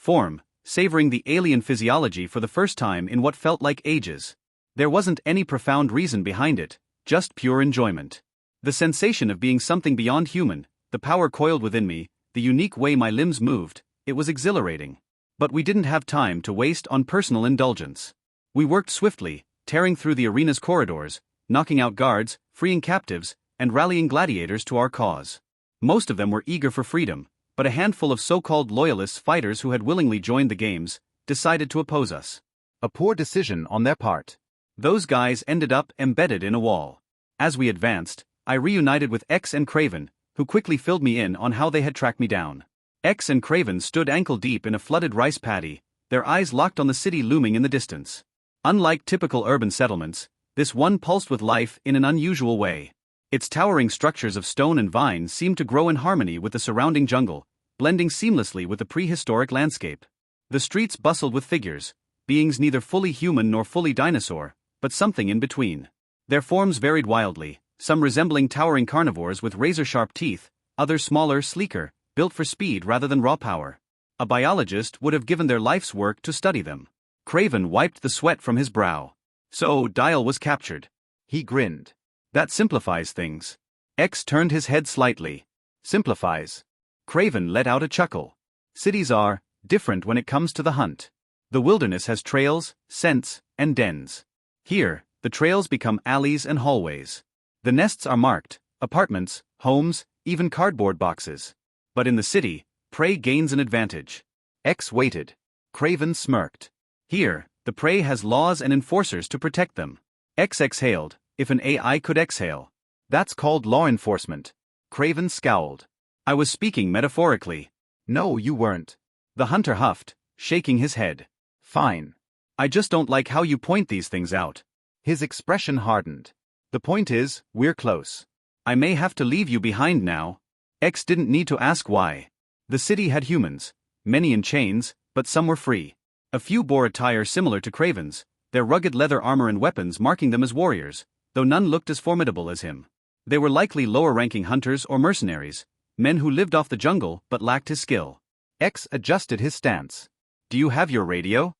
form, savoring the alien physiology for the first time in what felt like ages. There wasn't any profound reason behind it, just pure enjoyment. The sensation of being something beyond human, the power coiled within me, the unique way my limbs moved, it was exhilarating. But we didn't have time to waste on personal indulgence. We worked swiftly, tearing through the arena's corridors, knocking out guards, freeing captives, and rallying gladiators to our cause. Most of them were eager for freedom, but a handful of so-called loyalists, fighters who had willingly joined the games, decided to oppose us. A poor decision on their part. Those guys ended up embedded in a wall. As we advanced, I reunited with X and Craven, who quickly filled me in on how they had tracked me down. X and Craven stood ankle-deep in a flooded rice paddy, their eyes locked on the city looming in the distance. Unlike typical urban settlements, this one pulsed with life in an unusual way. Its towering structures of stone and vine seemed to grow in harmony with the surrounding jungle, blending seamlessly with the prehistoric landscape. The streets bustled with figures, beings neither fully human nor fully dinosaur, but something in between. Their forms varied wildly, some resembling towering carnivores with razor-sharp teeth, others smaller, sleeker, built for speed rather than raw power. A biologist would have given their life's work to study them. Craven wiped the sweat from his brow. So, Dial was captured. He grinned. That simplifies things. X turned his head slightly. Simplifies. Craven let out a chuckle. Cities are different when it comes to the hunt. The wilderness has trails, scents, and dens. Here, the trails become alleys and hallways. The nests are marked, apartments, homes, even cardboard boxes. But in the city, prey gains an advantage. X waited. Craven smirked. Here, the prey has laws and enforcers to protect them. X exhaled, if an AI could exhale. That's called law enforcement. Craven scowled. I was speaking metaphorically. No, you weren't. The hunter huffed, shaking his head. Fine. I just don't like how you point these things out. His expression hardened. The point is, we're close. I may have to leave you behind now. X didn't need to ask why. The city had humans, many in chains, but some were free. A few bore attire similar to Craven's, their rugged leather armor and weapons marking them as warriors, though none looked as formidable as him. They were likely lower-ranking hunters or mercenaries, men who lived off the jungle but lacked his skill. X adjusted his stance. Do you have your radio?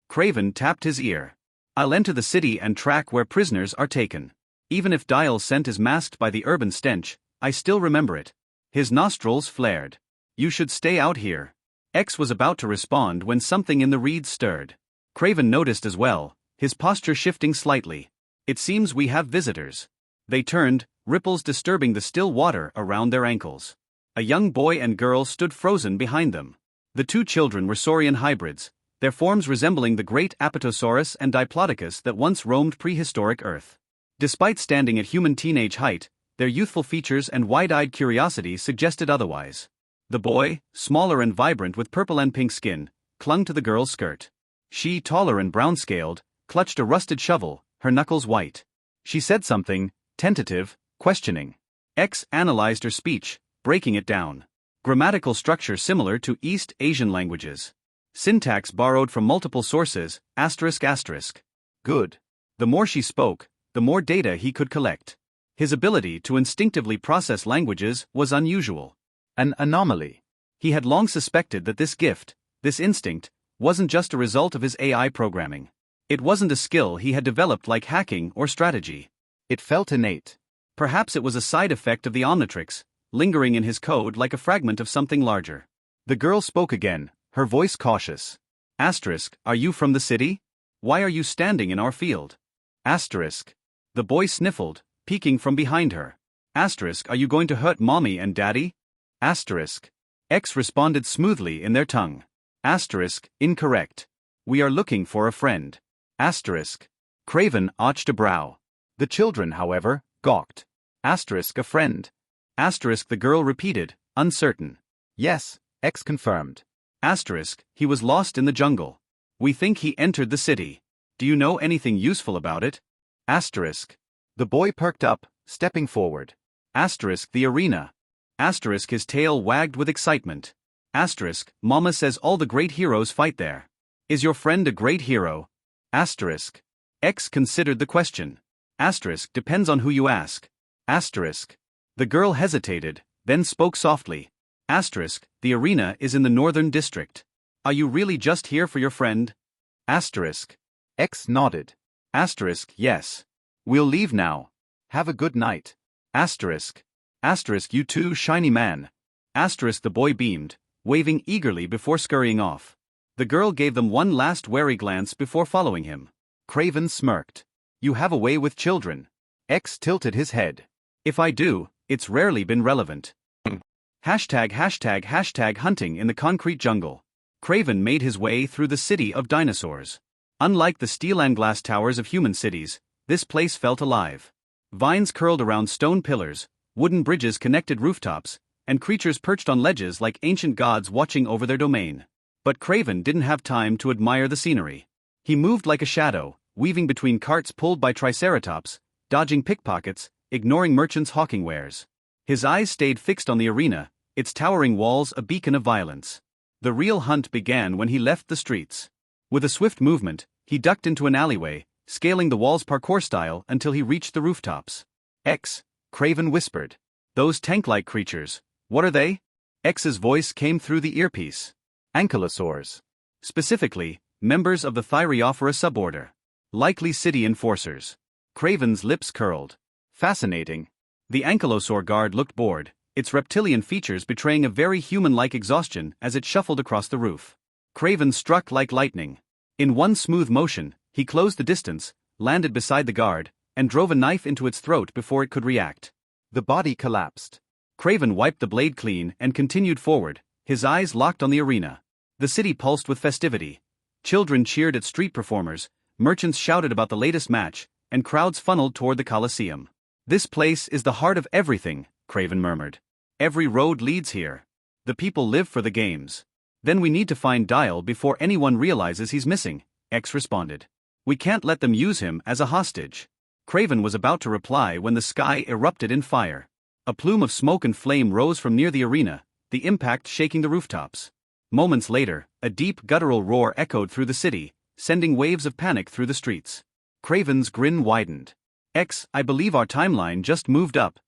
Craven tapped his ear. I'll enter the city and track where prisoners are taken. Even if Dial's scent is masked by the urban stench, I still remember it. His nostrils flared. You should stay out here. X was about to respond when something in the reeds stirred. Craven noticed as well, his posture shifting slightly. It seems we have visitors. They turned, ripples disturbing the still water around their ankles. A young boy and girl stood frozen behind them. The two children were saurian hybrids, their forms resembling the great Apatosaurus and Diplodocus that once roamed prehistoric Earth. Despite standing at human teenage height, their youthful features and wide-eyed curiosity suggested otherwise. The boy, smaller and vibrant with purple and pink skin, clung to the girl's skirt. She, taller and brown-scaled, clutched a rusted shovel, her knuckles white. She said something, tentative, questioning. X analyzed her speech, breaking it down. Grammatical structure similar to East Asian languages. Syntax borrowed from multiple sources, ***. Good. The more she spoke, the more data he could collect. His ability to instinctively process languages was unusual. An anomaly. He had long suspected that this gift, this instinct, wasn't just a result of his AI programming. It wasn't a skill he had developed like hacking or strategy. It felt innate. Perhaps it was a side effect of the Omnitrix, lingering in his code like a fragment of something larger. The girl spoke again, her voice cautious. Are you from the city? Why are you standing in our field? The boy sniffled, peeking from behind her. Are you going to hurt mommy and daddy? X responded smoothly in their tongue. Incorrect. We are looking for a friend. Craven arched a brow. The children, however, gawked. A friend. The girl repeated, uncertain. Yes, X confirmed. He was lost in the jungle. We think he entered the city. Do you know anything useful about it? The boy perked up, stepping forward. The arena. His tail wagged with excitement. Mama says all the great heroes fight there. Is your friend a great hero? X considered the question. Depends on who you ask. The girl hesitated, then spoke softly. The arena is in the northern district. Are you really just here for your friend? Asterisk. X nodded. Asterisk, yes. We'll leave now. Have a good night. Asterisk. Asterisk, you too, shiny man. Asterisk, the boy beamed, waving eagerly before scurrying off. The girl gave them one last wary glance before following him. Craven smirked. You have a way with children. X tilted his head. If I do, it's rarely been relevant. #### hunting in the concrete jungle. Craven made his way through the city of dinosaurs. Unlike the steel and glass towers of human cities, this place felt alive. Vines curled around stone pillars, wooden bridges connected rooftops, and creatures perched on ledges like ancient gods watching over their domain. But Craven didn't have time to admire the scenery. He moved like a shadow, weaving between carts pulled by triceratops, dodging pickpockets, ignoring merchants hawking wares. His eyes stayed fixed on the arena, its towering walls a beacon of violence. The real hunt began when he left the streets. With a swift movement, he ducked into an alleyway, scaling the walls parkour style until he reached the rooftops. X, Craven whispered. Those tank-like creatures, what are they? X's voice came through the earpiece. Ankylosaurs. Specifically, members of the Thyreophora suborder. Likely city enforcers. Craven's lips curled. Fascinating. The ankylosaur guard looked bored, its reptilian features betraying a very human-like exhaustion as it shuffled across the roof. Craven struck like lightning. In one smooth motion, he closed the distance, landed beside the guard, and drove a knife into its throat before it could react. The body collapsed. Craven wiped the blade clean and continued forward, his eyes locked on the arena. The city pulsed with festivity. Children cheered at street performers, merchants shouted about the latest match, and crowds funneled toward the Colosseum. This place is the heart of everything, Craven murmured. Every road leads here. The people live for the games. Then we need to find Dial before anyone realizes he's missing, X responded. We can't let them use him as a hostage. Craven was about to reply when the sky erupted in fire. A plume of smoke and flame rose from near the arena, the impact shaking the rooftops. Moments later, a deep guttural roar echoed through the city, sending waves of panic through the streets. Craven's grin widened. X, I believe our timeline just moved up.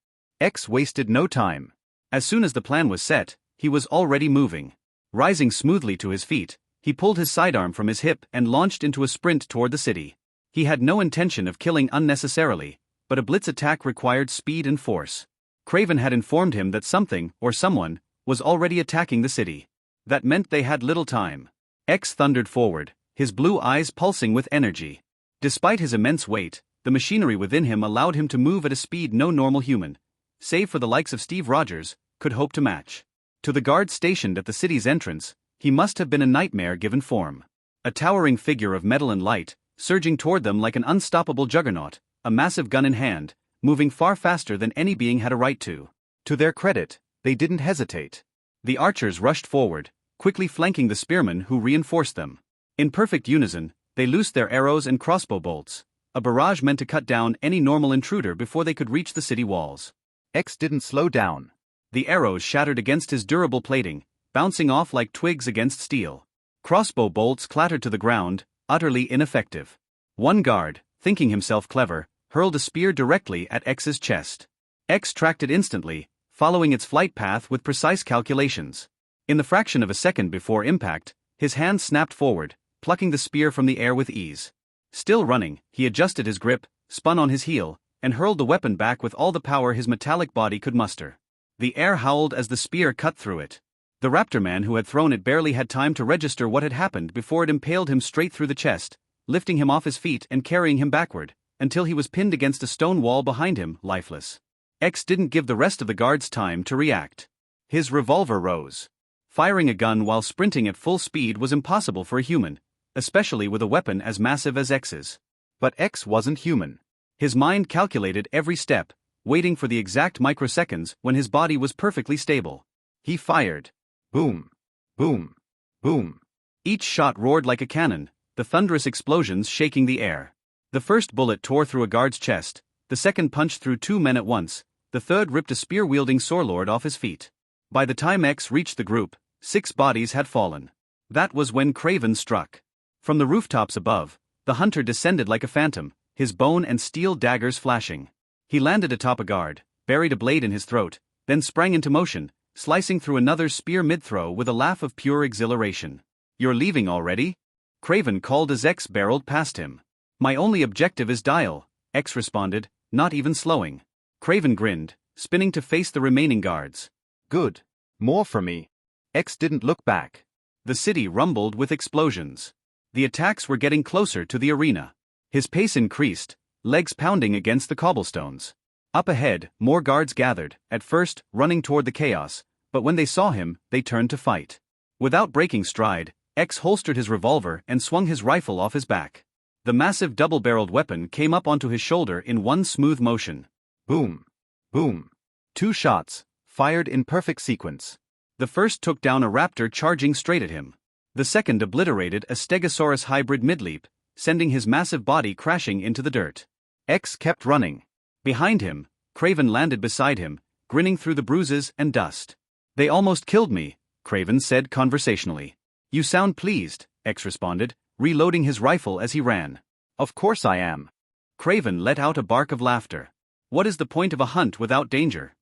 X wasted no time. As soon as the plan was set, he was already moving. Rising smoothly to his feet, he pulled his sidearm from his hip and launched into a sprint toward the city. He had no intention of killing unnecessarily, but a blitz attack required speed and force. Craven had informed him that something, or someone, was already attacking the city. That meant they had little time. X thundered forward, his blue eyes pulsing with energy. Despite his immense weight, the machinery within him allowed him to move at a speed no normal human, save for the likes of Steve Rogers, could hope to match. To the guards stationed at the city's entrance, he must have been a nightmare given form. A towering figure of metal and light, surging toward them like an unstoppable juggernaut, a massive gun in hand, moving far faster than any being had a right to. To their credit, they didn't hesitate. The archers rushed forward, quickly flanking the spearmen who reinforced them. In perfect unison, they loosed their arrows and crossbow bolts, a barrage meant to cut down any normal intruder before they could reach the city walls. X didn't slow down. The arrows shattered against his durable plating, bouncing off like twigs against steel. Crossbow bolts clattered to the ground, utterly ineffective. One guard, thinking himself clever, hurled a spear directly at X's chest. X tracked it instantly, following its flight path with precise calculations. In the fraction of a second before impact, his hand snapped forward, plucking the spear from the air with ease. Still running, he adjusted his grip, spun on his heel, and hurled the weapon back with all the power his metallic body could muster. The air howled as the spear cut through it. The raptor man who had thrown it barely had time to register what had happened before it impaled him straight through the chest, lifting him off his feet and carrying him backward, until he was pinned against a stone wall behind him, lifeless. X didn't give the rest of the guards time to react. His revolver rose. Firing a gun while sprinting at full speed was impossible for a human, especially with a weapon as massive as X's. But X wasn't human. His mind calculated every step, waiting for the exact microseconds when his body was perfectly stable. He fired. Boom. Boom. Boom. Each shot roared like a cannon, the thunderous explosions shaking the air. The first bullet tore through a guard's chest, the second punched through two men at once, the third ripped a spear-wielding Saurlord off his feet. By the time X reached the group, 6 bodies had fallen. That was when Craven struck. From the rooftops above, the hunter descended like a phantom, his bone and steel daggers flashing. He landed atop a guard, buried a blade in his throat, then sprang into motion, slicing through another spear mid-throw with a laugh of pure exhilaration. You're leaving already? Craven called as X barreled past him. My only objective is Dial, X responded, not even slowing. Craven grinned, spinning to face the remaining guards. Good. More for me. X didn't look back. The city rumbled with explosions. The attacks were getting closer to the arena. His pace increased, legs pounding against the cobblestones. Up ahead, more guards gathered, at first running toward the chaos, but when they saw him, they turned to fight. Without breaking stride, X holstered his revolver and swung his rifle off his back. The massive double-barreled weapon came up onto his shoulder in one smooth motion. Boom. Boom. 2 shots, fired in perfect sequence. The first took down a raptor charging straight at him. The second obliterated a Stegosaurus hybrid midleap, sending his massive body crashing into the dirt. X kept running. Behind him, Craven landed beside him, grinning through the bruises and dust. They almost killed me, Craven said conversationally. You sound pleased, X responded, reloading his rifle as he ran. Of course I am. Craven let out a bark of laughter. What is the point of a hunt without danger?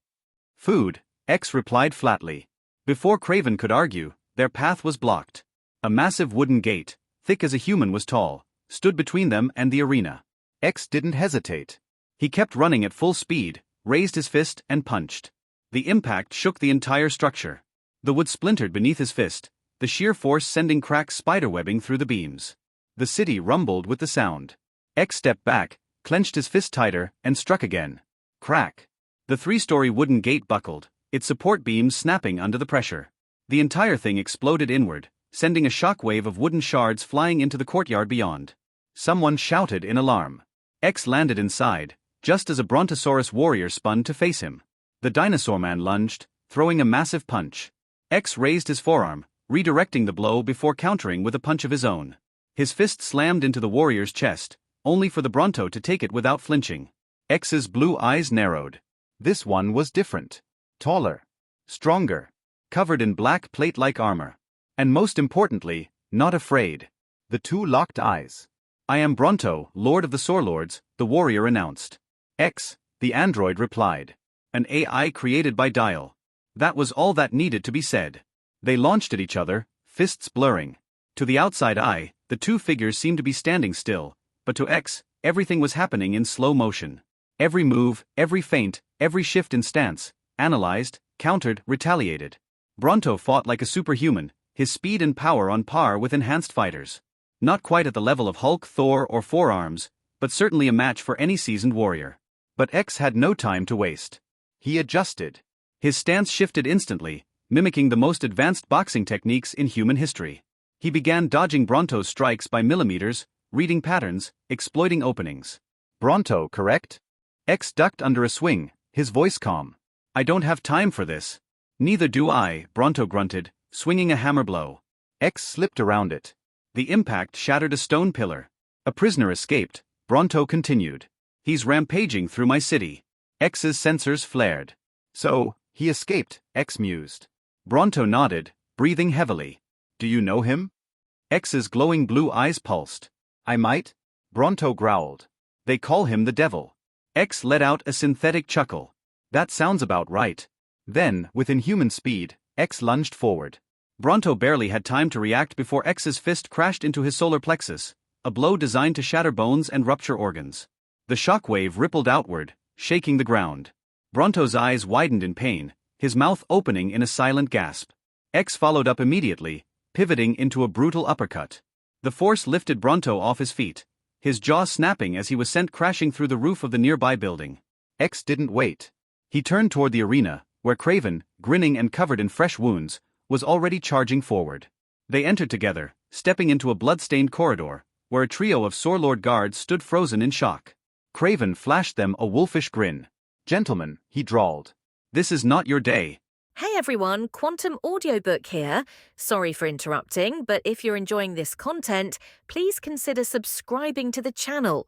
Food, X replied flatly. Before Craven could argue, their path was blocked. A massive wooden gate, thick as a human was tall, stood between them and the arena. X didn't hesitate. He kept running at full speed, raised his fist and punched. The impact shook the entire structure. The wood splintered beneath his fist, the sheer force sending cracked spiderwebbing through the beams. The city rumbled with the sound. X stepped back, clenched his fist tighter, and struck again. Crack. The 3-story wooden gate buckled, its support beams snapping under the pressure. The entire thing exploded inward, sending a shockwave of wooden shards flying into the courtyard beyond. Someone shouted in alarm. X landed inside, just as a Brontosaurus warrior spun to face him. The dinosaur man lunged, throwing a massive punch. X raised his forearm, redirecting the blow before countering with a punch of his own. His fist slammed into the warrior's chest, only for the Bronto to take it without flinching. X's blue eyes narrowed. This one was different. Taller. Stronger. Covered in black plate-like armor. And most importantly, not afraid. The two locked eyes. I am Bronto, Lord of the Saurlords, the warrior announced. X, the android replied. An AI created by Dial. That was all that needed to be said. They launched at each other, fists blurring. To the outside eye, the two figures seemed to be standing still, but to X, everything was happening in slow motion. Every move, every feint, every shift in stance, analyzed, countered, retaliated. Bronto fought like a superhuman, his speed and power on par with enhanced fighters. Not quite at the level of Hulk, Thor, or Four Arms, but certainly a match for any seasoned warrior. But X had no time to waste. He adjusted. His stance shifted instantly, mimicking the most advanced boxing techniques in human history. He began dodging Bronto's strikes by millimeters, reading patterns, exploiting openings. Bronto, correct? X ducked under a swing, his voice calm. I don't have time for this. Neither do I, Bronto grunted, swinging a hammer blow. X slipped around it. The impact shattered a stone pillar. A prisoner escaped, Bronto continued. He's rampaging through my city. X's sensors flared. So, he escaped, X mused. Bronto nodded, breathing heavily. Do you know him? X's glowing blue eyes pulsed. I might? Bronto growled. They call him the devil. X let out a synthetic chuckle. That sounds about right. Then, with inhuman speed, X lunged forward. Bronto barely had time to react before X's fist crashed into his solar plexus, a blow designed to shatter bones and rupture organs. The shockwave rippled outward, shaking the ground. Bronto's eyes widened in pain, his mouth opening in a silent gasp. X followed up immediately, pivoting into a brutal uppercut. The force lifted Bronto off his feet, his jaw snapping as he was sent crashing through the roof of the nearby building. X didn't wait. He turned toward the arena, where Craven, grinning and covered in fresh wounds, was already charging forward. They entered together, stepping into a blood-stained corridor, where a trio of Saurlord guards stood frozen in shock. Craven flashed them a wolfish grin. Gentlemen, he drawled. This is not your day. Hey everyone, Quantum Audiobook here. Sorry for interrupting, but if you're enjoying this content, please consider subscribing to the channel.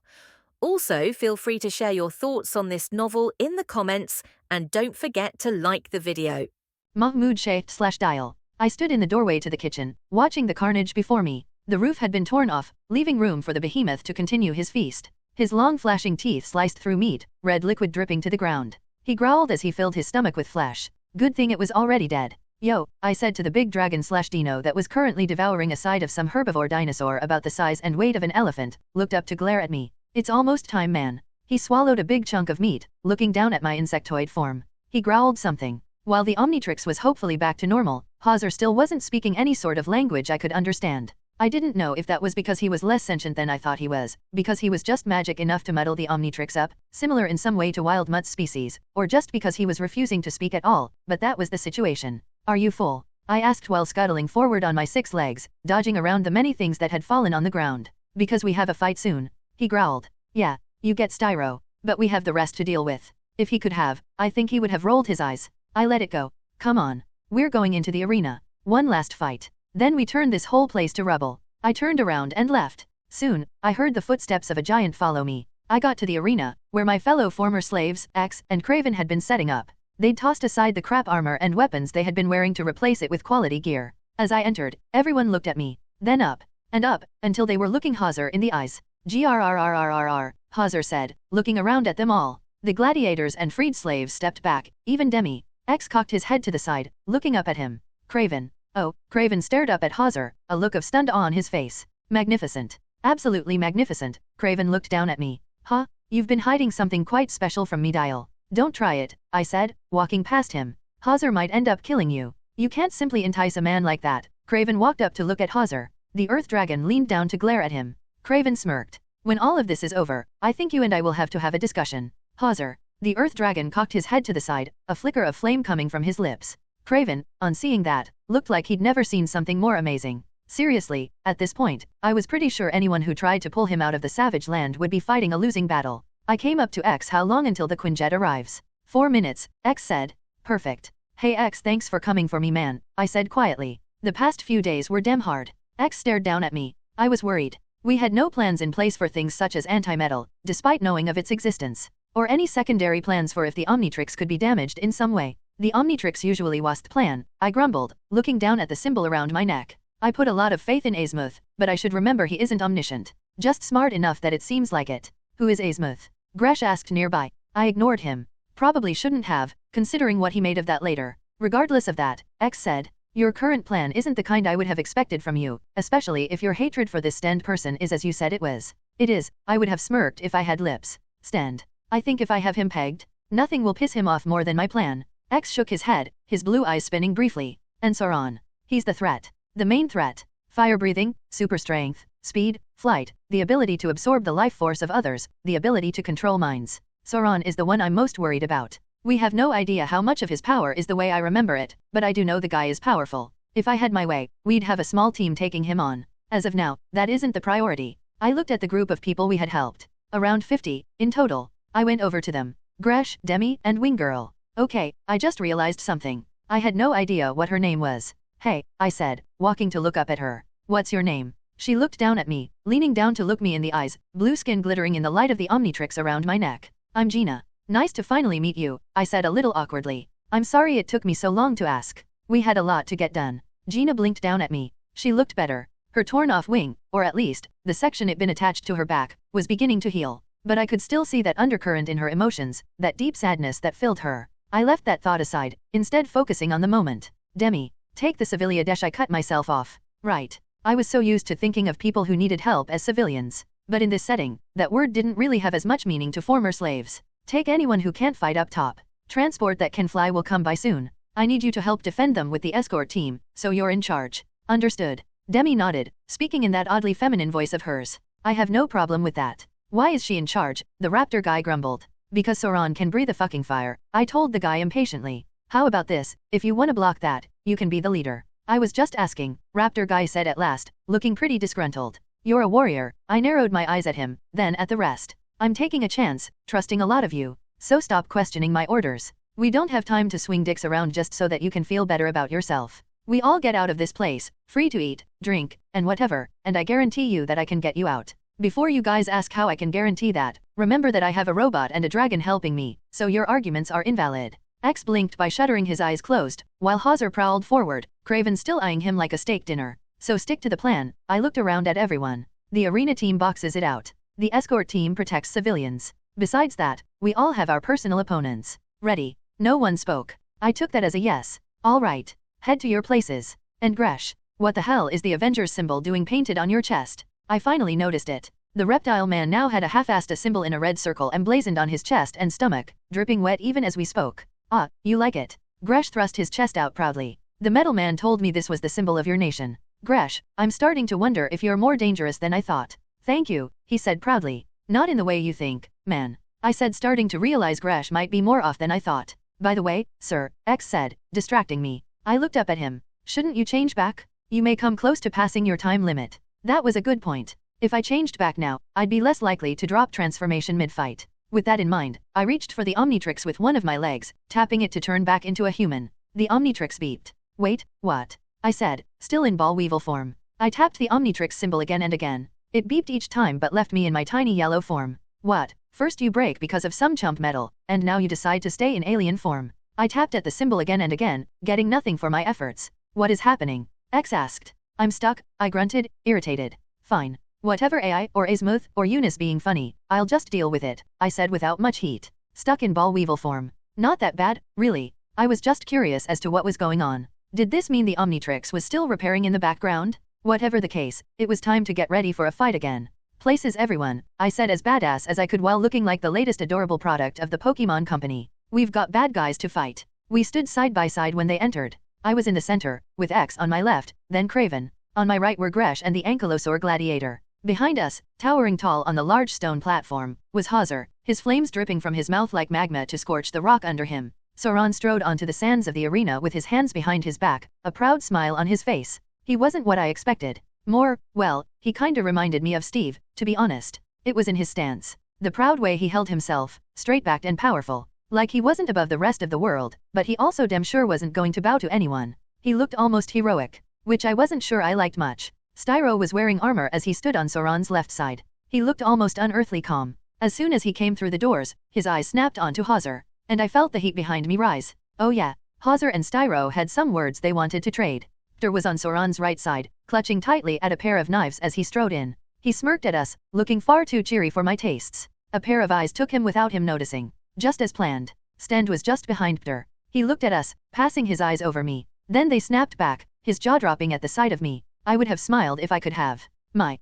Also, feel free to share your thoughts on this novel in the comments, and don't forget to like the video. Mahmoud Sheikh/Dial. I stood in the doorway to the kitchen, watching the carnage before me. The roof had been torn off, leaving room for the behemoth to continue his feast. His long flashing teeth sliced through meat, red liquid dripping to the ground. He growled as he filled his stomach with flesh. Good thing it was already dead. Yo, I said to the big dragon/dino that was currently devouring a side of some herbivore dinosaur about the size and weight of an elephant, looked up to glare at me. It's almost time, man. He swallowed a big chunk of meat, looking down at my insectoid form. He growled something. While the Omnitrix was hopefully back to normal, Hauser still wasn't speaking any sort of language I could understand. I didn't know if that was because he was less sentient than I thought he was, because he was just magic enough to muddle the Omnitrix up, similar in some way to Wild Mutt's species, or just because he was refusing to speak at all, but that was the situation. Are you full? I asked while scuttling forward on my 6 legs, dodging around the many things that had fallen on the ground. Because we have a fight soon. He growled. Yeah, you get Styro, but we have the rest to deal with. If he could have, I think he would have rolled his eyes. I let it go. Come on. We're going into the arena. One last fight. Then we turn this whole place to rubble. I turned around and left. Soon, I heard the footsteps of a giant follow me. I got to the arena, where my fellow former slaves, X and Craven had been setting up. They'd tossed aside the crap armor and weapons they had been wearing to replace it with quality gear. As I entered, everyone looked at me, then up, and up, until they were looking Hauser in the eyes. Grrrrrrrrr, Hauser said, looking around at them all. The gladiators and freed slaves stepped back, even Demi. X cocked his head to the side, looking up at him. Craven. Oh, Craven stared up at Hauser, a look of stunned awe on his face. Magnificent. Absolutely magnificent. Craven looked down at me. Huh? You've been hiding something quite special from me, Dial. Don't try it, I said, walking past him. Hauser might end up killing you. You can't simply entice a man like that. Craven walked up to look at Hauser. The Earth Dragon leaned down to glare at him. Craven smirked. When all of this is over, I think you and I will have to have a discussion. Hauser. The Earth Dragon cocked his head to the side, a flicker of flame coming from his lips. Craven, on seeing that, looked like he'd never seen something more amazing. Seriously, at this point, I was pretty sure anyone who tried to pull him out of the savage land would be fighting a losing battle. I came up to X. How long until the Quinjet arrives? 4 minutes, X said. Perfect. Hey X, thanks for coming for me, man, I said quietly. The past few days were damn hard. X stared down at me. I was worried. We had no plans in place for things such as anti-metal, despite knowing of its existence. Or any secondary plans for if the Omnitrix could be damaged in some way. The Omnitrix usually was the plan, I grumbled, looking down at the symbol around my neck. I put a lot of faith in Asouth, but I should remember he isn't omniscient. Just smart enough that it seems like it. Who is Asouth? Gresh asked nearby. I ignored him. Probably shouldn't have, considering what he made of that later. Regardless of that, X said, your current plan isn't the kind I would have expected from you, especially if your hatred for this Sten person is as you said it was. It is, I would have smirked if I had lips. Sten. I think if I have him pegged, nothing will piss him off more than my plan. X shook his head, his blue eyes spinning briefly. And Sauron. He's the threat. The main threat. Fire breathing, super strength, speed, flight, the ability to absorb the life force of others, the ability to control minds. Sauron is the one I'm most worried about. We have no idea how much of his power is the way I remember it, but I do know the guy is powerful. If I had my way, we'd have a small team taking him on. As of now, that isn't the priority. I looked at the group of people we had helped. Around 50, in total. I went over to them. Gresh, Demi, and Winggirl. Okay, I just realized something. I had no idea what her name was. Hey, I said, walking to look up at her. What's your name? She looked down at me, leaning down to look me in the eyes, blue skin glittering in the light of the Omnitrix around my neck. I'm Gina. Nice to finally meet you, I said a little awkwardly. I'm sorry it took me so long to ask. We had a lot to get done. Gina blinked down at me. She looked better. Her torn-off wing, or at least, the section it been attached to her back, was beginning to heal. But I could still see that undercurrent in her emotions, that deep sadness that filled her. I left that thought aside, instead focusing on the moment. Demi, take the civilia dash I cut myself off. Right. I was so used to thinking of people who needed help as civilians. But in this setting, that word didn't really have as much meaning to former slaves. Take anyone who can't fight up top. Transport that can fly will come by soon. I need you to help defend them with the escort team, so you're in charge. Understood. Demi nodded, speaking in that oddly feminine voice of hers. I have no problem with that. Why is she in charge? The raptor guy grumbled. Because Sauron can breathe a fucking fire, I told the guy impatiently. How about this, if you want to block that, you can be the leader. I was just asking, raptor guy said at last, looking pretty disgruntled. You're a warrior. I narrowed my eyes at him, then at the rest. I'm taking a chance, trusting a lot of you. So stop questioning my orders. We don't have time to swing dicks around just so that you can feel better about yourself. We all get out of this place, free to eat, drink, and whatever, and I guarantee you that I can get you out. Before you guys ask how I can guarantee that, remember that I have a robot and a dragon helping me, so your arguments are invalid. X blinked by shuttering his eyes closed, while Hauser prowled forward, Craven still eyeing him like a steak dinner. So stick to the plan. I looked around at everyone. The arena team boxes it out. The escort team protects civilians. Besides that, we all have our personal opponents. Ready. No one spoke. I took that as a yes. All right. Head to your places. And Gresh, what the hell is the Avengers symbol doing painted on your chest? I finally noticed it. The reptile man now had a half-assed symbol in a red circle emblazoned on his chest and stomach, dripping wet even as we spoke. Ah, you like it? Gresh thrust his chest out proudly. The metal man told me this was the symbol of your nation. Gresh, I'm starting to wonder if you're more dangerous than I thought. Thank you, he said proudly. Not in the way you think, man. I said, starting to realize Gresh might be more off than I thought. By the way, sir, X said, distracting me. I looked up at him. Shouldn't you change back? You may come close to passing your time limit. That was a good point. If I changed back now, I'd be less likely to drop transformation mid-fight. With that in mind, I reached for the Omnitrix with one of my legs, tapping it to turn back into a human. The Omnitrix beeped. Wait, what? I said, still in ball weevil form. I tapped the Omnitrix symbol again and again. It beeped each time but left me in my tiny yellow form. What? First you break because of some chump metal, and now you decide to stay in alien form. I tapped at the symbol again and again, getting nothing for my efforts. What is happening? X asked. I'm stuck, I grunted, irritated. Fine. Whatever AI or Asouth or Eunice being funny, I'll just deal with it, I said without much heat. Stuck in ball weevil form. Not that bad, really. I was just curious as to what was going on. Did this mean the Omnitrix was still repairing in the background? Whatever the case, it was time to get ready for a fight again. Places everyone, I said as badass as I could while looking like the latest adorable product of the Pokemon company. We've got bad guys to fight. We stood side by side when they entered. I was in the center, with X on my left, then Craven. On my right were Gresh and the Ankylosaur gladiator. Behind us, towering tall on the large stone platform, was Hauser, his flames dripping from his mouth like magma to scorch the rock under him. Sauron strode onto the sands of the arena with his hands behind his back, a proud smile on his face. He wasn't what I expected. More, well, he kinda reminded me of Steve, to be honest. It was in his stance. The proud way he held himself, straight-backed and powerful. Like he wasn't above the rest of the world, but he also damn sure wasn't going to bow to anyone. He looked almost heroic, which I wasn't sure I liked much. Styro was wearing armor as he stood on Sauron's left side. He looked almost unearthly calm. As soon as he came through the doors, his eyes snapped onto Hauser, and I felt the heat behind me rise. Oh yeah, Hauser and Styro had some words they wanted to trade. Hector was on Sauron's right side, clutching tightly at a pair of knives as he strode in. He smirked at us, looking far too cheery for my tastes. A pair of eyes took him without him noticing. Just as planned. Sten was just behind Hector. He looked at us, passing his eyes over me. Then they snapped back, his jaw dropping at the sight of me. I would have smiled if I could have. My,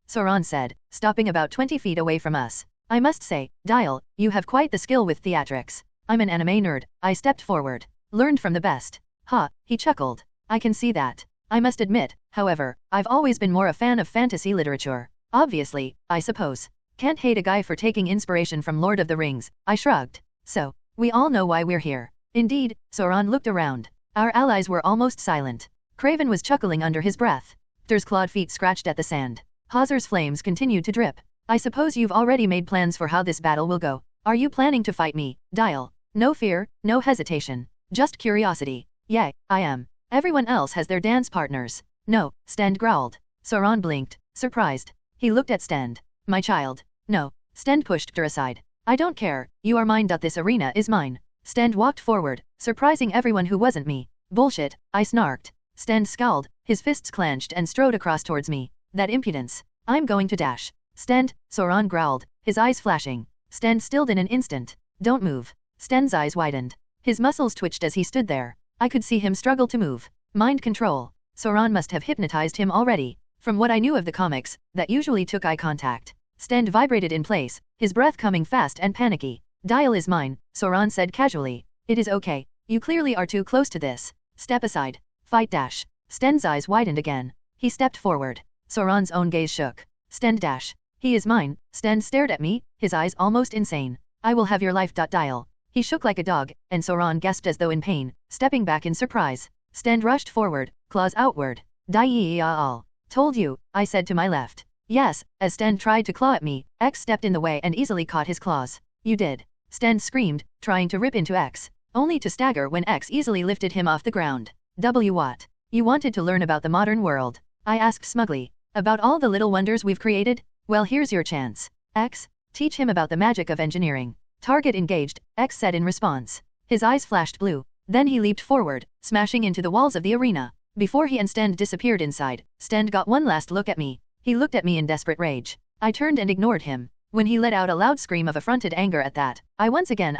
Sauron said, stopping about 20 feet away from us. I must say, Dial, you have quite the skill with theatrics. I'm an anime nerd. I stepped forward. Learned from the best. Ha, he chuckled. I can see that. I must admit, however, I've always been more a fan of fantasy literature. Obviously, I suppose. Can't hate a guy for taking inspiration from Lord of the Rings, I shrugged. So, we all know why we're here. Indeed, Sauron looked around. Our allies were almost silent. Craven was chuckling under his breath. Hector's clawed feet scratched at the sand. Hauser's flames continued to drip. I suppose you've already made plans for how this battle will go. Are you planning to fight me, Dial? No fear, no hesitation. Just curiosity. Yeah, I am. Everyone else has their dance partners. No, Sten growled. Sauron blinked, surprised. He looked at Sten. My child. No. Sten pushed Hector aside. I don't care, you are mine. This arena is mine. Sten walked forward, surprising everyone who wasn't me. Bullshit, I snarked. Sten scowled, his fists clenched and strode across towards me. That impudence. I'm going to dash. Sten, Sauron growled, his eyes flashing. Sten stilled in an instant. Don't move. Sten's eyes widened. His muscles twitched as he stood there. I could see him struggle to move. Mind control. Sauron must have hypnotized him already. From what I knew of the comics, that usually took eye contact. Sten vibrated in place, his breath coming fast and panicky. Dial is mine, Sauron said casually. It is okay. You clearly are too close to this. Step aside. Fight dash. Sten's eyes widened again. He stepped forward. Sauron's own gaze shook. Sten dash. He is mine. Sten stared at me, his eyes almost insane. I will have your life. Dial. He shook like a dog, and Sauron gasped as though in pain, stepping back in surprise. Sten rushed forward, claws outward. Dial. Told you, I said to my left. Yes, as Sten tried to claw at me, X stepped in the way and easily caught his claws. You did. Sten screamed, trying to rip into X, only to stagger when X easily lifted him off the ground. What? You wanted to learn about the modern world? I asked smugly. About all the little wonders we've created? Well, here's your chance. X, teach him about the magic of engineering. Target engaged, X said in response. His eyes flashed blue. Then he leaped forward, smashing into the walls of the arena. Before he and Sten disappeared inside, Sten got one last look at me. He looked at me in desperate rage. I turned and ignored him. When he let out a loud scream of affronted anger at that, I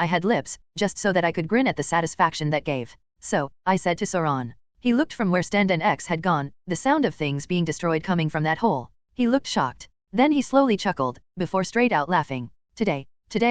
had lips, just so that I could grin at the satisfaction that gave. So, I said to Sauron. He looked from where Sten and X had gone, the sound of things being destroyed coming from that hole. He looked shocked. Then he slowly chuckled, before straight out laughing. Today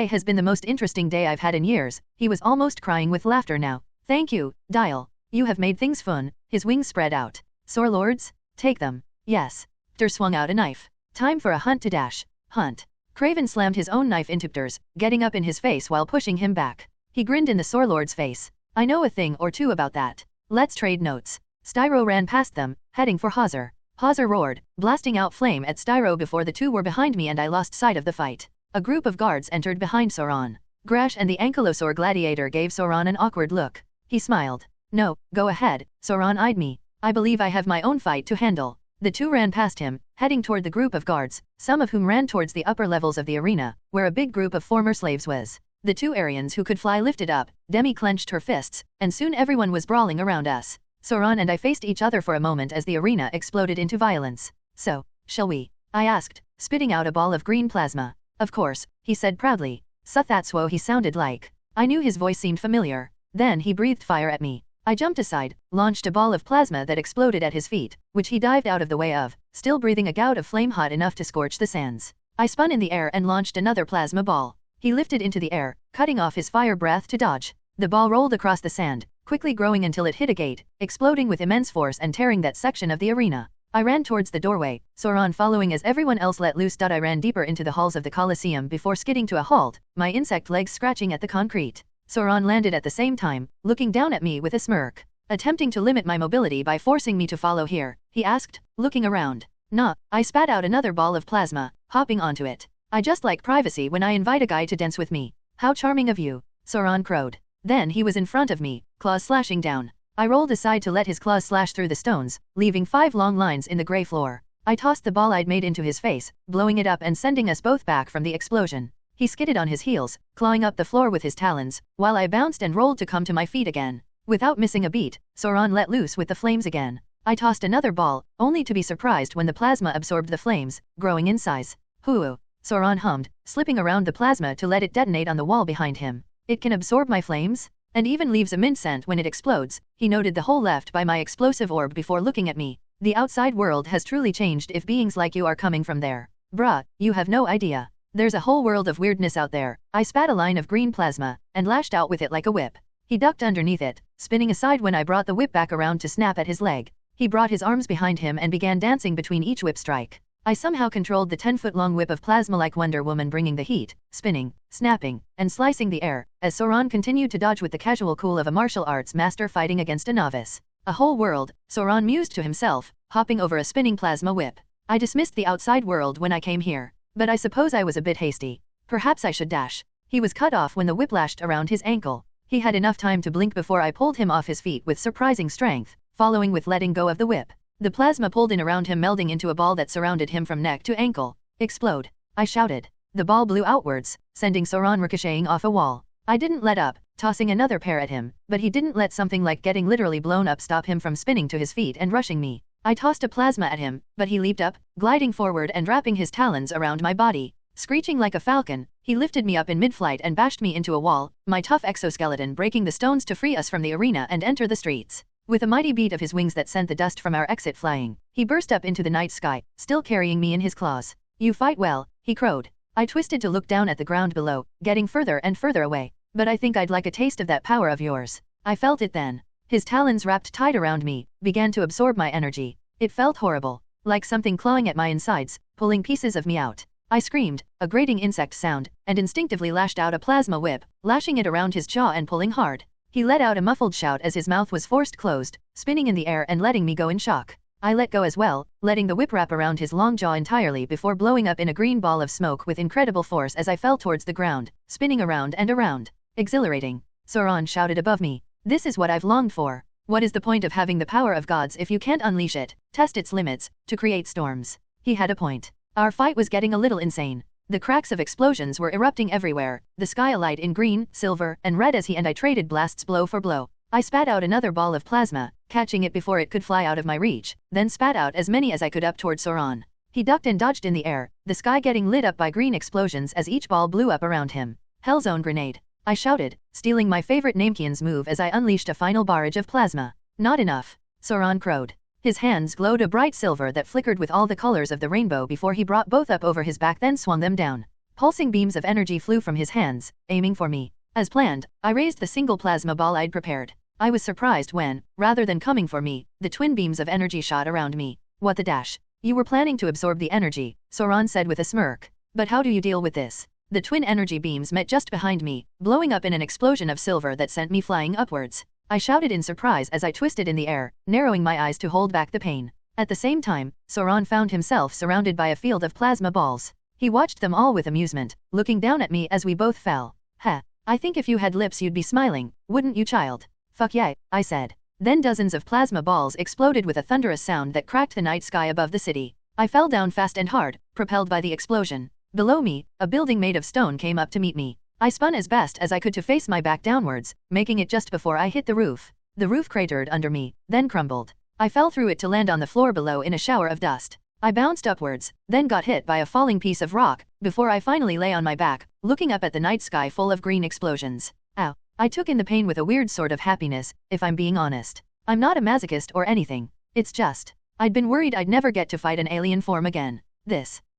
has been the most interesting day I've had in years. He was almost crying with laughter now. Thank you, Dial. You have made things fun. His wings spread out. Saur Lords? Take them. Yes. Pter swung out a knife. Time for a hunt to dash. Hunt. Craven slammed his own knife into Pter's, getting up in his face while pushing him back. He grinned in the Saur Lord's face. I know a thing or two about that. Let's trade notes. Styro ran past them, heading for Hawser. Hawser roared, blasting out flame at Styro before the two were behind me and I lost sight of the fight. A group of guards entered behind Sauron. Grash and the Ankylosaur gladiator gave Sauron an awkward look. He smiled. No, go ahead. Sauron eyed me. I believe I have my own fight to handle. The two ran past him, heading toward the group of guards, some of whom ran towards the upper levels of the arena, where a big group of former slaves was. The two Aryans who could fly lifted up, Demi clenched her fists, and soon everyone was brawling around us. Sauron and I faced each other for a moment as the arena exploded into violence. So, shall we? I asked, spitting out a ball of green plasma. Of course, he said proudly. That's what he sounded like. I knew his voice seemed familiar. Then he breathed fire at me. I jumped aside, launched a ball of plasma that exploded at his feet, which he dived out of the way of, still breathing a gout of flame hot enough to scorch the sands. I spun in the air and launched another plasma ball. He lifted into the air, cutting off his fire breath to dodge. The ball rolled across the sand, quickly growing until it hit a gate, exploding with immense force and tearing that section of the arena. I ran towards the doorway, Sauron following as everyone else let loose. I ran deeper into the halls of the Colosseum before skidding to a halt, my insect legs scratching at the concrete. Sauron landed at the same time, looking down at me with a smirk. Attempting to limit my mobility by forcing me to follow here, he asked, looking around. Nah, I spat out another ball of plasma, hopping onto it. I just like privacy when I invite a guy to dance with me. How charming of you, Sauron crowed. Then he was in front of me, claws slashing down. I rolled aside to let his claws slash through the stones, leaving 5 long lines in the gray floor. I tossed the ball I'd made into his face, blowing it up and sending us both back from the explosion. He skidded on his heels, clawing up the floor with his talons, while I bounced and rolled to come to my feet again. Without missing a beat, Sauron let loose with the flames again. I tossed another ball, only to be surprised when the plasma absorbed the flames, growing in size. Hoo! Sauron hummed, slipping around the plasma to let it detonate on the wall behind him. It can absorb my flames? And even leaves a mint scent when it explodes. He noted the hole left by my explosive orb before looking at me. The outside world has truly changed if beings like you are coming from there. Bruh, you have no idea. There's a whole world of weirdness out there. I spat a line of green plasma, and lashed out with it like a whip. He ducked underneath it, spinning aside when I brought the whip back around to snap at his leg. He brought his arms behind him and began dancing between each whip strike. I somehow controlled the 10-foot-long whip of plasma like Wonder Woman, bringing the heat, spinning, snapping, and slicing the air, as Sauron continued to dodge with the casual cool of a martial arts master fighting against a novice. A whole world, Sauron mused to himself, hopping over a spinning plasma whip. I dismissed the outside world when I came here. But I suppose I was a bit hasty. Perhaps I should dash. He was cut off when the whip lashed around his ankle. He had enough time to blink before I pulled him off his feet with surprising strength, following with letting go of the whip. The plasma pulled in around him, melding into a ball that surrounded him from neck to ankle. Explode! I shouted. The ball blew outwards, sending Sauron ricocheting off a wall. I didn't let up, tossing another pair at him, but he didn't let something like getting literally blown up stop him from spinning to his feet and rushing me. I tossed a plasma at him, but he leaped up, gliding forward and wrapping his talons around my body. Screeching like a falcon, he lifted me up in mid-flight and bashed me into a wall, my tough exoskeleton breaking the stones to free us from the arena and enter the streets. With a mighty beat of his wings that sent the dust from our exit flying, he burst up into the night sky, still carrying me in his claws. You fight well, he crowed. I twisted to look down at the ground below, getting further and further away. But I think I'd like a taste of that power of yours. I felt it then. His talons wrapped tight around me, began to absorb my energy. It felt horrible, like something clawing at my insides, pulling pieces of me out. I screamed, a grating insect sound, and instinctively lashed out a plasma whip, lashing it around his jaw and pulling hard. He let out a muffled shout as his mouth was forced closed, spinning in the air and letting me go in shock. I let go as well, letting the whip wrap around his long jaw entirely before blowing up in a green ball of smoke with incredible force as I fell towards the ground, spinning around and around. Exhilarating. Sauron shouted above me. This is what I've longed for. What is the point of having the power of gods if you can't unleash it, test its limits, to create storms? He had a point. Our fight was getting a little insane. The cracks of explosions were erupting everywhere, the sky alight in green, silver, and red as he and I traded blasts blow for blow. I spat out another ball of plasma, catching it before it could fly out of my reach, then spat out as many as I could up toward Sauron. He ducked and dodged in the air, the sky getting lit up by green explosions as each ball blew up around him. Hellzone grenade. I shouted, stealing my favorite Namekian's move as I unleashed a final barrage of plasma. Not enough. Sauron crowed. His hands glowed a bright silver that flickered with all the colors of the rainbow before he brought both up over his back then swung them down. Pulsing beams of energy flew from his hands, aiming for me. As planned, I raised the single plasma ball I'd prepared. I was surprised when, rather than coming for me, the twin beams of energy shot around me. What the dash? You were planning to absorb the energy, Sauron said with a smirk. But how do you deal with this? The twin energy beams met just behind me, blowing up in an explosion of silver that sent me flying upwards. I shouted in surprise as I twisted in the air, narrowing my eyes to hold back the pain. At the same time, Sauron found himself surrounded by a field of plasma balls. He watched them all with amusement, looking down at me as we both fell. Heh, I think if you had lips you'd be smiling, wouldn't you, child? Fuck yeah, I said. Then dozens of plasma balls exploded with a thunderous sound that cracked the night sky above the city. I fell down fast and hard, propelled by the explosion. Below me, a building made of stone came up to meet me. I spun as best as I could to face my back downwards, making it just before I hit the roof. The roof cratered under me, then crumbled. I fell through it to land on the floor below in a shower of dust. I bounced upwards, then got hit by a falling piece of rock, before I finally lay on my back, looking up at the night sky full of green explosions. Ow. I took in the pain with a weird sort of happiness, if I'm being honest. I'm not a masochist or anything. It's just, I'd been worried I'd never get to fight an alien form again.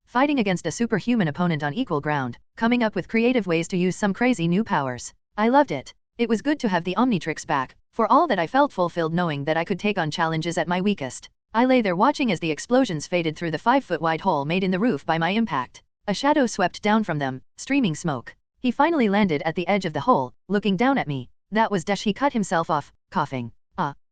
Fighting against a superhuman opponent on equal ground, coming up with creative ways to use some crazy new powers. I loved it. It was good to have the Omnitrix back, for all that I felt fulfilled knowing that I could take on challenges at my weakest. I lay there watching as the explosions faded through the 5-foot-wide hole made in the roof by my impact. A shadow swept down from them, streaming smoke. He finally landed at the edge of the hole, looking down at me. That was Dash. He cut himself off, coughing.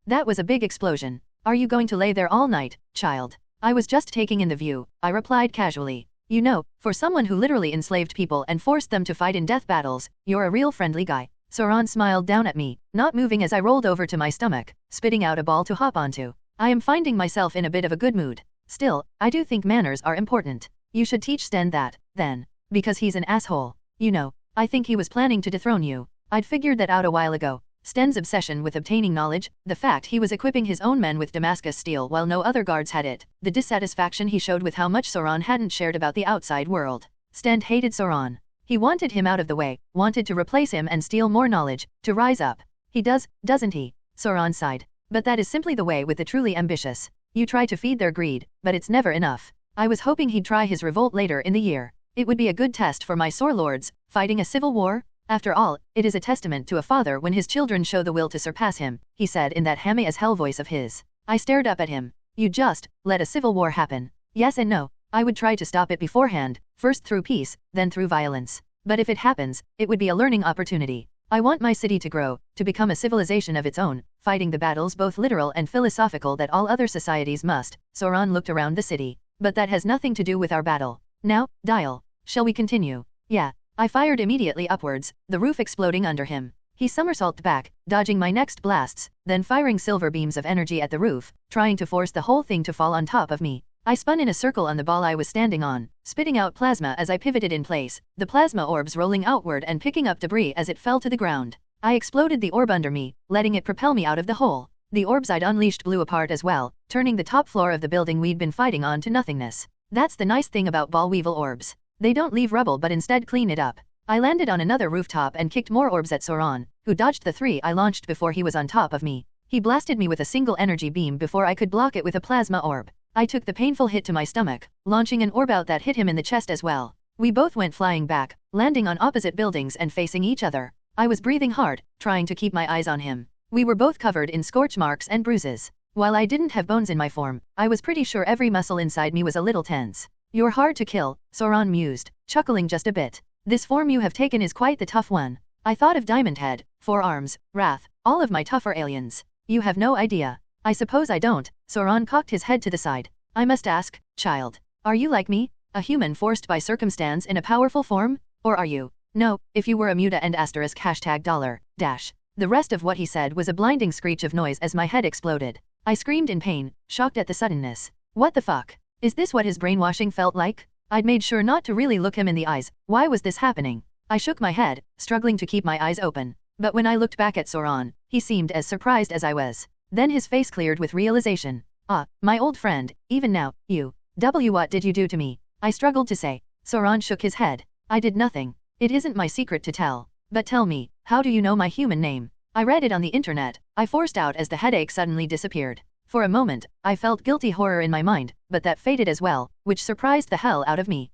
That was a big explosion. Are you going to lay there all night, child? I was just taking in the view, I replied casually. You know, for someone who literally enslaved people and forced them to fight in death battles, you're a real friendly guy. Sauron smiled down at me, not moving as I rolled over to my stomach, spitting out a ball to hop onto. I am finding myself in a bit of a good mood. Still, I do think manners are important. You should teach Sten that, then. Because he's an asshole. You know, I think he was planning to dethrone you. I'd figured that out a while ago. Sten's obsession with obtaining knowledge, the fact he was equipping his own men with Damascus steel while no other guards had it, the dissatisfaction he showed with how much Sauron hadn't shared about the outside world. Sten hated Sauron. He wanted him out of the way, wanted to replace him and steal more knowledge, to rise up. He does, doesn't he? Sauron sighed. But that is simply the way with the truly ambitious. You try to feed their greed, but it's never enough. I was hoping he'd try his revolt later in the year. It would be a good test for my Saur lords, fighting a civil war. After all, it is a testament to a father when his children show the will to surpass him, he said in that hammy as hell voice of his. I stared up at him. You just let a civil war happen. Yes and no. I would try to stop it beforehand, first through peace, then through violence. But if it happens, it would be a learning opportunity. I want my city to grow, to become a civilization of its own, fighting the battles both literal and philosophical that all other societies must. Sauron looked around the city. But that has nothing to do with our battle. Now, Dial. Shall we continue? Yeah. I fired immediately upwards, the roof exploding under him. He somersaulted back, dodging my next blasts, then firing silver beams of energy at the roof, trying to force the whole thing to fall on top of me. I spun in a circle on the ball I was standing on, spitting out plasma as I pivoted in place, the plasma orbs rolling outward and picking up debris as it fell to the ground. I exploded the orb under me, letting it propel me out of the hole. The orbs I'd unleashed blew apart as well, turning the top floor of the building we'd been fighting on to nothingness. That's the nice thing about ball weevil orbs. They don't leave rubble but instead clean it up. I landed on another rooftop and kicked more orbs at Sauron, who dodged the 3 I launched before he was on top of me. He blasted me with a single energy beam before I could block it with a plasma orb. I took the painful hit to my stomach, launching an orb out that hit him in the chest as well. We both went flying back, landing on opposite buildings and facing each other. I was breathing hard, trying to keep my eyes on him. We were both covered in scorch marks and bruises. While I didn't have bones in my form, I was pretty sure every muscle inside me was a little tense. You're hard to kill, Sauron mused, chuckling just a bit. This form you have taken is quite the tough one. I thought of Diamond Head, 4 Arms, Wrath, all of my tougher aliens. You have no idea. I suppose I don't. Sauron cocked his head to the side. I must ask, child. Are you like me? A human forced by circumstance in a powerful form? Or are you? No, if you were a muta and asterisk $. The rest of what he said was a blinding screech of noise as my head exploded. I screamed in pain, shocked at the suddenness. What the fuck? Is this what his brainwashing felt like? I'd made sure not to really look him in the eyes. Why was this happening? I shook my head, struggling to keep my eyes open. But when I looked back at Sauron, he seemed as surprised as I was. Then his face cleared with realization. Ah, my old friend, even now, you. What did you do to me? I struggled to say. Sauron shook his head. I did nothing. It isn't my secret to tell. But tell me, how do you know my human name? I read it on the internet, I forced out as the headache suddenly disappeared. For a moment, I felt guilty horror in my mind, but that faded as well, which surprised the hell out of me.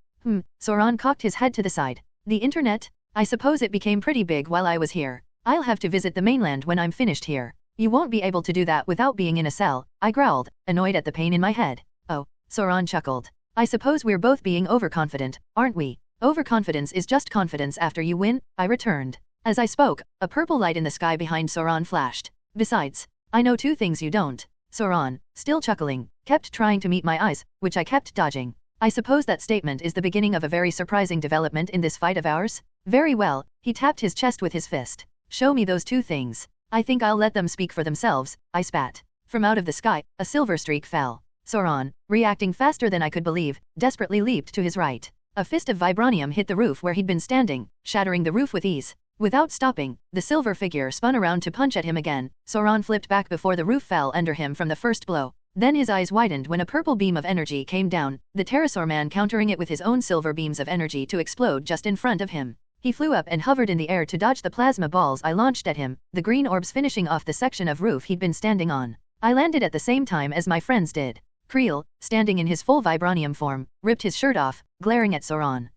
Sauron cocked his head to the side. The internet? I suppose it became pretty big while I was here. I'll have to visit the mainland when I'm finished here. You won't be able to do that without being in a cell, I growled, annoyed at the pain in my head. Oh, Sauron chuckled. I suppose we're both being overconfident, aren't we? Overconfidence is just confidence after you win, I returned. As I spoke, a purple light in the sky behind Sauron flashed. Besides, I know 2 things you don't. Sauron, still chuckling, kept trying to meet my eyes, which I kept dodging. I suppose that statement is the beginning of a very surprising development in this fight of ours? Very well, he tapped his chest with his fist. Show me those 2 things. I think I'll let them speak for themselves, I spat. From out of the sky, a silver streak fell. Sauron, reacting faster than I could believe, desperately leaped to his right. A fist of vibranium hit the roof where he'd been standing, shattering the roof with ease. Without stopping, the silver figure spun around to punch at him again. Sauron flipped back before the roof fell under him from the first blow. Then his eyes widened when a purple beam of energy came down, the pterosaur man countering it with his own silver beams of energy to explode just in front of him. He flew up and hovered in the air to dodge the plasma balls I launched at him, the green orbs finishing off the section of roof he'd been standing on. I landed at the same time as my friends did. Creel, standing in his full vibranium form, ripped his shirt off, glaring at Sauron.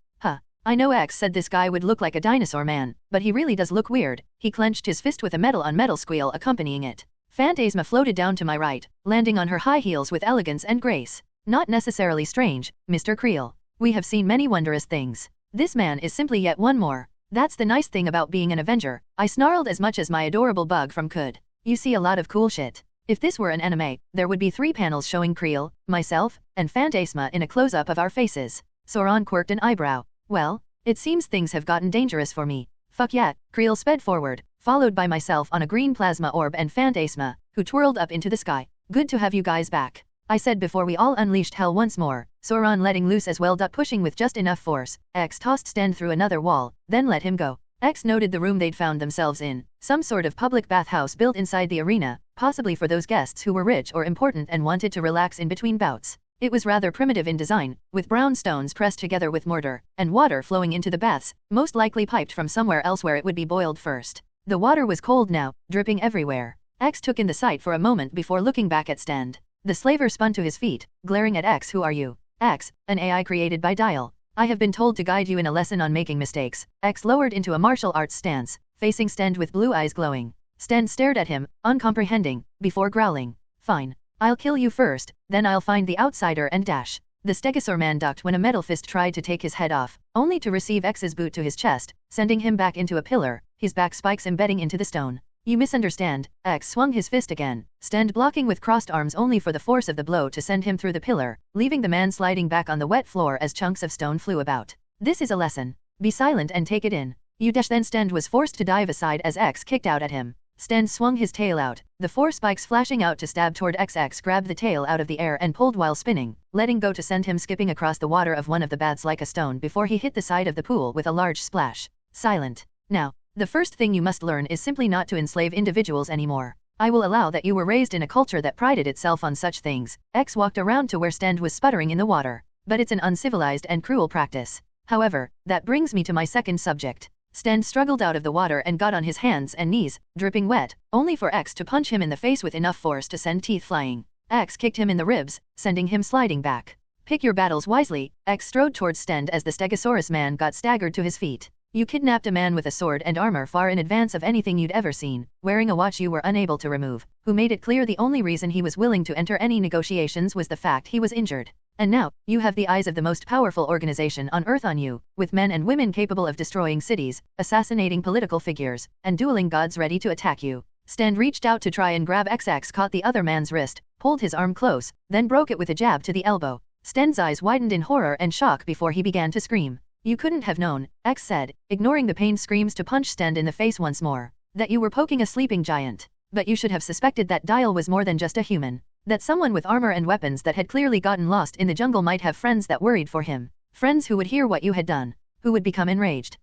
I know X said this guy would look like a dinosaur man, but he really does look weird. He clenched his fist with a metal-on-metal squeal accompanying it. Fantasma floated down to my right, landing on her high heels with elegance and grace. Not necessarily strange, Mr. Creel. We have seen many wondrous things. This man is simply yet one more. That's the nice thing about being an Avenger, I snarled as much as my adorable bug from could. You see a lot of cool shit. If this were an anime, there would be 3 panels showing Creel, myself, and Fantasma in a close-up of our faces. Sauron quirked an eyebrow. Well, it seems things have gotten dangerous for me. Fuck yeah, Creel sped forward, followed by myself on a green plasma orb and Fantasma, who twirled up into the sky. Good to have you guys back, I said before we all unleashed hell once more, Sauron letting loose as well. Pushing with just enough force, X tossed Sten through another wall, then let him go. X noted the room they'd found themselves in, some sort of public bathhouse built inside the arena, possibly for those guests who were rich or important and wanted to relax in between bouts. It was rather primitive in design, with brown stones pressed together with mortar, and water flowing into the baths, most likely piped from somewhere else where it would be boiled first. The water was cold now, dripping everywhere. X took in the sight for a moment before looking back at Sten. The slaver spun to his feet, glaring at X. Who are you? X, an AI created by Dial. I have been told to guide you in a lesson on making mistakes. X lowered into a martial arts stance, facing Sten with blue eyes glowing. Sten stared at him, uncomprehending, before growling. Fine. I'll kill you first, then I'll find the outsider and dash. The Stegosaur man ducked when a metal fist tried to take his head off, only to receive X's boot to his chest, sending him back into a pillar, his back spikes embedding into the stone. You misunderstand. X swung his fist again, Sten blocking with crossed arms only for the force of the blow to send him through the pillar, leaving the man sliding back on the wet floor as chunks of stone flew about. This is a lesson. Be silent and take it in. You dash. Then Sten was forced to dive aside as X kicked out at him. Sten swung his tail out, the 4 spikes flashing out to stab toward X. X grabbed the tail out of the air and pulled while spinning, letting go to send him skipping across the water of one of the baths like a stone before he hit the side of the pool with a large splash. Silent. Now, the first thing you must learn is simply not to enslave individuals anymore. I will allow that you were raised in a culture that prided itself on such things. X walked around to where Sten was sputtering in the water. But it's an uncivilized and cruel practice. However, that brings me to my second subject. Sten struggled out of the water and got on his hands and knees, dripping wet, only for X to punch him in the face with enough force to send teeth flying. X kicked him in the ribs, sending him sliding back. Pick your battles wisely. X strode towards Sten as the Stegosaurus man got staggered to his feet. You kidnapped a man with a sword and armor far in advance of anything you'd ever seen, wearing a watch you were unable to remove, who made it clear the only reason he was willing to enter any negotiations was the fact he was injured. And now, you have the eyes of the most powerful organization on Earth on you, with men and women capable of destroying cities, assassinating political figures, and dueling gods ready to attack you. Sten reached out to try and grab X. X caught the other man's wrist, pulled his arm close, then broke it with a jab to the elbow. Sten's eyes widened in horror and shock before he began to scream. You couldn't have known, X said, ignoring the pained screams to punch Sten in the face once more, that you were poking a sleeping giant. But you should have suspected that Dial was more than just a human. That someone with armor and weapons that had clearly gotten lost in the jungle might have friends that worried for him. Friends who would hear what you had done. Who would become enraged.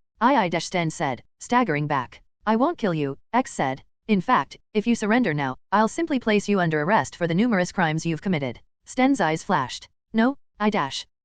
Sten said, staggering back. I won't kill you, X said. In fact, if you surrender now, I'll simply place you under arrest for the numerous crimes you've committed. Sten's eyes flashed. No,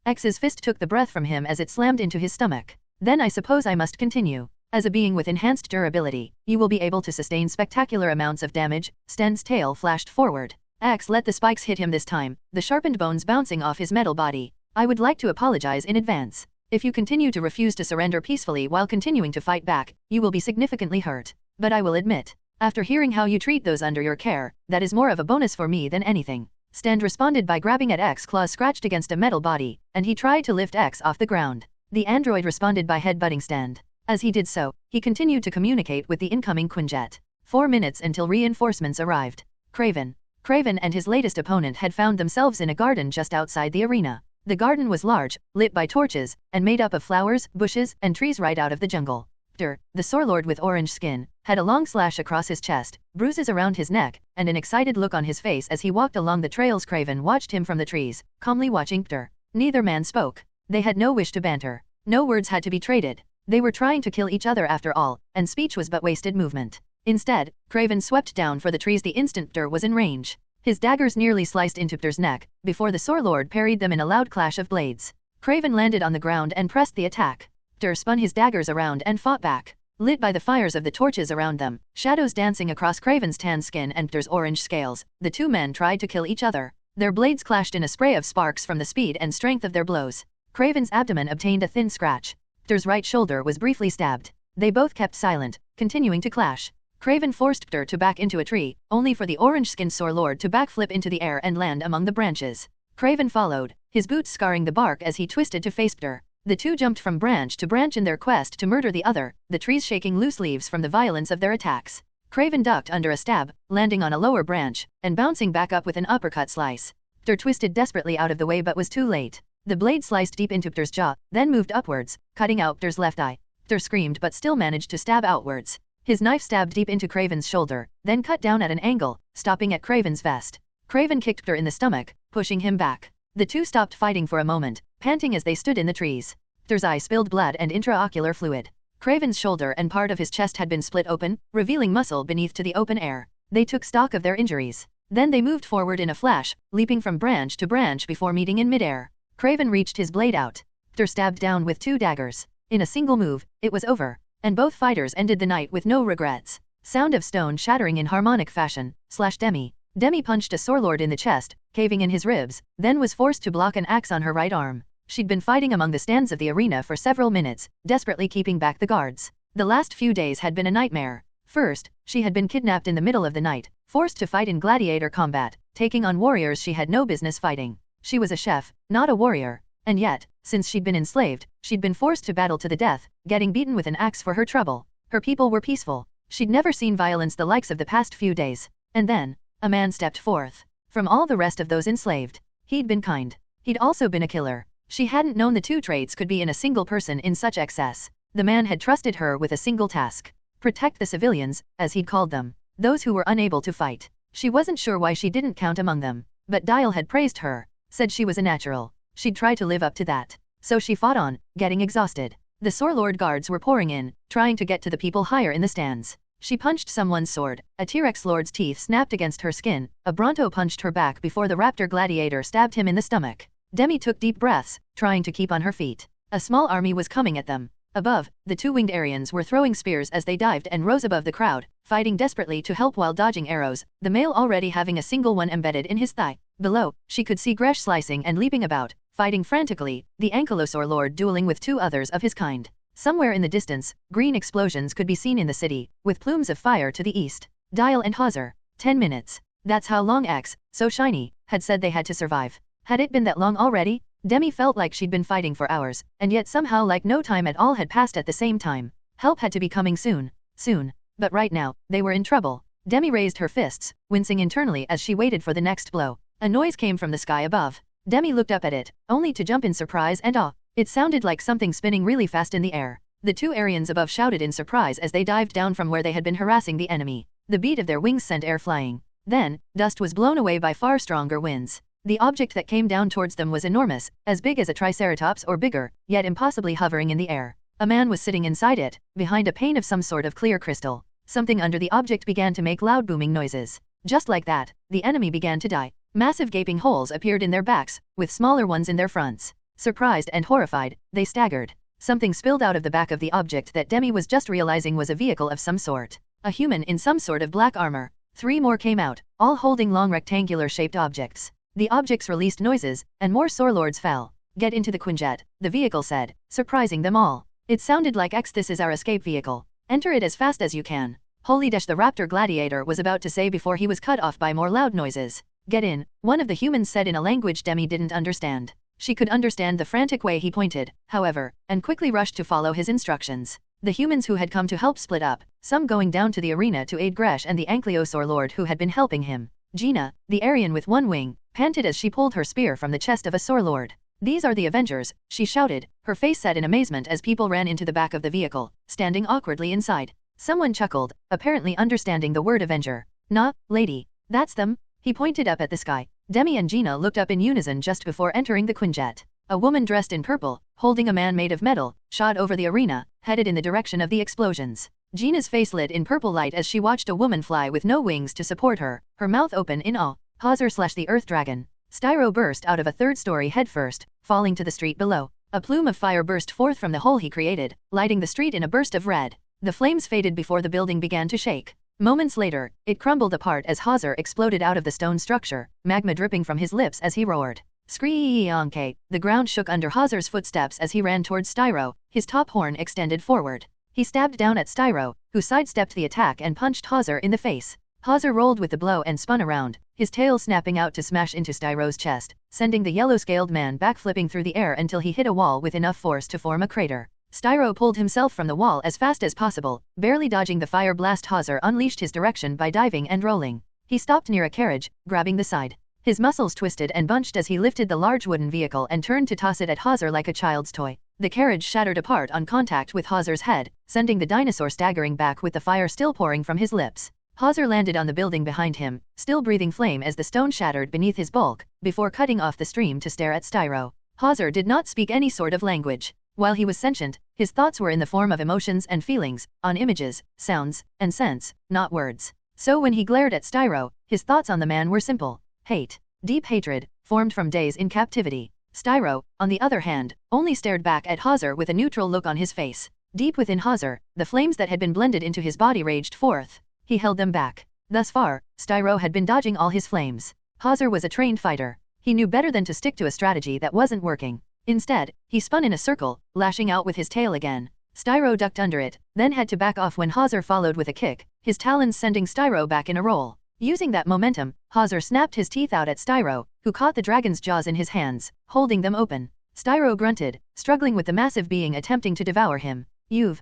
X's fist took the breath from him as it slammed into his stomach. Then I suppose I must continue. As a being with enhanced durability, you will be able to sustain spectacular amounts of damage. Sten's tail flashed forward. X let the spikes hit him this time, the sharpened bones bouncing off his metal body. I would like to apologize in advance. If you continue to refuse to surrender peacefully while continuing to fight back, you will be significantly hurt. But I will admit, after hearing how you treat those under your care, that is more of a bonus for me than anything. Sten responded by grabbing at X's claws scratched against a metal body, and he tried to lift X off the ground. The android responded by headbutting Sten. As he did so, he continued to communicate with the incoming Quinjet. 4 minutes until reinforcements arrived. Craven and his latest opponent had found themselves in a garden just outside the arena. The garden was large, lit by torches, and made up of flowers, bushes, and trees right out of the jungle. The Sauron with orange skin, had a long slash across his chest, bruises around his neck, and an excited look on his face as he walked along the trails. Craven watched him from the trees, calmly watching Pter. Neither man spoke. They had no wish to banter. No words had to be traded. They were trying to kill each other after all, and speech was but wasted movement. Instead, Craven swept down for the trees the instant Pter was in range. His daggers nearly sliced into Pter's neck, before the Sauron parried them in a loud clash of blades. Craven landed on the ground and pressed the attack. Pter spun his daggers around and fought back. Lit by the fires of the torches around them, shadows dancing across Craven's tan skin and Pter's orange scales, the two men tried to kill each other. Their blades clashed in a spray of sparks from the speed and strength of their blows. Craven's abdomen obtained a thin scratch. Pter's right shoulder was briefly stabbed. They both kept silent, continuing to clash. Craven forced Pter to back into a tree, only for the orange-skinned Sauron to backflip into the air and land among the branches. Craven followed, his boots scarring the bark as he twisted to face Pter. The two jumped from branch to branch in their quest to murder the other, the trees shaking loose leaves from the violence of their attacks. Craven ducked under a stab, landing on a lower branch, and bouncing back up with an uppercut slice. Pter twisted desperately out of the way but was too late. The blade sliced deep into Pter's jaw, then moved upwards, cutting out Pter's left eye. Pter screamed but still managed to stab outwards. His knife stabbed deep into Craven's shoulder, then cut down at an angle, stopping at Craven's vest. Craven kicked Pter in the stomach, pushing him back. The two stopped fighting for a moment, panting as they stood in the trees. Pter's eye spilled blood and intraocular fluid. Craven's shoulder and part of his chest had been split open, revealing muscle beneath to the open air. They took stock of their injuries. Then they moved forward in a flash, leaping from branch to branch before meeting in midair. Craven reached his blade out. Pter stabbed down with 2 daggers. In a single move, it was over. And both fighters ended the night with no regrets. Sound of stone shattering in harmonic fashion, /Demi. Demi punched a Sauron in the chest, caving in his ribs, then was forced to block an axe on her right arm. She'd been fighting among the stands of the arena for several minutes, desperately keeping back the guards. The last few days had been a nightmare. First, she had been kidnapped in the middle of the night, forced to fight in gladiator combat, taking on warriors she had no business fighting. She was a chef, not a warrior. And yet, since she'd been enslaved, she'd been forced to battle to the death, getting beaten with an axe for her trouble. Her people were peaceful. She'd never seen violence the likes of the past few days. And then, a man stepped forth. From all the rest of those enslaved, he'd been kind. He'd also been a killer. She hadn't known the 2 traits could be in a single person in such excess. The man had trusted her with a single task. Protect the civilians, as he'd called them. Those who were unable to fight. She wasn't sure why she didn't count among them. But Dial had praised her. Said she was a natural. She'd try to live up to that. So she fought on, getting exhausted. The Sauron guards were pouring in, trying to get to the people higher in the stands. She punched someone's sword. A T-Rex lord's teeth snapped against her skin. A Bronto punched her back before the raptor gladiator stabbed him in the stomach. Demi took deep breaths, trying to keep on her feet. A small army was coming at them. Above, the 2 winged Aryans were throwing spears as they dived and rose above the crowd, fighting desperately to help while dodging arrows, the male already having a single one embedded in his thigh. Below, she could see Gresh slicing and leaping about, fighting frantically, the Ankylosaur Lord dueling with 2 others of his kind. Somewhere in the distance, green explosions could be seen in the city, with plumes of fire to the east. Dial and Hauser. 10 minutes. That's how long X, so shiny, had said they had to survive. Had it been that long already? Demi felt like she'd been fighting for hours, and yet somehow like no time at all had passed at the same time. Help had to be coming soon. Soon. But right now, they were in trouble. Demi raised her fists, wincing internally as she waited for the next blow. A noise came from the sky above. Demi looked up at it, only to jump in surprise and awe. It sounded like something spinning really fast in the air. The 2 Aryans above shouted in surprise as they dived down from where they had been harassing the enemy. The beat of their wings sent air flying. Then, dust was blown away by far stronger winds. The object that came down towards them was enormous, as big as a triceratops or bigger, yet impossibly hovering in the air. A man was sitting inside it, behind a pane of some sort of clear crystal. Something under the object began to make loud booming noises. Just like that, the enemy began to die. Massive gaping holes appeared in their backs, with smaller ones in their fronts. Surprised and horrified, they staggered. Something spilled out of the back of the object that Demi was just realizing was a vehicle of some sort. A human in some sort of black armor. 3 more came out, all holding long rectangular-shaped objects. The objects released noises, and more Saurlords fell. Get into the Quinjet, the vehicle said, surprising them all. It sounded like this is our escape vehicle. Enter it as fast as you can. Holy dash, the Raptor Gladiator was about to say before he was cut off by more loud noises. Get in, one of the humans said in a language Demi didn't understand. She could understand the frantic way he pointed, however, and quickly rushed to follow his instructions. The humans who had come to help split up, some going down to the arena to aid Gresh and the Ankylosaur Lord who had been helping him. Gina, the Aryan with one wing, panted as she pulled her spear from the chest of a Saur Lord. These are the Avengers, she shouted, her face set in amazement as people ran into the back of the vehicle, standing awkwardly inside. Someone chuckled, apparently understanding the word Avenger. Nah, lady, that's them. He pointed up at the sky. Demi and Gina looked up in unison just before entering the Quinjet. A woman dressed in purple, holding a man made of metal, shot over the arena, headed in the direction of the explosions. Gina's face lit in purple light as she watched a woman fly with no wings to support her, her mouth open in awe. Hazar/the Earth Dragon. Styro burst out of a third story headfirst, falling to the street below. A plume of fire burst forth from the hole he created, lighting the street in a burst of red. The flames faded before the building began to shake. Moments later, it crumbled apart as Hazar exploded out of the stone structure, magma dripping from his lips as he roared. Screeonk! The ground shook under Hazar's footsteps as he ran towards Styro, his top horn extended forward. He stabbed down at Styro, who sidestepped the attack and punched Hazar in the face. Hazar rolled with the blow and spun around, his tail snapping out to smash into Styro's chest, sending the yellow-scaled man backflipping through the air until he hit a wall with enough force to form a crater. Styro pulled himself from the wall as fast as possible, barely dodging the fire blast. Hazar unleashed his direction by diving and rolling. He stopped near a carriage, grabbing the side. His muscles twisted and bunched as he lifted the large wooden vehicle and turned to toss it at Hazar like a child's toy. The carriage shattered apart on contact with Hazar's head, sending the dinosaur staggering back with the fire still pouring from his lips. Hazar landed on the building behind him, still breathing flame as the stone shattered beneath his bulk, before cutting off the stream to stare at Styro. Hazar did not speak any sort of language. While he was sentient, his thoughts were in the form of emotions and feelings, on images, sounds, and scents, not words. So when he glared at Styro, his thoughts on the man were simple. Hate. Deep hatred, formed from days in captivity. Styro, on the other hand, only stared back at Hazar with a neutral look on his face. Deep within Hazar, the flames that had been blended into his body raged forth. He held them back. Thus far, Styro had been dodging all his flames. Hazar was a trained fighter. He knew better than to stick to a strategy that wasn't working. Instead, he spun in a circle, lashing out with his tail again. Styro ducked under it, then had to back off when Hazar followed with a kick, his talons sending Styro back in a roll. Using that momentum, Hazar snapped his teeth out at Styro, who caught the dragon's jaws in his hands, holding them open. Styro grunted, struggling with the massive being attempting to devour him. You've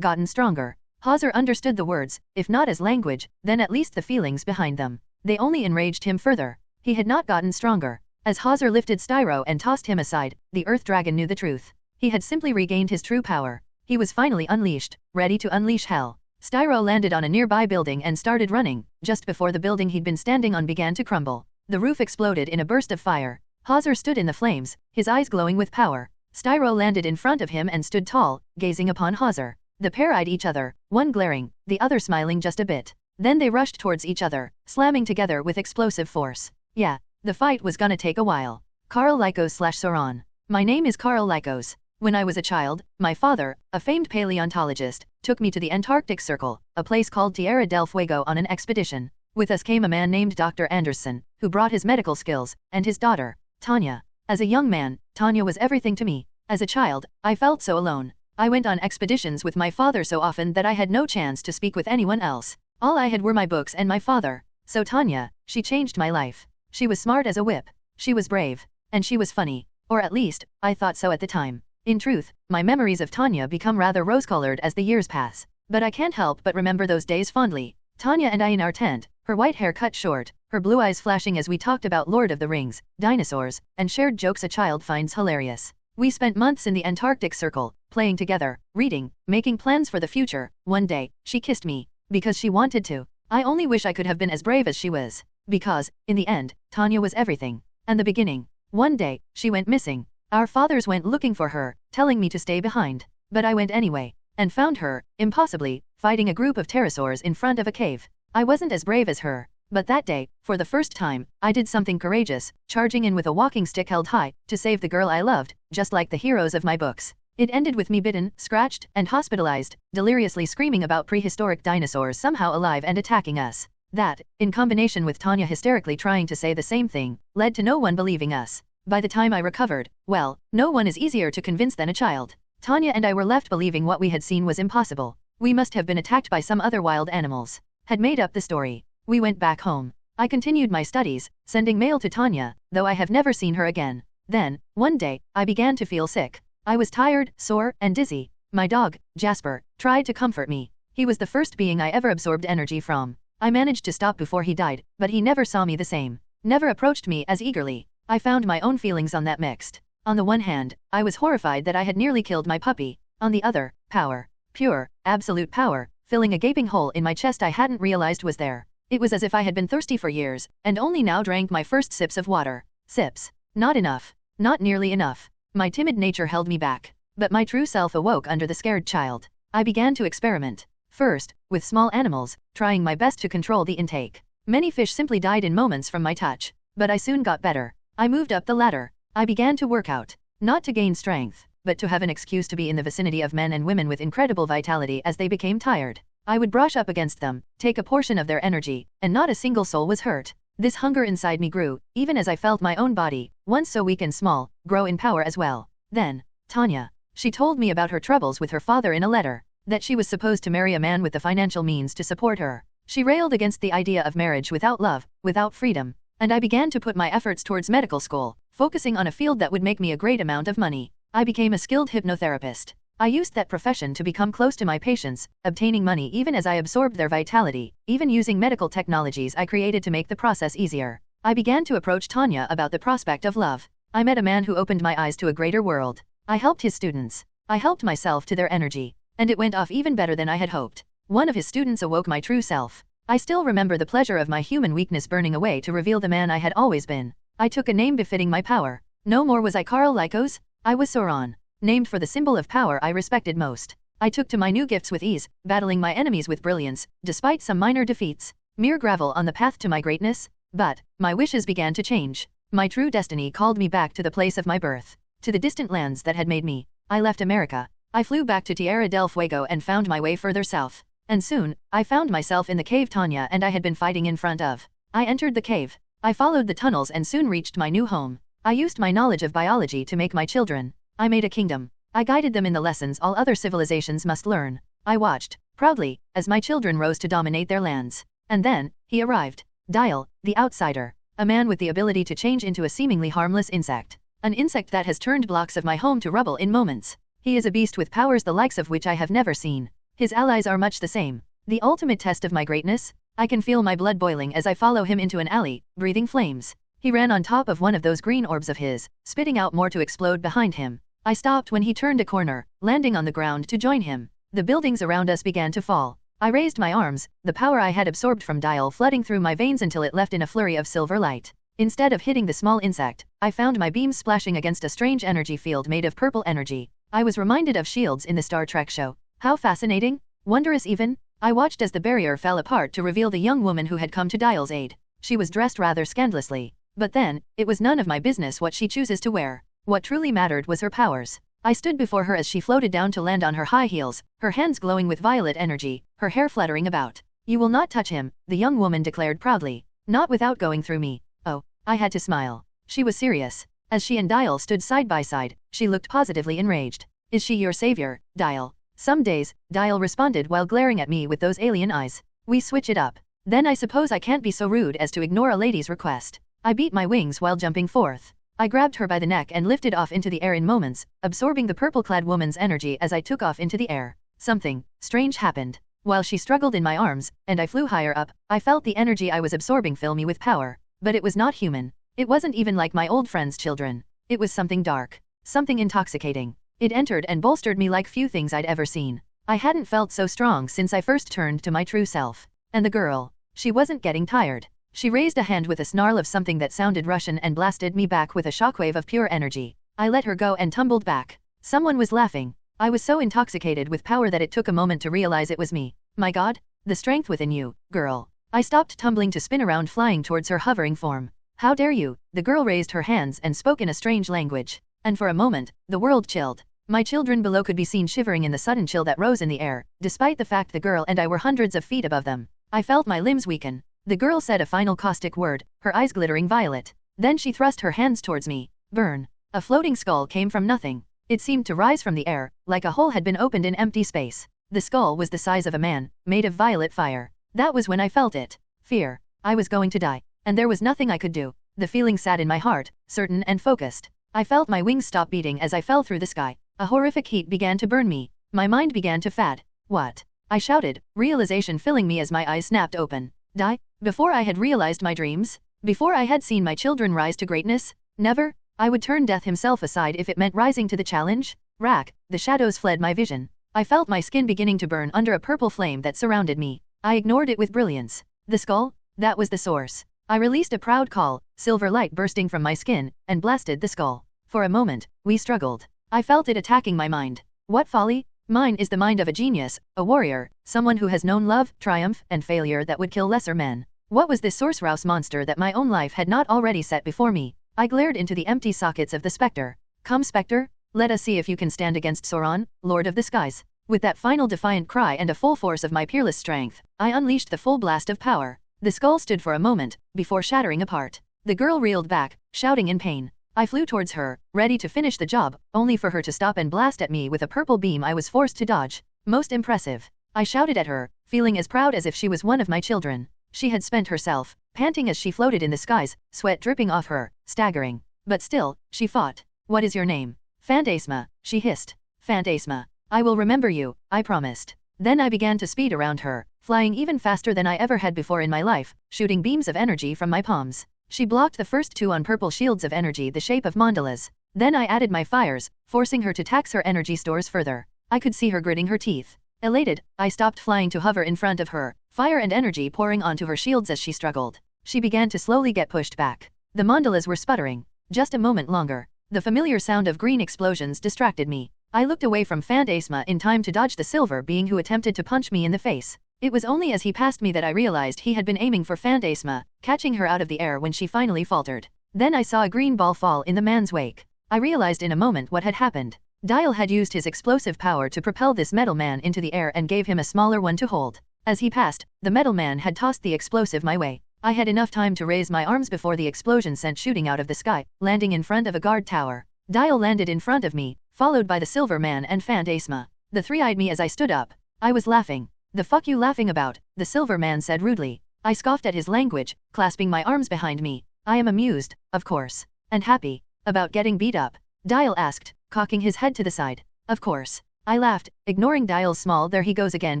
gotten stronger. Hazar understood the words, if not as language, then at least the feelings behind them. They only enraged him further. He had not gotten stronger. As Hazar lifted Styro and tossed him aside, the Earth Dragon knew the truth. He had simply regained his true power. He was finally unleashed, ready to unleash hell. Styro landed on a nearby building and started running, just before the building he'd been standing on began to crumble. The roof exploded in a burst of fire. Hazar stood in the flames, his eyes glowing with power. Styro landed in front of him and stood tall, gazing upon Hazar. The pair eyed each other, one glaring, the other smiling just a bit. Then they rushed towards each other, slamming together with explosive force. Yeah, the fight was gonna take a while. Carl Lycos/Sauron. My name is Carl Lycos. When I was a child, my father, a famed paleontologist, took me to the Antarctic Circle, a place called Tierra del Fuego, on an expedition. With us came a man named Dr. Anderson, who brought his medical skills, and his daughter, Tanya. As a young man, Tanya was everything to me. As a child, I felt so alone. I went on expeditions with my father so often that I had no chance to speak with anyone else. All I had were my books and my father. So Tanya, she changed my life. She was smart as a whip. She was brave. And she was funny. Or at least, I thought so at the time. In truth, my memories of Tanya become rather rose-colored as the years pass. But I can't help but remember those days fondly. Tanya and I in our tent, her white hair cut short, her blue eyes flashing as we talked about Lord of the Rings, dinosaurs, and shared jokes a child finds hilarious. We spent months in the Antarctic Circle, playing together, reading, making plans for the future. One day, she kissed me. Because she wanted to. I only wish I could have been as brave as she was. Because, in the end, Tanya was everything. And the beginning. One day, she went missing. Our fathers went looking for her, telling me to stay behind. But I went anyway. And found her, impossibly, fighting a group of pterosaurs in front of a cave. I wasn't as brave as her. But that day, for the first time, I did something courageous, charging in with a walking stick held high, to save the girl I loved, just like the heroes of my books. It ended with me bitten, scratched, and hospitalized, deliriously screaming about prehistoric dinosaurs somehow alive and attacking us. That, in combination with Tanya hysterically trying to say the same thing, led to no one believing us. By the time I recovered, well, no one is easier to convince than a child. Tanya and I were left believing what we had seen was impossible. We must have been attacked by some other wild animals. Had made up the story. We went back home. I continued my studies, sending mail to Tanya, though I have never seen her again. Then, one day, I began to feel sick. I was tired, sore, and dizzy. My dog, Jasper, tried to comfort me. He was the first being I ever absorbed energy from. I managed to stop before he died, but he never saw me the same. Never approached me as eagerly. I found my own feelings on that mixed. On the one hand, I was horrified that I had nearly killed my puppy. On the other, power. Pure, absolute power, filling a gaping hole in my chest I hadn't realized was there. It was as if I had been thirsty for years, and only now drank my first sips of water. Sips. Not enough. Not nearly enough. My timid nature held me back. But my true self awoke under the scared child. I began to experiment. First, with small animals, trying my best to control the intake. Many fish simply died in moments from my touch. But I soon got better. I moved up the ladder. I began to work out. Not to gain strength, but to have an excuse to be in the vicinity of men and women with incredible vitality as they became tired. I would brush up against them, take a portion of their energy, and not a single soul was hurt. This hunger inside me grew, even as I felt my own body, once so weak and small, grow in power as well. Then, Tanya. She told me about her troubles with her father in a letter. That she was supposed to marry a man with the financial means to support her. She railed against the idea of marriage without love, without freedom. And I began to put my efforts towards medical school, focusing on a field that would make me a great amount of money. I became a skilled hypnotherapist. I used that profession to become close to my patients, obtaining money even as I absorbed their vitality, even using medical technologies I created to make the process easier. I began to approach Tanya about the prospect of love. I met a man who opened my eyes to a greater world. I helped his students. I helped myself to their energy. And it went off even better than I had hoped. One of his students awoke my true self. I still remember the pleasure of my human weakness burning away to reveal the man I had always been. I took a name befitting my power. No more was I Carl Lycos. I was Sauron. Named for the symbol of power I respected most. I took to my new gifts with ease, battling my enemies with brilliance, despite some minor defeats. Mere gravel on the path to my greatness. But, my wishes began to change. My true destiny called me back to the place of my birth. To the distant lands that had made me. I left America. I flew back to Tierra del Fuego and found my way further south. And soon, I found myself in the cave Tanya and I had been fighting in front of. I entered the cave. I followed the tunnels and soon reached my new home. I used my knowledge of biology to make my children. I made a kingdom. I guided them in the lessons all other civilizations must learn. I watched, proudly, as my children rose to dominate their lands. And then, he arrived. Dial, the outsider. A man with the ability to change into a seemingly harmless insect. An insect that has turned blocks of my home to rubble in moments. He is a beast with powers the likes of which I have never seen. His allies are much the same. The ultimate test of my greatness? I can feel my blood boiling as I follow him into an alley, breathing flames. He ran on top of one of those green orbs of his, spitting out more to explode behind him. I stopped when he turned a corner, landing on the ground to join him. The buildings around us began to fall. I raised my arms, the power I had absorbed from Dial flooding through my veins until it left in a flurry of silver light. Instead of hitting the small insect, I found my beams splashing against a strange energy field made of purple energy. I was reminded of shields in the Star Trek show. How fascinating, wondrous even. I watched as the barrier fell apart to reveal the young woman who had come to Dial's aid. She was dressed rather scandalously. But then, it was none of my business what she chooses to wear. What truly mattered was her powers. I stood before her as she floated down to land on her high heels, her hands glowing with violet energy, her hair fluttering about. You will not touch him, the young woman declared proudly. Not without going through me. Oh, I had to smile. She was serious. As she and Dial stood side by side, she looked positively enraged. Is she your savior, Dial? Some days, Dial responded while glaring at me with those alien eyes. We switch it up. Then I suppose I can't be so rude as to ignore a lady's request. I beat my wings while jumping forth. I grabbed her by the neck and lifted off into the air in moments, absorbing the purple-clad woman's energy as I took off into the air. Something strange happened. While she struggled in my arms, and I flew higher up, I felt the energy I was absorbing fill me with power. But it was not human. It wasn't even like my old friend's children. It was something dark. Something intoxicating. It entered and bolstered me like few things I'd ever seen. I hadn't felt so strong since I first turned to my true self. And the girl. She wasn't getting tired. She raised a hand with a snarl of something that sounded Russian and blasted me back with a shockwave of pure energy. I let her go and tumbled back. Someone was laughing. I was so intoxicated with power that it took a moment to realize it was me. My God, the strength within you, girl. I stopped tumbling to spin around, flying towards her hovering form. How dare you? The girl raised her hands and spoke in a strange language. And for a moment, the world chilled. My children below could be seen shivering in the sudden chill that rose in the air, despite the fact the girl and I were hundreds of feet above them. I felt my limbs weaken. The girl said a final caustic word, her eyes glittering violet. Then she thrust her hands towards me. Burn. A floating skull came from nothing. It seemed to rise from the air, like a hole had been opened in empty space. The skull was the size of a man, made of violet fire. That was when I felt it. Fear. I was going to die. And there was nothing I could do. The feeling sat in my heart, certain and focused. I felt my wings stop beating as I fell through the sky. A horrific heat began to burn me. My mind began to fad. What? I shouted, realization filling me as my eyes snapped open. Die? Before I had realized my dreams? Before I had seen my children rise to greatness? Never? I would turn death himself aside if it meant rising to the challenge? Rack, the shadows fled my vision. I felt my skin beginning to burn under a purple flame that surrounded me. I ignored it with brilliance. The skull? That was the source. I released a proud call, silver light bursting from my skin, and blasted the skull. For a moment, we struggled. I felt it attacking my mind. What folly? Mine is the mind of a genius, a warrior, someone who has known love, triumph, and failure that would kill lesser men. What was this Sorcerous monster that my own life had not already set before me? I glared into the empty sockets of the spectre. Come, spectre, let us see if you can stand against Sauron, Lord of the Skies. With that final defiant cry and a full force of my peerless strength, I unleashed the full blast of power. The skull stood for a moment, before shattering apart. The girl reeled back, shouting in pain. I flew towards her, ready to finish the job, only for her to stop and blast at me with a purple beam I was forced to dodge. Most impressive. I shouted at her, feeling as proud as if she was one of my children. She had spent herself, panting as she floated in the skies, sweat dripping off her, staggering. But still, she fought. What is your name? Fantasma, she hissed. Fantasma. I will remember you, I promised. Then I began to speed around her, flying even faster than I ever had before in my life, shooting beams of energy from my palms. She blocked the first two on purple shields of energy the shape of mandalas. Then I added my fires, forcing her to tax her energy stores further. I could see her gritting her teeth. Elated, I stopped flying to hover in front of her, fire and energy pouring onto her shields as she struggled. She began to slowly get pushed back. The mandalas were sputtering. Just a moment longer. The familiar sound of green explosions distracted me. I looked away from Fantasma in time to dodge the silver being who attempted to punch me in the face. It was only as he passed me that I realized he had been aiming for Fantasma, catching her out of the air when she finally faltered. Then I saw a green ball fall in the man's wake. I realized in a moment what had happened. Dial had used his explosive power to propel this metal man into the air and gave him a smaller one to hold. As he passed, the metal man had tossed the explosive my way. I had enough time to raise my arms before the explosion sent shooting out of the sky, landing in front of a guard tower. Dial landed in front of me, followed by the silver man and Fantasma. The three eyed me as I stood up. I was laughing. The fuck you laughing about? The silver man said rudely. I scoffed at his language, clasping my arms behind me. I am amused, of course. And happy. About getting beat up? Dial asked, cocking his head to the side. Of course. I laughed, ignoring Dial's small there he goes again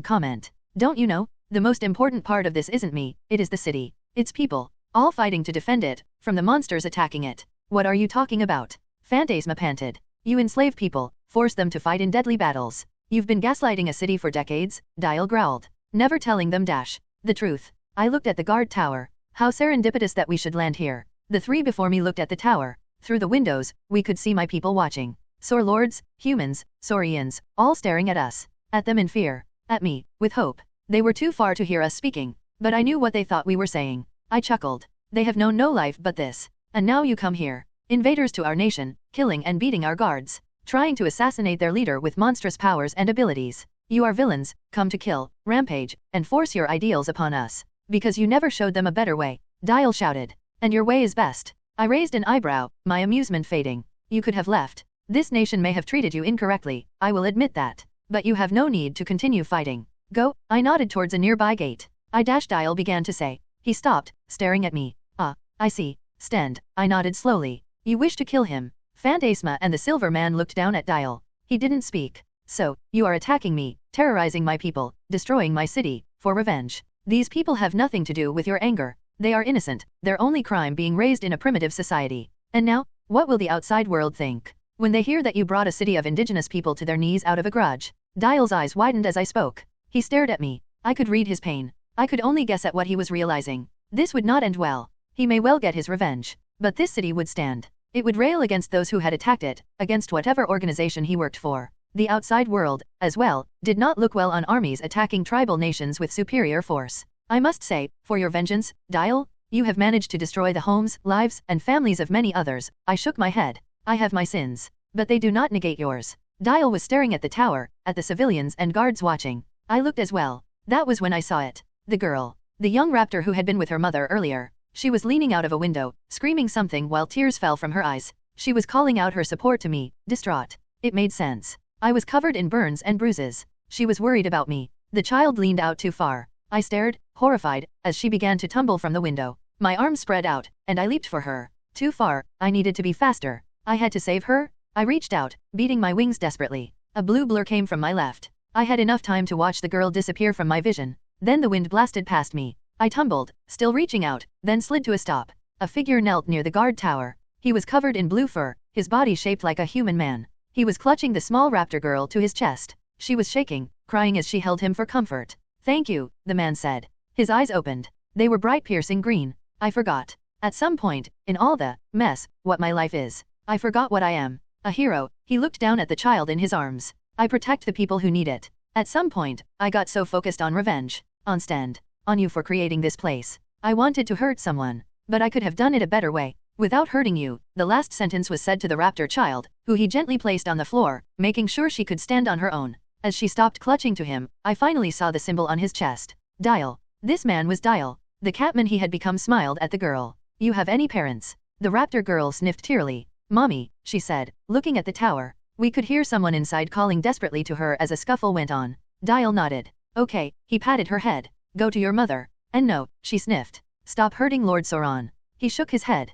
comment. Don't you know? The most important part of this isn't me, it is the city. Its people. All fighting to defend it, from the monsters attacking it. What are you talking about? Fantasma panted. You enslave people, force them to fight in deadly battles. You've been gaslighting a city for decades, Dial growled. Never telling them the truth. I looked at the guard tower. How serendipitous that we should land here. The three before me looked at the tower. Through the windows, we could see my people watching. Saur lords, humans, Saurians, all staring at us. At them in fear. At me, with hope. They were too far to hear us speaking, but I knew what they thought we were saying. I chuckled. They have known no life but this. And now you come here. Invaders to our nation, killing and beating our guards. Trying to assassinate their leader with monstrous powers and abilities. You are villains, come to kill, rampage, and force your ideals upon us. Because you never showed them a better way. Dial shouted. And your way is best. I raised an eyebrow, my amusement fading. You could have left. This nation may have treated you incorrectly, I will admit that. But you have no need to continue fighting. Go, I nodded towards a nearby gate. Dial began to say. He stopped, staring at me. Ah, I see. Sten, I nodded slowly. You wish to kill him. Fantasma and the silver man looked down at Dial. He didn't speak. So, you are attacking me, terrorizing my people, destroying my city, for revenge. These people have nothing to do with your anger. They are innocent, their only crime being raised in a primitive society. And now, what will the outside world think? When they hear that you brought a city of indigenous people to their knees out of a grudge. Dial's eyes widened as I spoke. He stared at me. I could read his pain. I could only guess at what he was realizing. This would not end well. He may well get his revenge. But this city would stand. It would rail against those who had attacked it, against whatever organization he worked for. The outside world, as well, did not look well on armies attacking tribal nations with superior force. I must say, for your vengeance, Dial, you have managed to destroy the homes, lives, and families of many others. I shook my head. I have my sins. But they do not negate yours. Dial was staring at the tower, at the civilians and guards watching. I looked as well. That was when I saw it. The girl. The young raptor who had been with her mother earlier. She was leaning out of a window, screaming something while tears fell from her eyes. She was calling out her support to me, distraught. It made sense. I was covered in burns and bruises. She was worried about me. The child leaned out too far. I stared, horrified, as she began to tumble from the window. My arms spread out, and I leaped for her. Too far, I needed to be faster. I had to save her. I reached out, beating my wings desperately. A blue blur came from my left. I had enough time to watch the girl disappear from my vision. Then the wind blasted past me. I tumbled, still reaching out, then slid to a stop. A figure knelt near the guard tower. He was covered in blue fur, his body shaped like a human man. He was clutching the small raptor girl to his chest. She was shaking, crying as she held him for comfort. "Thank you," the man said. His eyes opened. They were bright piercing green. I forgot. At some point, in all the mess, what my life is. I forgot what I am. A hero. He looked down at the child in his arms. I protect the people who need it. At some point, I got so focused on revenge. On Sten. On you for creating this place. I wanted to hurt someone. But I could have done it a better way. Without hurting you, the last sentence was said to the raptor child, who he gently placed on the floor, making sure she could stand on her own. As she stopped clutching to him, I finally saw the symbol on his chest. Dial. This man was Dial. The catman he had become smiled at the girl. "You have any parents?" The raptor girl sniffed tearily. "Mommy," she said, looking at the tower. We could hear someone inside calling desperately to her as a scuffle went on. Dial nodded. "Okay," he patted her head. "Go to your mother." "And no," she sniffed. "Stop hurting Lord Sauron." He shook his head.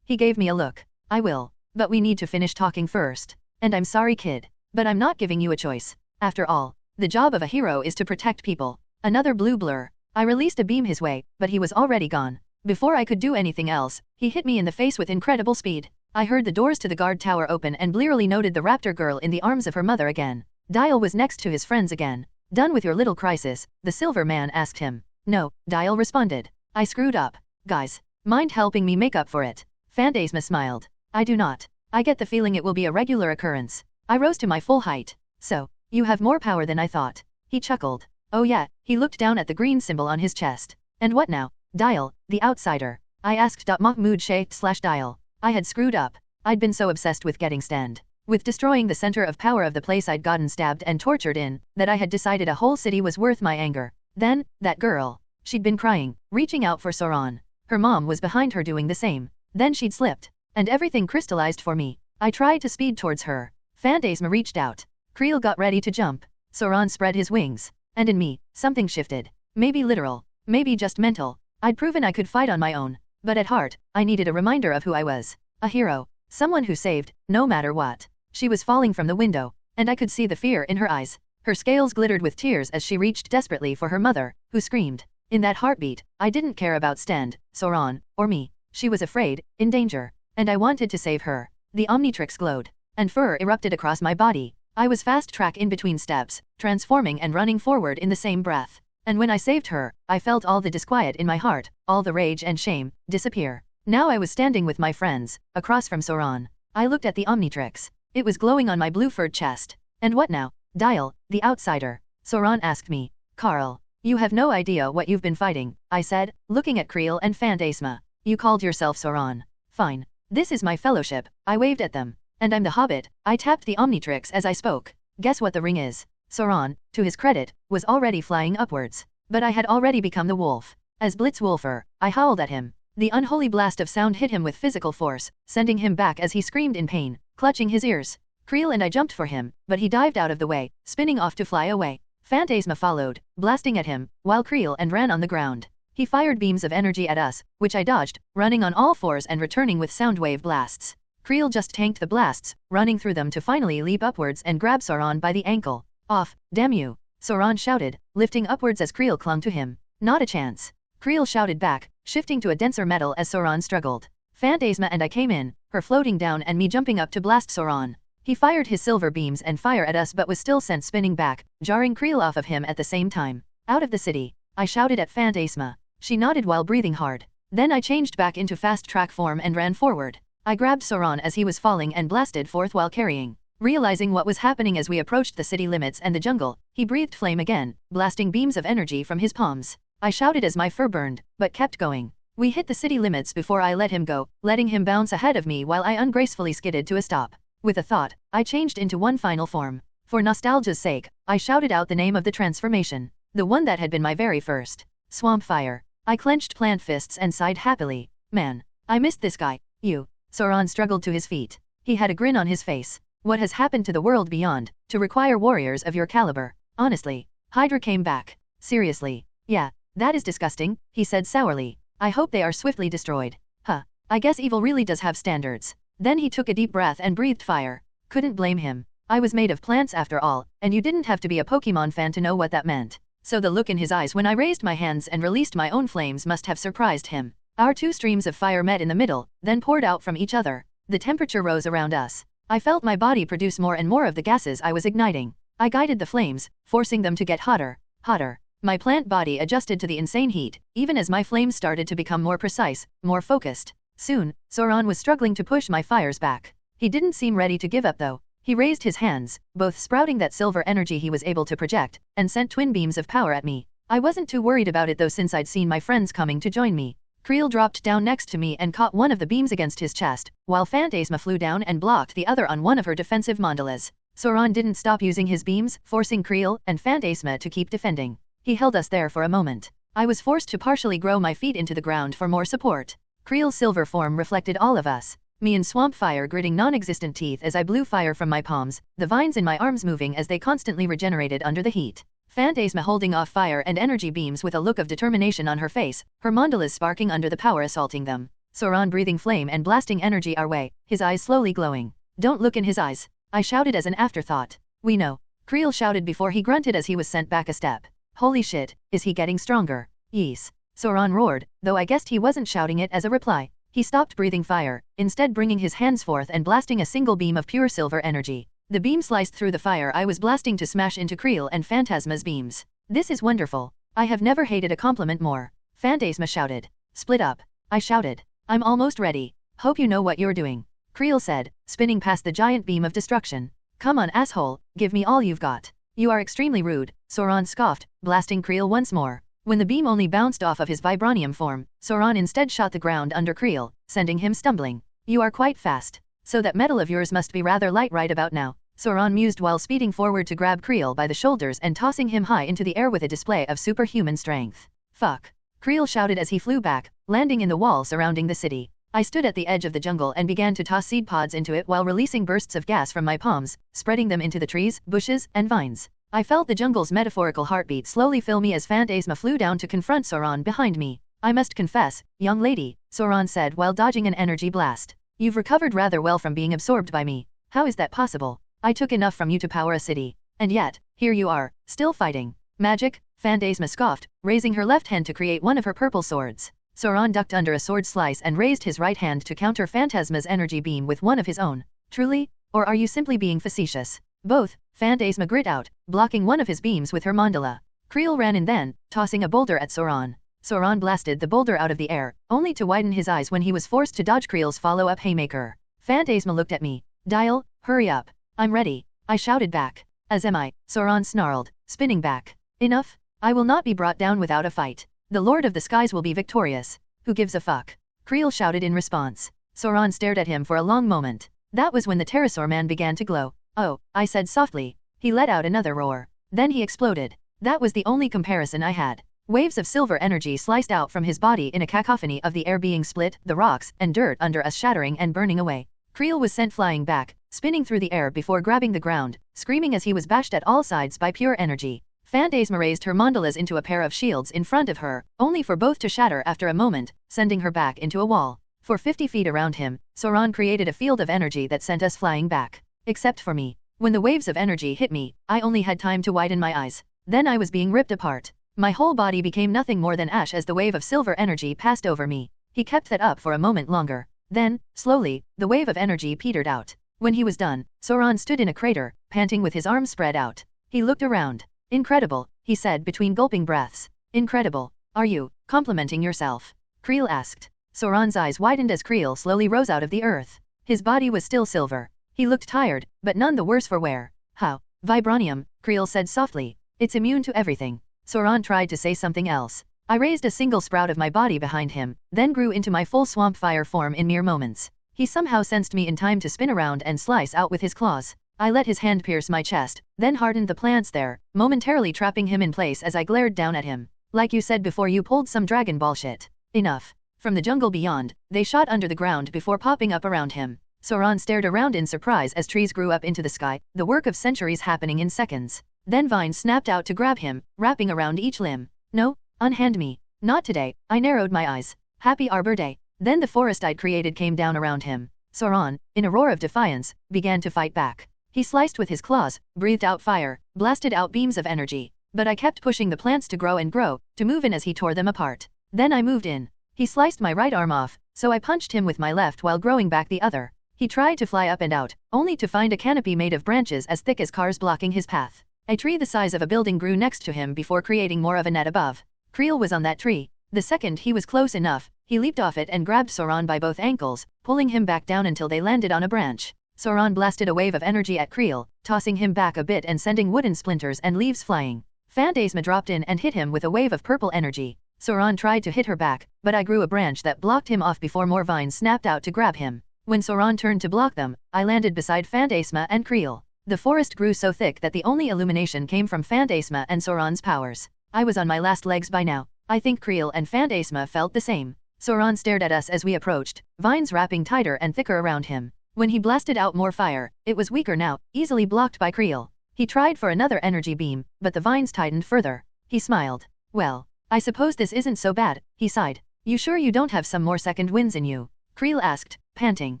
He gave me a look. "I will. But we need to finish talking first. And I'm sorry, kid. But I'm not giving you a choice. After all, the job of a hero is to protect people." Another blue blur. I released a beam his way, but he was already gone. Before I could do anything else, he hit me in the face with incredible speed. I heard the doors to the guard tower open and blearily noted the raptor girl in the arms of her mother again. Dial was next to his friends again. "Done with your little crisis?" the silver man asked him. "No," Dial responded. "I screwed up. Guys, mind helping me make up for it?" Fantasma smiled. "I do not. I get the feeling it will be a regular occurrence." I rose to my full height. "So, you have more power than I thought." He chuckled. "Oh yeah," he looked down at the green symbol on his chest. "And what now?" "Dial, the outsider." I asked. Mahmoud Sheikh/Dial. I had screwed up. I'd been so obsessed with getting Sten, with destroying the center of power of the place I'd gotten stabbed and tortured in, that I had decided a whole city was worth my anger. Then, that girl. She'd been crying, reaching out for Sauron. Her mom was behind her doing the same. Then she'd slipped. And everything crystallized for me. I tried to speed towards her. Fantasma reached out. Creel got ready to jump. Sauron spread his wings. And in me, something shifted. Maybe literal. Maybe just mental. I'd proven I could fight on my own. But at heart, I needed a reminder of who I was. A hero. Someone who saved, no matter what. She was falling from the window. And I could see the fear in her eyes. Her scales glittered with tears as she reached desperately for her mother, who screamed. In that heartbeat, I didn't care about Sten, Sauron, or me. She was afraid, in danger. And I wanted to save her. The Omnitrix glowed. And fur erupted across my body. I was fast track in between steps, transforming and running forward in the same breath. And when I saved her, I felt all the disquiet in my heart, all the rage and shame, disappear. Now I was standing with my friends, across from Sauron. I looked at the Omnitrix. It was glowing on my blue-furred chest. "And what now?" "Dial, the outsider." Sauron asked me. "Carl, you have no idea what you've been fighting," I said, looking at Creel and Fantasma. "You called yourself Sauron. Fine. This is my fellowship." I waved at them. "And I'm the Hobbit." I tapped the Omnitrix as I spoke. "Guess what the ring is?" Sauron, to his credit, was already flying upwards. But I had already become the wolf. As Blitz Wolfer, I howled at him. The unholy blast of sound hit him with physical force, sending him back as he screamed in pain, clutching his ears. Creel and I jumped for him, but he dived out of the way, spinning off to fly away. Fantasma followed, blasting at him, while Creel and ran on the ground. He fired beams of energy at us, which I dodged, running on all fours and returning with soundwave blasts. Creel just tanked the blasts, running through them to finally leap upwards and grab Sauron by the ankle. "Off, damn you!" Sauron shouted, lifting upwards as Creel clung to him. "Not a chance." Creel shouted back, shifting to a denser metal as Sauron struggled. Fantasma and I came in, her floating down and me jumping up to blast Sauron. He fired his silver beams and fire at us but was still sent spinning back, jarring Creel off of him at the same time. "Out of the city!" I shouted at Fantasma. She nodded while breathing hard. Then I changed back into fast-track form and ran forward. I grabbed Sauron as he was falling and blasted forth while carrying. Realizing what was happening as we approached the city limits and the jungle, he breathed flame again, blasting beams of energy from his palms. I shouted as my fur burned, but kept going. We hit the city limits before I let him go, letting him bounce ahead of me while I ungracefully skidded to a stop. With a thought, I changed into one final form. For nostalgia's sake, I shouted out the name of the transformation. The one that had been my very first. Swamp fire. I clenched plant fists and sighed happily. Man, I missed this guy. You. Sauron struggled to his feet. He had a grin on his face. What has happened to the world beyond, to require warriors of your caliber? Honestly. Hydra came back. Seriously. Yeah, that is disgusting, he said sourly. I hope they are swiftly destroyed. Huh. I guess evil really does have standards. Then he took a deep breath and breathed fire. Couldn't blame him. I was made of plants after all, and you didn't have to be a Pokemon fan to know what that meant. So the look in his eyes when I raised my hands and released my own flames must have surprised him. Our two streams of fire met in the middle, then poured out from each other. The temperature rose around us. I felt my body produce more and more of the gases I was igniting. I guided the flames, forcing them to get hotter, hotter. My plant body adjusted to the insane heat, even as my flames started to become more precise, more focused. Soon, Sauron was struggling to push my fires back. He didn't seem ready to give up though. He raised his hands, both sprouting that silver energy he was able to project, and sent twin beams of power at me. I wasn't too worried about it though since I'd seen my friends coming to join me. Creel dropped down next to me and caught one of the beams against his chest, while Fantasma flew down and blocked the other on one of her defensive mandalas. Sauron didn't stop using his beams, forcing Creel and Fantasma to keep defending. He held us there for a moment. I was forced to partially grow my feet into the ground for more support. Creel's silver form reflected all of us. Me in swamp fire gritting non-existent teeth as I blew fire from my palms, the vines in my arms moving as they constantly regenerated under the heat. Fantasma holding off fire and energy beams with a look of determination on her face, her mandalas sparking under the power assaulting them. Sauron breathing flame and blasting energy our way, his eyes slowly glowing. Don't look in his eyes. I shouted as an afterthought. We know. Creel shouted before he grunted as he was sent back a step. Holy shit, is he getting stronger? Yes. Sauron roared, though I guessed he wasn't shouting it as a reply. He stopped breathing fire, instead bringing his hands forth and blasting a single beam of pure silver energy. The beam sliced through the fire I was blasting to smash into Creel and Fantasma's beams. This is wonderful. I have never hated a compliment more. Fantasma shouted. Split up. I shouted. I'm almost ready. Hope you know what you're doing. Creel said, spinning past the giant beam of destruction. Come on asshole, give me all you've got. You are extremely rude, Sauron scoffed, blasting Creel once more. When the beam only bounced off of his vibranium form, Sauron instead shot the ground under Creel, sending him stumbling. You are quite fast. So that metal of yours must be rather light right about now, Sauron mused while speeding forward to grab Creel by the shoulders and tossing him high into the air with a display of superhuman strength. Fuck. Creel shouted as he flew back, landing in the wall surrounding the city. I stood at the edge of the jungle and began to toss seed pods into it while releasing bursts of gas from my palms, spreading them into the trees, bushes, and vines. I felt the jungle's metaphorical heartbeat slowly fill me as Fantasma flew down to confront Sauron behind me. I must confess, young lady, Sauron said while dodging an energy blast. You've recovered rather well from being absorbed by me. How is that possible? I took enough from you to power a city. And yet, here you are, still fighting. Magic? Fantasma scoffed, raising her left hand to create one of her purple swords. Sauron ducked under a sword slice and raised his right hand to counter Fantasma's energy beam with one of his own. Truly? Or are you simply being facetious? Both, Fantasma grit out, blocking one of his beams with her mandala. Creel ran in then, tossing a boulder at Sauron. Sauron blasted the boulder out of the air, only to widen his eyes when he was forced to dodge Creel's follow-up haymaker. Fantasma looked at me. Dial, hurry up. I'm ready. I shouted back. As am I, Sauron snarled, spinning back. Enough. I will not be brought down without a fight. The Lord of the Skies will be victorious. Who gives a fuck? Creel shouted in response. Sauron stared at him for a long moment. That was when the pterosaur man began to glow. Oh, I said softly. He let out another roar. Then he exploded. That was the only comparison I had. Waves of silver energy sliced out from his body in a cacophony of the air being split, the rocks and dirt under us shattering and burning away. Creel was sent flying back, spinning through the air before grabbing the ground, screaming as he was bashed at all sides by pure energy. Fantasma raised her mandalas into a pair of shields in front of her, only for both to shatter after a moment, sending her back into a wall. For 50 feet around him, Sauron created a field of energy that sent us flying back. Except for me. When the waves of energy hit me, I only had time to widen my eyes. Then I was being ripped apart. My whole body became nothing more than ash as the wave of silver energy passed over me. He kept that up for a moment longer. Then, slowly, the wave of energy petered out. When he was done, Sauron stood in a crater, panting with his arms spread out. He looked around. Incredible, he said between gulping breaths. Incredible. Are you complimenting yourself? Creel asked. Sauron's eyes widened as Creel slowly rose out of the earth. His body was still silver. He looked tired, but none the worse for wear. How? Vibranium, Creel said softly. It's immune to everything. Sauron tried to say something else. I raised a single sprout of my body behind him, then grew into my full swamp fire form in mere moments. He somehow sensed me in time to spin around and slice out with his claws. I let his hand pierce my chest, then hardened the plants there, momentarily trapping him in place as I glared down at him. Like you said before, you pulled some Dragon Ball shit. Enough. From the jungle beyond, they shot under the ground before popping up around him. Sauron stared around in surprise as trees grew up into the sky, the work of centuries happening in seconds. Then vines snapped out to grab him, wrapping around each limb. No, unhand me. Not today. I narrowed my eyes. Happy Arbor Day. Then the forest I'd created came down around him. Sauron, in a roar of defiance, began to fight back. He sliced with his claws, breathed out fire, blasted out beams of energy. But I kept pushing the plants to grow and grow, to move in as he tore them apart. Then I moved in. He sliced my right arm off, so I punched him with my left while growing back the other. He tried to fly up and out, only to find a canopy made of branches as thick as cars blocking his path. A tree the size of a building grew next to him before creating more of a net above. Creel was on that tree. The second he was close enough, he leaped off it and grabbed Sauron by both ankles, pulling him back down until they landed on a branch. Sauron blasted a wave of energy at Creel, tossing him back a bit and sending wooden splinters and leaves flying. Fantasma dropped in and hit him with a wave of purple energy. Sauron tried to hit her back, but I grew a branch that blocked him off before more vines snapped out to grab him. When Sauron turned to block them, I landed beside Fantasma and Creel. The forest grew so thick that the only illumination came from Fantasma and Sauron's powers. I was on my last legs by now. I think Creel and Fantasma felt the same. Sauron stared at us as we approached, vines wrapping tighter and thicker around him. When he blasted out more fire, it was weaker now, easily blocked by Creel. He tried for another energy beam, but the vines tightened further. He smiled. Well, I suppose this isn't so bad, he sighed. You sure you don't have some more second winds in you? Creel asked, panting.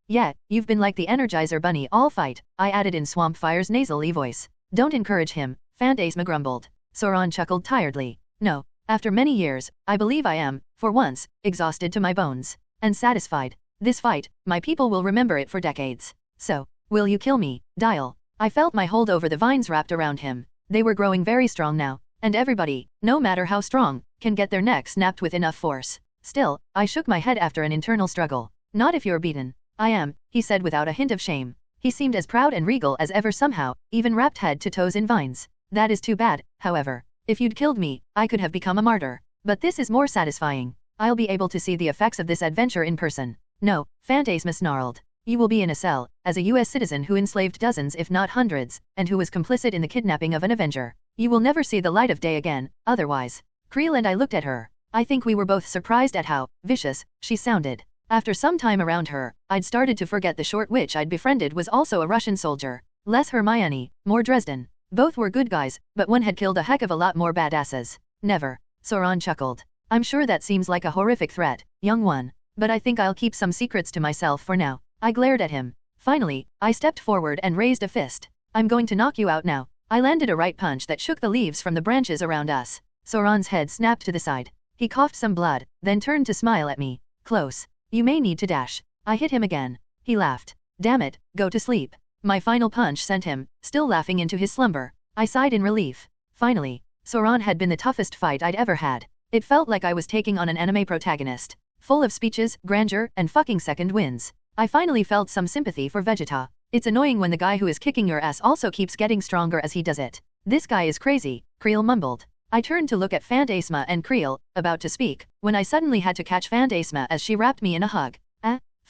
Yeah, you've been like the Energizer Bunny all fight, I added in Swampfire's nasally voice. Don't encourage him, Fantasma grumbled. Sauron chuckled tiredly. No, after many years, I believe I am, for once, exhausted to my bones. And satisfied. This fight, my people will remember it for decades. So, will you kill me, Dial? I felt my hold over the vines wrapped around him. They were growing very strong now, and everybody, no matter how strong, can get their neck snapped with enough force. Still, I shook my head after an internal struggle. Not if you're beaten. I am, he said without a hint of shame. He seemed as proud and regal as ever somehow, even wrapped head to toes in vines. That is too bad, however. If you'd killed me, I could have become a martyr. But this is more satisfying. I'll be able to see the effects of this adventure in person. No, Fantasma snarled. You will be in a cell, as a US citizen who enslaved dozens if not hundreds, and who was complicit in the kidnapping of an Avenger. You will never see the light of day again, otherwise. Creel and I looked at her. I think we were both surprised at how vicious she sounded. After some time around her, I'd started to forget the short witch I'd befriended was also a Russian soldier. Less Hermione, more Dresden. Both were good guys, but one had killed a heck of a lot more badasses. Never. Sauron chuckled. I'm sure that seems like a horrific threat, young one. But I think I'll keep some secrets to myself for now. I glared at him. Finally, I stepped forward and raised a fist. I'm going to knock you out now. I landed a right punch that shook the leaves from the branches around us. Sauron's head snapped to the side. He coughed some blood, then turned to smile at me. Close. You may need to dash. I hit him again. He laughed. Damn it, go to sleep. My final punch sent him, still laughing, into his slumber. I sighed in relief. Finally, Sauron had been the toughest fight I'd ever had. It felt like I was taking on an anime protagonist. Full of speeches, grandeur, and fucking second wins. I finally felt some sympathy for Vegeta. It's annoying when the guy who is kicking your ass also keeps getting stronger as he does it. This guy is crazy, Creel mumbled. I turned to look at Fantasma and Creel, about to speak, when I suddenly had to catch Fantasma as she wrapped me in a hug.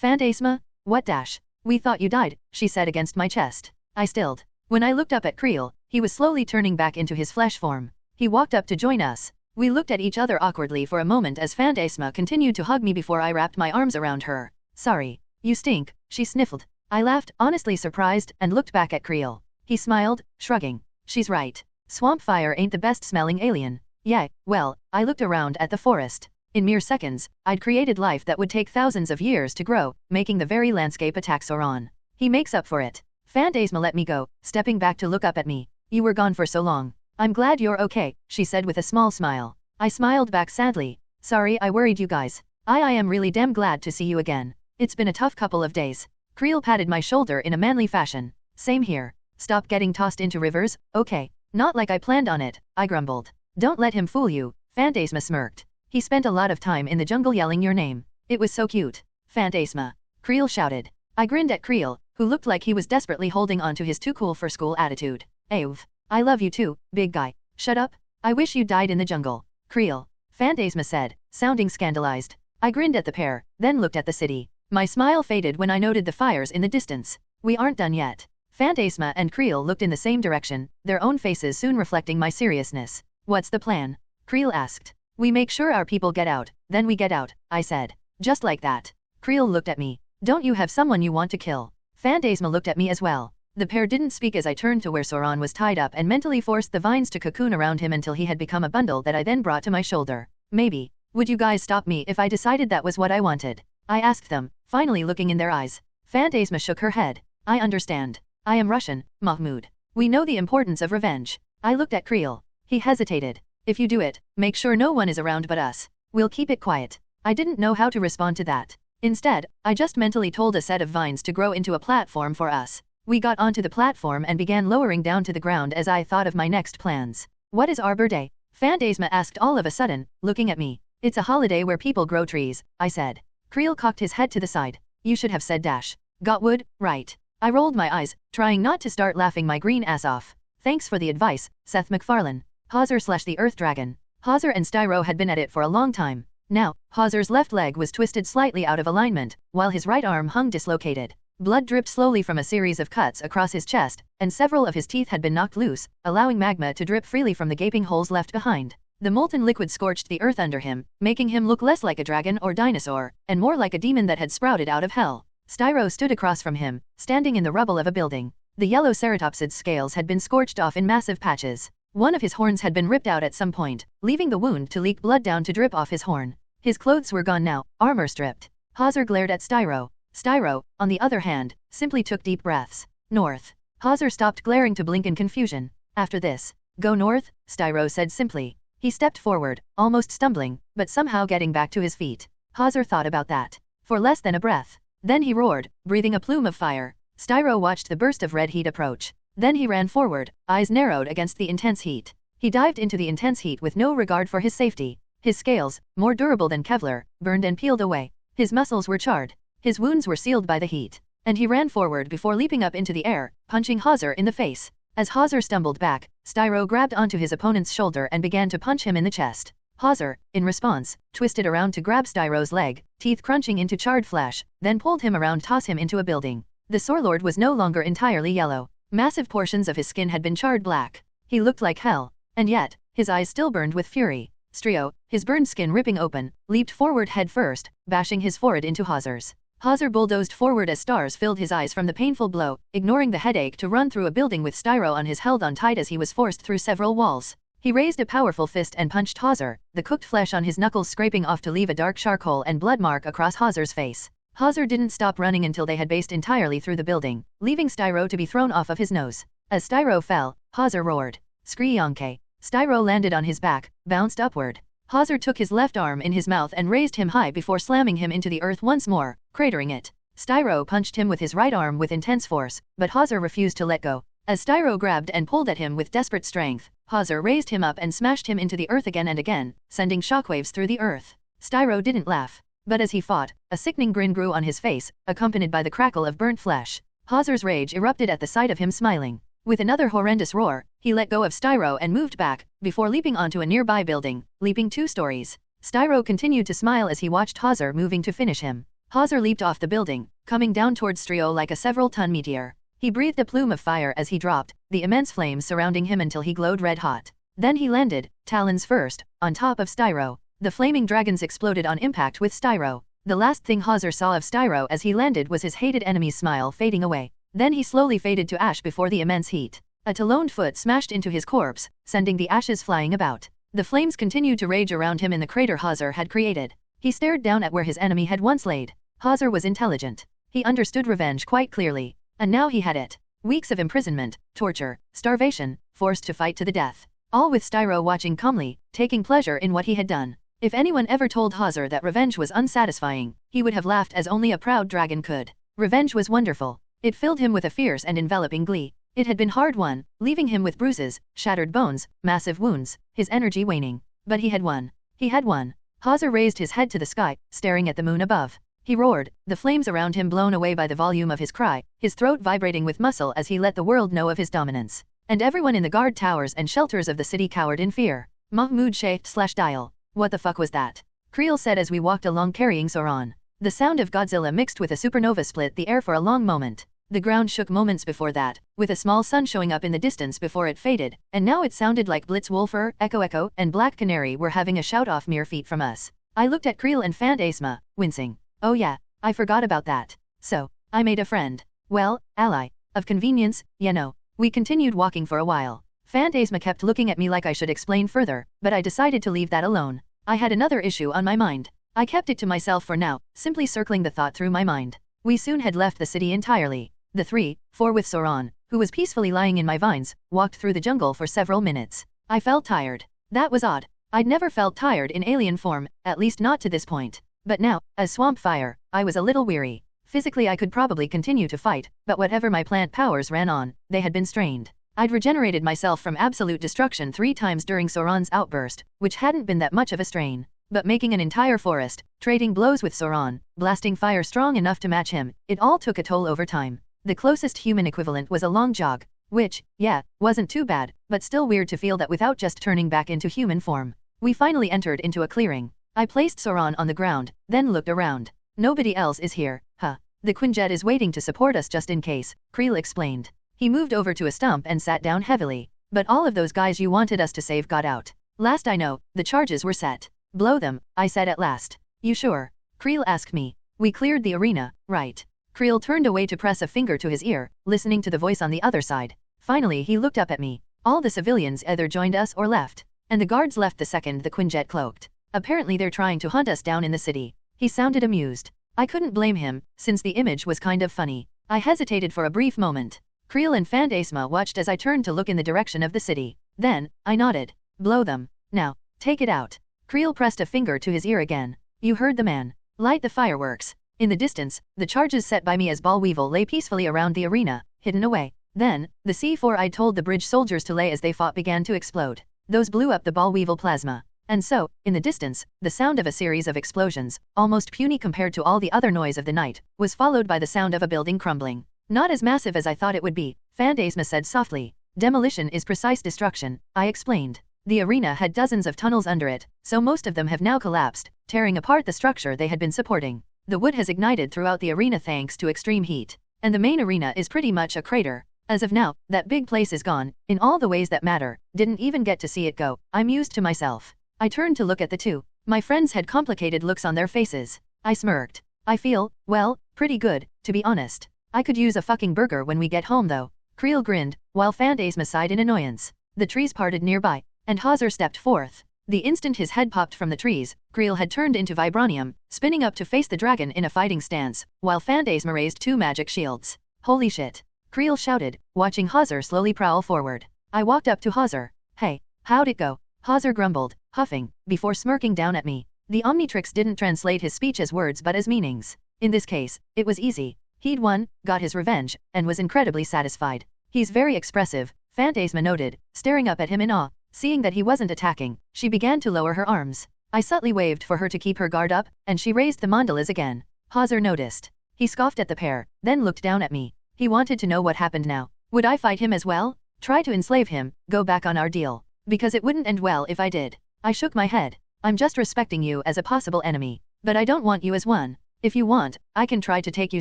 Fantasma? What dash? We thought you died, she said against my chest. I stilled. When I looked up at Creel, he was slowly turning back into his flesh form. He walked up to join us. We looked at each other awkwardly for a moment as Fantasma continued to hug me before I wrapped my arms around her. Sorry. You stink, she sniffled. I laughed, honestly surprised, and looked back at Creel. He smiled, shrugging. She's right. Swampfire ain't the best smelling alien. Yeah, well, I looked around at the forest. In mere seconds, I'd created life that would take thousands of years to grow, making the very landscape attack Sauron. He makes up for it. Fantasma let me go, stepping back to look up at me. You were gone for so long. I'm glad you're okay, she said with a small smile. I smiled back sadly. Sorry I worried you guys. I am really damn glad to see you again. It's been a tough couple of days. Creel patted my shoulder in a manly fashion. Same here. Stop getting tossed into rivers, okay? Not like I planned on it, I grumbled. Don't let him fool you, Fantasma smirked. He spent a lot of time in the jungle yelling your name. It was so cute. Fantasma. Creel shouted. I grinned at Creel, who looked like he was desperately holding on to his too cool for school attitude. Avv. I love you too, big guy. Shut up. I wish you died in the jungle. Creel. Fantasma said, sounding scandalized. I grinned at the pair, then looked at the city. My smile faded when I noted the fires in the distance. We aren't done yet. Fantasma and Creel looked in the same direction, their own faces soon reflecting my seriousness. What's the plan? Creel asked. We make sure our people get out, then we get out, I said. Just like that. Creel looked at me. Don't you have someone you want to kill? Fantasma looked at me as well. The pair didn't speak as I turned to where Sauron was tied up and mentally forced the vines to cocoon around him until he had become a bundle that I then brought to my shoulder. Maybe. Would you guys stop me if I decided that was what I wanted? I asked them, finally looking in their eyes. Fantasma shook her head. I understand. I am Russian, Mahmoud. We know the importance of revenge. I looked at Creel. He hesitated. If you do it, make sure no one is around but us. We'll keep it quiet. I didn't know how to respond to that. Instead, I just mentally told a set of vines to grow into a platform for us. We got onto the platform and began lowering down to the ground as I thought of my next plans. What is Arbor Day? Fantasma asked all of a sudden, looking at me. It's a holiday where people grow trees, I said. Creel cocked his head to the side. You should have said dash. Got wood, right. I rolled my eyes, trying not to start laughing my green ass off. Thanks for the advice, Seth MacFarlane. Hawser/the Earth Dragon. Hawser and Styro had been at it for a long time. Now, Hawser's left leg was twisted slightly out of alignment, while his right arm hung dislocated. Blood dripped slowly from a series of cuts across his chest, and several of his teeth had been knocked loose, allowing magma to drip freely from the gaping holes left behind. The molten liquid scorched the earth under him, making him look less like a dragon or dinosaur, and more like a demon that had sprouted out of hell. Styro stood across from him, standing in the rubble of a building. The yellow ceratopsid's scales had been scorched off in massive patches. One of his horns had been ripped out at some point, leaving the wound to leak blood down to drip off his horn. His clothes were gone now, armor stripped. Hawser glared at Styro. Styro, on the other hand, simply took deep breaths. North. Hawser stopped glaring to blink in confusion. After this, go north, Styro said simply. He stepped forward, almost stumbling, but somehow getting back to his feet. Hawser thought about that. For less than a breath. Then he roared, breathing a plume of fire. Styro watched the burst of red heat approach. Then he ran forward, eyes narrowed against the intense heat. He dived into the intense heat with no regard for his safety. His scales, more durable than Kevlar, burned and peeled away. His muscles were charred. His wounds were sealed by the heat. And he ran forward before leaping up into the air, punching Hawser in the face. As Hawser stumbled back, Styro grabbed onto his opponent's shoulder and began to punch him in the chest. Hawser, in response, twisted around to grab Styro's leg, teeth crunching into charred flesh, then pulled him around to toss him into a building. The Sauron was no longer entirely yellow. Massive portions of his skin had been charred black. He looked like hell. And yet, his eyes still burned with fury. Styro, his burned skin ripping open, leaped forward head first, bashing his forehead into Hawser's. Hawser bulldozed forward as stars filled his eyes from the painful blow, ignoring the headache to run through a building with Styro on his held on tight as he was forced through several walls. He raised a powerful fist and punched Hawser, the cooked flesh on his knuckles scraping off to leave a dark charcoal and blood mark across Hawser's face. Hawser didn't stop running until they had based entirely through the building, leaving Styro to be thrown off of his nose. As Styro fell, Hawser roared. Skriyanke. Styro landed on his back, bounced upward. Hawser took his left arm in his mouth and raised him high before slamming him into the earth once more, cratering it. Styro punched him with his right arm with intense force, but Hawser refused to let go. As Styro grabbed and pulled at him with desperate strength, Hawser raised him up and smashed him into the earth again and again, sending shockwaves through the earth. Styro didn't laugh. But as he fought, a sickening grin grew on his face, accompanied by the crackle of burnt flesh. Hawser's rage erupted at the sight of him smiling. With another horrendous roar, he let go of Styro and moved back, before leaping onto a nearby building, leaping 2 stories. Styro continued to smile as he watched Hawser moving to finish him. Hawser leaped off the building, coming down towards Styro like a several-ton meteor. He breathed a plume of fire as he dropped, the immense flames surrounding him until he glowed red-hot. Then he landed, talons first, on top of Styro. The flaming dragons exploded on impact with Styro. The last thing Hawser saw of Styro as he landed was his hated enemy's smile fading away. Then he slowly faded to ash before the immense heat. A taloned foot smashed into his corpse, sending the ashes flying about. The flames continued to rage around him in the crater Hawser had created. He stared down at where his enemy had once laid. Hawser was intelligent. He understood revenge quite clearly. And now he had it. Weeks of imprisonment, torture, starvation, forced to fight to the death. All with Styro watching calmly, taking pleasure in what he had done. If anyone ever told Hawser that revenge was unsatisfying, he would have laughed as only a proud dragon could. Revenge was wonderful. It filled him with a fierce and enveloping glee. It had been hard-won, leaving him with bruises, shattered bones, massive wounds, his energy waning. But he had won. He had won. Hawser raised his head to the sky, staring at the moon above. He roared, the flames around him blown away by the volume of his cry, his throat vibrating with muscle as he let the world know of his dominance. And everyone in the guard towers and shelters of the city cowered in fear. Mahmoud /dial. What the fuck was that? Creel said as we walked along carrying Sauron. The sound of Godzilla mixed with a supernova split the air for a long moment. The ground shook moments before that, with a small sun showing up in the distance before it faded, and now it sounded like Blitz Wolfer, Echo, and Black Canary were having a shout-off mere feet from us. I looked at Creel and Fantasma, wincing. Oh yeah, I forgot about that. So, I made a friend. Well, ally. Of convenience, you know. We continued walking for a while. Fantasma kept looking at me like I should explain further, but I decided to leave that alone. I had another issue on my mind. I kept it to myself for now, simply circling the thought through my mind. We soon had left the city entirely. The 4 with Sauron, who was peacefully lying in my vines, walked through the jungle for several minutes. I felt tired. That was odd. I'd never felt tired in alien form, at least not to this point. But now, as Swamp Fire, I was a little weary. Physically I could probably continue to fight, but whatever my plant powers ran on, they had been strained. I'd regenerated myself from absolute destruction 3 times during Sauron's outburst, which hadn't been that much of a strain. But making an entire forest, trading blows with Sauron, blasting fire strong enough to match him, it all took a toll over time. The closest human equivalent was a long jog, which, yeah, wasn't too bad, but still weird to feel that without just turning back into human form. We finally entered into a clearing. I placed Sauron on the ground, then looked around. Nobody else is here, huh? The Quinjet is waiting to support us just in case, Creel explained. He moved over to a stump and sat down heavily. But all of those guys you wanted us to save got out. Last I know, the charges were set. Blow them, I said at last. You sure? Creel asked me. We cleared the arena, right? Creel turned away to press a finger to his ear, listening to the voice on the other side. Finally he looked up at me. All the civilians either joined us or left. And the guards left the second the Quinjet cloaked. Apparently they're trying to hunt us down in the city. He sounded amused. I couldn't blame him, since the image was kind of funny. I hesitated for a brief moment. Creel and Fantasma watched as I turned to look in the direction of the city. Then, I nodded. Blow them. Now, take it out. Creel pressed a finger to his ear again. You heard the man. Light the fireworks. In the distance, the charges set by me as Ball Weevil lay peacefully around the arena, hidden away. Then, the C4 I'd told the bridge soldiers to lay as they fought began to explode. Those blew up the Ball Weevil plasma. And so, in the distance, the sound of a series of explosions, almost puny compared to all the other noise of the night, was followed by the sound of a building crumbling. Not as massive as I thought it would be, Fantasma said softly. Demolition is precise destruction, I explained. The arena had dozens of tunnels under it, so most of them have now collapsed, tearing apart the structure they had been supporting. The wood has ignited throughout the arena thanks to extreme heat, and the main arena is pretty much a crater. As of now, that big place is gone, in all the ways that matter, didn't even get to see it go, I mused to myself. I turned to look at the two. My friends had complicated looks on their faces. I smirked. I feel, well, pretty good, to be honest. I could use a fucking burger when we get home though. Creel grinned, while Fantasma sighed in annoyance. The trees parted nearby, and Hauser stepped forth. The instant his head popped from the trees, Creel had turned into vibranium, spinning up to face the dragon in a fighting stance, while Fantasma raised 2 magic shields. Holy shit! Creel shouted, watching Hauser slowly prowl forward. I walked up to Hauser. Hey, how'd it go? Hauser grumbled, huffing, before smirking down at me. The Omnitrix didn't translate his speech as words but as meanings. In this case, it was easy. He'd won, got his revenge, and was incredibly satisfied. He's very expressive, Fantasma noted, staring up at him in awe. Seeing that he wasn't attacking, she began to lower her arms. I subtly waved for her to keep her guard up, and she raised the mandalas again. Hauser noticed. He scoffed at the pair, then looked down at me. He wanted to know what happened now. Would I fight him as well? Try to enslave him, go back on our deal. Because it wouldn't end well if I did. I shook my head. I'm just respecting you as a possible enemy. But I don't want you as one. If you want, I can try to take you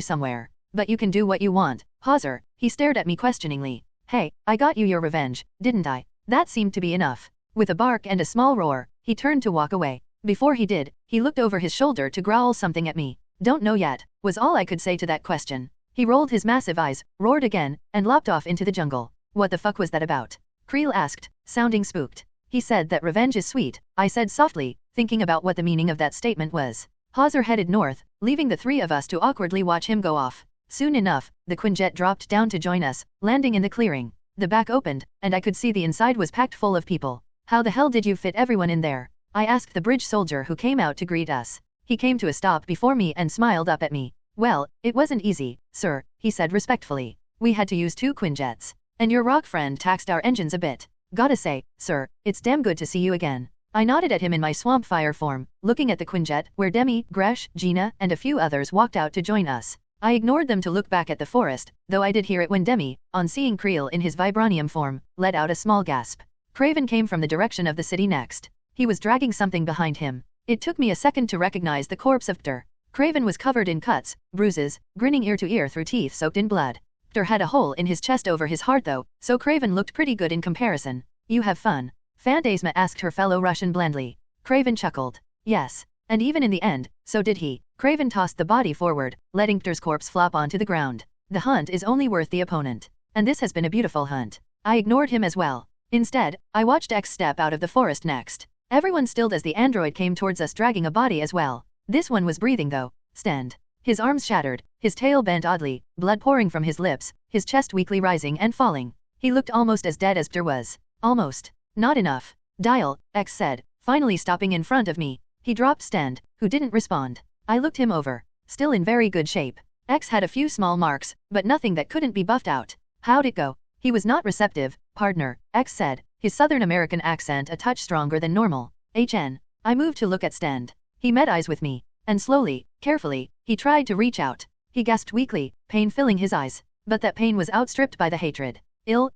somewhere. But you can do what you want. Hauser, he stared at me questioningly. Hey, I got you your revenge, didn't I? That seemed to be enough. With a bark and a small roar, he turned to walk away. Before he did, he looked over his shoulder to growl something at me. Don't know yet, was all I could say to that question. He rolled his massive eyes, roared again, and lopped off into the jungle. What the fuck was that about? Creel asked, sounding spooked. He said that revenge is sweet, I said softly, thinking about what the meaning of that statement was. Hauser headed north, leaving the 3 of us to awkwardly watch him go off. Soon enough, the Quinjet dropped down to join us, landing in the clearing. The back opened, and I could see the inside was packed full of people. How the hell did you fit everyone in there? I asked the bridge soldier who came out to greet us. He came to a stop before me and smiled up at me. Well, it wasn't easy, sir, he said respectfully. We had to use 2 Quinjets. And your rock friend taxed our engines a bit. Gotta say, sir, it's damn good to see you again. I nodded at him in my swamp fire form, looking at the Quinjet where Demi, Gresh, Gina, and a few others walked out to join us. I ignored them to look back at the forest, though I did hear it when Demi, on seeing Creel in his vibranium form, let out a small gasp. Craven came from the direction of the city next. He was dragging something behind him. It took me a second to recognize the corpse of Pter. Craven was covered in cuts, bruises, grinning ear to ear through teeth soaked in blood. Hector had a hole in his chest over his heart though, so Craven looked pretty good in comparison. You have fun? Fantasma asked her fellow Russian blandly. Craven chuckled. Yes. And even in the end, so did he. Craven tossed the body forward, letting Hector's corpse flop onto the ground. The hunt is only worth the opponent. And this has been a beautiful hunt. I ignored him as well. Instead, I watched X step out of the forest next. Everyone stilled as the android came towards us dragging a body as well. This one was breathing though. Sten. His arms shattered, his tail bent oddly, blood pouring from his lips, his chest weakly rising and falling. He looked almost as dead as Hector was. Almost. Not enough. Dial, X said, finally stopping in front of me. He dropped Sten, who didn't respond. I looked him over. Still in very good shape. X had a few small marks, but nothing that couldn't be buffed out. How'd it go? He was not receptive, partner, X said, his Southern American accent a touch stronger than normal. HN. I moved to look at Sten. He met eyes with me. And slowly, carefully, he tried to reach out. He gasped weakly, pain filling his eyes. But that pain was outstripped by the hatred. Ill.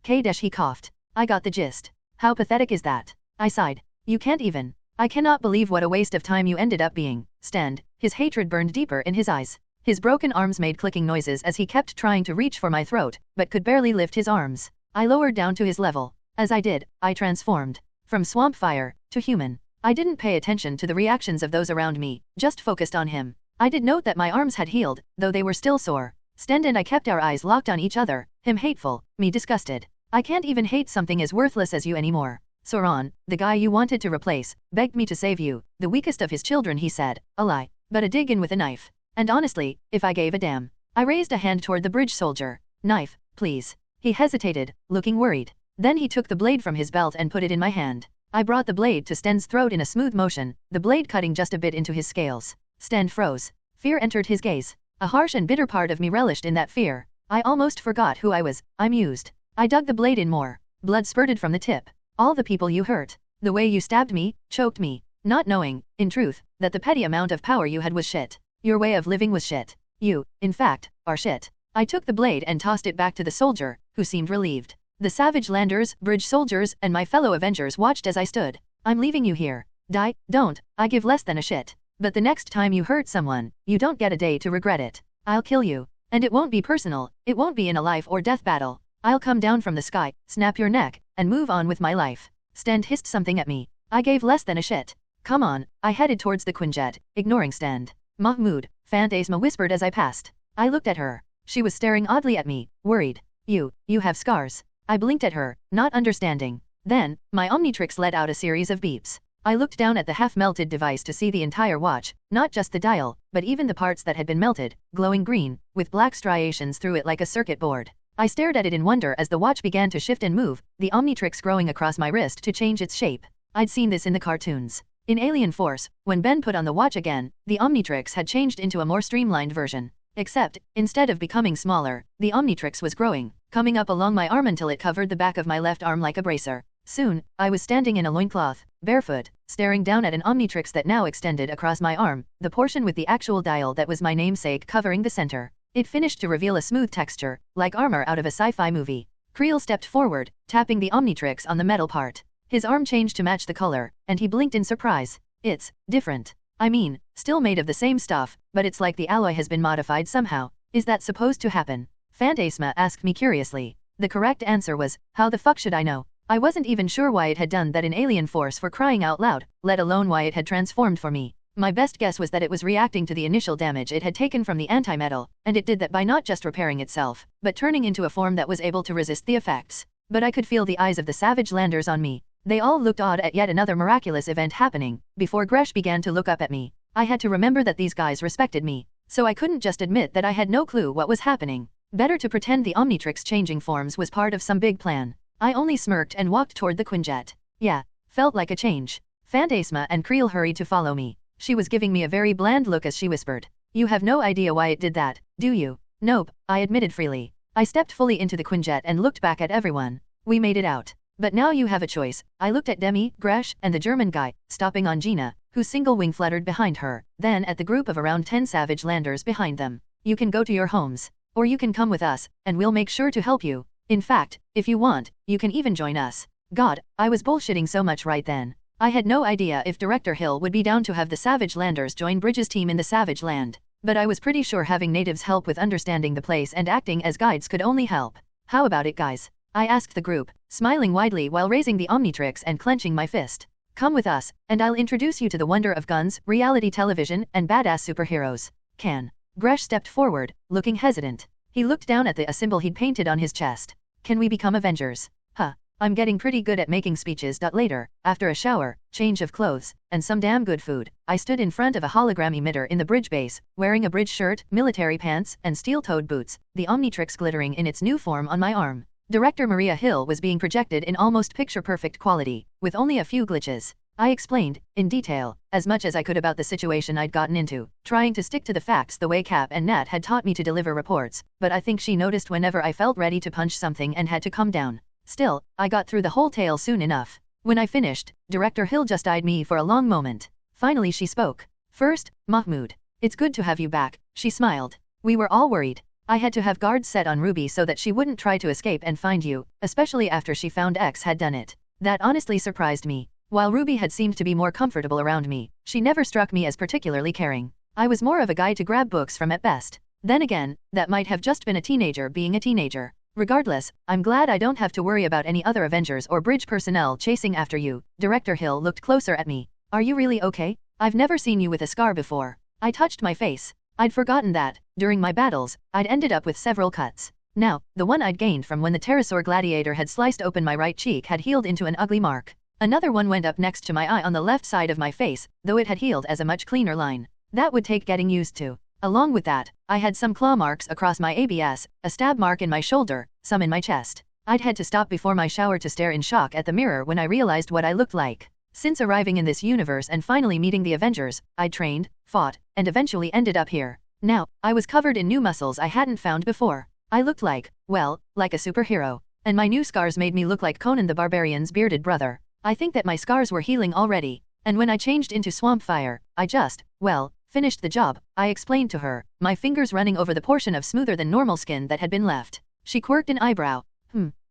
He coughed. I got the gist. How pathetic is that? I sighed. You can't even. I cannot believe what a waste of time you ended up being. Sten. His hatred burned deeper in his eyes. His broken arms made clicking noises as he kept trying to reach for my throat, but could barely lift his arms. I lowered down to his level. As I did, I transformed. From swamp fire to human. I didn't pay attention to the reactions of those around me, just focused on him. I did note that my arms had healed, though they were still sore. Sten and I kept our eyes locked on each other, him hateful, me disgusted. I can't even hate something as worthless as you anymore. Sauron, the guy you wanted to replace, begged me to save you, the weakest of his children, he said, a lie, but a dig in with a knife. And honestly, if I gave a damn. I raised a hand toward the bridge soldier. Knife, please. He hesitated, looking worried. Then he took the blade from his belt and put it in my hand. I brought the blade to Sten's throat in a smooth motion, the blade cutting just a bit into his scales. Sten froze. Fear entered his gaze. A harsh and bitter part of me relished in that fear. I almost forgot who I was. I mused. I dug the blade in more. Blood spurted from the tip. All the people you hurt. The way you stabbed me, choked me. Not knowing, in truth, that the petty amount of power you had was shit. Your way of living was shit. You, in fact, are shit. I took the blade and tossed it back to the soldier, who seemed relieved. The savage landers, bridge soldiers, and my fellow Avengers watched as I stood. I'm leaving you here. Don't, I give less than a shit. But the next time you hurt someone, you don't get a day to regret it. I'll kill you. And it won't be personal, it won't be in a life or death battle. I'll come down from the sky, snap your neck, and move on with my life. Sten hissed something at me. I gave less than a shit. Come on, I headed towards the Quinjet, ignoring Sten. Mahmoud, Fantasma whispered as I passed. I looked at her. She was staring oddly at me, worried. You have scars. I blinked at her, not understanding. Then, my Omnitrix let out a series of beeps. I looked down at the half-melted device to see the entire watch, not just the dial, but even the parts that had been melted, glowing green, with black striations through it like a circuit board. I stared at it in wonder as the watch began to shift and move, the Omnitrix growing across my wrist to change its shape. I'd seen this in the cartoons. In Alien Force, when Ben put on the watch again, the Omnitrix had changed into a more streamlined version. Except, instead of becoming smaller, the Omnitrix was growing, coming up along my arm until it covered the back of my left arm like a bracer. Soon, I was standing in a loincloth, barefoot, staring down at an Omnitrix that now extended across my arm, the portion with the actual dial that was my namesake covering the center. It finished to reveal a smooth texture, like armor out of a sci-fi movie. Creel stepped forward, tapping the Omnitrix on the metal part. His arm changed to match the color, and he blinked in surprise. It's different. I mean, still made of the same stuff, but it's like the alloy has been modified somehow. Is that supposed to happen? Fantasma asked me curiously. The correct answer was, how the fuck should I know? I wasn't even sure why it had done that in Alien Force for crying out loud, let alone why it had transformed for me. My best guess was that it was reacting to the initial damage it had taken from the antimetal, and it did that by not just repairing itself, but turning into a form that was able to resist the effects. But I could feel the eyes of the savage landers on me. They all looked awed at yet another miraculous event happening, before Gresh began to look up at me. I had to remember that these guys respected me, so I couldn't just admit that I had no clue what was happening. Better to pretend the Omnitrix changing forms was part of some big plan. I only smirked and walked toward the Quinjet. Yeah, felt like a change. Fantasma and Creel hurried to follow me. She was giving me a very bland look as she whispered. You have no idea why it did that, do you? Nope, I admitted freely. I stepped fully into the Quinjet and looked back at everyone. We made it out. But now you have a choice. I looked at Demi, Gresh, and the German guy, stopping on Gina, whose single wing fluttered behind her, then at the group of around 10 savage landers behind them. You can go to your homes. Or you can come with us, and we'll make sure to help you. In fact, if you want, you can even join us. God, I was bullshitting so much right then. I had no idea if Director Hill would be down to have the Savage Landers join Bridges' team in the Savage Land. but I was pretty sure having natives help with understanding the place and acting as guides could only help. How about it, guys? I asked the group, smiling widely while raising the Omnitrix and clenching my fist. Come with us, and I'll introduce you to the wonder of guns, reality television, and badass superheroes. Can. Gresh stepped forward, looking hesitant. He looked down at the symbol he'd painted on his chest. Can we become Avengers? Huh. I'm getting pretty good at making speeches. Later, after a shower, change of clothes, and some damn good food, I stood in front of a hologram emitter in the bridge base, wearing a bridge shirt, military pants, and steel-toed boots, the Omnitrix glittering in its new form on my arm. Director Maria Hill was being projected in almost picture-perfect quality, with only a few glitches. I explained, in detail, as much as I could about the situation I'd gotten into, trying to stick to the facts the way Cap and Nat had taught me to deliver reports, but I think she noticed whenever I felt ready to punch something and had to calm down. Still, I got through the whole tale soon enough. When I finished, Director Hill just eyed me for a long moment. Finally she spoke. First, Mahmoud. It's good to have you back, she smiled. We were all worried. I had to have guards set on Ruby so that she wouldn't try to escape and find you, especially after she found X had done it. That honestly surprised me. While Ruby had seemed to be more comfortable around me, she never struck me as particularly caring. I was more of a guy to grab books from at best. Then again, that might have just been a teenager being a teenager. Regardless, I'm glad I don't have to worry about any other Avengers or bridge personnel chasing after you. Director Hill looked closer at me. Are you really okay? I've never seen you with a scar before. I touched my face. I'd forgotten that, during my battles, I'd ended up with several cuts. Now, the one I'd gained from when the pterosaur gladiator had sliced open my right cheek had healed into an ugly mark. Another one went up next to my eye on the left side of my face, though it had healed as a much cleaner line. That would take getting used to. Along with that, I had some claw marks across my ABS, a stab mark in my shoulder, some in my chest. I'd had to stop before my shower to stare in shock at the mirror when I realized what I looked like. Since arriving in this universe and finally meeting the Avengers, I'd trained, fought, and eventually ended up here. Now, I was covered in new muscles I hadn't found before. I looked like, well, like a superhero. And my new scars made me look like Conan the Barbarian's bearded brother. I think that my scars were healing already. And when I changed into Swampfire, I just, well, finished the job, I explained to her, my fingers running over the portion of smoother than normal skin that had been left. She quirked an eyebrow.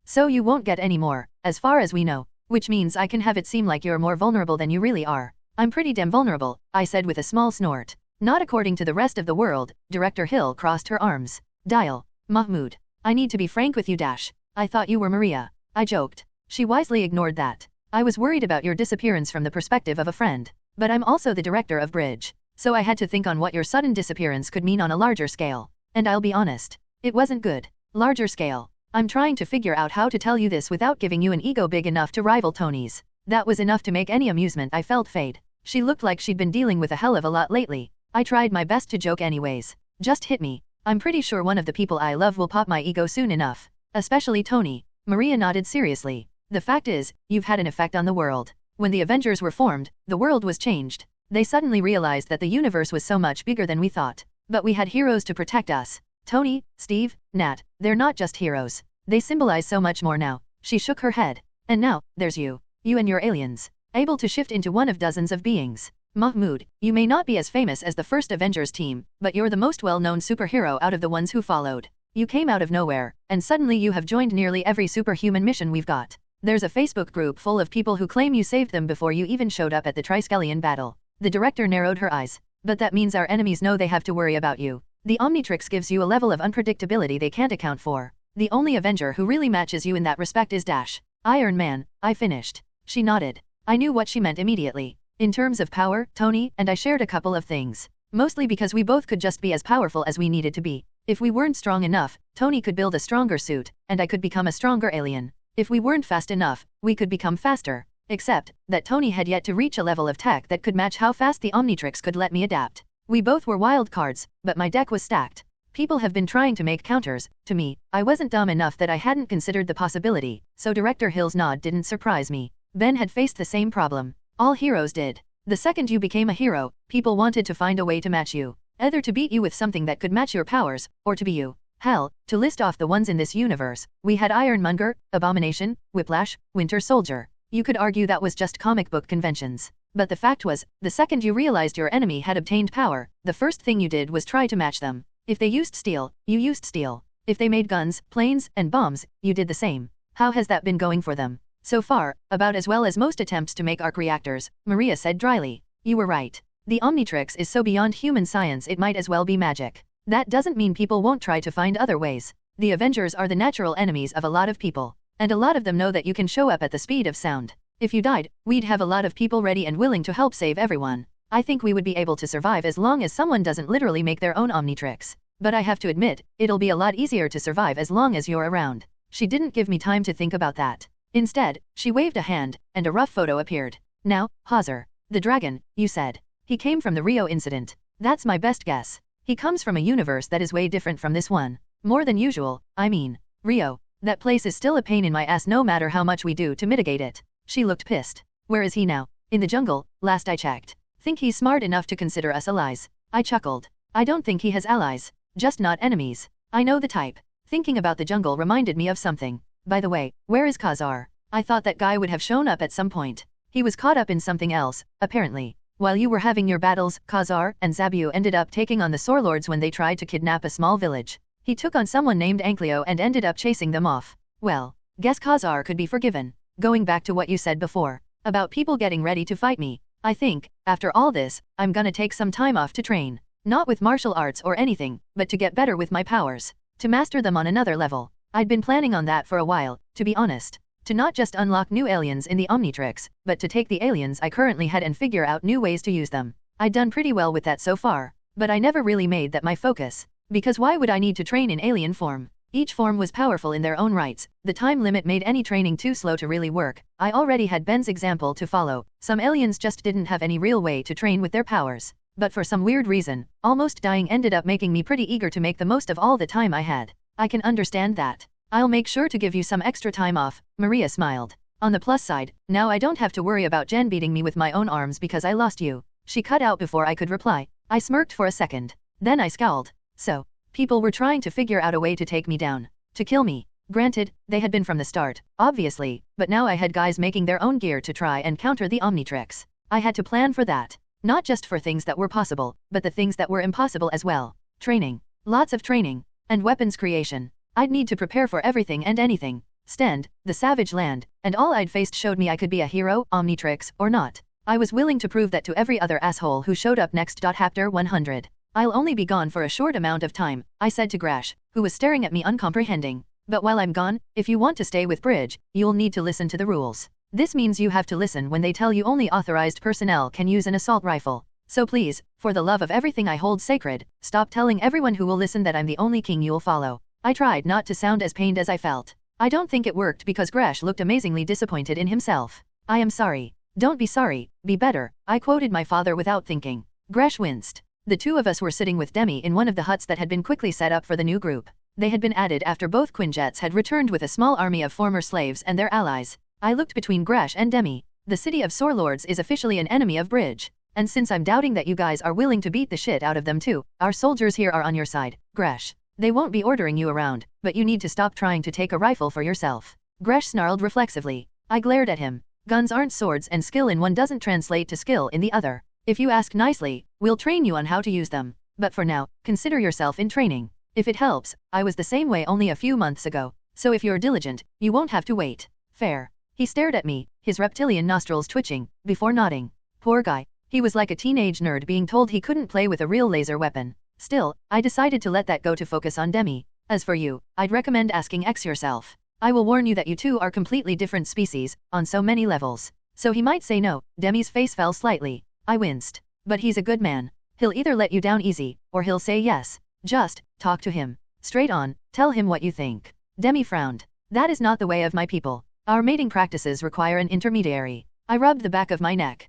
So you won't get any more, as far as we know. Which means I can have it seem like you're more vulnerable than you really are. I'm pretty damn vulnerable, I said with a small snort. Not according to the rest of the world. Director Hill crossed her arms. Dial. Mahmoud. I need to be frank with you. I thought you were Maria. I joked. She wisely ignored that. I was worried about your disappearance from the perspective of a friend. But I'm also the director of Bridge. So I had to think on what your sudden disappearance could mean on a larger scale. And I'll be honest. It wasn't good. Larger scale. I'm trying to figure out how to tell you this without giving you an ego big enough to rival Tony's. That was enough to make any amusement I felt fade. She looked like she'd been dealing with a hell of a lot lately. I tried my best to joke anyways. Just hit me. I'm pretty sure one of the people I love will pop my ego soon enough. Especially Tony. Maria nodded seriously. The fact is, you've had an effect on the world. When the Avengers were formed, the world was changed. They suddenly realized that the universe was so much bigger than we thought. But we had heroes to protect us. Tony, Steve, Nat, they're not just heroes. They symbolize so much more now. She shook her head. And now, there's you. You and your aliens. Able to shift into one of dozens of beings. Mahmoud, you may not be as famous as the first Avengers team, but you're the most well-known superhero out of the ones who followed. You came out of nowhere, and suddenly you have joined nearly every superhuman mission we've got. There's a Facebook group full of people who claim you saved them before you even showed up at the Triskelion battle. The director narrowed her eyes. But that means our enemies know they have to worry about you. The Omnitrix gives you a level of unpredictability they can't account for. The only Avenger who really matches you in that respect is Iron Man. I finished. She nodded. I knew what she meant immediately. In terms of power, Tony and I shared a couple of things. Mostly because we both could just be as powerful as we needed to be. If we weren't strong enough, Tony could build a stronger suit, and I could become a stronger alien. If we weren't fast enough, we could become faster. Except that Tony had yet to reach a level of tech that could match how fast the Omnitrix could let me adapt. We both were wild cards, but my deck was stacked. People have been trying to make counters. To me, I wasn't dumb enough that I hadn't considered the possibility, so Director Hill's nod didn't surprise me. Ben had faced the same problem. All heroes did. The second you became a hero, people wanted to find a way to match you. Either to beat you with something that could match your powers, or to be you. Hell, to list off the ones in this universe, we had Ironmonger, Abomination, Whiplash, Winter Soldier. You could argue that was just comic book conventions. But the fact was, the second you realized your enemy had obtained power, the first thing you did was try to match them. If they used steel, you used steel. If they made guns, planes, and bombs, you did the same. How has that been going for them? So far, about as well as most attempts to make arc reactors, Maria said dryly. You were right. The Omnitrix is so beyond human science it might as well be magic. That doesn't mean people won't try to find other ways. The Avengers are the natural enemies of a lot of people. And a lot of them know that you can show up at the speed of sound. If you died, we'd have a lot of people ready and willing to help save everyone. I think we would be able to survive as long as someone doesn't literally make their own Omnitrix. But I have to admit, it'll be a lot easier to survive as long as you're around. She didn't give me time to think about that. Instead, she waved a hand, and a rough photo appeared. Now, Hazar. The dragon, you said. He came from the Rio incident. That's my best guess. He comes from a universe that is way different from this one. More than usual, I mean. Rio. That place is still a pain in my ass no matter how much we do to mitigate it. She looked pissed. Where is he now? In the jungle, last I checked. Think he's smart enough to consider us allies. I chuckled. I don't think he has allies. Just not enemies. I know the type. Thinking about the jungle reminded me of something. By the way, where is Khazar? I thought that guy would have shown up at some point. He was caught up in something else, apparently. While you were having your battles, Khazar and Zabu ended up taking on the Saurlords when they tried to kidnap a small village. He took on someone named Ankleo and ended up chasing them off. Well, guess Khazar could be forgiven. Going back to what you said before, about people getting ready to fight me, I think, after all this, I'm gonna take some time off to train. Not with martial arts or anything, but to get better with my powers. To master them on another level. I'd been planning on that for a while, to be honest. To not just unlock new aliens in the Omnitrix, but to take the aliens I currently had and figure out new ways to use them. I'd done pretty well with that so far, but I never really made that my focus. Because why would I need to train in alien form? Each form was powerful in their own rights. The time limit made any training too slow to really work. I already had Ben's example to follow. Some aliens just didn't have any real way to train with their powers. But for some weird reason, almost dying ended up making me pretty eager to make the most of all the time I had. I can understand that. I'll make sure to give you some extra time off, Maria smiled. On the plus side, now I don't have to worry about Jen beating me with my own arms because I lost you. She cut out before I could reply. I smirked for a second. Then I scowled. So, people were trying to figure out a way to take me down. To kill me. Granted, they had been from the start, obviously, but now I had guys making their own gear to try and counter the Omnitrix. I had to plan for that. Not just for things that were possible, but the things that were impossible as well. Training. Lots of training. And weapons creation. I'd need to prepare for everything and anything. Sten, the savage land, and all I'd faced showed me I could be a hero, Omnitrix, or not. I was willing to prove that to every other asshole who showed up next. Chapter 100. I'll only be gone for a short amount of time, I said to Grash, who was staring at me uncomprehending. But while I'm gone, if you want to stay with Bridge, you'll need to listen to the rules. This means you have to listen when they tell you only authorized personnel can use an assault rifle. So please, for the love of everything I hold sacred, stop telling everyone who will listen that I'm the only king you'll follow. I tried not to sound as pained as I felt. I don't think it worked because Grash looked amazingly disappointed in himself. I am sorry. Don't be sorry, be better, I quoted my father without thinking. Grash winced. The two of us were sitting with Demi in one of the huts that had been quickly set up for the new group. They had been added after both Quinjets had returned with a small army of former slaves and their allies. I looked between Grash and Demi. The city of Saurlords is officially an enemy of Bridge. And since I'm doubting that you guys are willing to beat the shit out of them too, our soldiers here are on your side, Grash. They won't be ordering you around, but you need to stop trying to take a rifle for yourself. Grash snarled reflexively. I glared at him. Guns aren't swords and skill in one doesn't translate to skill in the other. If you ask nicely, we'll train you on how to use them. But for now, consider yourself in training. If it helps, I was the same way only a few months ago. So if you're diligent, you won't have to wait. Fair. He stared at me, his reptilian nostrils twitching, before nodding. Poor guy. He was like a teenage nerd being told he couldn't play with a real laser weapon. Still, I decided to let that go to focus on Demi. As for you, I'd recommend asking X yourself. I will warn you that you two are completely different species, on so many levels. So he might say no. Demi's face fell slightly. I winced. But he's a good man. He'll either let you down easy, or he'll say yes. Just, talk to him. Straight on, tell him what you think. Demi frowned. That is not the way of my people. Our mating practices require an intermediary. I rubbed the back of my neck.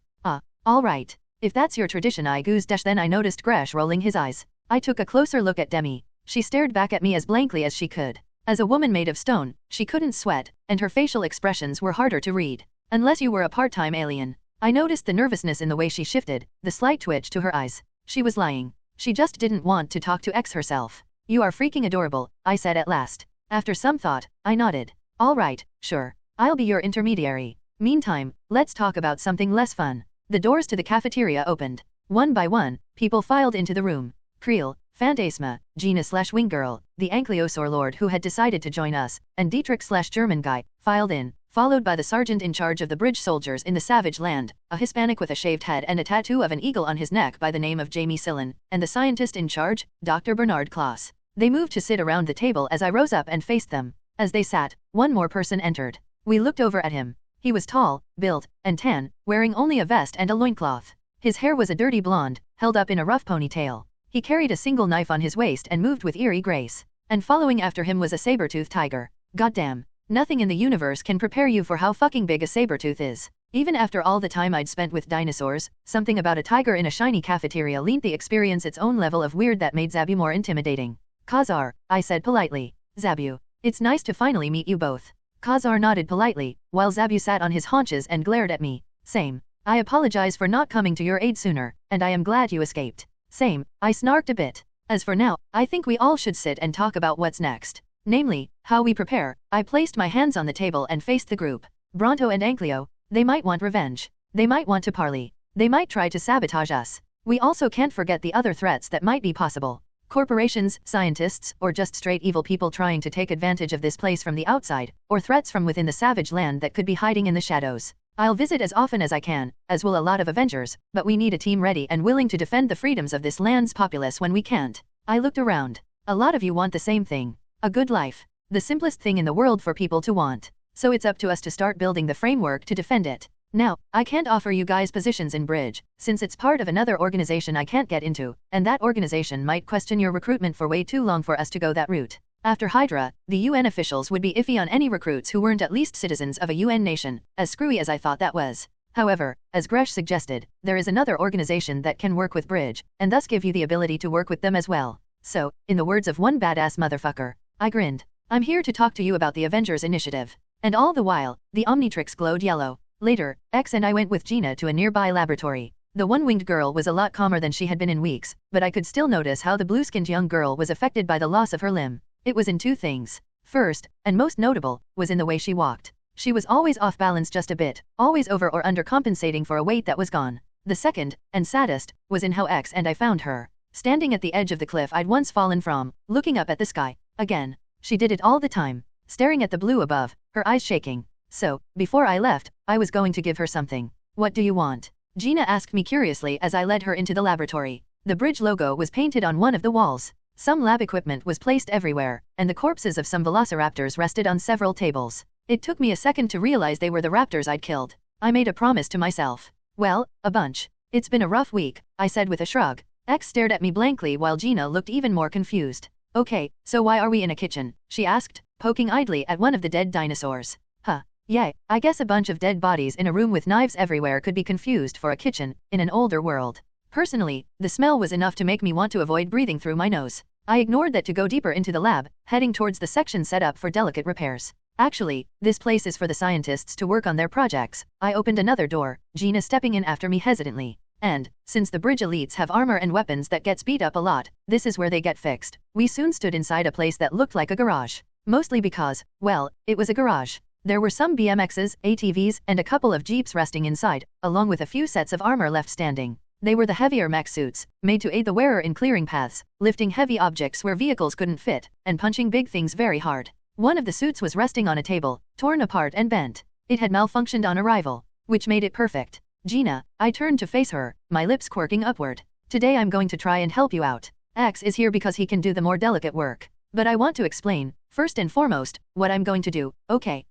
All right. If that's your tradition I goose dash then I noticed Grash rolling his eyes. I took a closer look at Demi. She stared back at me as blankly as she could. As a woman made of stone, she couldn't sweat, and her facial expressions were harder to read. Unless you were a part-time alien. I noticed the nervousness in the way she shifted, the slight twitch to her eyes. She was lying. She just didn't want to talk to X herself. You are freaking adorable, I said at last. After some thought, I nodded. All right, sure. I'll be your intermediary. Meantime, let's talk about something less fun. The doors to the cafeteria opened. One by one, people filed into the room. Creel, Fantasma, Gina/Wing Girl, the Ankylosaur Lord who had decided to join us, and Dietrich/German guy, filed in, followed by the sergeant in charge of the bridge soldiers in the Savage Land, a Hispanic with a shaved head and a tattoo of an eagle on his neck by the name of Jamie Sillen, and the scientist in charge, Dr. Bernard Klaus. They moved to sit around the table as I rose up and faced them. As they sat, one more person entered. We looked over at him. He was tall, built, and tan, wearing only a vest and a loincloth. His hair was a dirty blonde, held up in a rough ponytail. He carried a single knife on his waist and moved with eerie grace. And following after him was a saber-toothed tiger. Goddamn. Nothing in the universe can prepare you for how fucking big a saber-tooth is. Even after all the time I'd spent with dinosaurs, something about a tiger in a shiny cafeteria lent the experience its own level of weird that made Zabu more intimidating. Khazar, I said politely. Zabu, it's nice to finally meet you both. Khazar nodded politely, while Zabu sat on his haunches and glared at me. Same. I apologize for not coming to your aid sooner, and I am glad you escaped. Same, I snarked a bit. As for now, I think we all should sit and talk about what's next. Namely, how we prepare. I placed my hands on the table and faced the group. Bronto and Ankleo, they might want revenge. They might want to parley. They might try to sabotage us. We also can't forget the other threats that might be possible. Corporations, scientists, or just straight evil people trying to take advantage of this place from the outside, or threats from within the Savage Land that could be hiding in the shadows. I'll visit as often as I can, as will a lot of Avengers, but we need a team ready and willing to defend the freedoms of this land's populace when we can't. I looked around. A lot of you want the same thing. A good life. The simplest thing in the world for people to want. So it's up to us to start building the framework to defend it. Now, I can't offer you guys positions in Bridge, since it's part of another organization I can't get into, and that organization might question your recruitment for way too long for us to go that route. After Hydra, the UN officials would be iffy on any recruits who weren't at least citizens of a UN nation, as screwy as I thought that was. However, as Gresh suggested, there is another organization that can work with Bridge, and thus give you the ability to work with them as well. So, in the words of one badass motherfucker, I grinned. I'm here to talk to you about the Avengers Initiative. And all the while, the Omnitrix glowed yellow. Later, X and I went with Gina to a nearby laboratory. The one-winged girl was a lot calmer than she had been in weeks, but I could still notice how the blue-skinned young girl was affected by the loss of her limb. It was in two things. First, and most notable, was in the way she walked. She was always off balance just a bit, always over or undercompensating for a weight that was gone. The second, and saddest, was in how X and I found her. Standing at the edge of the cliff I'd once fallen from, looking up at the sky. Again. She did it all the time. Staring at the blue above, her eyes shaking. So, before I left, I was going to give her something. What do you want? Gina asked me curiously as I led her into the laboratory. The Bridge logo was painted on one of the walls. Some lab equipment was placed everywhere, and the corpses of some velociraptors rested on several tables. It took me a second to realize they were the raptors I'd killed. I made a promise to myself. Well, a bunch. It's been a rough week, I said with a shrug. X stared at me blankly while Gina looked even more confused. Okay, so why are we in a kitchen? She asked, poking idly at one of the dead dinosaurs. Huh. Yeah, I guess a bunch of dead bodies in a room with knives everywhere could be confused for a kitchen, in an older world. Personally, the smell was enough to make me want to avoid breathing through my nose. I ignored that to go deeper into the lab, heading towards the section set up for delicate repairs. Actually, this place is for the scientists to work on their projects. I opened another door, Gina stepping in after me hesitantly. And, since the Bridge elites have armor and weapons that gets beat up a lot, this is where they get fixed. We soon stood inside a place that looked like a garage. Mostly because, well, it was a garage. There were some BMXs, ATVs, and a couple of Jeeps resting inside, along with a few sets of armor left standing. They were the heavier mech suits, made to aid the wearer in clearing paths, lifting heavy objects where vehicles couldn't fit, and punching big things very hard. One of the suits was resting on a table, torn apart and bent. It had malfunctioned on arrival, which made it perfect. Gina, I turned to face her, my lips quirking upward. Today I'm going to try and help you out. X is here because he can do the more delicate work. But I want to explain, first and foremost, what I'm going to do. Okay.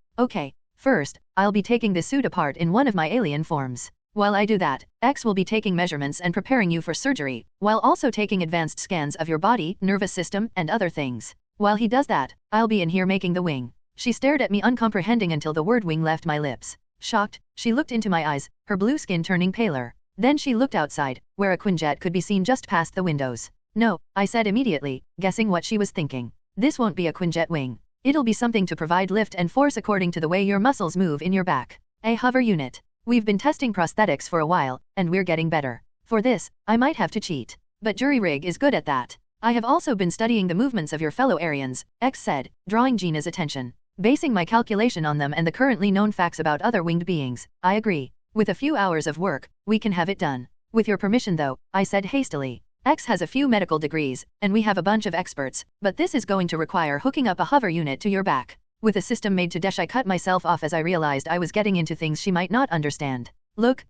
First, I'll be taking this suit apart in one of my alien forms. While I do that, X will be taking measurements and preparing you for surgery, while also taking advanced scans of your body, nervous system, and other things. While he does that, I'll be in here making the wing. She stared at me uncomprehending until the word wing left my lips. Shocked, she looked into my eyes, her blue skin turning paler. Then she looked outside, where a Quinjet could be seen just past the windows. No, I said immediately, guessing what she was thinking. This won't be a Quinjet wing. It'll be something to provide lift and force according to the way your muscles move in your back. A hover unit. We've been testing prosthetics for a while, and we're getting better. For this, I might have to cheat. But Jury Rig is good at that. I have also been studying the movements of your fellow Aryans, X said, drawing Gina's attention. Basing my calculation on them and the currently known facts about other winged beings, I agree. With a few hours of work, we can have it done. With your permission though, I said hastily. X has a few medical degrees, and we have a bunch of experts, but this is going to require hooking up a hover unit to your back. With a system made to dash, I cut myself off as I realized I was getting into things she might not understand. Look,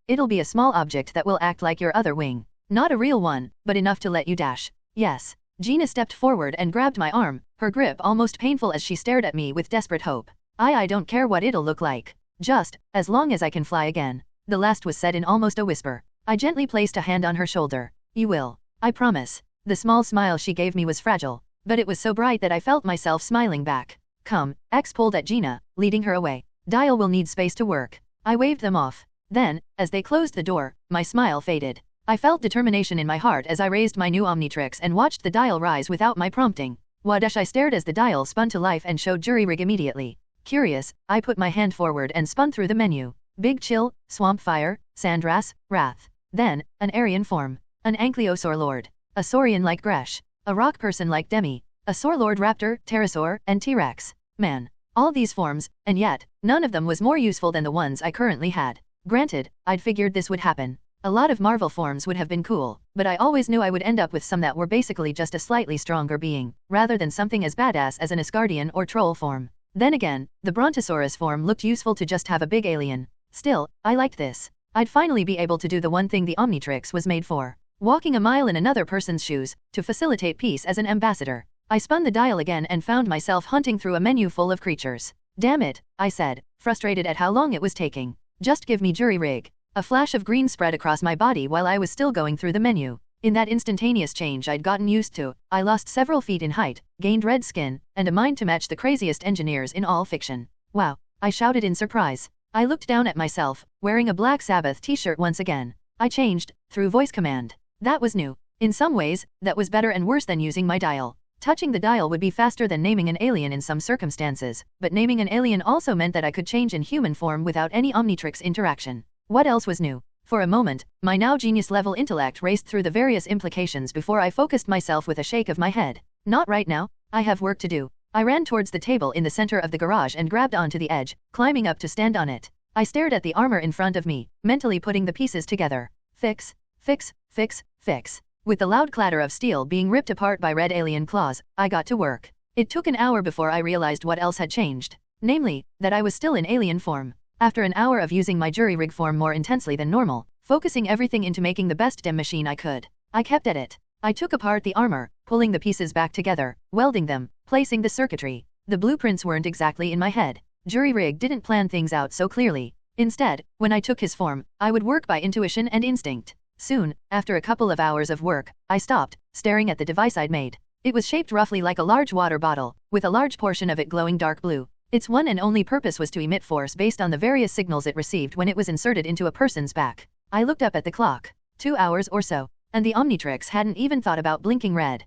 it'll be a small object that will act like your other wing. Not a real one, but enough to let you dash. Yes. Gina stepped forward and grabbed my arm, her grip almost painful as she stared at me with desperate hope. I don't care what it'll look like. Just, as long as I can fly again. The last was said in almost a whisper. I gently placed a hand on her shoulder. You will. I promise. The small smile she gave me was fragile, but it was so bright that I felt myself smiling back. Come, X pulled at Gina, leading her away. Dial will need space to work. I waved them off. Then, as they closed the door, my smile faded. I felt determination in my heart as I raised my new Omnitrix and watched the dial rise without my prompting. Wadash, I stared as the dial spun to life and showed jury rig immediately. Curious, I put my hand forward and spun through the menu. Big Chill, Swamp Fire, Sandras, Wrath. Then, an Aryan form. An Ankylosaur Lord. A Saurian like Gresh. A rock person like Demi. A Saurlord Raptor, Pterosaur, and T-Rex. Man. All these forms, and yet, none of them was more useful than the ones I currently had. Granted, I'd figured this would happen. A lot of Marvel forms would have been cool, but I always knew I would end up with some that were basically just a slightly stronger being, rather than something as badass as an Asgardian or Troll form. Then again, the Brontosaurus form looked useful to just have a big alien. Still, I liked this. I'd finally be able to do the one thing the Omnitrix was made for. Walking a mile in another person's shoes, to facilitate peace as an ambassador. I spun the dial again and found myself hunting through a menu full of creatures. Damn it, I said, frustrated at how long it was taking. Just give me jury rig. A flash of green spread across my body while I was still going through the menu. In that instantaneous change I'd gotten used to, I lost several feet in height, gained red skin, and a mind to match the craziest engineers in all fiction. Wow, I shouted in surprise. I looked down at myself, wearing a Black Sabbath t-shirt once again. I changed, through voice command. That was new. In some ways, that was better and worse than using my dial. Touching the dial would be faster than naming an alien in some circumstances, but naming an alien also meant that I could change in human form without any Omnitrix interaction. What else was new? For a moment, my now genius-level intellect raced through the various implications before I focused myself with a shake of my head. Not right now. I have work to do. I ran towards the table in the center of the garage and grabbed onto the edge, climbing up to stand on it. I stared at the armor in front of me, mentally putting the pieces together. Fix, fix, fix, fix. With the loud clatter of steel being ripped apart by red alien claws, I got to work. It took an hour before I realized what else had changed. Namely, that I was still in alien form. After an hour of using my jury rig form more intensely than normal, focusing everything into making the best dem machine I could, I kept at it. I took apart the armor, pulling the pieces back together, welding them, placing the circuitry. The blueprints weren't exactly in my head. Jury rig didn't plan things out so clearly. Instead, when I took his form, I would work by intuition and instinct. Soon, after a couple of hours of work, I stopped, staring at the device I'd made. It was shaped roughly like a large water bottle, with a large portion of it glowing dark blue. Its one and only purpose was to emit force based on the various signals it received when it was inserted into a person's back. I looked up at the clock. 2 hours or so, and the Omnitrix hadn't even thought about blinking red.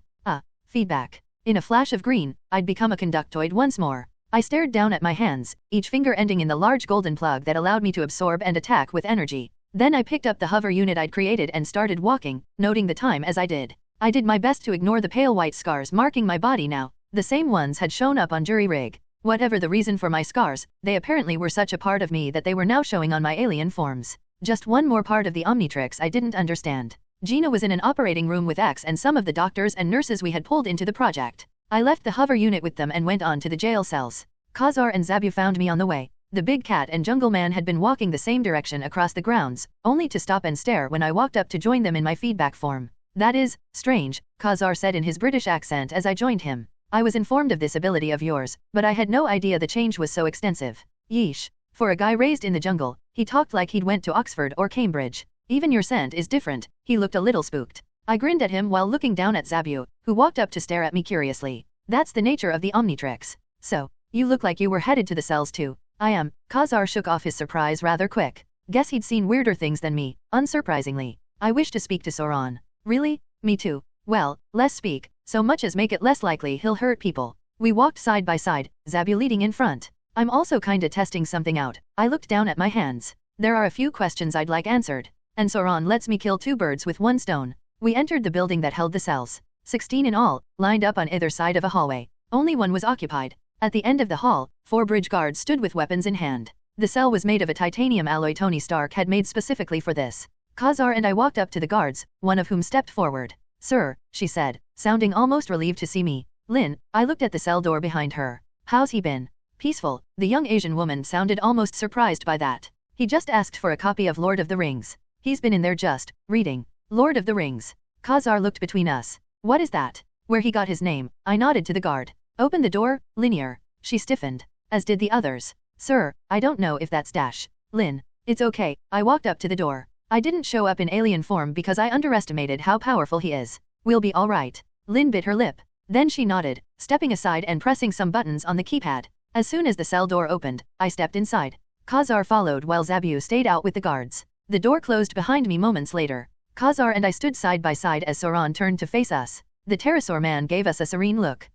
Feedback. In a flash of green, I'd become a conductoid once more. I stared down at my hands, each finger ending in the large golden plug that allowed me to absorb and attack with energy. Then I picked up the hover unit I'd created and started walking, noting the time as I did. I did my best to ignore the pale white scars marking my body now. The same ones had shown up on jury rig. Whatever the reason for my scars, they apparently were such a part of me that they were now showing on my alien forms. Just one more part of the Omnitrix I didn't understand. Gina was in an operating room with X and some of the doctors and nurses we had pulled into the project. I left the hover unit with them and went on to the jail cells. Khazar and Zabu found me on the way. The big cat and jungle man had been walking the same direction across the grounds, only to stop and stare when I walked up to join them in my feedback form. That is strange, Khazar said in his British accent as I joined him. I was informed of this ability of yours, but I had no idea the change was so extensive. Yeesh. For a guy raised in the jungle, he talked like he'd went to Oxford or Cambridge. Even your scent is different. He looked a little spooked. I grinned at him while looking down at Zabu, who walked up to stare at me curiously. That's the nature of the Omnitrix. So, you look like you were headed to the cells too. I am. Khazar shook off his surprise rather quick. Guess he'd seen weirder things than me, unsurprisingly. I wish to speak to Sauron. Really? Me too. Well, less speak, so much as make it less likely he'll hurt people. We walked side by side, Zabu leading in front. I'm also kinda testing something out. I looked down at my hands. There are a few questions I'd like answered. And Sauron lets me kill 2 birds with 1 stone. We entered the building that held the cells. 16 in all, lined up on either side of a hallway. Only one was occupied. At the end of the hall, 4 bridge guards stood with weapons in hand. The cell was made of a titanium alloy Tony Stark had made specifically for this. Khazar and I walked up to the guards, one of whom stepped forward. Sir, she said, sounding almost relieved to see me. Lynn, I looked at the cell door behind her. How's he been? Peaceful. The young Asian woman sounded almost surprised by that. He just asked for a copy of Lord of the Rings. He's been in there just reading. Lord of the Rings. Khazar looked between us. What is that? Where he got his name? I nodded to the guard. Open the door, Linear. She stiffened. As did the others. Sir, I don't know if that's Dash. Lin. It's okay. I walked up to the door. I didn't show up in alien form because I underestimated how powerful he is. We'll be alright. Lin bit her lip. Then she nodded, stepping aside and pressing some buttons on the keypad. As soon as the cell door opened, I stepped inside. Khazar followed while Zabu stayed out with the guards. The door closed behind me moments later. Khazar and I stood side by side as Sauron turned to face us. The pterosaur man gave us a serene look.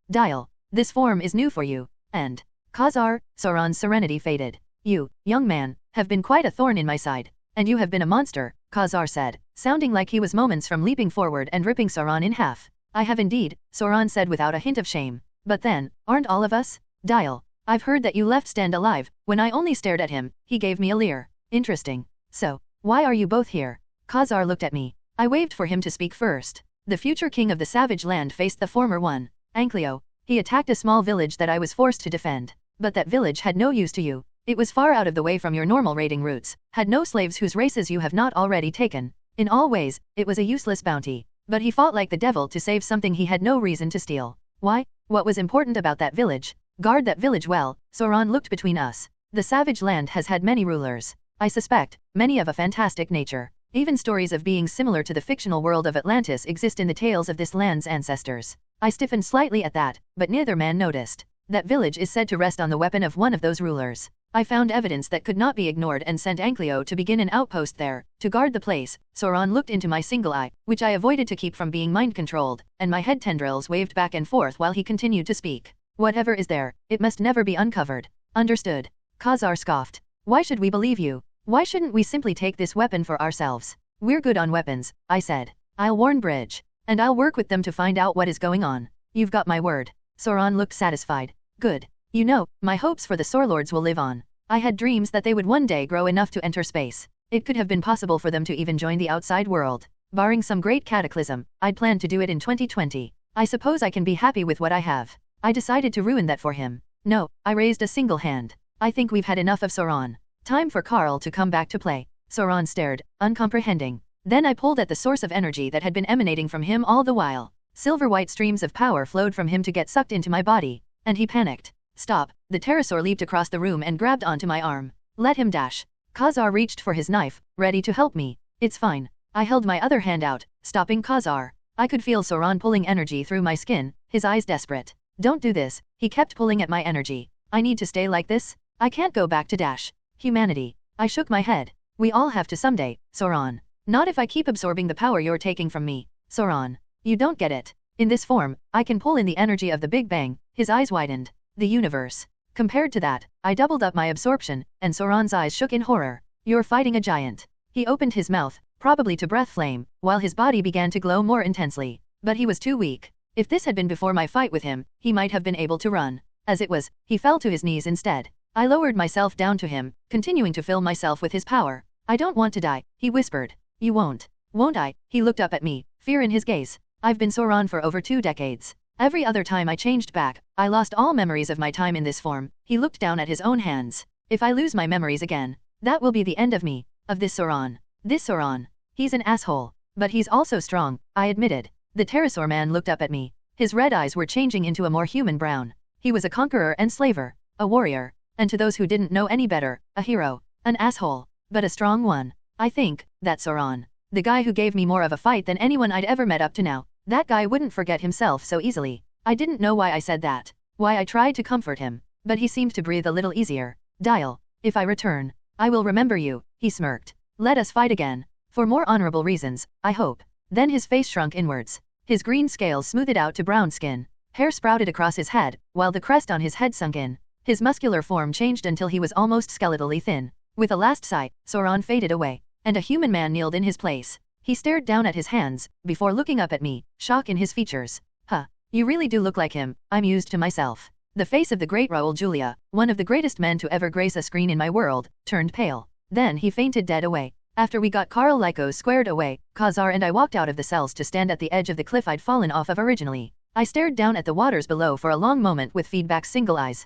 Dial. This form is new for you. And Khazar, Sauron's serenity faded. You, young man, have been quite a thorn in my side. And you have been a monster, Khazar said, sounding like he was moments from leaping forward and ripping Sauron in half. I have indeed, Sauron said without a hint of shame. But then, aren't all of us? Dial. I've heard that you left Sten alive. When I only stared at him, he gave me a leer. Interesting. So, why are you both here? Khazar looked at me. I waved for him to speak first. The future king of the savage land faced the former one. Ankleo. He attacked a small village that I was forced to defend. But that village had no use to you. It was far out of the way from your normal raiding routes, had no slaves whose races you have not already taken. In all ways, it was a useless bounty. But he fought like the devil to save something he had no reason to steal. Why? What was important about that village? Guard that village well. Sauron looked between us. The savage land has had many rulers. I suspect, many of a fantastic nature. Even stories of beings similar to the fictional world of Atlantis exist in the tales of this land's ancestors. I stiffened slightly at that, but neither man noticed. That village is said to rest on the weapon of one of those rulers. I found evidence that could not be ignored and sent Ankleo to begin an outpost there, to guard the place. Sauron looked into my single eye, which I avoided to keep from being mind-controlled, and my head tendrils waved back and forth while he continued to speak. Whatever is there, it must never be uncovered. Understood. Khazar scoffed. Why should we believe you? Why shouldn't we simply take this weapon for ourselves? We're good on weapons, I said. I'll warn Bridge. And I'll work with them to find out what is going on. You've got my word. Sauron looked satisfied. Good. You know, my hopes for the Saurlords will live on. I had dreams that they would one day grow enough to enter space. It could have been possible for them to even join the outside world. Barring some great cataclysm, I'd planned to do it in 2020. I suppose I can be happy with what I have. I decided to ruin that for him. No, I raised a single hand. I think we've had enough of Sauron. Time for Carl to come back to play. Sauron stared, uncomprehending. Then I pulled at the source of energy that had been emanating from him all the while. Silver-white streams of power flowed from him to get sucked into my body. And he panicked. Stop. The pterosaur leaped across the room and grabbed onto my arm. Let him dash. Khazar reached for his knife, ready to help me. It's fine. I held my other hand out, stopping Khazar. I could feel Sauron pulling energy through my skin, his eyes desperate. Don't do this. He kept pulling at my energy. I need to stay like this? I can't go back to Dash. Humanity. I shook my head. We all have to someday, Sauron. Not if I keep absorbing the power you're taking from me. Sauron. You don't get it. In this form, I can pull in the energy of the Big Bang. His eyes widened. The universe. Compared to that, I doubled up my absorption, and Sauron's eyes shook in horror. You're fighting a giant. He opened his mouth, probably to breath flame, while his body began to glow more intensely. But he was too weak. If this had been before my fight with him, he might have been able to run. As it was, he fell to his knees instead. I lowered myself down to him, continuing to fill myself with his power. I don't want to die, he whispered. You won't. Won't I? He looked up at me, fear in his gaze. I've been Sauron for over 2 decades. Every other time I changed back, I lost all memories of my time in this form. He looked down at his own hands. If I lose my memories again, that will be the end of me, of this Sauron. This Sauron. He's an asshole. But he's also strong, I admitted. The pterosaur man looked up at me. His red eyes were changing into a more human brown. He was a conqueror and slaver, a warrior, and to those who didn't know any better, a hero, an asshole, but a strong one. I think, that's Sauron. The guy who gave me more of a fight than anyone I'd ever met up to now. That guy wouldn't forget himself so easily. I didn't know why I said that. Why I tried to comfort him. But he seemed to breathe a little easier. Dial. If I return, I will remember you, he smirked. Let us fight again. For more honorable reasons, I hope. Then his face shrunk inwards. His green scales smoothed out to brown skin. Hair sprouted across his head, while the crest on his head sunk in. His muscular form changed until he was almost skeletally thin. With a last sigh, Sauron faded away, and a human man kneeled in his place. He stared down at his hands, before looking up at me, shock in his features. Huh, you really do look like him, I mused to myself. The face of the great Raoul Julia, one of the greatest men to ever grace a screen in my world, turned pale. Then he fainted dead away. After we got Carl Lycos squared away, Khazar and I walked out of the cells to stand at the edge of the cliff I'd fallen off of originally. I stared down at the waters below for a long moment with feedback single eyes.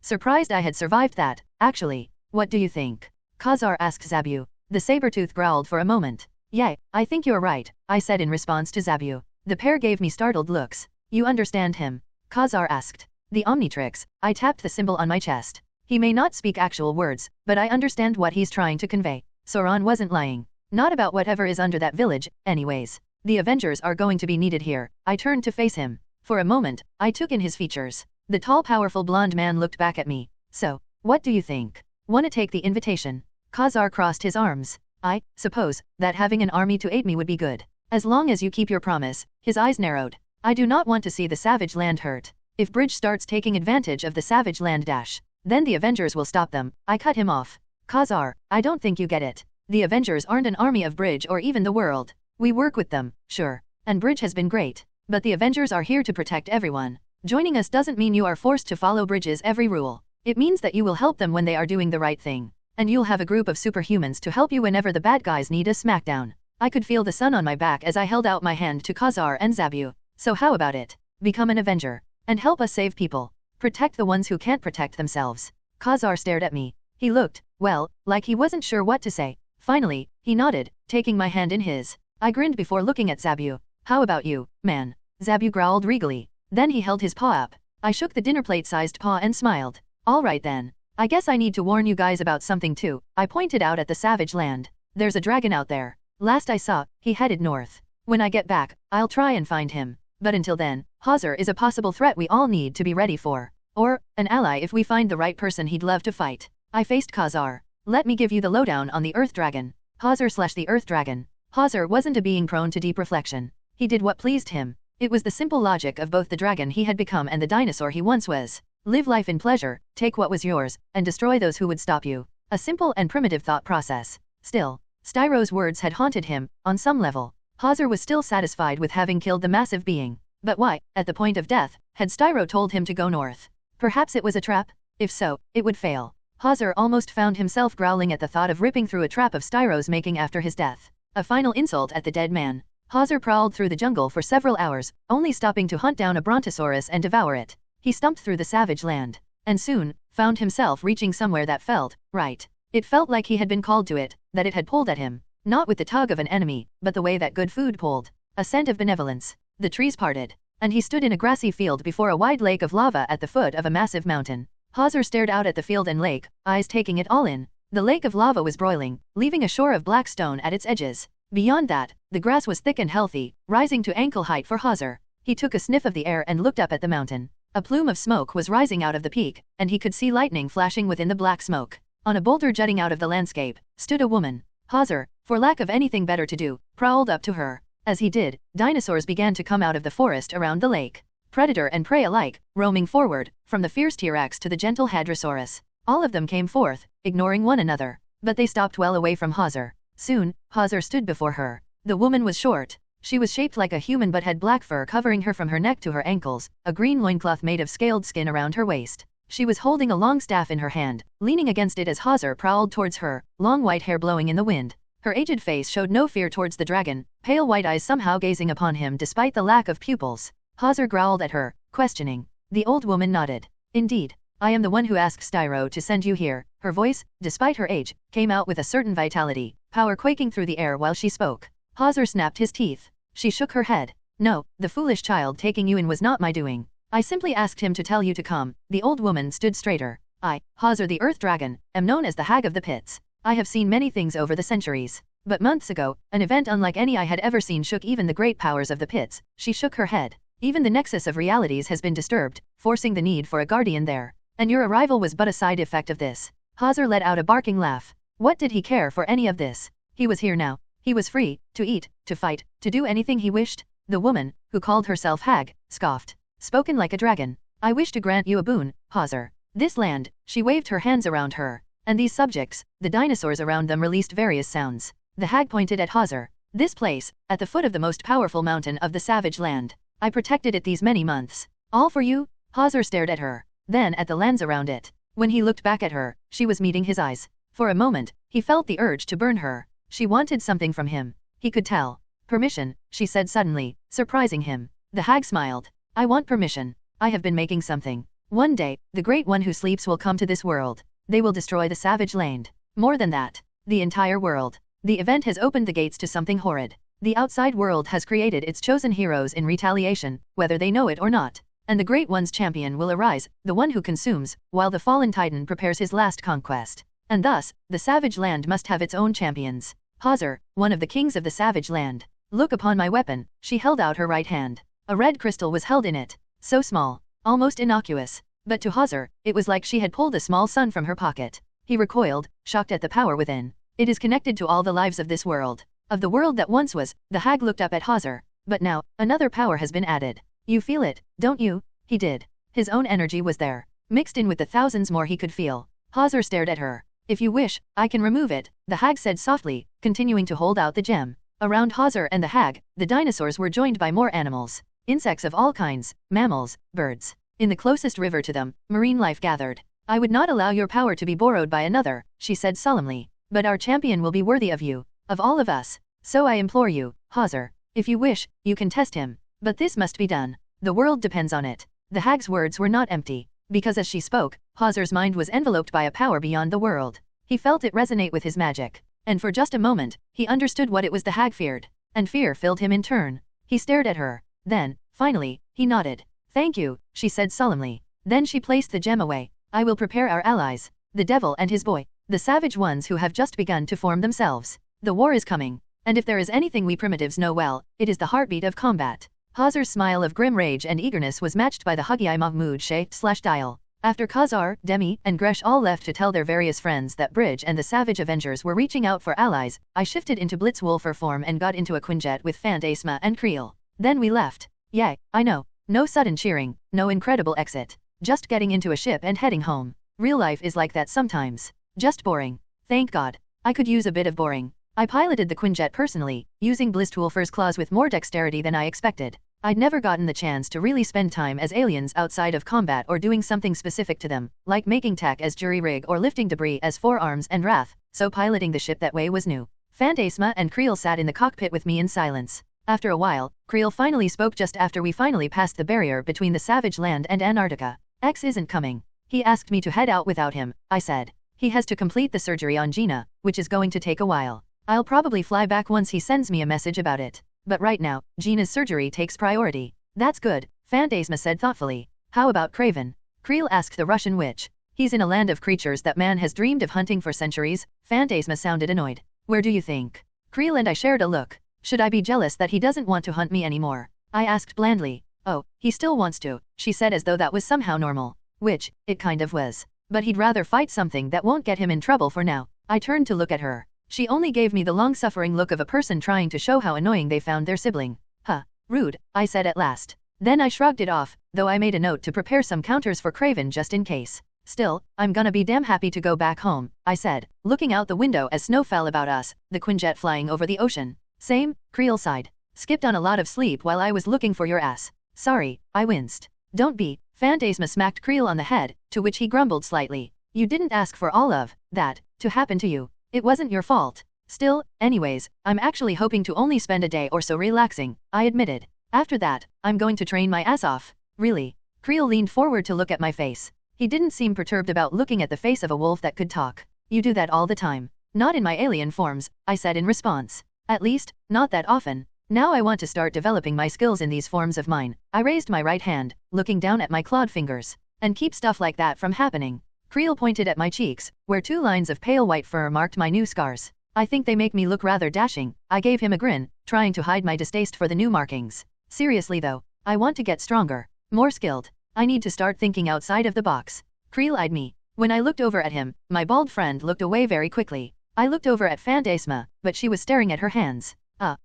Surprised I had survived that, actually. What do you think? Khazar asked Zabu. The saber-tooth growled for a moment. Yeah, I think you're right, I said in response to Zabu. The pair gave me startled looks. You understand him? Khazar asked. The Omnitrix. I tapped the symbol on my chest. He may not speak actual words, but I understand what he's trying to convey. Sauron wasn't lying. Not about whatever is under that village, anyways. The Avengers are going to be needed here. I turned to face him. For a moment, I took in his features. The tall, powerful blonde man looked back at me. So, what do you think? Wanna take the invitation? Khazar crossed his arms. I suppose that having an army to aid me would be good. As long as you keep your promise. His eyes narrowed. I do not want to see the Savage Land hurt. If Bridge starts taking advantage of the Savage Land dash, then the Avengers will stop them. I cut him off. Khazar, I don't think you get it. The Avengers aren't an army of Bridge or even the world. We work with them, sure. And Bridge has been great. But the Avengers are here to protect everyone. Joining us doesn't mean you are forced to follow Bridge's every rule. It means that you will help them when they are doing the right thing. And you'll have a group of superhumans to help you whenever the bad guys need a smackdown. I could feel the sun on my back as I held out my hand to Khazar and Zabu. So how about it? Become an Avenger. And help us save people. Protect the ones who can't protect themselves. Khazar stared at me. He looked, well, like he wasn't sure what to say. Finally, he nodded, taking my hand in his. I grinned before looking at Zabu. How about you, man? Zabu growled regally. Then he held his paw up. I shook the dinner plate-sized paw and smiled. All right then. I guess I need to warn you guys about something too. I pointed out at the Savage Land. There's a dragon out there. Last I saw, he headed north. When I get back, I'll try and find him. But until then, Khazar is a possible threat we all need to be ready for. Or, an ally if we find the right person he'd love to fight. I faced Khazar. Let me give you the lowdown on the Earth Dragon. Khazar/the Earth Dragon. Khazar wasn't a being prone to deep reflection. He did what pleased him. It was the simple logic of both the dragon he had become and the dinosaur he once was. Live life in pleasure, take what was yours, and destroy those who would stop you. A simple and primitive thought process. Still, Styro's words had haunted him, on some level. Khazar was still satisfied with having killed the massive being. But why, at the point of death, had Styro told him to go north? Perhaps it was a trap? If so, it would fail. Khazar almost found himself growling at the thought of ripping through a trap of Styro's making after his death. A final insult at the dead man. Khazar prowled through the jungle for several hours, only stopping to hunt down a brontosaurus and devour it. He stumped through the Savage Land, and soon, found himself reaching somewhere that felt right. It felt like he had been called to it, that it had pulled at him, not with the tug of an enemy, but the way that good food pulled. A scent of benevolence. The trees parted, and he stood in a grassy field before a wide lake of lava at the foot of a massive mountain. Khazar stared out at the field and lake, eyes taking it all in. The lake of lava was broiling, leaving a shore of black stone at its edges. Beyond that, the grass was thick and healthy, rising to ankle height for Khazar. He took a sniff of the air and looked up at the mountain. A plume of smoke was rising out of the peak, and he could see lightning flashing within the black smoke. On a boulder jutting out of the landscape, stood a woman. Khazar, for lack of anything better to do, prowled up to her. As he did, dinosaurs began to come out of the forest around the lake. Predator and prey alike, roaming forward, from the fierce T-Rex to the gentle Hadrosaurus. All of them came forth, ignoring one another. But they stopped well away from Khazar. Soon, Khazar stood before her. The woman was short. She was shaped like a human but had black fur covering her from her neck to her ankles, a green loincloth made of scaled skin around her waist. She was holding a long staff in her hand, leaning against it as Khazar prowled towards her, long white hair blowing in the wind. Her aged face showed no fear towards the dragon, pale white eyes somehow gazing upon him despite the lack of pupils. Khazar growled at her, questioning. The old woman nodded. Indeed. I am the one who asked Styro to send you here. Her voice, despite her age, came out with a certain vitality, power quaking through the air while she spoke. Khazar snapped his teeth. She shook her head. No, the foolish child taking you in was not my doing. I simply asked him to tell you to come. The old woman stood straighter. I, Khazar the Earth Dragon, am known as the Hag of the Pits. I have seen many things over the centuries. But months ago, an event unlike any I had ever seen shook even the great powers of the pits. She shook her head. Even the nexus of realities has been disturbed, forcing the need for a guardian there. And your arrival was but a side effect of this. Khazar let out a barking laugh. What did he care for any of this? He was here now. He was free, to eat, to fight, to do anything he wished. The woman, who called herself Hag, scoffed. Spoken like a dragon. I wish to grant you a boon, Khazar. This land, she waved her hands around her. And these subjects, the dinosaurs around them released various sounds. The hag pointed at Khazar. This place, at the foot of the most powerful mountain of the Savage Land. I protected it these many months. All for you? Khazar stared at her, then at the lands around it. When he looked back at her, she was meeting his eyes. For a moment, he felt the urge to burn her. She wanted something from him. He could tell. Permission, she said suddenly, surprising him. The hag smiled. I want permission. I have been making something. One day, the Great One who sleeps will come to this world. They will destroy the savage land. More than that, the entire world. The event has opened the gates to something horrid. The outside world has created its chosen heroes in retaliation, whether they know it or not. And the Great One's champion will arise, the one who consumes, while the fallen titan prepares his last conquest. And thus, the savage land must have its own champions. Hazar, one of the kings of the savage land. Look upon my weapon. She held out her right hand. A red crystal was held in it. So small. Almost innocuous. But to Hazar, it was like she had pulled a small sun from her pocket. He recoiled, shocked at the power within. It is connected to all the lives of this world. Of the world that once was, the hag looked up at Hazar. But now, another power has been added. You feel it, don't you? He did. His own energy was there, mixed in with the thousands more he could feel. Hazar stared at her. If you wish, I can remove it, the hag said softly, continuing to hold out the gem. Around Hazar and the hag, the dinosaurs were joined by more animals. Insects of all kinds, mammals, birds. In the closest river to them, marine life gathered. I would not allow your power to be borrowed by another, she said solemnly. But our champion will be worthy of you, of all of us. So I implore you, Hazar, if you wish, you can test him. But this must be done. The world depends on it. The hag's words were not empty, because as she spoke, Hazar's mind was enveloped by a power beyond the world. He felt it resonate with his magic. And for just a moment, he understood what it was the hag feared. And fear filled him in turn. He stared at her. Then, finally, he nodded. Thank you, she said solemnly. Then she placed the gem away. I will prepare our allies. The devil and his boy. The savage ones who have just begun to form themselves. The war is coming. And if there is anything we primitives know well, it is the heartbeat of combat. Hazar's smile of grim rage and eagerness was matched by the huggy eye Mahmoud Shay/Dial. After Khazar, Demi, and Gresh all left to tell their various friends that Bridge and the Savage Avengers were reaching out for allies, I shifted into Blitz Wolfer form and got into a Quinjet with Fantasma and Creel. Then we left. Yay, I know. No sudden cheering, no incredible exit. Just getting into a ship and heading home. Real life is like that sometimes. Just boring. Thank God. I could use a bit of boring. I piloted the Quinjet personally, using Blistwolfer's claws with more dexterity than I expected. I'd never gotten the chance to really spend time as aliens outside of combat or doing something specific to them, like making tack as jury rig or lifting debris as forearms and wrath, so piloting the ship that way was new. Fantasma and Creel sat in the cockpit with me in silence. After a while, Creel finally spoke just after we finally passed the barrier between the savage land and Antarctica. X isn't coming. He asked me to head out without him, I said. He has to complete the surgery on Gina, which is going to take a while. I'll probably fly back once he sends me a message about it. But right now, Gina's surgery takes priority. That's good, Fantasma said thoughtfully. How about Craven? Creel asked the Russian witch. He's in a land of creatures that man has dreamed of hunting for centuries. Fantasma sounded annoyed. Where do you think? Creel and I shared a look. Should I be jealous that he doesn't want to hunt me anymore? I asked blandly. Oh, he still wants to, she said as though that was somehow normal. Which, it kind of was. But he'd rather fight something that won't get him in trouble for now. I turned to look at her. She only gave me the long-suffering look of a person trying to show how annoying they found their sibling. Huh. Rude, I said at last. Then I shrugged it off, though I made a note to prepare some counters for Craven just in case. Still, I'm gonna be damn happy to go back home, I said, looking out the window as snow fell about us, the Quinjet flying over the ocean. Same, Creel sighed. Skipped on a lot of sleep while I was looking for your ass. Sorry, I winced. Don't be. Fantasma smacked Creel on the head, to which he grumbled slightly. You didn't ask for all of that to happen to you. It wasn't your fault. Still, anyways, I'm actually hoping to only spend a day or so relaxing, I admitted. After that, I'm going to train my ass off. Really? Creel leaned forward to look at my face. He didn't seem perturbed about looking at the face of a wolf that could talk. You do that all the time. Not in my alien forms, I said in response. At least, not that often. Now I want to start developing my skills in these forms of mine. I raised my right hand, looking down at my clawed fingers. And keep stuff like that from happening. Creel pointed at my cheeks, where 2 lines of pale white fur marked my new scars. I think they make me look rather dashing. I gave him a grin, trying to hide my distaste for the new markings. Seriously though, I want to get stronger, more skilled. I need to start thinking outside of the box. Creel eyed me. When I looked over at him, my bald friend looked away very quickly. I looked over at Fantasma, but she was staring at her hands.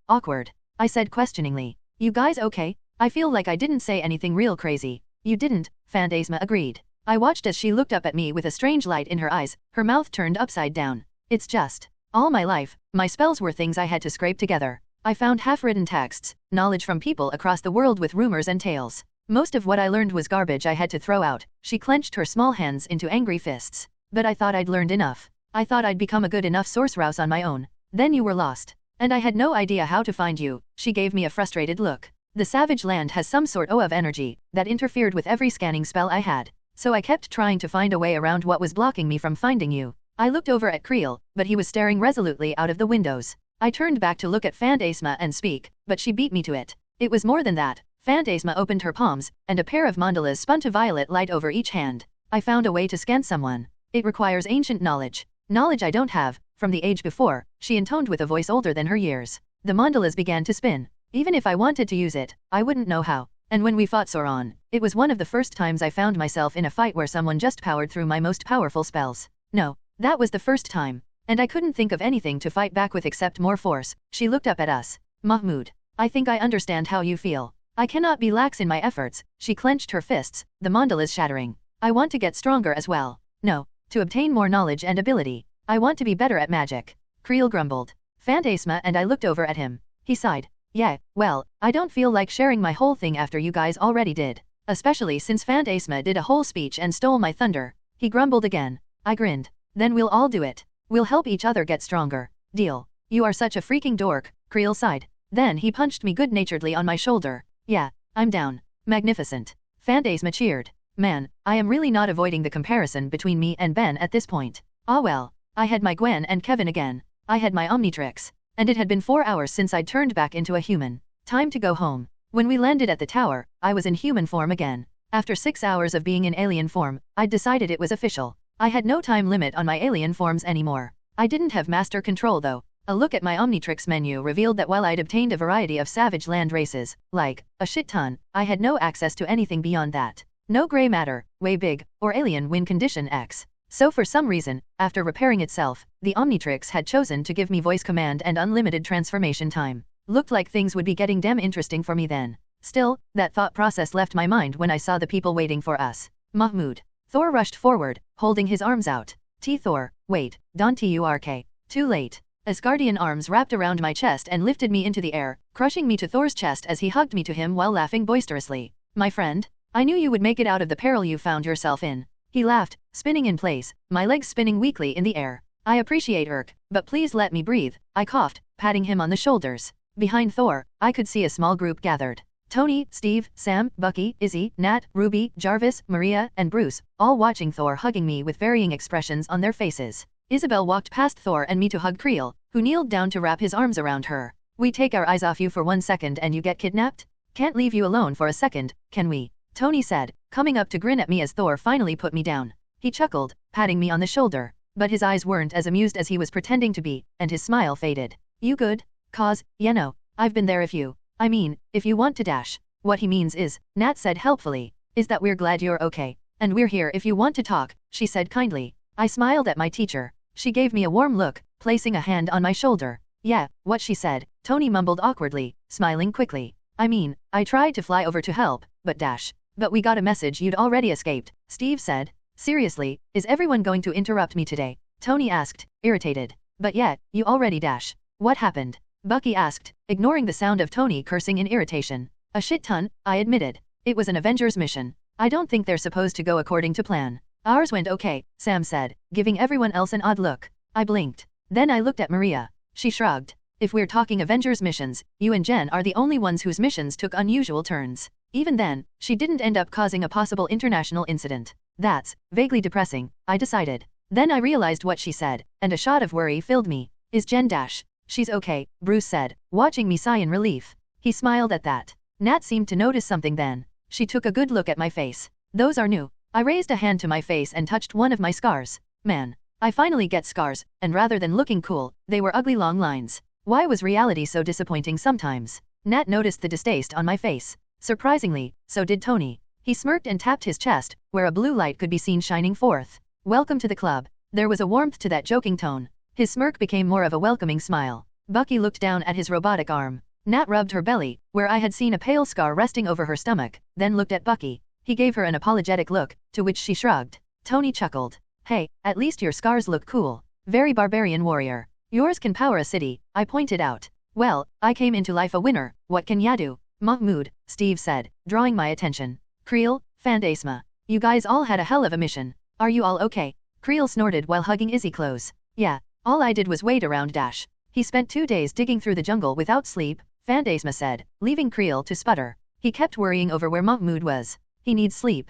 Awkward. I said questioningly. You guys okay? I feel like I didn't say anything real crazy. You didn't, Fantasma agreed. I watched as she looked up at me with a strange light in her eyes, her mouth turned upside down. It's just. All my life, my spells were things I had to scrape together. I found half-written texts, knowledge from people across the world with rumors and tales. Most of what I learned was garbage I had to throw out. She clenched her small hands into angry fists. But I thought I'd learned enough. I thought I'd become a good enough sorceress on my own. Then you were lost. And I had no idea how to find you. She gave me a frustrated look. The savage land has some sort of energy that interfered with every scanning spell I had. So I kept trying to find a way around what was blocking me from finding you. I looked over at Creel, but he was staring resolutely out of the windows. I turned back to look at Fantasma and speak, but she beat me to it. It was more than that. Fantasma opened her palms, and a pair of mandalas spun to violet light over each hand. I found a way to scan someone. It requires ancient knowledge. Knowledge I don't have. From the age before, she intoned with a voice older than her years. The mandalas began to spin. Even if I wanted to use it, I wouldn't know how. And when we fought Sauron, it was one of the first times I found myself in a fight where someone just powered through my most powerful spells. No, that was the first time. And I couldn't think of anything to fight back with except more force. She looked up at us. Mahmoud, I think I understand how you feel. I cannot be lax in my efforts. She clenched her fists, the mandalas shattering. I want to get stronger as well. No, to obtain more knowledge and ability. I want to be better at magic. Creel grumbled. Fantasma and I looked over at him. He sighed. Yeah, well, I don't feel like sharing my whole thing after you guys already did. Especially since Fantasma did a whole speech and stole my thunder. He grumbled again. I grinned. Then we'll all do it. We'll help each other get stronger. Deal. You are such a freaking dork, Creel sighed. Then he punched me good-naturedly on my shoulder. Yeah, I'm down. Magnificent. Fantasma cheered. Man, I am really not avoiding the comparison between me and Ben at this point. Ah well, I had my Gwen and Kevin again. I had my Omnitrix. And it had been 4 hours since I'd turned back into a human. Time to go home. When we landed at the tower, I was in human form again. After 6 hours of being in alien form, I'd decided it was official. I had no time limit on my alien forms anymore. I didn't have master control though. A look at my Omnitrix menu revealed that while I'd obtained a variety of savage land races, like, a shit ton, I had no access to anything beyond that. No gray matter, way big, or alien win condition X. So for some reason, after repairing itself, the Omnitrix had chosen to give me voice command and unlimited transformation time. Looked like things would be getting damn interesting for me then. Still, that thought process left my mind when I saw the people waiting for us. Mahmoud. Thor rushed forward, holding his arms out. Thor, wait, don't turk. Too late. Asgardian arms wrapped around my chest and lifted me into the air, crushing me to Thor's chest as he hugged me to him while laughing boisterously. My friend? I knew you would make it out of the peril you found yourself in. He laughed, spinning in place, my legs spinning weakly in the air. I appreciate but please let me breathe, I coughed, patting him on the shoulders. Behind Thor, I could see a small group gathered. Tony, Steve, Sam, Bucky, Izzy, Nat, Ruby, Jarvis, Maria, and Bruce, all watching Thor hugging me with varying expressions on their faces. Isabel walked past Thor and me to hug Creel, who kneeled down to wrap his arms around her. We take our eyes off you for 1 second and you get kidnapped? Can't leave you alone for a second, can we? Tony said, coming up to grin at me as Thor finally put me down. He chuckled, patting me on the shoulder, but his eyes weren't as amused as he was pretending to be, and his smile faded. You good? Cause, no, I've been there if you want to dash. What he means is, Nat said helpfully, is that we're glad you're okay. And we're here if you want to talk, she said kindly. I smiled at my teacher. She gave me a warm look, placing a hand on my shoulder. Yeah, what she said, Tony mumbled awkwardly, smiling quickly. I tried to fly over to help, but we got a message you'd already escaped, Steve said. Seriously, is everyone going to interrupt me today? Tony asked, irritated. But yeah, you already dash. What happened? Bucky asked, ignoring the sound of Tony cursing in irritation. A shit ton, I admitted. It was an Avengers mission. I don't think they're supposed to go according to plan. Ours went okay, Sam said, giving everyone else an odd look. I blinked. Then I looked at Maria. She shrugged. If we're talking Avengers missions, you and Jen are the only ones whose missions took unusual turns. Even then, she didn't end up causing a possible international incident. That's vaguely depressing, I decided. Then I realized what she said, and a shot of worry filled me. Is Jen dash? She's okay, Bruce said, watching me sigh in relief. He smiled at that. Nat seemed to notice something then. She took a good look at my face. Those are new. I raised a hand to my face and touched one of my scars. Man, I finally get scars, and rather than looking cool, they were ugly long lines. Why was reality so disappointing sometimes? Nat noticed the distaste on my face. Surprisingly, so did Tony. He smirked and tapped his chest, where a blue light could be seen shining forth. Welcome to the club. There was a warmth to that joking tone. His smirk became more of a welcoming smile. Bucky looked down at his robotic arm. Nat rubbed her belly, where I had seen a pale scar resting over her stomach, then looked at Bucky. He gave her an apologetic look, to which she shrugged. Tony chuckled. Hey, at least your scars look cool. Very barbarian warrior. Yours can power a city, I pointed out. Well, I came into life a winner, what can ya do? Mahmoud, Steve said, drawing my attention. Creel, Fantasma. You guys all had a hell of a mission. Are you all okay? Creel snorted while hugging Izzy close. Yeah, all I did was wait around dash. He spent 2 days digging through the jungle without sleep, Fantasma said, leaving Creel to sputter. He kept worrying over where Mahmoud was. He needs sleep.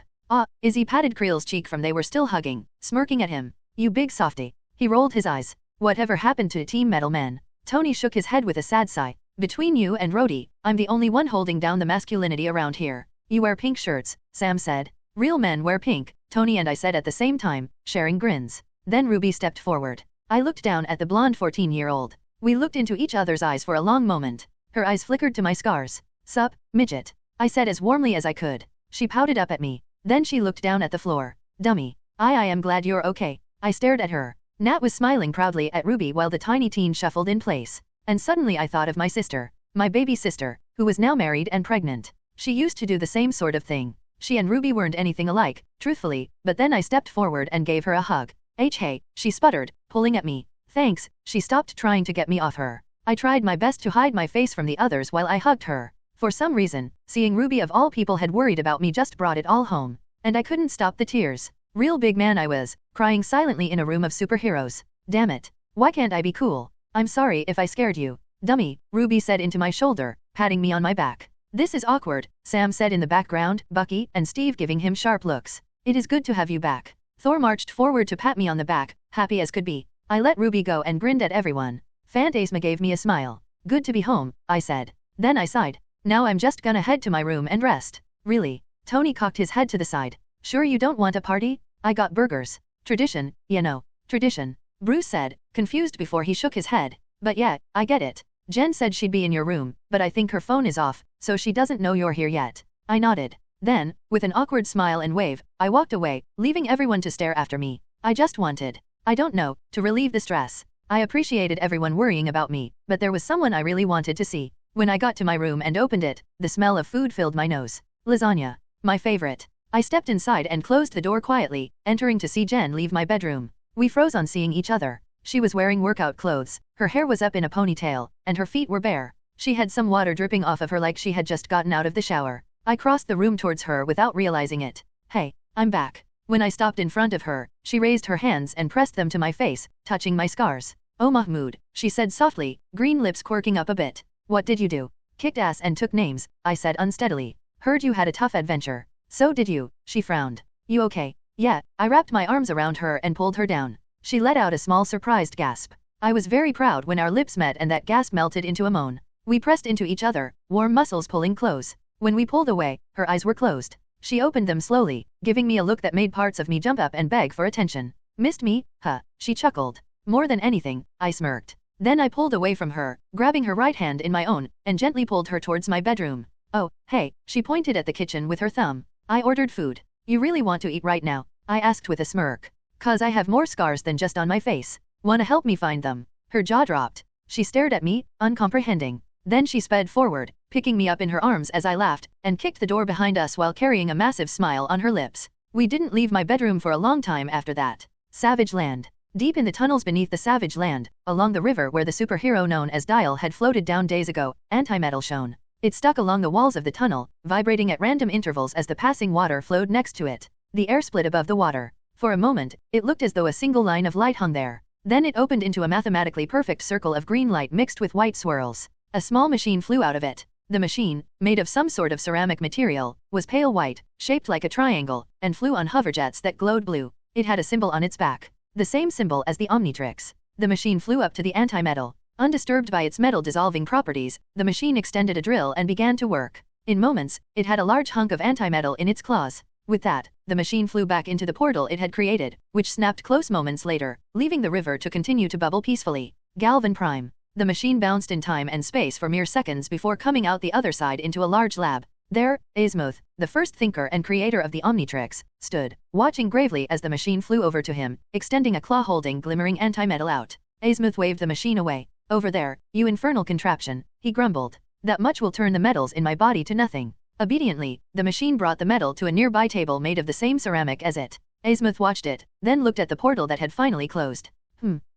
Izzy patted Creel's cheek from they were still hugging, smirking at him. You big softy. He rolled his eyes. Whatever happened to Team Metal Men? Tony shook his head with a sad sigh. Between you and Rhodey, I'm the only one holding down the masculinity around here. You wear pink shirts, Sam said. Real men wear pink, Tony and I said at the same time, sharing grins. Then Ruby stepped forward. I looked down at the blonde 14-year-old. We looked into each other's eyes for a long moment. Her eyes flickered to my scars. Sup, midget? I said as warmly as I could. She pouted up at me. Then she looked down at the floor. Dummy. I am glad you're okay. I stared at her. Nat was smiling proudly at Ruby while the tiny teen shuffled in place. And suddenly I thought of my sister. My baby sister, who was now married and pregnant. She used to do the same sort of thing. She and Ruby weren't anything alike, truthfully, but then I stepped forward and gave her a hug. Hey, she sputtered, pulling at me. Thanks, she stopped trying to get me off her. I tried my best to hide my face from the others while I hugged her. For some reason, seeing Ruby of all people had worried about me just brought it all home. And I couldn't stop the tears. Real big man I was, crying silently in a room of superheroes. Damn it. Why can't I be cool? I'm sorry if I scared you. Dummy, Ruby said into my shoulder, patting me on my back. This is awkward, Sam said in the background, Bucky and Steve giving him sharp looks. It is good to have you back. Thor marched forward to pat me on the back, happy as could be. I let Ruby go and grinned at everyone. Fantasma gave me a smile. Good to be home, I said. Then I sighed. Now I'm just gonna head to my room and rest. Really? Tony cocked his head to the side. Sure you don't want a party? I got burgers. Tradition, you know. Tradition. Bruce said, confused before he shook his head. But yeah, I get it. Jen said she'd be in your room, but I think her phone is off, so she doesn't know you're here yet. I nodded. Then, with an awkward smile and wave, I walked away, leaving everyone to stare after me. I just wanted, I don't know, to relieve the stress. I appreciated everyone worrying about me, but there was someone I really wanted to see. When I got to my room and opened it, the smell of food filled my nose. Lasagna. My favorite. I stepped inside and closed the door quietly, entering to see Jen leave my bedroom. We froze on seeing each other. She was wearing workout clothes, her hair was up in a ponytail, and her feet were bare. She had some water dripping off of her like she had just gotten out of the shower. I crossed the room towards her without realizing it. Hey, I'm back. When I stopped in front of her, she raised her hands and pressed them to my face, touching my scars. Oh Mahmoud, she said softly, green lips quirking up a bit. What did you do? Kicked ass and took names, I said unsteadily. Heard you had a tough adventure. So did you, she frowned. You okay? Yeah, I wrapped my arms around her and pulled her down. She let out a small surprised gasp. I was very proud when our lips met and that gasp melted into a moan. We pressed into each other, warm muscles pulling close. When we pulled away, her eyes were closed. She opened them slowly, giving me a look that made parts of me jump up and beg for attention. Missed me? Huh, she chuckled. More than anything, I smirked. Then I pulled away from her, grabbing her right hand in my own, and gently pulled her towards my bedroom. Oh, hey, she pointed at the kitchen with her thumb. I ordered food. You really want to eat right now? I asked with a smirk. 'Cause I have more scars than just on my face. Wanna help me find them? Her jaw dropped. She stared at me, uncomprehending. Then she sped forward, picking me up in her arms as I laughed, and kicked the door behind us while carrying a massive smile on her lips. We didn't leave my bedroom for a long time after that. Savage Land. Deep in the tunnels beneath the Savage Land, along the river where the superhero known as Dial had floated down days ago, antimetal shone. It stuck along the walls of the tunnel, vibrating at random intervals as the passing water flowed next to it. The air split above the water. For a moment, it looked as though a single line of light hung there. Then it opened into a mathematically perfect circle of green light mixed with white swirls. A small machine flew out of it. The machine, made of some sort of ceramic material, was pale white, shaped like a triangle, and flew on hoverjets that glowed blue. It had a symbol on its back. The same symbol as the Omnitrix. The machine flew up to the antimetal. Undisturbed by its metal-dissolving properties, the machine extended a drill and began to work. In moments, it had a large hunk of antimetal in its claws. With that, the machine flew back into the portal it had created, which snapped close moments later, leaving the river to continue to bubble peacefully. Galvan Prime. The machine bounced in time and space for mere seconds before coming out the other side into a large lab. There, Asouth, the first thinker and creator of the Omnitrix, stood, watching gravely as the machine flew over to him, extending a claw-holding glimmering antimetal out. Asouth waved the machine away. Over there, you infernal contraption, he grumbled. That much will turn the metals in my body to nothing. Obediently, the machine brought the metal to a nearby table made of the same ceramic as it. Asouth watched it, then looked at the portal that had finally closed.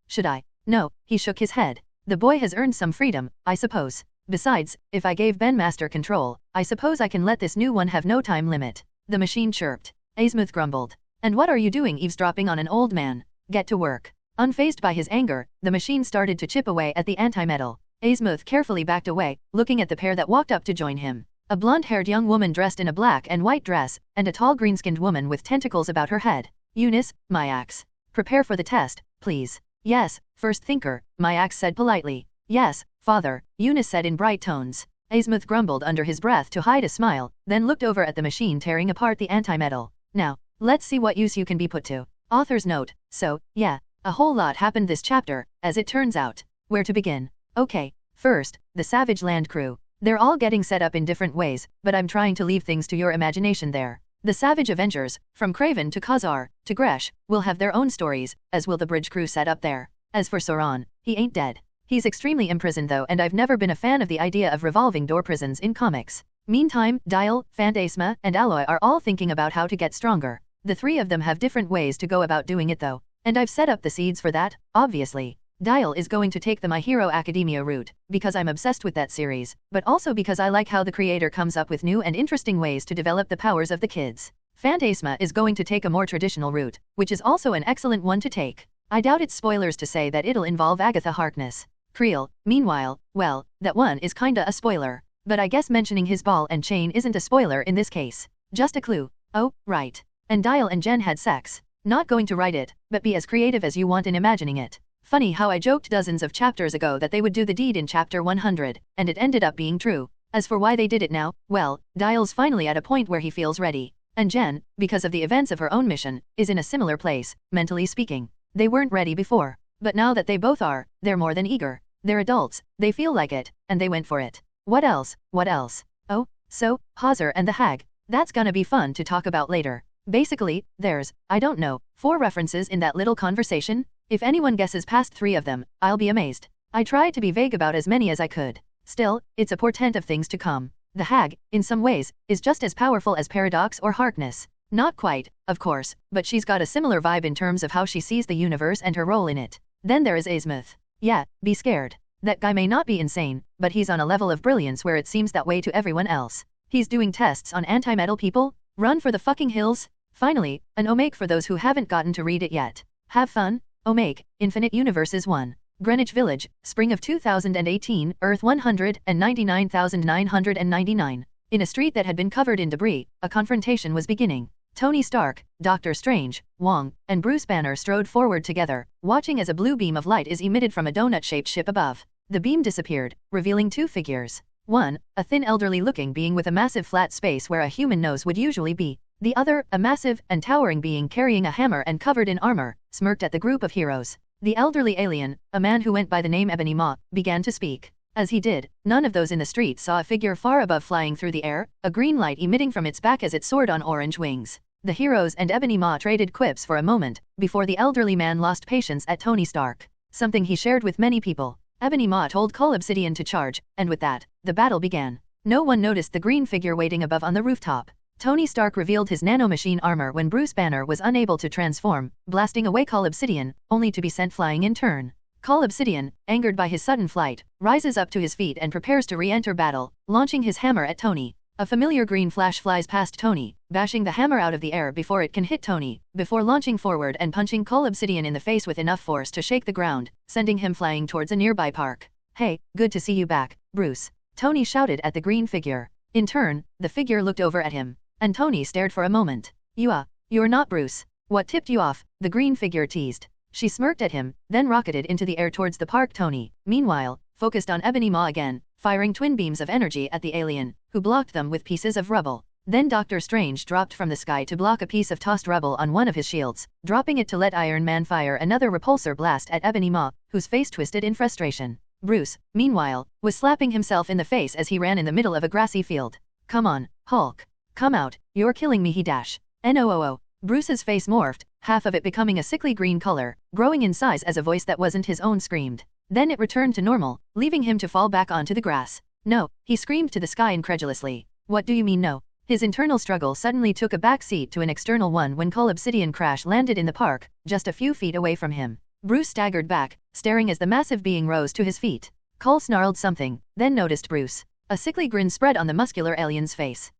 Should I? No, he shook his head. The boy has earned some freedom, I suppose. Besides, if I gave Ben master control, I suppose I can let this new one have no time limit. The machine chirped. Asouth grumbled. And what are you doing eavesdropping on an old man? Get to work. Unfazed by his anger, the machine started to chip away at the antimetal. Asouth carefully backed away, looking at the pair that walked up to join him. A blonde-haired young woman dressed in a black and white dress, and a tall green-skinned woman with tentacles about her head. Eunice, Myax. Prepare for the test, please. Yes, First Thinker, Myax said politely. Yes, Father, Eunice said in bright tones. Asouth grumbled under his breath to hide a smile, then looked over at the machine tearing apart the antimetal. Now, let's see what use you can be put to. Author's note, so, yeah, a whole lot happened this chapter, as it turns out. Where to begin? Okay, first, the Savage Land crew. They're all getting set up in different ways, but I'm trying to leave things to your imagination there. The Savage Avengers, from Craven to Khazar, to Gresh, will have their own stories, as will the bridge crew set up there. As for Sauron, he ain't dead. He's extremely imprisoned though, and I've never been a fan of the idea of revolving door prisons in comics. Meantime, Dial, Fantasma, and Alloy are all thinking about how to get stronger. The three of them have different ways to go about doing it though, and I've set up the seeds for that, obviously. Dial is going to take the My Hero Academia route, because I'm obsessed with that series, but also because I like how the creator comes up with new and interesting ways to develop the powers of the kids. Fantasma is going to take a more traditional route, which is also an excellent one to take. I doubt it's spoilers to say that it'll involve Agatha Harkness. Creel, meanwhile, well, that one is kinda a spoiler, but I guess mentioning his ball and chain isn't a spoiler in this case. Just a clue. Oh, right. And Dial and Jen had sex. Not going to write it, but be as creative as you want in imagining it. Funny how I joked dozens of chapters ago that they would do the deed in chapter 100, and it ended up being true. As for why they did it now, well, Dial's finally at a point where he feels ready. And Jen, because of the events of her own mission, is in a similar place, mentally speaking. They weren't ready before. But now that they both are, they're more than eager. They're adults, they feel like it, and they went for it. What else? What else? Oh, so, Hazar and the Hag. That's gonna be fun to talk about later. Basically, there's, I don't know, 4 references in that little conversation. If anyone guesses past 3 of them, I'll be amazed. I tried to be vague about as many as I could. Still, it's a portent of things to come. The Hag, in some ways, is just as powerful as Paradox or Harkness. Not quite, of course, but she's got a similar vibe in terms of how she sees the universe and her role in it. Then there is Asouth. Yeah, be scared. That guy may not be insane, but he's on a level of brilliance where it seems that way to everyone else. He's doing tests on anti-metal people? Run for the fucking hills? Finally, an Omake for those who haven't gotten to read it yet. Have fun. Omake, Infinite Universes 1. Greenwich Village, Spring of 2018, Earth 199,999. In a street that had been covered in debris, a confrontation was beginning. Tony Stark, Doctor Strange, Wong, and Bruce Banner strode forward together, watching as a blue beam of light is emitted from a donut-shaped ship above. The beam disappeared, revealing 2 figures. One, a thin elderly-looking being with a massive flat space where a human nose would usually be. The other, a massive and towering being carrying a hammer and covered in armor, smirked at the group of heroes. The elderly alien, a man who went by the name Ebony Maw, began to speak. As he did, none of those in the street saw a figure far above flying through the air, a green light emitting from its back as it soared on orange wings. The heroes and Ebony Maw traded quips for a moment, before the elderly man lost patience at Tony Stark. Something he shared with many people. Ebony Maw told Obsidian to charge, and with that, the battle began. No one noticed the green figure waiting above on the rooftop. Tony Stark revealed his nanomachine armor when Bruce Banner was unable to transform, blasting away Obsidian, only to be sent flying in turn. Obsidian, angered by his sudden flight, rises up to his feet and prepares to re-enter battle, launching his hammer at Tony. A familiar green flash flies past Tony, bashing the hammer out of the air before it can hit Tony, before launching forward and punching Obsidian in the face with enough force to shake the ground, sending him flying towards a nearby park. Hey, good to see you back, Bruce. Tony shouted at the green figure. In turn, the figure looked over at him, and Tony stared for a moment. You're not Bruce. What tipped you off? The green figure teased. She smirked at him, then rocketed into the air towards the park. Tony, meanwhile, focused on Ebony Maw again, firing twin beams of energy at the alien, who blocked them with pieces of rubble. Then Doctor Strange dropped from the sky to block a piece of tossed rubble on one of his shields, dropping it to let Iron Man fire another repulsor blast at Ebony Maw, whose face twisted in frustration. Bruce, meanwhile, was slapping himself in the face as he ran in the middle of a grassy field. Come on, Hulk. Come out, you're killing me, he dash. NOOO. Bruce's face morphed, half of it becoming a sickly green color, growing in size as a voice that wasn't his own screamed. Then it returned to normal, leaving him to fall back onto the grass. No, he screamed to the sky incredulously. What do you mean no? His internal struggle suddenly took a back seat to an external one when Obsidian crash landed in the park, just a few feet away from him. Bruce staggered back, staring as the massive being rose to his feet. Cole snarled something, then noticed Bruce. A sickly grin spread on the muscular alien's face.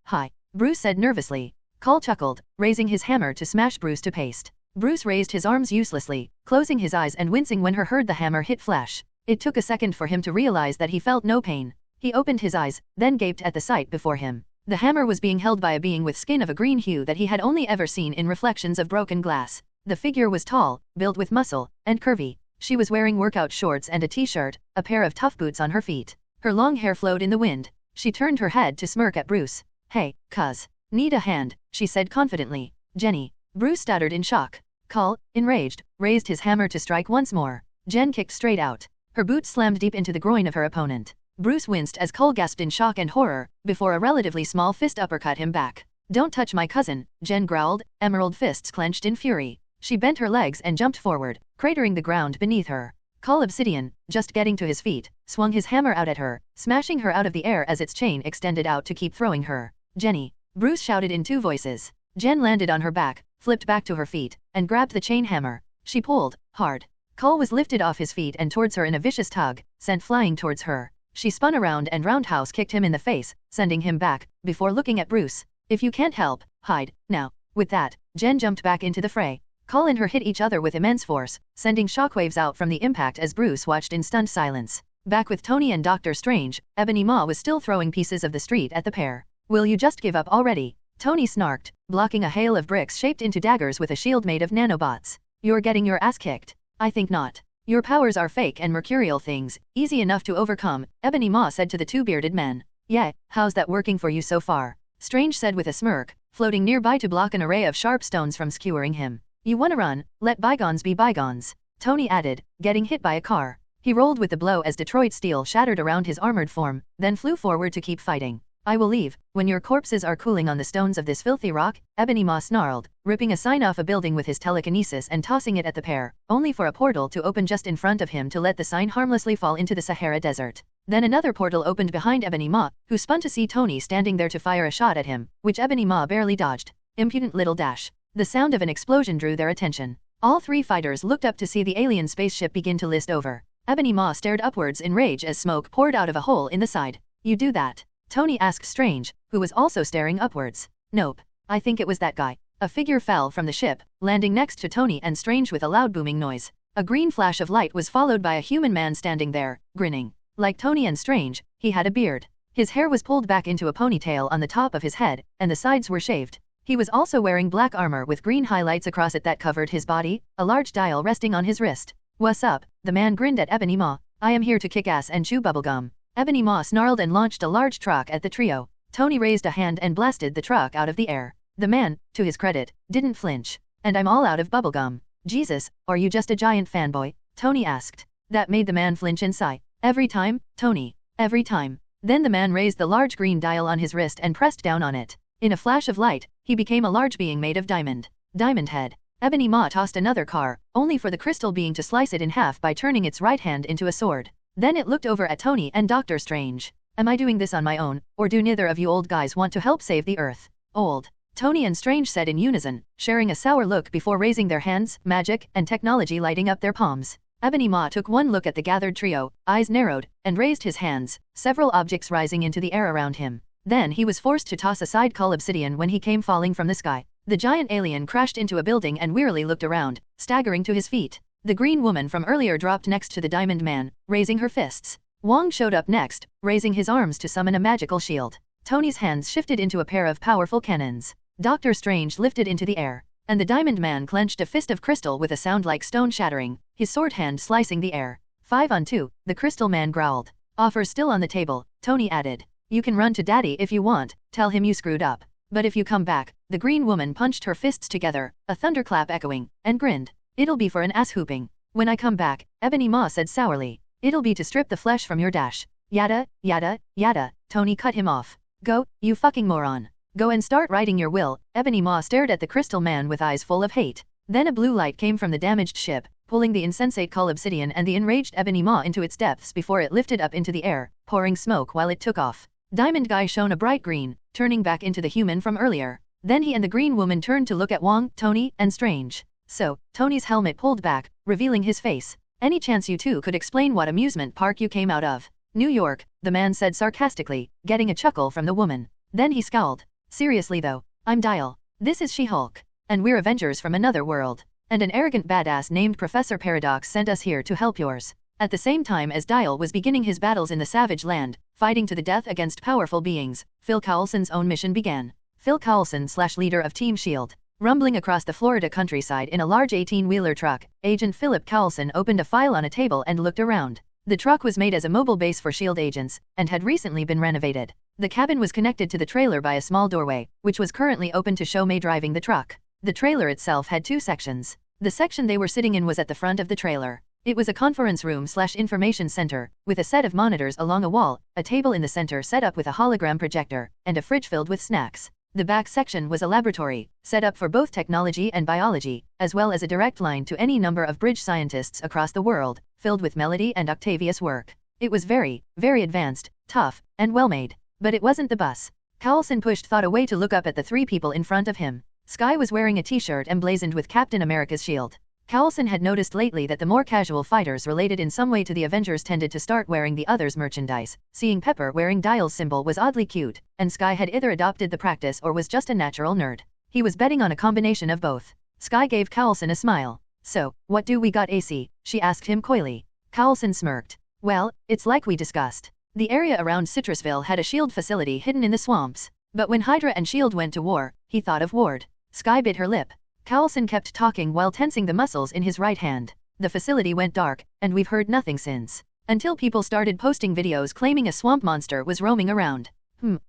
Hi. Bruce said nervously. Cole chuckled, raising his hammer to smash Bruce to paste. Bruce raised his arms uselessly, closing his eyes and wincing when he heard the hammer hit flesh. It took a second for him to realize that he felt no pain. He opened his eyes, then gaped at the sight before him. The hammer was being held by a being with skin of a green hue that he had only ever seen in reflections of broken glass. The figure was tall, built with muscle, and curvy. She was wearing workout shorts and a t-shirt, a pair of tough boots on her feet. Her long hair flowed in the wind. She turned her head to smirk at Bruce. "Hey, cuz. Need a hand," she said confidently. "Jenny." Bruce stuttered in shock. Call, enraged, raised his hammer to strike once more. Jen kicked straight out. Her boot slammed deep into the groin of her opponent. Bruce winced as Cole gasped in shock and horror, before a relatively small fist uppercut him back. "Don't touch my cousin," Jen growled, emerald fists clenched in fury. She bent her legs and jumped forward, cratering the ground beneath her. Call Obsidian, just getting to his feet, swung his hammer out at her, smashing her out of the air as its chain extended out to keep throwing her. "Jenny!" Bruce shouted in two voices. Jen landed on her back, flipped back to her feet, and grabbed the chain hammer. She pulled, hard. Cole was lifted off his feet and towards her in a vicious tug, sent flying towards her. She spun around and roundhouse kicked him in the face, sending him back, before looking at Bruce. "If you can't help, hide, now." With that, Jen jumped back into the fray. Cole and her hit each other with immense force, sending shockwaves out from the impact as Bruce watched in stunned silence. Back with Tony and Doctor Strange, Ebony Maw was still throwing pieces of the street at the pair. "Will you just give up already?" Tony snarked, blocking a hail of bricks shaped into daggers with a shield made of nanobots. "You're getting your ass kicked." "I think not. Your powers are fake and mercurial things, easy enough to overcome," Ebony Maw said to the two bearded men. "Yeah, how's that working for you so far?" Strange said with a smirk, floating nearby to block an array of sharp stones from skewering him. "You wanna run, let bygones be bygones," Tony added, getting hit by a car. He rolled with the blow as Detroit steel shattered around his armored form, then flew forward to keep fighting. "I will leave, when your corpses are cooling on the stones of this filthy rock," Ebony Maw snarled, ripping a sign off a building with his telekinesis and tossing it at the pair, only for a portal to open just in front of him to let the sign harmlessly fall into the Sahara Desert. Then another portal opened behind Ebony Maw, who spun to see Tony standing there to fire a shot at him, which Ebony Maw barely dodged. Impudent little dash. The sound of an explosion drew their attention. All three fighters looked up to see the alien spaceship begin to list over. Ebony Maw stared upwards in rage as smoke poured out of a hole in the side. "You do that?" Tony asked Strange, who was also staring upwards. "Nope. I think it was that guy." A figure fell from the ship, landing next to Tony and Strange with a loud booming noise. A green flash of light was followed by a human man standing there, grinning. Like Tony and Strange, he had a beard. His hair was pulled back into a ponytail on the top of his head, and the sides were shaved. He was also wearing black armor with green highlights across it that covered his body, a large dial resting on his wrist. "What's up?" The man grinned at Ebony Maw. "I am here to kick ass and chew bubblegum." Ebony Maw snarled and launched a large truck at the trio. Tony raised a hand and blasted the truck out of the air. The man, to his credit, didn't flinch. "And I'm all out of bubblegum." "Jesus, are you just a giant fanboy?" Tony asked. That made the man flinch and sigh. "Every time, Tony. Every time." Then the man raised the large green dial on his wrist and pressed down on it. In a flash of light, he became a large being made of diamond. Diamond Head. Ebony Maw tossed another car, only for the crystal being to slice it in half by turning its right hand into a sword. Then it looked over at Tony and Doctor Strange. "Am I doing this on my own, or do neither of you old guys want to help save the Earth?" "Old," Tony and Strange said in unison, sharing a sour look before raising their hands, magic and technology lighting up their palms. Ebony Maw took one look at the gathered trio, eyes narrowed, and raised his hands, several objects rising into the air around him. Then he was forced to toss aside Call Obsidian when he came falling from the sky. The giant alien crashed into a building and wearily looked around, staggering to his feet. The green woman from earlier dropped next to the diamond man, raising her fists. Wong showed up next, raising his arms to summon a magical shield. Tony's hands shifted into a pair of powerful cannons. Doctor Strange lifted into the air, and the diamond man clenched a fist of crystal with a sound like stone shattering, his sword hand slicing the air. 5 on 2, the crystal man growled. "Offer still on the table," Tony added. "You can run to daddy if you want, tell him you screwed up. But if you come back," the green woman punched her fists together, a thunderclap echoing, and grinned. "It'll be for an ass whooping. When I come back," Ebony Maw said sourly. "It'll be to strip the flesh from your dash." "Yada, yada, yada," Tony cut him off. "Go, you fucking moron. Go and start writing your will." Ebony Maw stared at the crystal man with eyes full of hate. Then a blue light came from the damaged ship, pulling the insensate Call Obsidian and the enraged Ebony Maw into its depths before it lifted up into the air, pouring smoke while it took off. Diamond Guy shone a bright green, turning back into the human from earlier. Then he and the green woman turned to look at Wong, Tony, and Strange. So, Tony's helmet pulled back, revealing his face. "Any chance you two could explain what amusement park you came out of?" "New York," the man said sarcastically, getting a chuckle from the woman. Then he scowled. "Seriously though, I'm Dial. This is She-Hulk. And we're Avengers from another world. And an arrogant badass named Professor Paradox sent us here to help yours." At the same time as Dial was beginning his battles in the Savage Land, fighting to the death against powerful beings, Phil Coulson's own mission began. Phil Coulson / leader of Team S.H.I.E.L.D. Rumbling across the Florida countryside in a large 18-wheeler truck, Agent Philip Coulson opened a file on a table and looked around. The truck was made as a mobile base for S.H.I.E.L.D. agents, and had recently been renovated. The cabin was connected to the trailer by a small doorway, which was currently open to show May driving the truck. The trailer itself had 2 sections. The section they were sitting in was at the front of the trailer. It was a conference room / information center, with a set of monitors along a wall, a table in the center set up with a hologram projector, and a fridge filled with snacks. The back section was a laboratory, set up for both technology and biology, as well as a direct line to any number of bridge scientists across the world, filled with Melody and Octavius work. It was very, very advanced, tough, and well-made. But it wasn't the bus. Coulson pushed thought away to look up at the 3 people in front of him. Skye was wearing a t-shirt emblazoned with Captain America's shield. Coulson had noticed lately that the more casual fighters related in some way to the Avengers tended to start wearing the others' merchandise. Seeing Pepper wearing Dial's symbol was oddly cute, and Skye had either adopted the practice or was just a natural nerd. He was betting on a combination of both. Skye gave Coulson a smile. "So, what do we got, AC?" she asked him coyly. Coulson smirked. "Well, it's like we discussed. The area around Citrusville had a S.H.I.E.L.D. facility hidden in the swamps. But when Hydra and S.H.I.E.L.D. went to war, he thought of Ward." Skye bit her lip. Coulson kept talking while tensing the muscles in his right hand. "The facility went dark, and we've heard nothing since. Until people started posting videos claiming a swamp monster was roaming around."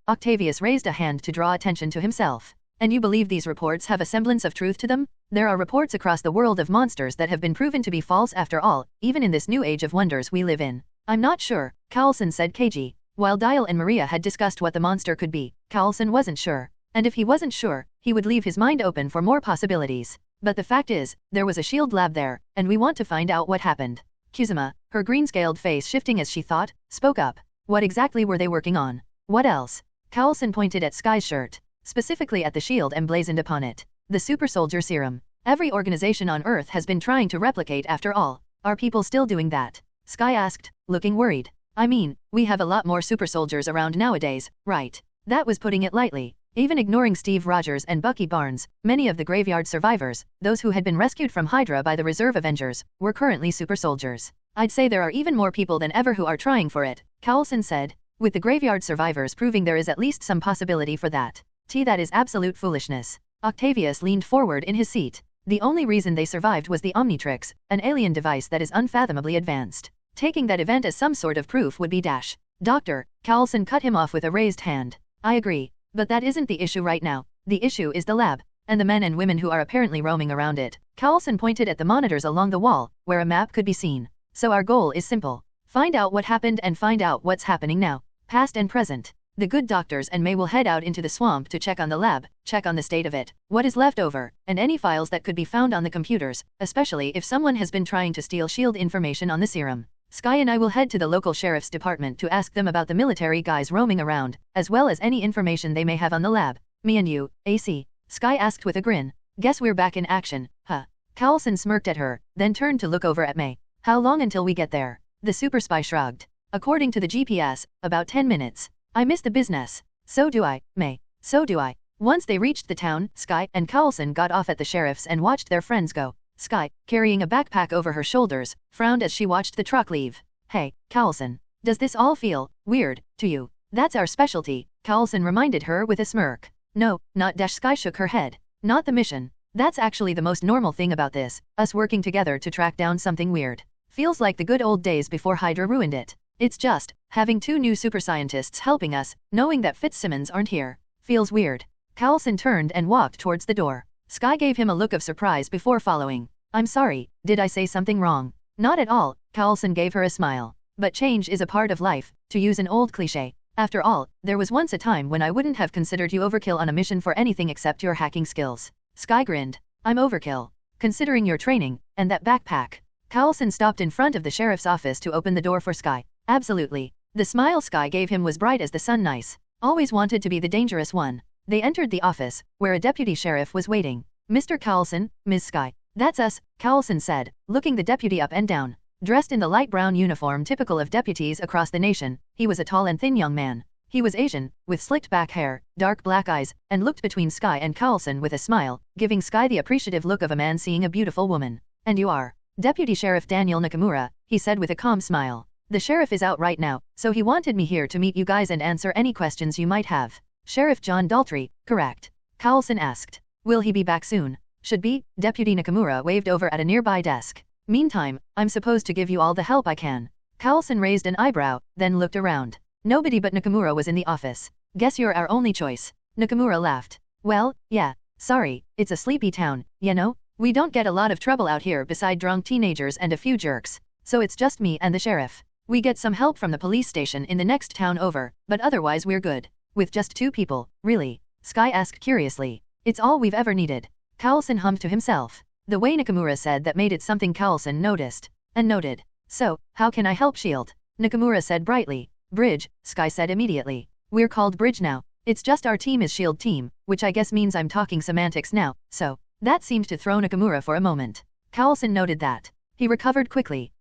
Octavius raised a hand to draw attention to himself. "And you believe these reports have a semblance of truth to them? There are reports across the world of monsters that have been proven to be false after all, even in this new age of wonders we live in." "I'm not sure," Coulson said cagey. While Dial and Maria had discussed what the monster could be, Coulson wasn't sure. And if he wasn't sure, he would leave his mind open for more possibilities. "But the fact is, there was a S.H.I.E.L.D. lab there, and we want to find out what happened." Kuzuma, her green-scaled face shifting as she thought, spoke up. "What exactly were they working on?" "What else?" Coulson pointed at Skye's shirt, specifically at the shield emblazoned upon it. "The super soldier serum. Every organization on Earth has been trying to replicate after all. Are people still doing that?" Skye asked, looking worried. "I mean, we have a lot more super soldiers around nowadays, right?" That was putting it lightly. Even ignoring Steve Rogers and Bucky Barnes, many of the graveyard survivors, those who had been rescued from Hydra by the reserve Avengers, were currently super soldiers. "I'd say there are even more people than ever who are trying for it," Coulson said, "with the graveyard survivors proving there is at least some possibility for that." That is absolute foolishness." Octavius leaned forward in his seat. "The only reason they survived was the Omnitrix, an alien device that is unfathomably advanced. Taking that event as some sort of proof would be dash." "Doctor," Coulson cut him off with a raised hand. "I agree. But that isn't the issue right now. The issue is the lab, and the men and women who are apparently roaming around it." Coulson pointed at the monitors along the wall, where a map could be seen. "So our goal is simple. Find out what happened and find out what's happening now, past and present. The good doctors and May will head out into the swamp to check on the lab, check on the state of it, what is left over, and any files that could be found on the computers, especially if someone has been trying to steal S.H.I.E.L.D. information on the serum. Skye and I will head to the local sheriff's department to ask them about the military guys roaming around, as well as any information they may have on the lab." "Me and you, AC?" Skye asked with a grin. "Guess we're back in action, huh?" Coulson smirked at her, then turned to look over at May. "How long until we get there?" The super spy shrugged. "According to the GPS, about 10 minutes. I miss the business." "So do I, May. So do I." Once they reached the town, Skye and Coulson got off at the sheriff's and watched their friends go. Skye, carrying a backpack over her shoulders, frowned as she watched the truck leave. "Hey, Coulson. Does this all feel weird to you?" "That's our specialty," Coulson reminded her with a smirk. "No, not dash." Skye shook her head. "Not the mission. That's actually the most normal thing about this, us working together to track down something weird. Feels like the good old days before Hydra ruined it. It's just, having 2 new super scientists helping us, knowing that Fitzsimmons aren't here. Feels weird." Coulson turned and walked towards the door. Skye gave him a look of surprise before following. "I'm sorry, did I say something wrong?" "Not at all," Coulson gave her a smile. "But change is a part of life, to use an old cliché. After all, there was once a time when I wouldn't have considered you overkill on a mission for anything except your hacking skills." Skye grinned. "I'm overkill. Considering your training, and that backpack." Coulson stopped in front of the sheriff's office to open the door for Skye. "Absolutely." The smile Skye gave him was bright as the sun. "Nice. Always wanted to be the dangerous one." They entered the office, where a deputy sheriff was waiting. "Mr. Coulson, Ms. Skye." "That's us," Coulson said, looking the deputy up and down. Dressed in the light brown uniform typical of deputies across the nation, he was a tall and thin young man. He was Asian, with slicked back hair, dark black eyes, and looked between Skye and Coulson with a smile, giving Skye the appreciative look of a man seeing a beautiful woman. "And you are?" Deputy Sheriff Daniel Nakamura, he said with a calm smile. The sheriff is out right now, so he wanted me here to meet you guys and answer any questions you might have. Sheriff John Daltrey, correct? Coulson asked. Will he be back soon? Should be, Deputy Nakamura waved over at a nearby desk. Meantime, I'm supposed to give you all the help I can. Coulson raised an eyebrow, then looked around. Nobody but Nakamura was in the office. Guess you're our only choice. Nakamura laughed. Well, yeah, sorry, it's a sleepy town, you know? We don't get a lot of trouble out here beside drunk teenagers and a few jerks. So it's just me and the sheriff. We get some help from the police station in the next town over, but otherwise we're good. With just 2 people, really? Sky asked curiously. It's all we've ever needed. Coulson hummed to himself. The way Nakamura said that made it something Coulson noticed. And noted. So, how can I help S.H.I.E.L.D.? Nakamura said brightly. Bridge, Sky said immediately. We're called Bridge now. It's just our team is S.H.I.E.L.D. team, which I guess means I'm talking semantics now, so. That seemed to throw Nakamura for a moment. Coulson noted that. He recovered quickly.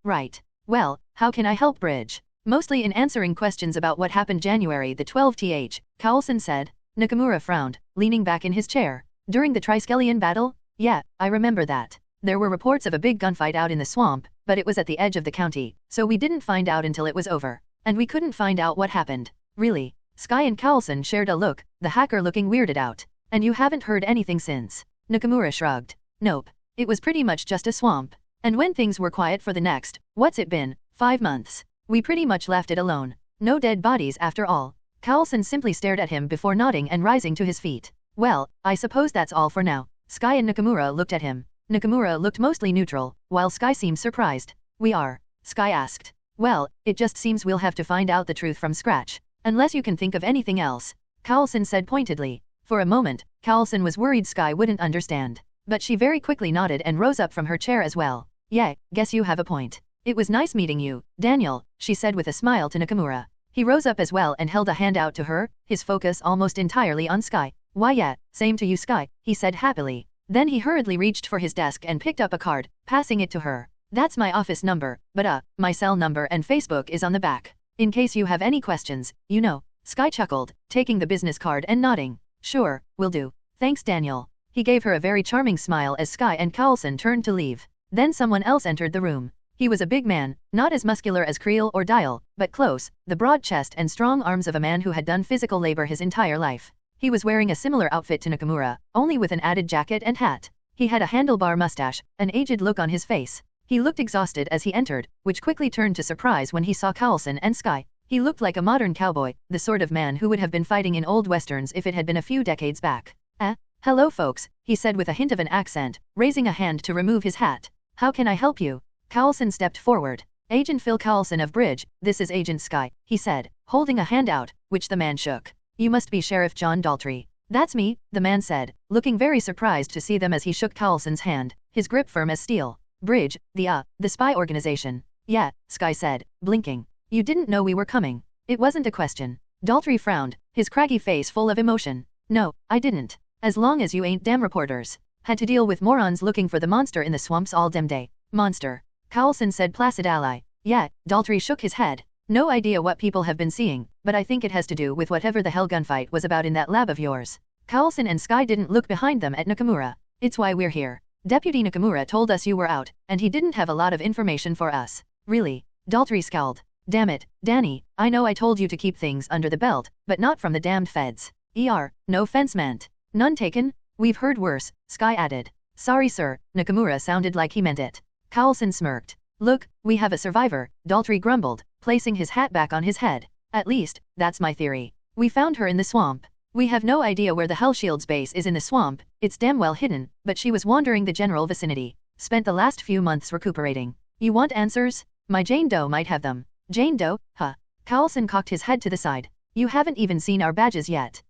Right. Well, how can I help Bridge? Mostly in answering questions about what happened January the 12th, Coulson said. Nakamura frowned, leaning back in his chair. During the Triskelion battle? Yeah, I remember that. There were reports of a big gunfight out in the swamp, but it was at the edge of the county, so we didn't find out until it was over. And we couldn't find out what happened. Really? Sky and Coulson shared a look, the hacker looking weirded out. And you haven't heard anything since? Nakamura shrugged. Nope. It was pretty much just a swamp. And when things were quiet for the next, what's it been, 5 months? We pretty much left it alone. No dead bodies after all. Coulson simply stared at him before nodding and rising to his feet. Well, I suppose that's all for now. Sky and Nakamura looked at him. Nakamura looked mostly neutral, while Sky seemed surprised. We are? Sky asked. Well, it just seems we'll have to find out the truth from scratch. Unless you can think of anything else. Coulson said pointedly. For a moment, Coulson was worried Sky wouldn't understand. But she very quickly nodded and rose up from her chair as well. Yeah, guess you have a point. It was nice meeting you, Daniel, she said with a smile to Nakamura. He rose up as well and held a hand out to her, his focus almost entirely on Sky. Why yeah, same to you Sky, he said happily. Then he hurriedly reached for his desk and picked up a card, passing it to her. That's my office number, but my cell number and Facebook is on the back. In case you have any questions, you know. Sky chuckled, taking the business card and nodding. Sure, will do. Thanks Daniel. He gave her a very charming smile as Sky and Coulson turned to leave. Then someone else entered the room. He was a big man, not as muscular as Creel or Dial, but close, the broad chest and strong arms of a man who had done physical labor his entire life. He was wearing a similar outfit to Nakamura, only with an added jacket and hat. He had a handlebar mustache, an aged look on his face. He looked exhausted as he entered, which quickly turned to surprise when he saw Coulson and Sky. He looked like a modern cowboy, the sort of man who would have been fighting in old westerns if it had been a few decades back. Hello folks, he said with a hint of an accent, raising a hand to remove his hat. How can I help you? Coulson stepped forward. Agent Phil Coulson of Bridge, this is Agent Sky, he said, holding a hand out, which the man shook. You must be Sheriff John Daltrey. That's me, the man said, looking very surprised to see them as he shook Coulson's hand, his grip firm as steel. Bridge, the spy organization. Yeah, Sky said, blinking. You didn't know we were coming. It wasn't a question. Daltrey frowned, his craggy face full of emotion. No, I didn't. As long as you ain't damn reporters. Had to deal with morons looking for the monster in the swamps all damn day. Monster. Coulson said placid ally. Yeah, Daltrey shook his head. No idea what people have been seeing, but I think it has to do with whatever the hell gunfight was about in that lab of yours. Coulson and Sky didn't look behind them at Nakamura. It's why we're here. Deputy Nakamura told us you were out, and he didn't have a lot of information for us. Really? Daltrey scowled. Damn it, Danny, I know I told you to keep things under the belt, but not from the damned feds. No offense meant. None taken? We've heard worse, Sky added. Sorry sir, Nakamura sounded like he meant it. Coulson smirked. Look, we have a survivor, Daltrey grumbled, placing his hat back on his head. At least, that's my theory. We found her in the swamp. We have no idea where the Hell Shield's base is in the swamp, it's damn well hidden, but she was wandering the general vicinity. Spent the last few months recuperating. You want answers? My Jane Doe might have them. Jane Doe? Huh. Coulson cocked his head to the side. You haven't even seen our badges yet.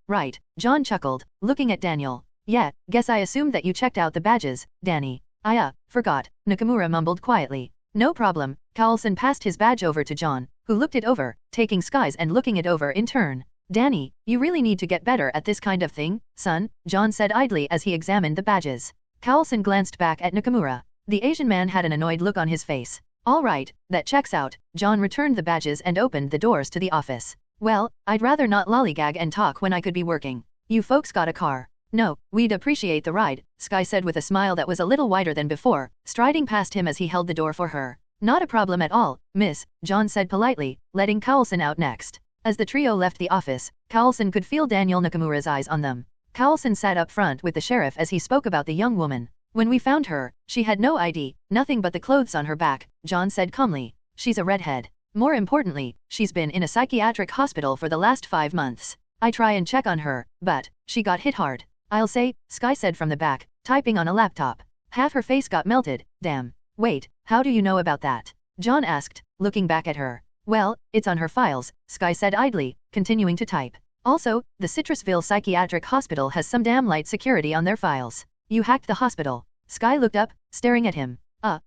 Right, John chuckled, looking at Daniel. Yeah, guess I assumed that you checked out the badges, Danny. I forgot, Nakamura mumbled quietly. No problem, Coulson passed his badge over to John, who looked it over, taking Sky's and looking it over in turn. Danny, you really need to get better at this kind of thing, son, John said idly as he examined the badges. Coulson glanced back at Nakamura. The Asian man had an annoyed look on his face. All right, that checks out, John returned the badges and opened the doors to the office. Well, I'd rather not lollygag and talk when I could be working. You folks got a car? No, we'd appreciate the ride, Sky said with a smile that was a little wider than before, striding past him as he held the door for her. Not a problem at all, miss, John said politely, letting Coulson out next. As the trio left the office, Coulson could feel Daniel Nakamura's eyes on them. Coulson sat up front with the sheriff as he spoke about the young woman. When we found her, she had no ID, nothing but the clothes on her back, John said calmly. She's a redhead. More importantly, she's been in a psychiatric hospital for the last 5 months. I try and check on her, but she got hit hard. I'll say, Sky said from the back, typing on a laptop. Half her face got melted, damn. Wait, how do you know about that? John asked, looking back at her. Well, it's on her files, Sky said idly, continuing to type. Also, the Citrusville Psychiatric Hospital has some damn light security on their files. You hacked the hospital. Sky looked up, staring at him.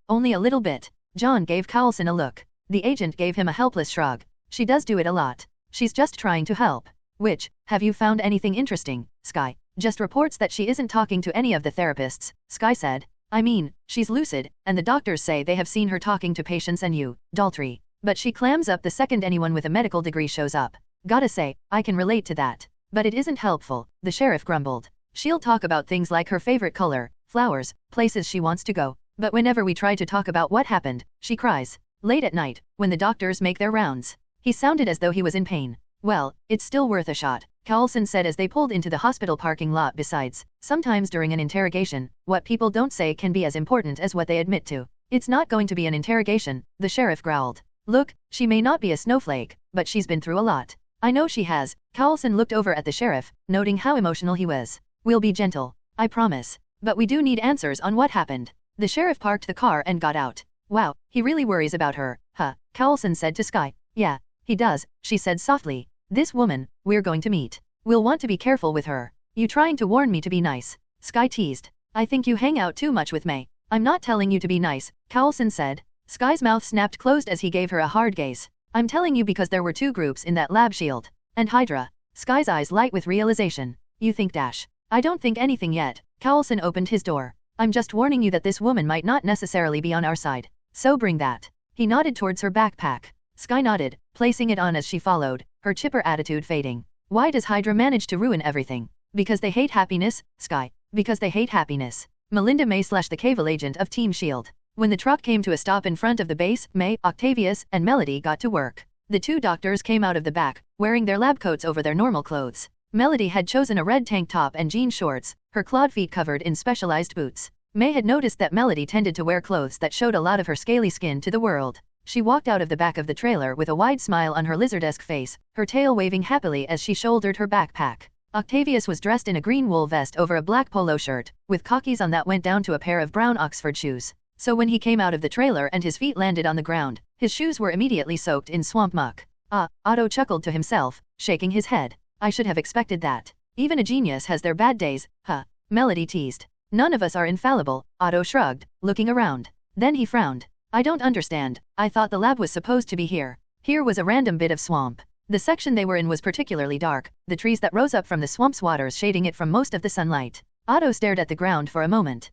Only a little bit. John gave Coulson a look. The agent gave him a helpless shrug. She does do it a lot. She's just trying to help. Which, have you found anything interesting, Sky? Just reports that she isn't talking to any of the therapists, Sky said. I mean, she's lucid, and the doctors say they have seen her talking to patients and you, Daltrey. But she clams up the second anyone with a medical degree shows up. Gotta say, I can relate to that. But it isn't helpful, the sheriff grumbled. She'll talk about things like her favorite color, flowers, places she wants to go. But whenever we try to talk about what happened, she cries. Late at night, when the doctors make their rounds. He sounded as though he was in pain. Well, it's still worth a shot, Coulson said as they pulled into the hospital parking lot. Besides, sometimes during an interrogation, what people don't say can be as important as what they admit to. It's not going to be an interrogation, the sheriff growled. Look, she may not be a snowflake, but she's been through a lot. I know she has. Coulson looked over at the sheriff, noting how emotional he was. We'll be gentle, I promise. But we do need answers on what happened. The sheriff parked the car and got out. Wow, he really worries about her, huh? Coulson said to Sky. Yeah, he does, she said softly. This woman, we're going to meet. We'll want to be careful with her. You trying to warn me to be nice? Sky teased. I think you hang out too much with May. I'm not telling you to be nice, Coulson said. Sky's mouth snapped closed as he gave her a hard gaze. I'm telling you because there were 2 groups in that lab. Shield and Hydra. Sky's eyes light with realization. You think dash. I don't think anything yet. Coulson opened his door. I'm just warning you that this woman might not necessarily be on our side. So bring that. He nodded towards her backpack. Sky nodded, placing it on as she followed, her chipper attitude fading. Why does Hydra manage to ruin everything? Because they hate happiness, Sky. Because they hate happiness. Melinda May / the Cable agent of Team S.H.I.E.L.D. When the truck came to a stop in front of the base, May, Octavius, and Melody got to work. The 2 doctors came out of the back, wearing their lab coats over their normal clothes. Melody had chosen a red tank top and jean shorts, her clawed feet covered in specialized boots. May had noticed that Melody tended to wear clothes that showed a lot of her scaly skin to the world. She walked out of the back of the trailer with a wide smile on her lizardesque face, her tail waving happily as she shouldered her backpack. Octavius was dressed in a green wool vest over a black polo shirt, with khakis on that went down to a pair of brown Oxford shoes. So when he came out of the trailer and his feet landed on the ground, his shoes were immediately soaked in swamp muck. Otto chuckled to himself, shaking his head. I should have expected that. Even a genius has their bad days, huh? Melody teased. None of us are infallible, Otto shrugged, looking around. Then he frowned. I don't understand. I thought the lab was supposed to be here. Here was a random bit of swamp. The section they were in was particularly dark, the trees that rose up from the swamp's waters shading it from most of the sunlight. Otto stared at the ground for a moment.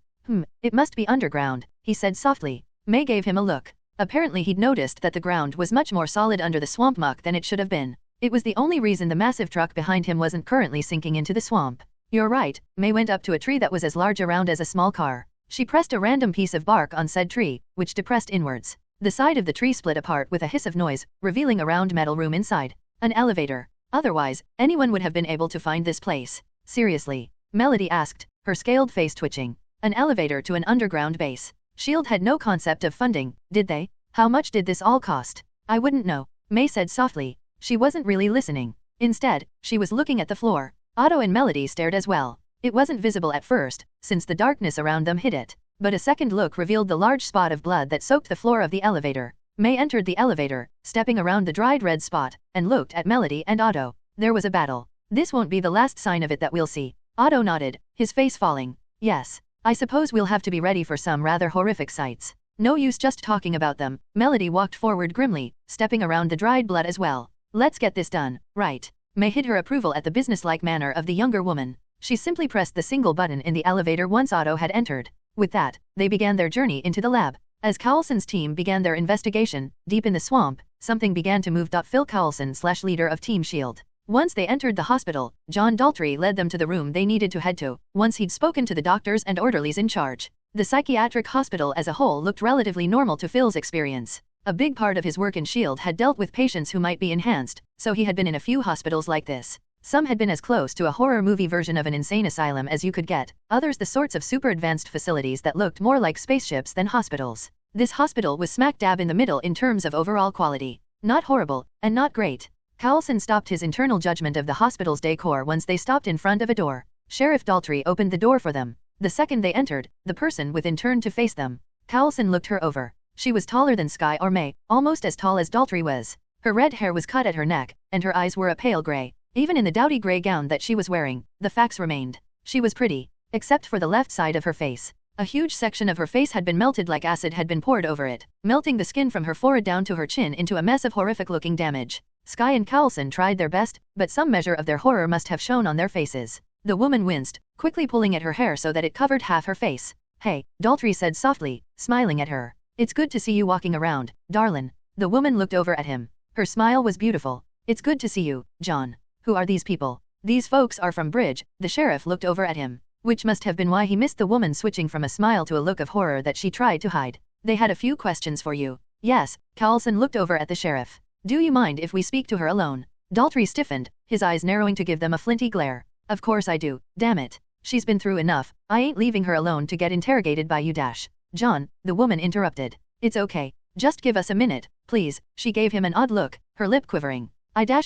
It must be underground, he said softly. May gave him a look. Apparently he'd noticed that the ground was much more solid under the swamp muck than it should have been. It was the only reason the massive truck behind him wasn't currently sinking into the swamp. You're right, May went up to a tree that was as large around as a small car. She pressed a random piece of bark on said tree, which depressed inwards. The side of the tree split apart with a hiss of noise, revealing a round metal room inside. An elevator. Otherwise, anyone would have been able to find this place. Seriously? Melody asked, her scaled face twitching. An elevator to an underground base. S.H.I.E.L.D. had no concept of funding, did they? How much did this all cost? I wouldn't know, May said softly. She wasn't really listening. Instead, she was looking at the floor. Otto and Melody stared as well. It wasn't visible at first, since the darkness around them hid it. But a second look revealed the large spot of blood that soaked the floor of the elevator. May entered the elevator, stepping around the dried red spot, and looked at Melody and Otto. There was a battle. This won't be the last sign of it that we'll see. Otto nodded, his face falling. Yes. I suppose we'll have to be ready for some rather horrific sights. No use just talking about them. Melody walked forward grimly, stepping around the dried blood as well. Let's get this done, right? May hid her approval at the businesslike manner of the younger woman. She simply pressed the single button in the elevator once Otto had entered. With that, they began their journey into the lab. As Coulson's team began their investigation, deep in the swamp, something began to move. Phil Coulson / leader of Team S.H.I.E.L.D. Once they entered the hospital, John Daltrey led them to the room they needed to head to. Once he'd spoken to the doctors and orderlies in charge, The psychiatric hospital as a whole looked relatively normal to Phil's experience. A big part of his work in S.H.I.E.L.D. had dealt with patients who might be enhanced, so he had been in a few hospitals like this. Some had been as close to a horror movie version of an insane asylum as you could get, others the sorts of super advanced facilities that looked more like spaceships than hospitals. This hospital was smack dab in the middle in terms of overall quality. Not horrible, and not great. Coulson stopped his internal judgment of the hospital's decor once they stopped in front of a door. Sheriff Daltrey opened the door for them. The second they entered, the person within turned to face them. Coulson looked her over. She was taller than Sky or May, almost as tall as Daltrey was. Her red hair was cut at her neck, and her eyes were a pale gray. Even in the dowdy gray gown that she was wearing, the facts remained. She was pretty, except for the left side of her face. A huge section of her face had been melted like acid had been poured over it, melting the skin from her forehead down to her chin into a mess of horrific-looking damage. Sky and Coulson tried their best, but some measure of their horror must have shown on their faces. The woman winced, quickly pulling at her hair so that it covered half her face. "Hey," Daltrey said softly, smiling at her. "It's good to see you walking around, darlin'." The woman looked over at him. Her smile was beautiful. "It's good to see you, John. Who are these people?" "These folks are from Bridge." The sheriff looked over at him, which must have been why he missed the woman switching from a smile to a look of horror that she tried to hide. "They had a few questions for you." "Yes." Coulson looked over at the sheriff. "Do you mind if we speak to her alone?" Daltrey stiffened, his eyes narrowing to give them a flinty glare. "Of course I do, damn it. She's been through enough. I ain't leaving her alone to get interrogated by you dash." "John," the woman interrupted. "It's okay. Just give us a minute, please." She gave him an odd look, her lip quivering.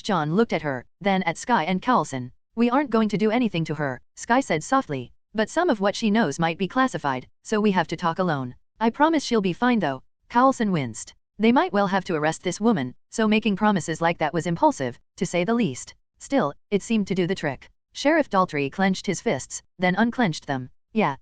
John looked at her, then at Sky and Coulson. "We aren't going to do anything to her," Sky said softly. "But some of what she knows might be classified, so we have to talk alone. I promise she'll be fine though." Coulson winced. They might well have to arrest this woman, so making promises like that was impulsive, to say the least. Still, it seemed to do the trick. Sheriff Daltrey clenched his fists, then unclenched them. Yeah,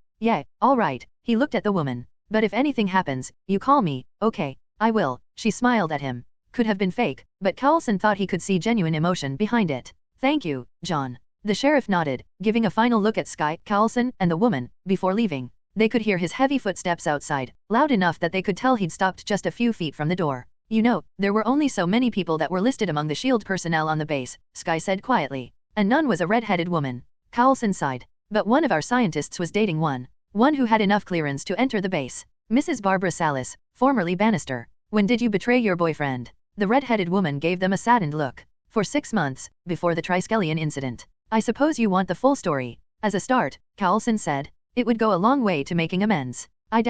all right." He looked at the woman. "But if anything happens, you call me, okay?" "I will." She smiled at him. Could have been fake, but Coulson thought he could see genuine emotion behind it. "Thank you, John." The sheriff nodded, giving a final look at Sky, Coulson, and the woman, before leaving. They could hear his heavy footsteps outside, loud enough that they could tell he'd stopped just a few feet from the door. "You know, there were only so many people that were listed among the S.H.I.E.L.D. personnel on the base," Sky said quietly. "And none was a red-headed woman." Coulson sighed. "But one of our scientists was dating one who had enough clearance to enter the base. Mrs. Barbara Salas, formerly Bannister." "When did you betray your boyfriend?" The red-headed woman gave them a saddened look. "For 6 months, before the Triskelion incident." "I suppose you want the full story." "As a start," Coulson said. "It would go a long way to making amends."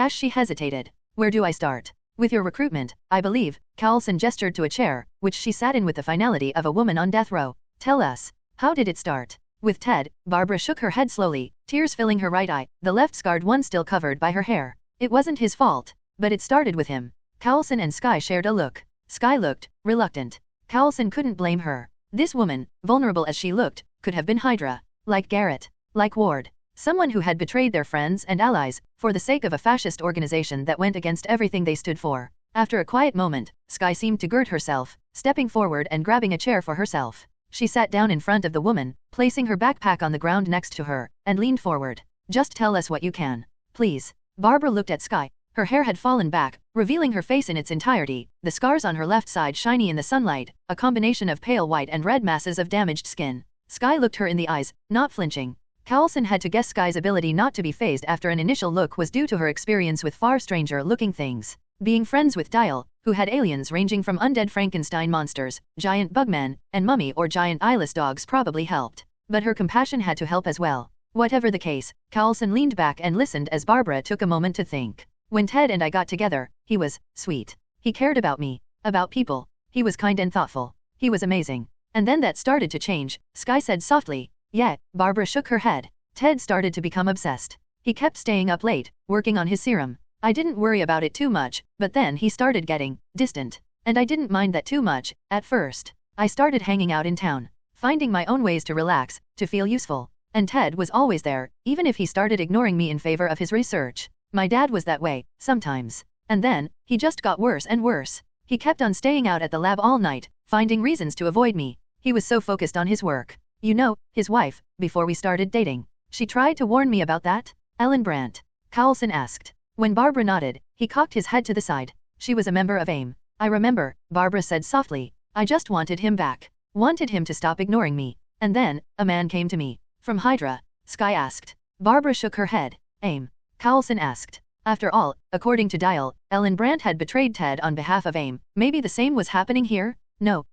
She hesitated. "Where do I start?" "With your recruitment, I believe." Coulson gestured to a chair, which she sat in with the finality of a woman on death row. "Tell us. How did it start?" "With Ted." Barbara shook her head slowly, tears filling her right eye, the left scarred one still covered by her hair. "It wasn't his fault. But it started with him." Coulson and Sky shared a look. Sky looked reluctant. Coulson couldn't blame her. This woman, vulnerable as she looked, could have been Hydra. Like Garrett. Like Ward. Someone who had betrayed their friends and allies, for the sake of a fascist organization that went against everything they stood for. After a quiet moment, Sky seemed to gird herself, stepping forward and grabbing a chair for herself. She sat down in front of the woman, placing her backpack on the ground next to her, and leaned forward. "Just tell us what you can. Please." Barbara looked at Sky. Her hair had fallen back, revealing her face in its entirety, the scars on her left side shiny in the sunlight, a combination of pale white and red masses of damaged skin. Sky looked her in the eyes, not flinching. Coulson had to guess Sky's ability not to be fazed after an initial look was due to her experience with far stranger-looking things. Being friends with Dial, who had aliens ranging from undead Frankenstein monsters, giant bugmen, and mummy or giant eyeless dogs probably helped. But her compassion had to help as well. Whatever the case, Coulson leaned back and listened as Barbara took a moment to think. "When Ted and I got together, he was sweet. He cared about me, about people. He was kind and thoughtful. He was amazing. And then that started to change," Sky said softly. "Yeah." Barbara shook her head. "Ted started to become obsessed. He kept staying up late, working on his serum. I didn't worry about it too much, but then he started getting distant. And I didn't mind that too much, at first. I started hanging out in town, finding my own ways to relax, to feel useful. And Ted was always there, even if he started ignoring me in favor of his research. My dad was that way, sometimes. And then, he just got worse and worse. He kept on staying out at the lab all night, finding reasons to avoid me. He was so focused on his work. You know, his wife, before we started dating. She tried to warn me about that." "Ellen Brandt?" Coulson asked. When Barbara nodded, he cocked his head to the side. "She was a member of AIM. I remember," Barbara said softly. "I just wanted him back. Wanted him to stop ignoring me. And then, a man came to me." "From Hydra?" Sky asked. Barbara shook her head. "AIM." Coulson asked. After all, according to Dial, Ellen Brandt had betrayed Ted on behalf of AIM. Maybe the same was happening here? No,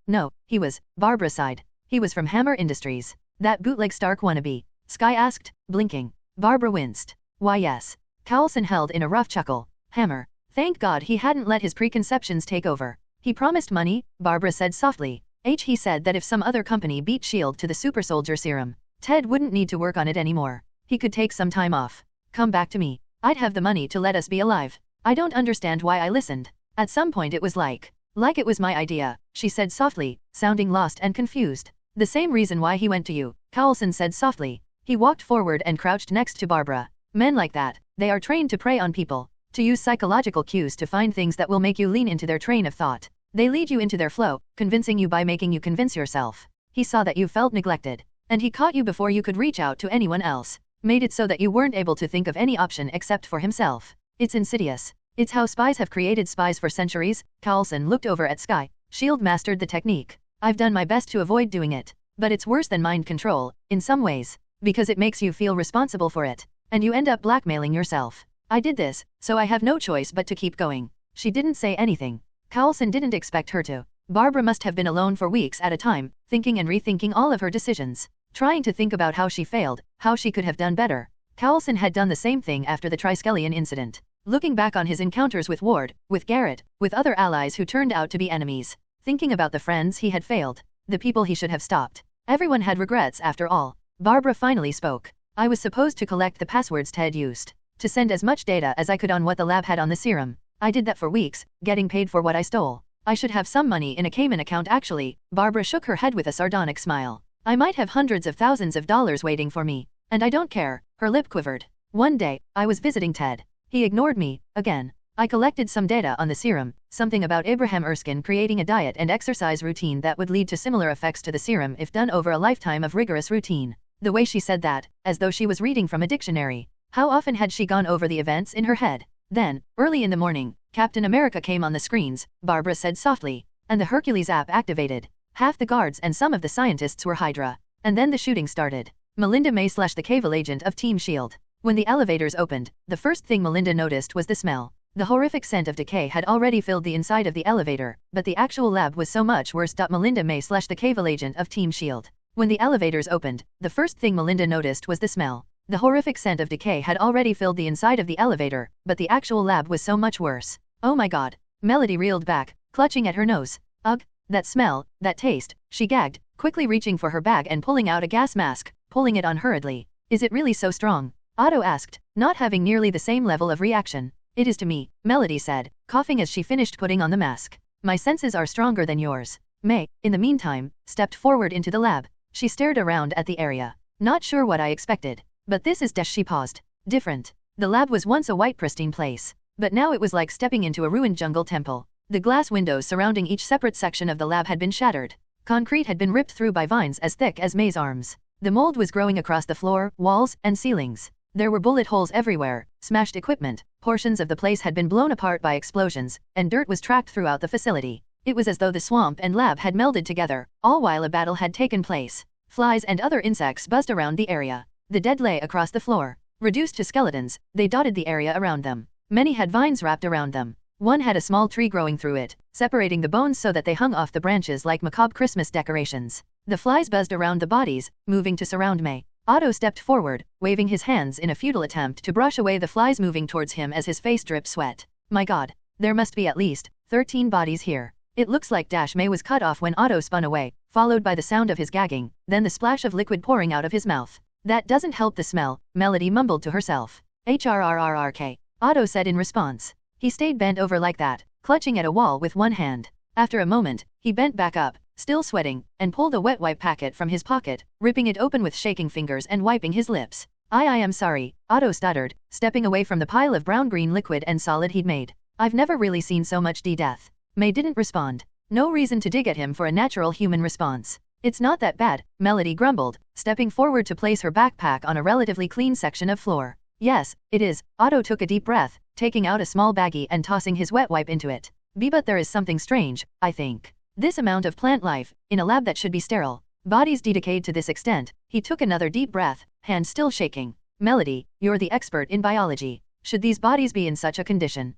he was, Barbara sighed. He was from Hammer Industries. That bootleg Stark wannabe? Skye asked, blinking. Barbara winced. Why yes. Coulson held in a rough chuckle. Hammer. Thank God he hadn't let his preconceptions take over. He promised money, Barbara said softly. He said that if some other company beat S.H.I.E.L.D. to the super soldier serum, Ted wouldn't need to work on it anymore. He could take some time off. Come back to me. I'd have the money to let us be alive. I don't understand why I listened. At some point it was like it was my idea, she said softly, sounding lost and confused. The same reason why he went to you, Coulson said softly. He walked forward and crouched next to Barbara. Men like that, they are trained to prey on people, to use psychological cues to find things that will make you lean into their train of thought. They lead you into their flow, convincing you by making you convince yourself. He saw that you felt neglected, and he caught you before you could reach out to anyone else. Made it so that you weren't able to think of any option except for himself. It's insidious. It's how spies have created spies for centuries. Coulson looked over at Skye. S.H.I.E.L.D. mastered the technique. I've done my best to avoid doing it, but it's worse than mind control, in some ways, because it makes you feel responsible for it, and you end up blackmailing yourself. I did this, so I have no choice but to keep going. She didn't say anything. Coulson didn't expect her to. Barbara must have been alone for weeks at a time, thinking and rethinking all of her decisions. Trying to think about how she failed, how she could have done better. Coulson had done the same thing after the Triskelion incident. Looking back on his encounters with Ward, with Garrett, with other allies who turned out to be enemies. Thinking about the friends he had failed. The people he should have stopped. Everyone had regrets after all. Barbara finally spoke. I was supposed to collect the passwords Ted used. To send as much data as I could on what the lab had on the serum. I did that for weeks, getting paid for what I stole. I should have some money in a Cayman account actually. Barbara shook her head with a sardonic smile. I might have hundreds of thousands of dollars waiting for me, and I don't care. Her lip quivered. One day, I was visiting Ted. He ignored me, again. I collected some data on the serum, something about Abraham Erskine creating a diet and exercise routine that would lead to similar effects to the serum if done over a lifetime of rigorous routine. The way she said that, as though she was reading from a dictionary. How often had she gone over the events in her head? Then, early in the morning, Captain America came on the screens, Barbara said softly, and the Hercules app activated. Half the guards and some of the scientists were Hydra. And then the shooting started. Melinda May / the Cable agent of Team S.H.I.E.L.D. When the elevators opened, the first thing Melinda noticed was the smell. The horrific scent of decay had already filled the inside of the elevator, but the actual lab was so much worse. Melinda May / the Cable agent of Team S.H.I.E.L.D. When the elevators opened, the first thing Melinda noticed was the smell. The horrific scent of decay had already filled the inside of the elevator, but the actual lab was so much worse. Oh my God. Melody reeled back, clutching at her nose. Ugh. That smell, that taste, she gagged, quickly reaching for her bag and pulling out a gas mask, pulling it on hurriedly. Is it really so strong? Otto asked, not having nearly the same level of reaction. It is to me, Melody said, coughing as she finished putting on the mask. My senses are stronger than yours. May, in the meantime, stepped forward into the lab. She stared around at the area. Not sure what I expected. But this is she paused. Different. The lab was once a white pristine place. But now it was like stepping into a ruined jungle temple. The glass windows surrounding each separate section of the lab had been shattered. Concrete had been ripped through by vines as thick as May's arms. The mold was growing across the floor, walls, and ceilings. There were bullet holes everywhere, smashed equipment, portions of the place had been blown apart by explosions, and dirt was tracked throughout the facility. It was as though the swamp and lab had melded together, all while a battle had taken place. Flies and other insects buzzed around the area. The dead lay across the floor. Reduced to skeletons, they dotted the area around them. Many had vines wrapped around them. One had a small tree growing through it, separating the bones so that they hung off the branches like macabre Christmas decorations. The flies buzzed around the bodies, moving to surround May. Otto stepped forward, waving his hands in a futile attempt to brush away the flies moving towards him as his face dripped sweat. My God, there must be at least 13 bodies here. It looks like May was cut off when Otto spun away, followed by the sound of his gagging, then the splash of liquid pouring out of his mouth. That doesn't help the smell, Melody mumbled to herself. HRRRRK, Otto said in response. He stayed bent over like that, clutching at a wall with one hand. After a moment, he bent back up, still sweating, and pulled a wet wipe packet from his pocket, ripping it open with shaking fingers and wiping his lips. I am sorry, Otto stuttered, stepping away from the pile of brown-green liquid and solid he'd made. I've never really seen so much death. May didn't respond. No reason to dig at him for a natural human response. It's not that bad, Melody grumbled, stepping forward to place her backpack on a relatively clean section of floor. Yes, it is. Otto took a deep breath, taking out a small baggie and tossing his wet wipe into it. But there is something strange, I think. This amount of plant life, in a lab that should be sterile. Bodies decayed to this extent. He took another deep breath, hand still shaking. Melody, you're the expert in biology. should these bodies be in such a condition?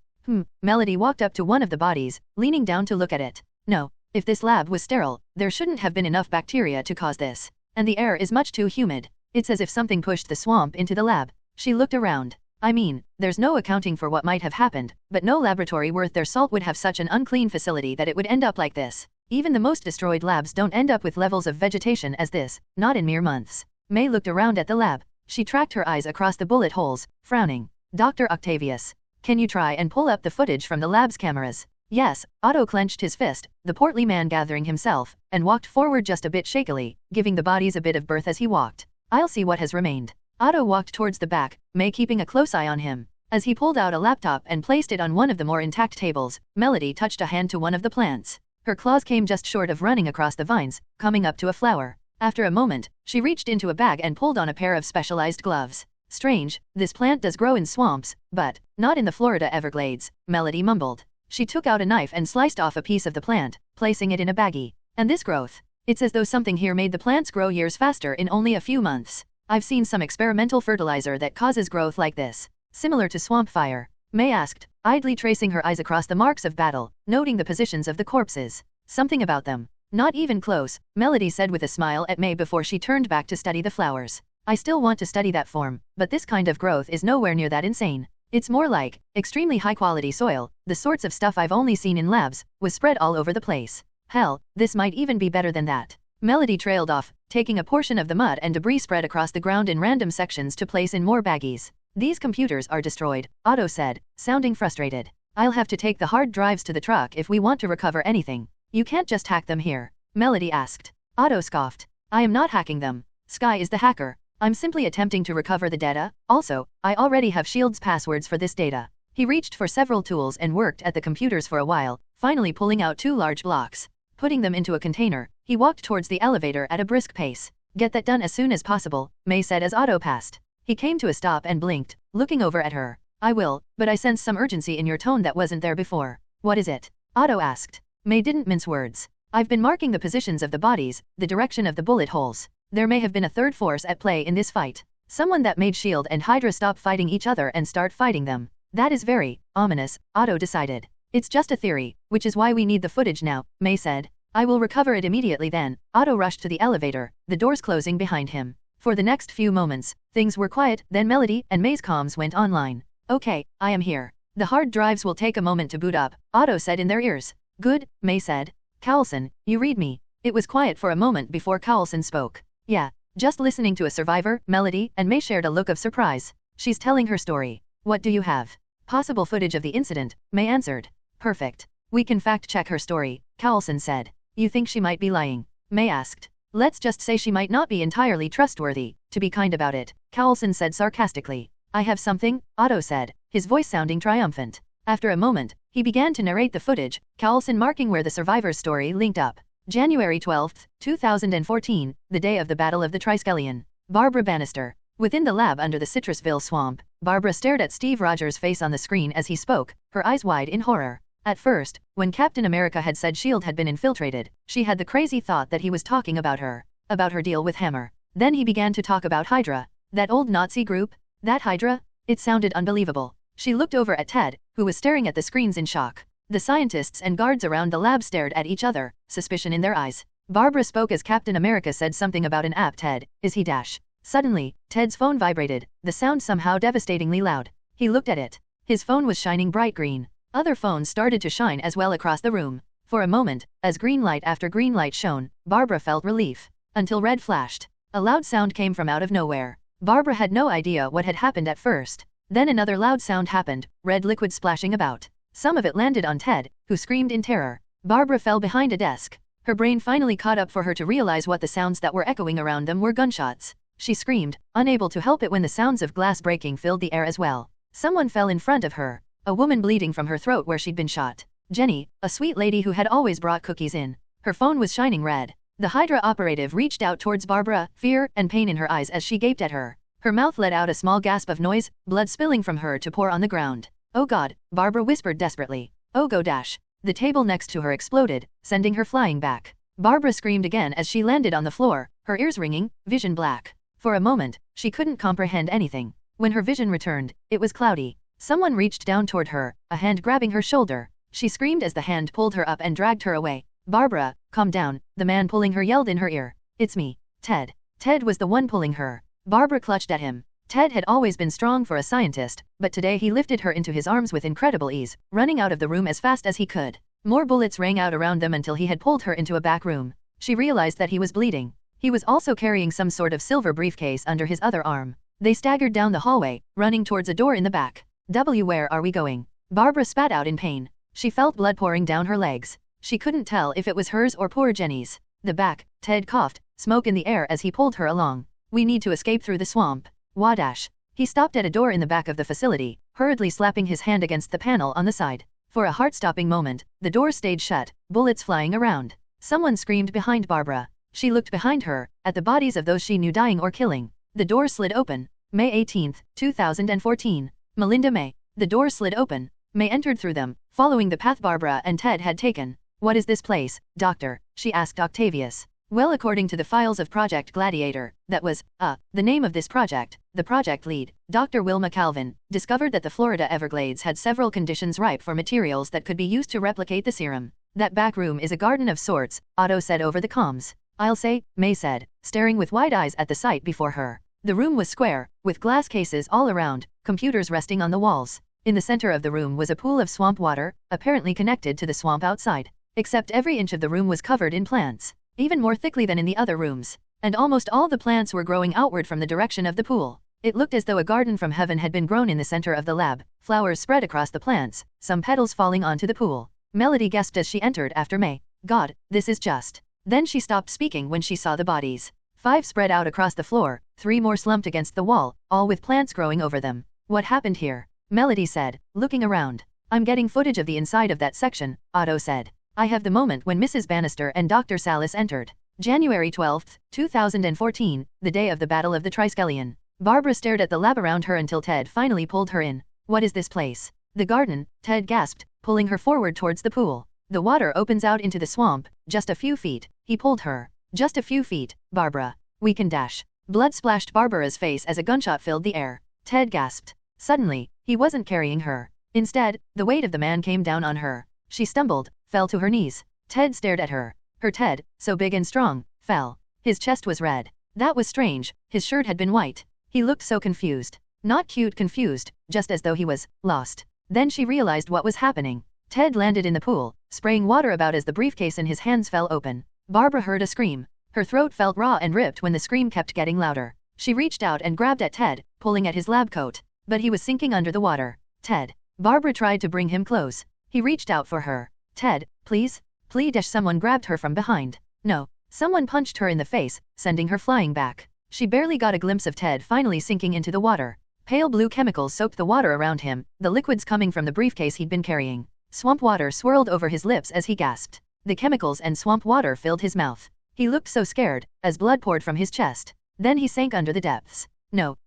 Melody walked up to one of the bodies, leaning down to look at it. No, if this lab was sterile, there shouldn't have been enough bacteria to cause this. And the air is much too humid. It's as if something pushed the swamp into the lab. She looked around. I mean, there's no accounting for what might have happened, but no laboratory worth their salt would have such an unclean facility that it would end up like this. Even the most destroyed labs don't end up with levels of vegetation as this, not in mere months. May looked around at the lab. She tracked her eyes across the bullet holes, frowning. Dr. Octavius, can you try and pull up the footage from the lab's cameras? Yes, Otto clenched his fist, the portly man gathering himself, and walked forward just a bit shakily, giving the bodies a bit of berth as he walked. I'll see what has remained. Otto walked towards the back, May keeping a close eye on him. As he pulled out a laptop and placed it on one of the more intact tables, Melody touched a hand to one of the plants. Her claws came just short of running across the vines, coming up to a flower. After a moment, she reached into a bag and pulled on a pair of specialized gloves. Strange, this plant does grow in swamps, but not in the Florida Everglades, Melody mumbled. She took out a knife and sliced off a piece of the plant, placing it in a baggie. And this growth? It's as though something here made the plants grow years faster in only a few months. I've seen some experimental fertilizer that causes growth like this, similar to swamp fire. May asked, idly tracing her eyes across the marks of battle, noting the positions of the corpses. Something about them. Not even close, Melody said with a smile at May before she turned back to study the flowers. I still want to study that form, but this kind of growth is nowhere near that insane. It's more like extremely high-quality soil, the sorts of stuff I've only seen in labs, was spread all over the place. Hell, this might even be better than that. Melody trailed off, taking a portion of the mud and debris spread across the ground in random sections to place in more baggies. These computers are destroyed, Otto said, sounding frustrated. I'll have to take the hard drives to the truck if we want to recover anything. You can't just hack them here, Melody asked. Otto scoffed. I am not hacking them. Sky is the hacker. I'm simply attempting to recover the data. Also, I already have Shield's passwords for this data. He reached for several tools and worked at the computers for a while, finally pulling out 2 large blocks. Putting them into a container, he walked towards the elevator at a brisk pace. Get that done as soon as possible, May said as Otto passed. He came to a stop and blinked, looking over at her. I will, but I sense some urgency in your tone that wasn't there before. What is it? Otto asked. May didn't mince words. I've been marking the positions of the bodies, the direction of the bullet holes. There may have been a third force at play in this fight. Someone that made Shield and Hydra stop fighting each other and start fighting them. That is very ominous, Otto decided. It's just a theory, which is why we need the footage now, May said. I will recover it immediately then. Otto rushed to the elevator, the doors closing behind him. For the next few moments, things were quiet, then Melody and May's comms went online. Okay, I am here. The hard drives will take a moment to boot up, Otto said in their ears. Good, May said. Coulson, you read me. It was quiet for a moment before Coulson spoke. Yeah, just listening to a survivor, Melody and May shared a look of surprise. She's telling her story. What do you have? Possible footage of the incident, May answered. Perfect. We can fact-check her story, Coulson said. You think she might be lying? May asked. Let's just say she might not be entirely trustworthy, to be kind about it, Coulson said sarcastically. I have something, Otto said, his voice sounding triumphant. After a moment, he began to narrate the footage, Coulson marking where the survivor's story linked up. January 12, 2014, the day of the Battle of the Triskelion. Barbara Bannister. Within the lab under the Citrusville swamp, Barbara stared at Steve Rogers' face on the screen as he spoke, her eyes wide in horror. At first, when Captain America had said S.H.I.E.L.D. had been infiltrated, she had the crazy thought that he was talking about her deal with Hammer. Then he began to talk about Hydra. That old Nazi group? That Hydra? It sounded unbelievable. She looked over at Ted, who was staring at the screens in shock. The scientists and guards around the lab stared at each other, suspicion in their eyes. Barbara spoke as Captain America said something about an app. Ted, is he dash? Suddenly, Ted's phone vibrated, the sound somehow devastatingly loud. He looked at it. His phone was shining bright green. Other phones started to shine as well across the room. For a moment, as green light after green light shone, Barbara felt relief. Until red flashed. A loud sound came from out of nowhere. Barbara had no idea what had happened at first. Then another loud sound happened, red liquid splashing about. Some of it landed on Ted, who screamed in terror. Barbara fell behind a desk. Her brain finally caught up for her to realize what the sounds that were echoing around them were gunshots. She screamed, unable to help it when the sounds of glass breaking filled the air as well. Someone fell in front of her. A woman bleeding from her throat where she'd been shot. Jenny, a sweet lady who had always brought cookies in. Her phone was shining red. The Hydra operative reached out towards Barbara, fear and pain in her eyes as she gaped at her. Her mouth let out a small gasp of noise, blood spilling from her to pour on the ground. Oh God, Barbara whispered desperately. Oh go dash. The table next to her exploded, sending her flying back. Barbara screamed again as she landed on the floor, her ears ringing, vision black. For a moment, she couldn't comprehend anything. When her vision returned, it was cloudy. Someone reached down toward her, a hand grabbing her shoulder. She screamed as the hand pulled her up and dragged her away. Barbara, calm down, the man pulling her yelled in her ear. It's me, Ted. Ted was the one pulling her. Barbara clutched at him. Ted had always been strong for a scientist, but today he lifted her into his arms with incredible ease, running out of the room as fast as he could. More bullets rang out around them until he had pulled her into a back room. She realized that he was bleeding. He was also carrying some sort of silver briefcase under his other arm. They staggered down the hallway, running towards a door in the back. Where are we going? Barbara spat out in pain. She felt blood pouring down her legs. She couldn't tell if it was hers or poor Jenny's. The back, Ted coughed, smoke in the air as he pulled her along. We need to escape through the swamp. Wadash. He stopped at a door in the back of the facility, hurriedly slapping his hand against the panel on the side. For a heart-stopping moment, the door stayed shut, bullets flying around. Someone screamed behind Barbara. She looked behind her, at the bodies of those she knew dying or killing. The door slid open. May 18, 2014. Melinda May. The door slid open. May entered through them, following the path Barbara and Ted had taken. What is this place, Doctor? She asked Octavius. Well, according to the files of Project Gladiator, that was, the name of this project. The project lead, Dr. Wilma Calvin, discovered that the Florida Everglades had several conditions ripe for materials that could be used to replicate the serum. That back room is a garden of sorts, Otto said over the comms. I'll say, May said, staring with wide eyes at the sight before her. The room was square, with glass cases all around, computers resting on the walls. In the center of the room was a pool of swamp water, apparently connected to the swamp outside. Except every inch of the room was covered in plants, even more thickly than in the other rooms. And almost all the plants were growing outward from the direction of the pool. It looked as though a garden from heaven had been grown in the center of the lab, flowers spread across the plants, some petals falling onto the pool. Melody gasped as she entered after May. God, this is just. Then she stopped speaking when she saw the bodies. 5 spread out across the floor, 3 more slumped against the wall, all with plants growing over them. What happened here? Melody said, looking around. I'm getting footage of the inside of that section, Otto said. I have the moment when Mrs. Bannister and Dr. Salis entered. January 12, 2014, the day of the Battle of the Triskelion. Barbara stared at the lab around her until Ted finally pulled her in. What is this place? The garden, Ted gasped, pulling her forward towards the pool. The water opens out into the swamp, just a few feet. He pulled her. Just a few feet, Barbara. We can dash. Blood splashed Barbara's face as a gunshot filled the air. Ted gasped. Suddenly, he wasn't carrying her. Instead, the weight of the man came down on her. She stumbled, fell to her knees. Ted stared at her. Her Ted, so big and strong, fell. His chest was red. That was strange, his shirt had been white. He looked so confused. Not cute confused, just as though he was lost. Then she realized what was happening. Ted landed in the pool, spraying water about as the briefcase in his hands fell open. Barbara heard a scream. Her throat felt raw and ripped when the scream kept getting louder. She reached out and grabbed at Ted, pulling at his lab coat. But he was sinking under the water. Ted. Barbara tried to bring him close. He reached out for her. Ted, please? Please. Someone grabbed her from behind. No. Someone punched her in the face, sending her flying back. She barely got a glimpse of Ted finally sinking into the water. Pale blue chemicals soaked the water around him, the liquids coming from the briefcase he'd been carrying. Swamp water swirled over his lips as he gasped. The chemicals and swamp water filled his mouth. He looked so scared, as blood poured from his chest. Then he sank under the depths. No,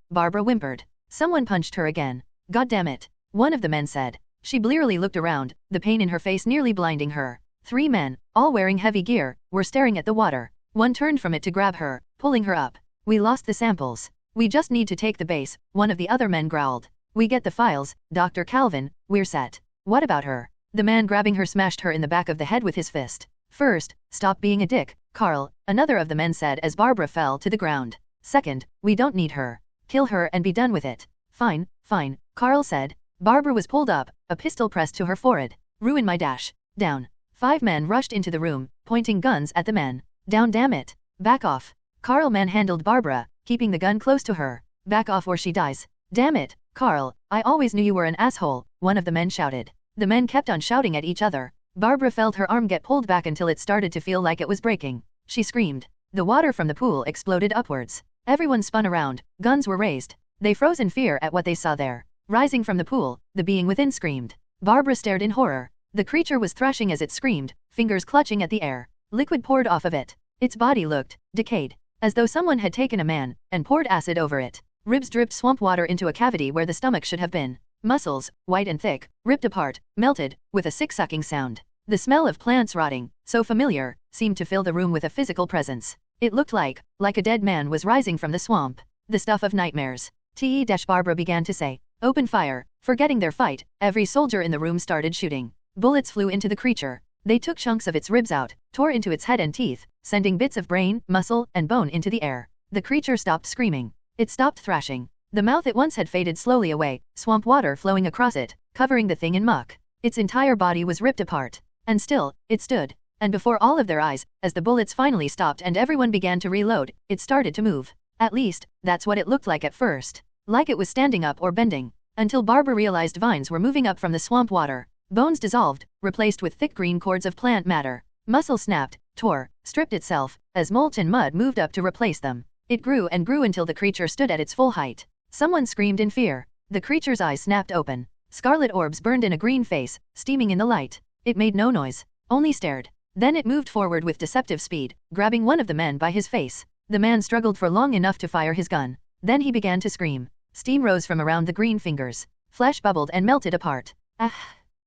Barbara whimpered. Someone punched her again. God damn it. One of the men said. She blearily looked around, the pain in her face nearly blinding her. 3 men, all wearing heavy gear, were staring at the water. One turned from it to grab her, pulling her up. We lost the samples. We just need to take the base, one of the other men growled. We get the files, Dr. Calvin, we're set. What about her? The man grabbing her smashed her in the back of the head with his fist. First, stop being a dick, Carl, another of the men said as Barbara fell to the ground. Second, we don't need her. Kill her and be done with it. Fine, Carl said. Barbara was pulled up, a pistol pressed to her forehead. Ruin my dash. Down. 5 men rushed into the room, pointing guns at the men. Down, damn it. Back off. Carl manhandled Barbara, keeping the gun close to her. Back off or she dies. Damn it, Carl, I always knew you were an asshole, one of the men shouted. The men kept on shouting at each other. Barbara felt her arm get pulled back until it started to feel like it was breaking. She screamed. The water from the pool exploded upwards. Everyone spun around, guns were raised. They froze in fear at what they saw there. Rising from the pool, the being within screamed. Barbara stared in horror. The creature was thrashing as it screamed, fingers clutching at the air. Liquid poured off of it. Its body looked decayed, as though someone had taken a man and poured acid over it. Ribs dripped swamp water into a cavity where the stomach should have been. Muscles, white and thick, ripped apart, melted, with a sick sucking sound. The smell of plants rotting, so familiar, seemed to fill the room with a physical presence. It looked like a dead man was rising from the swamp. The stuff of nightmares. Barbara began to say. Open fire. Forgetting their fight, every soldier in the room started shooting. Bullets flew into the creature. They took chunks of its ribs out, tore into its head and teeth, sending bits of brain, muscle, and bone into the air. The creature stopped screaming. It stopped thrashing. The mouth it once had faded slowly away, swamp water flowing across it, covering the thing in muck. Its entire body was ripped apart. And still, it stood. And before all of their eyes, as the bullets finally stopped and everyone began to reload, it started to move. At least, that's what it looked like at first. Like it was standing up or bending. Until Barbara realized vines were moving up from the swamp water. Bones dissolved, replaced with thick green cords of plant matter. Muscle snapped, tore, stripped itself, as mulch and mud moved up to replace them. It grew and grew until the creature stood at its full height. Someone screamed in fear. The creature's eyes snapped open. Scarlet orbs burned in a green face, steaming in the light. It made no noise, only stared. Then it moved forward with deceptive speed, grabbing one of the men by his face. The man struggled for long enough to fire his gun. Then he began to scream. Steam rose from around the green fingers. Flesh bubbled and melted apart.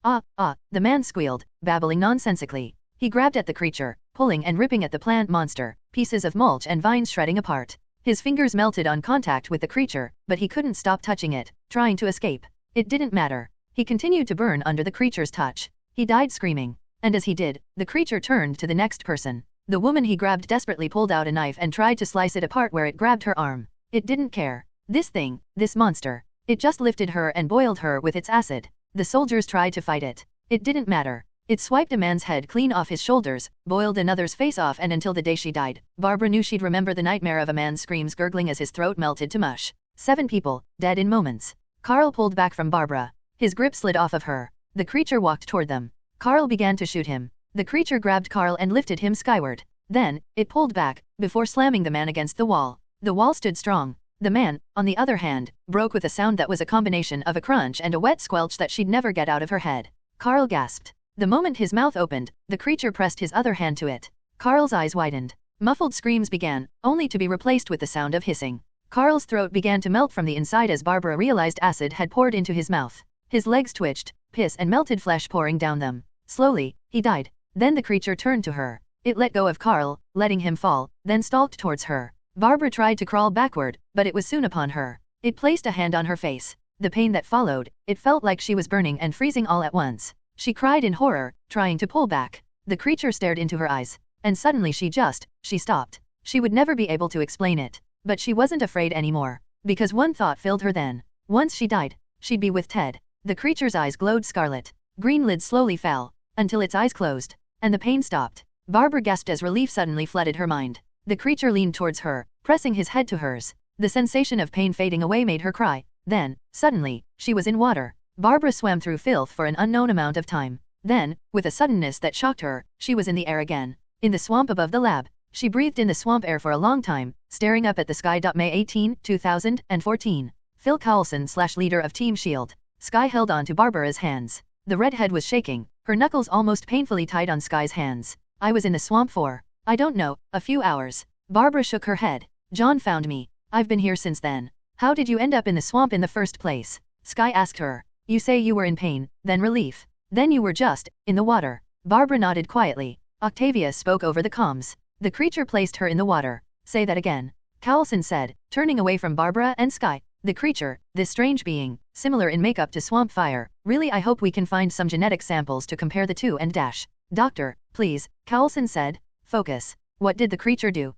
The man squealed, babbling nonsensically. He grabbed at the creature, pulling and ripping at the plant monster, pieces of mulch and vines shredding apart. His fingers melted on contact with the creature, but he couldn't stop touching it, trying to escape. It didn't matter. He continued to burn under the creature's touch. He died screaming. And as he did, the creature turned to the next person. The woman he grabbed desperately pulled out a knife and tried to slice it apart where it grabbed her arm. It didn't care. This thing, this monster. It just lifted her and boiled her with its acid. The soldiers tried to fight it. It didn't matter. It swiped a man's head clean off his shoulders, boiled another's face off, and until the day she died, Barbara knew she'd remember the nightmare of a man's screams gurgling as his throat melted to mush. 7 people, dead in moments. Carl pulled back from Barbara. His grip slid off of her. The creature walked toward them. Carl began to shoot him. The creature grabbed Carl and lifted him skyward. Then, it pulled back, before slamming the man against the wall. The wall stood strong. The man, on the other hand, broke with a sound that was a combination of a crunch and a wet squelch that she'd never get out of her head. Carl gasped. The moment his mouth opened, the creature pressed his other hand to it. Carl's eyes widened. Muffled screams began, only to be replaced with the sound of hissing. Carl's throat began to melt from the inside as Barbara realized acid had poured into his mouth. His legs twitched, piss and melted flesh pouring down them. Slowly, he died. Then the creature turned to her. It let go of Carl, letting him fall, then stalked towards her. Barbara tried to crawl backward, but it was soon upon her. It placed a hand on her face. The pain that followed, it felt like she was burning and freezing all at once. She cried in horror, trying to pull back. The creature stared into her eyes. And suddenly she stopped. She would never be able to explain it. But she wasn't afraid anymore. Because one thought filled her then. Once she died, she'd be with Ted. The creature's eyes glowed scarlet. Green lids slowly fell, until its eyes closed. And the pain stopped. Barbara gasped as relief suddenly flooded her mind. The creature leaned towards her, pressing his head to hers. The sensation of pain fading away made her cry. Then, suddenly, she was in water. Barbara swam through filth for an unknown amount of time. Then, with a suddenness that shocked her, she was in the air again. In the swamp above the lab. She breathed in the swamp air for a long time, staring up at the sky. May 18, 2014. Phil Coulson / leader of Team S.H.I.E.L.D. Sky held on to Barbara's hands. The redhead was shaking, her knuckles almost painfully tight on Sky's hands. I was in the swamp for, I don't know, a few hours. Barbara shook her head. John found me. I've been here since then. How did you end up in the swamp in the first place? Sky asked her. You say you were in pain, then relief. Then you were just, in the water. Barbara nodded quietly. Octavius spoke over the comms. The creature placed her in the water. Say that again. Coulson said, turning away from Barbara and Sky. The creature, this strange being, similar in makeup to swamp fire. Really, I hope we can find some genetic samples to compare the two and dash. Doctor, please, Coulson said. Focus. What did the creature do?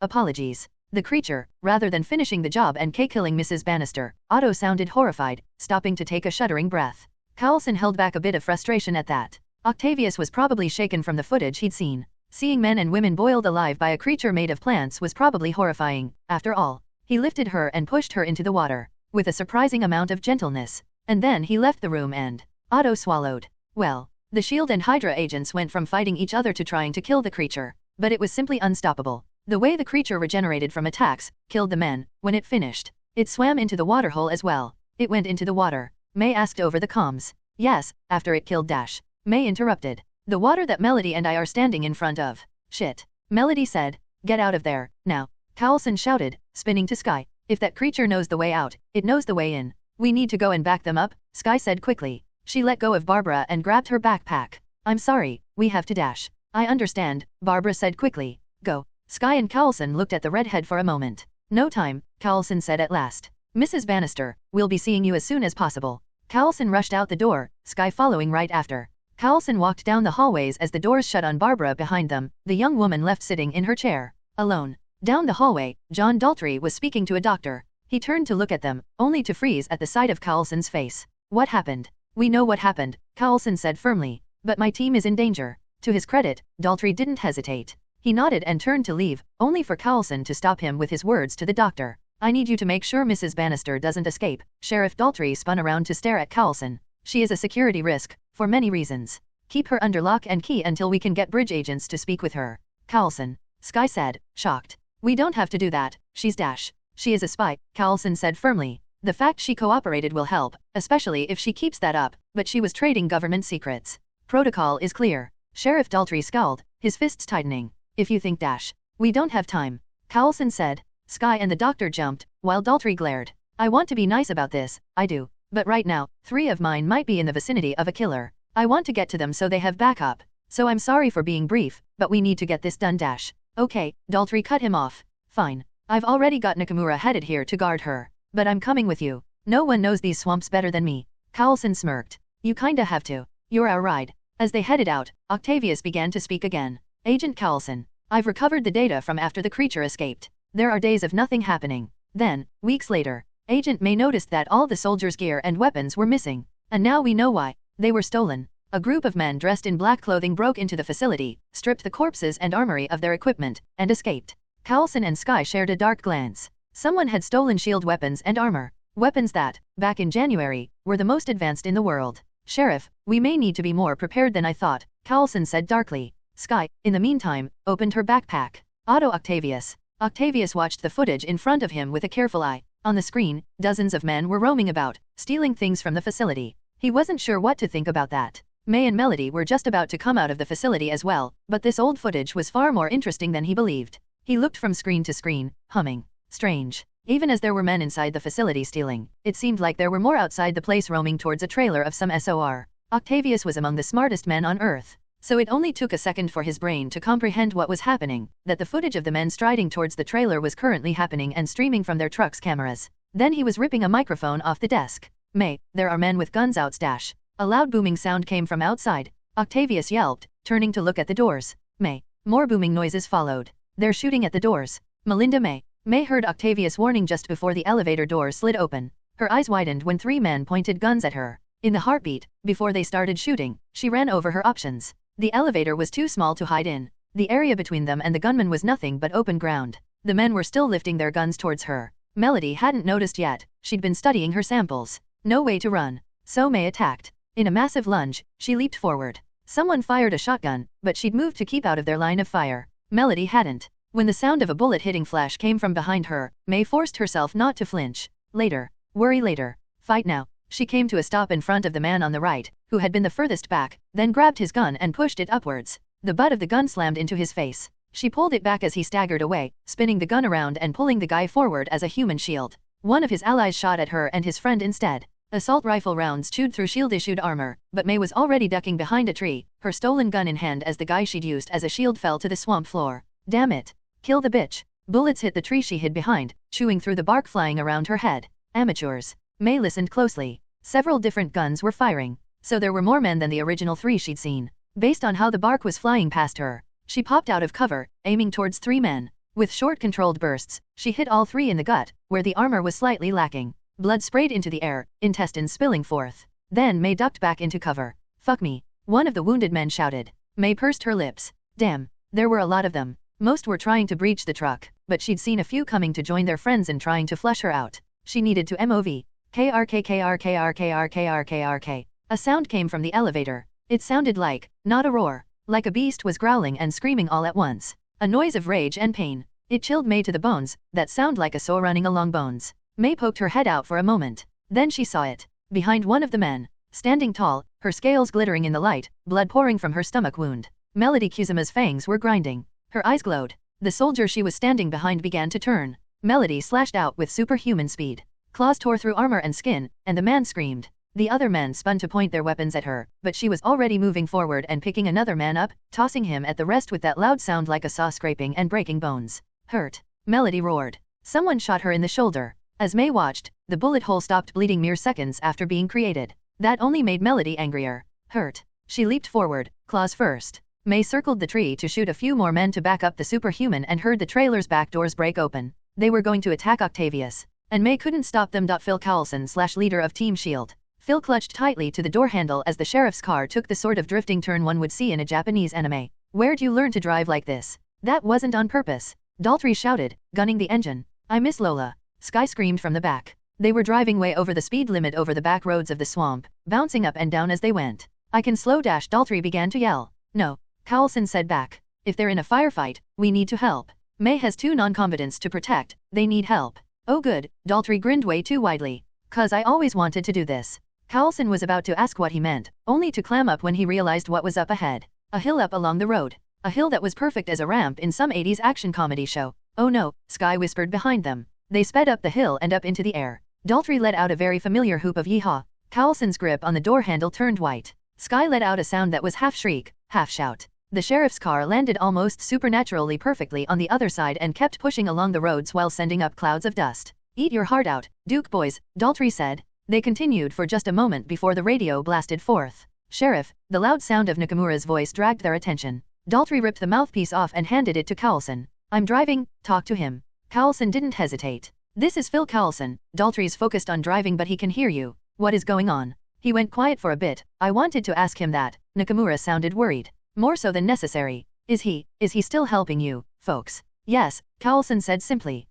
Apologies. The creature, rather than finishing the job and killing Mrs. Bannister, Otto sounded horrified, stopping to take a shuddering breath. Coulson held back a bit of frustration at that. Octavius was probably shaken from the footage he'd seen. Seeing men and women boiled alive by a creature made of plants was probably horrifying. After all, he lifted her and pushed her into the water, with a surprising amount of gentleness. And then he left the room and Otto swallowed. Well, the S.H.I.E.L.D. and Hydra agents went from fighting each other to trying to kill the creature. But it was simply unstoppable. The way the creature regenerated from attacks, killed the men. When it finished, it swam into the waterhole as well. It went into the water. May asked over the comms. Yes, after it killed Dash. May interrupted. The water that Melody and I are standing in front of. Shit. Melody said. Get out of there, now. Coulson shouted, spinning to Sky. If that creature knows the way out, it knows the way in. We need to go and back them up, Sky said quickly. She let go of Barbara and grabbed her backpack. I'm sorry, we have to dash. I understand, Barbara said quickly. Go. Sky and Coulson looked at the redhead for a moment. No time, Coulson said at last. Mrs. Bannister, we'll be seeing you as soon as possible. Coulson rushed out the door, Sky following right after. Coulson walked down the hallways as the doors shut on Barbara behind them, the young woman left sitting in her chair, alone. Down the hallway, John Daltrey was speaking to a doctor. He turned to look at them, only to freeze at the sight of Coulson's face. What happened? We know what happened, Coulson said firmly. But my team is in danger. To his credit, Daltrey didn't hesitate. He nodded and turned to leave, only for Coulson to stop him with his words to the doctor. I need you to make sure Mrs. Bannister doesn't escape. Sheriff Daltrey spun around to stare at Coulson. She is a security risk, for many reasons. Keep her under lock and key until we can get bridge agents to speak with her. Coulson. Sky said, shocked. We don't have to do that, she's dash. She is a spy, Coulson said firmly. The fact she cooperated will help, especially if she keeps that up, but she was trading government secrets. Protocol is clear. Sheriff Daltrey scowled, his fists tightening. If you think dash. We don't have time. Coulson said. Sky and the doctor jumped, while Daltrey glared. I want to be nice about this, I do. But right now, 3 of mine might be in the vicinity of a killer. I want to get to them so they have backup. So I'm sorry for being brief, but we need to get this done dash. Okay, Daltrey cut him off. Fine. I've already got Nakamura headed here to guard her. But I'm coming with you. No one knows these swamps better than me. Coulson smirked. You kinda have to. You're our ride. As they headed out, Octavius began to speak again. Agent Coulson, I've recovered the data from after the creature escaped. There are days of nothing happening. Then, weeks later, Agent May noticed that all the soldiers' gear and weapons were missing. And now we know why. They were stolen. A group of men dressed in black clothing broke into the facility, stripped the corpses and armory of their equipment, and escaped. Coulson and Sky shared a dark glance. Someone had stolen shield weapons and armor. Weapons that, back in January, were the most advanced in the world. Sheriff, we may need to be more prepared than I thought, Coulson said darkly. Sky, in the meantime, opened her backpack. Octavius. Octavius watched the footage in front of him with a careful eye. On the screen, dozens of men were roaming about, stealing things from the facility. He wasn't sure what to think about that. May and Melody were just about to come out of the facility as well, but this old footage was far more interesting than he believed. He looked from screen to screen, humming. Strange. Even as there were men inside the facility stealing, it seemed like there were more outside the place roaming towards a trailer of some SOR. Octavius was among the smartest men on Earth. So it only took a second for his brain to comprehend what was happening, that the footage of the men striding towards the trailer was currently happening and streaming from their truck's cameras. Then he was ripping a microphone off the desk. May, there are men with guns out stash. A loud booming sound came from outside. Octavius yelped, turning to look at the doors. May. More booming noises followed. They're shooting at the doors. Melinda May. May heard Octavius' warning just before the elevator door slid open. Her eyes widened when 3 men pointed guns at her. In the heartbeat, before they started shooting, she ran over her options. The elevator was too small to hide in. The area between them and the gunman was nothing but open ground. The men were still lifting their guns towards her. Melody hadn't noticed yet. She'd been studying her samples. No way to run. So May attacked. In a massive lunge, she leaped forward. Someone fired a shotgun, but she'd moved to keep out of their line of fire. Melody hadn't. When the sound of a bullet hitting Flash came from behind her, May forced herself not to flinch. Later. Worry later. Fight now. She came to a stop in front of the man on the right, who had been the furthest back, then grabbed his gun and pushed it upwards. The butt of the gun slammed into his face. She pulled it back as he staggered away, spinning the gun around and pulling the guy forward as a human shield. One of his allies shot at her and his friend instead. Assault rifle rounds chewed through shield-issued armor, but May was already ducking behind a tree, her stolen gun in hand as the guy she'd used as a shield fell to the swamp floor. Damn it. Kill the bitch. Bullets hit the tree she hid behind, chewing through the bark flying around her head. Amateurs. May listened closely. Several different guns were firing, so there were more men than the original 3 she'd seen. Based on how the bark was flying past her, she popped out of cover, aiming towards 3 men. With short controlled bursts, she hit all 3 in the gut, where the armor was slightly lacking. Blood sprayed into the air, intestines spilling forth. Then May ducked back into cover. Fuck me. One of the wounded men shouted. May pursed her lips. Damn. There were a lot of them. Most were trying to breach the truck, but she'd seen a few coming to join their friends in trying to flush her out. She needed to move. KRK. A sound came from the elevator. It sounded like, not a roar, like a beast was growling and screaming all at once. A noise of rage and pain. It chilled May to the bones, that sound like a saw running along bones. May poked her head out for a moment. Then she saw it. Behind one of the men. Standing tall, her scales glittering in the light, blood pouring from her stomach wound. Melody Kuzuma's fangs were grinding. Her eyes glowed. The soldier she was standing behind began to turn. Melody slashed out with superhuman speed. Claws tore through armor and skin, and the man screamed. The other men spun to point their weapons at her, but she was already moving forward and picking another man up, tossing him at the rest with that loud sound like a saw scraping and breaking bones. Hurt. Melody roared. Someone shot her in the shoulder. As May watched, the bullet hole stopped bleeding mere seconds after being created. That only made Melody angrier. Hurt. She leaped forward, claws first. May circled the tree to shoot a few more men to back up the superhuman and heard the trailer's back doors break open. They were going to attack Octavius. And May couldn't stop them. Phil Coulson / leader of Team S.H.I.E.L.D. Phil clutched tightly to the door handle as the sheriff's car took the sort of drifting turn one would see in a Japanese anime. Where'd you learn to drive like this? That wasn't on purpose. Daltrey shouted, gunning the engine. I miss Lola. Sky screamed from the back. They were driving way over the speed limit over the back roads of the swamp, bouncing up and down as they went. I can slow dash. Daltrey began to yell. No. Coulson said back. If they're in a firefight, we need to help. May has 2 non-combatants to protect, they need help. Oh good, Daltrey grinned way too widely. 'Cause I always wanted to do this. Coulson was about to ask what he meant, only to clam up when he realized what was up ahead. A hill up along the road. A hill that was perfect as a ramp in some 80s action comedy show. Oh no, Sky whispered behind them. They sped up the hill and up into the air. Daltrey let out a very familiar whoop of yeehaw. Coulson's grip on the door handle turned white. Sky let out a sound that was half shriek, half shout. The sheriff's car landed almost supernaturally perfectly on the other side and kept pushing along the roads while sending up clouds of dust. Eat your heart out, Duke boys, Daltrey said. They continued for just a moment before the radio blasted forth. Sheriff, the loud sound of Nakamura's voice dragged their attention. Daltrey ripped the mouthpiece off and handed it to Coulson. I'm driving, talk to him. Coulson didn't hesitate. This is Phil Coulson. Daltrey's focused on driving but he can hear you. What is going on? He went quiet for a bit. I wanted to ask him that. Nakamura sounded worried. More so than necessary. Is he still helping you, folks? Yes, Coulson said simply.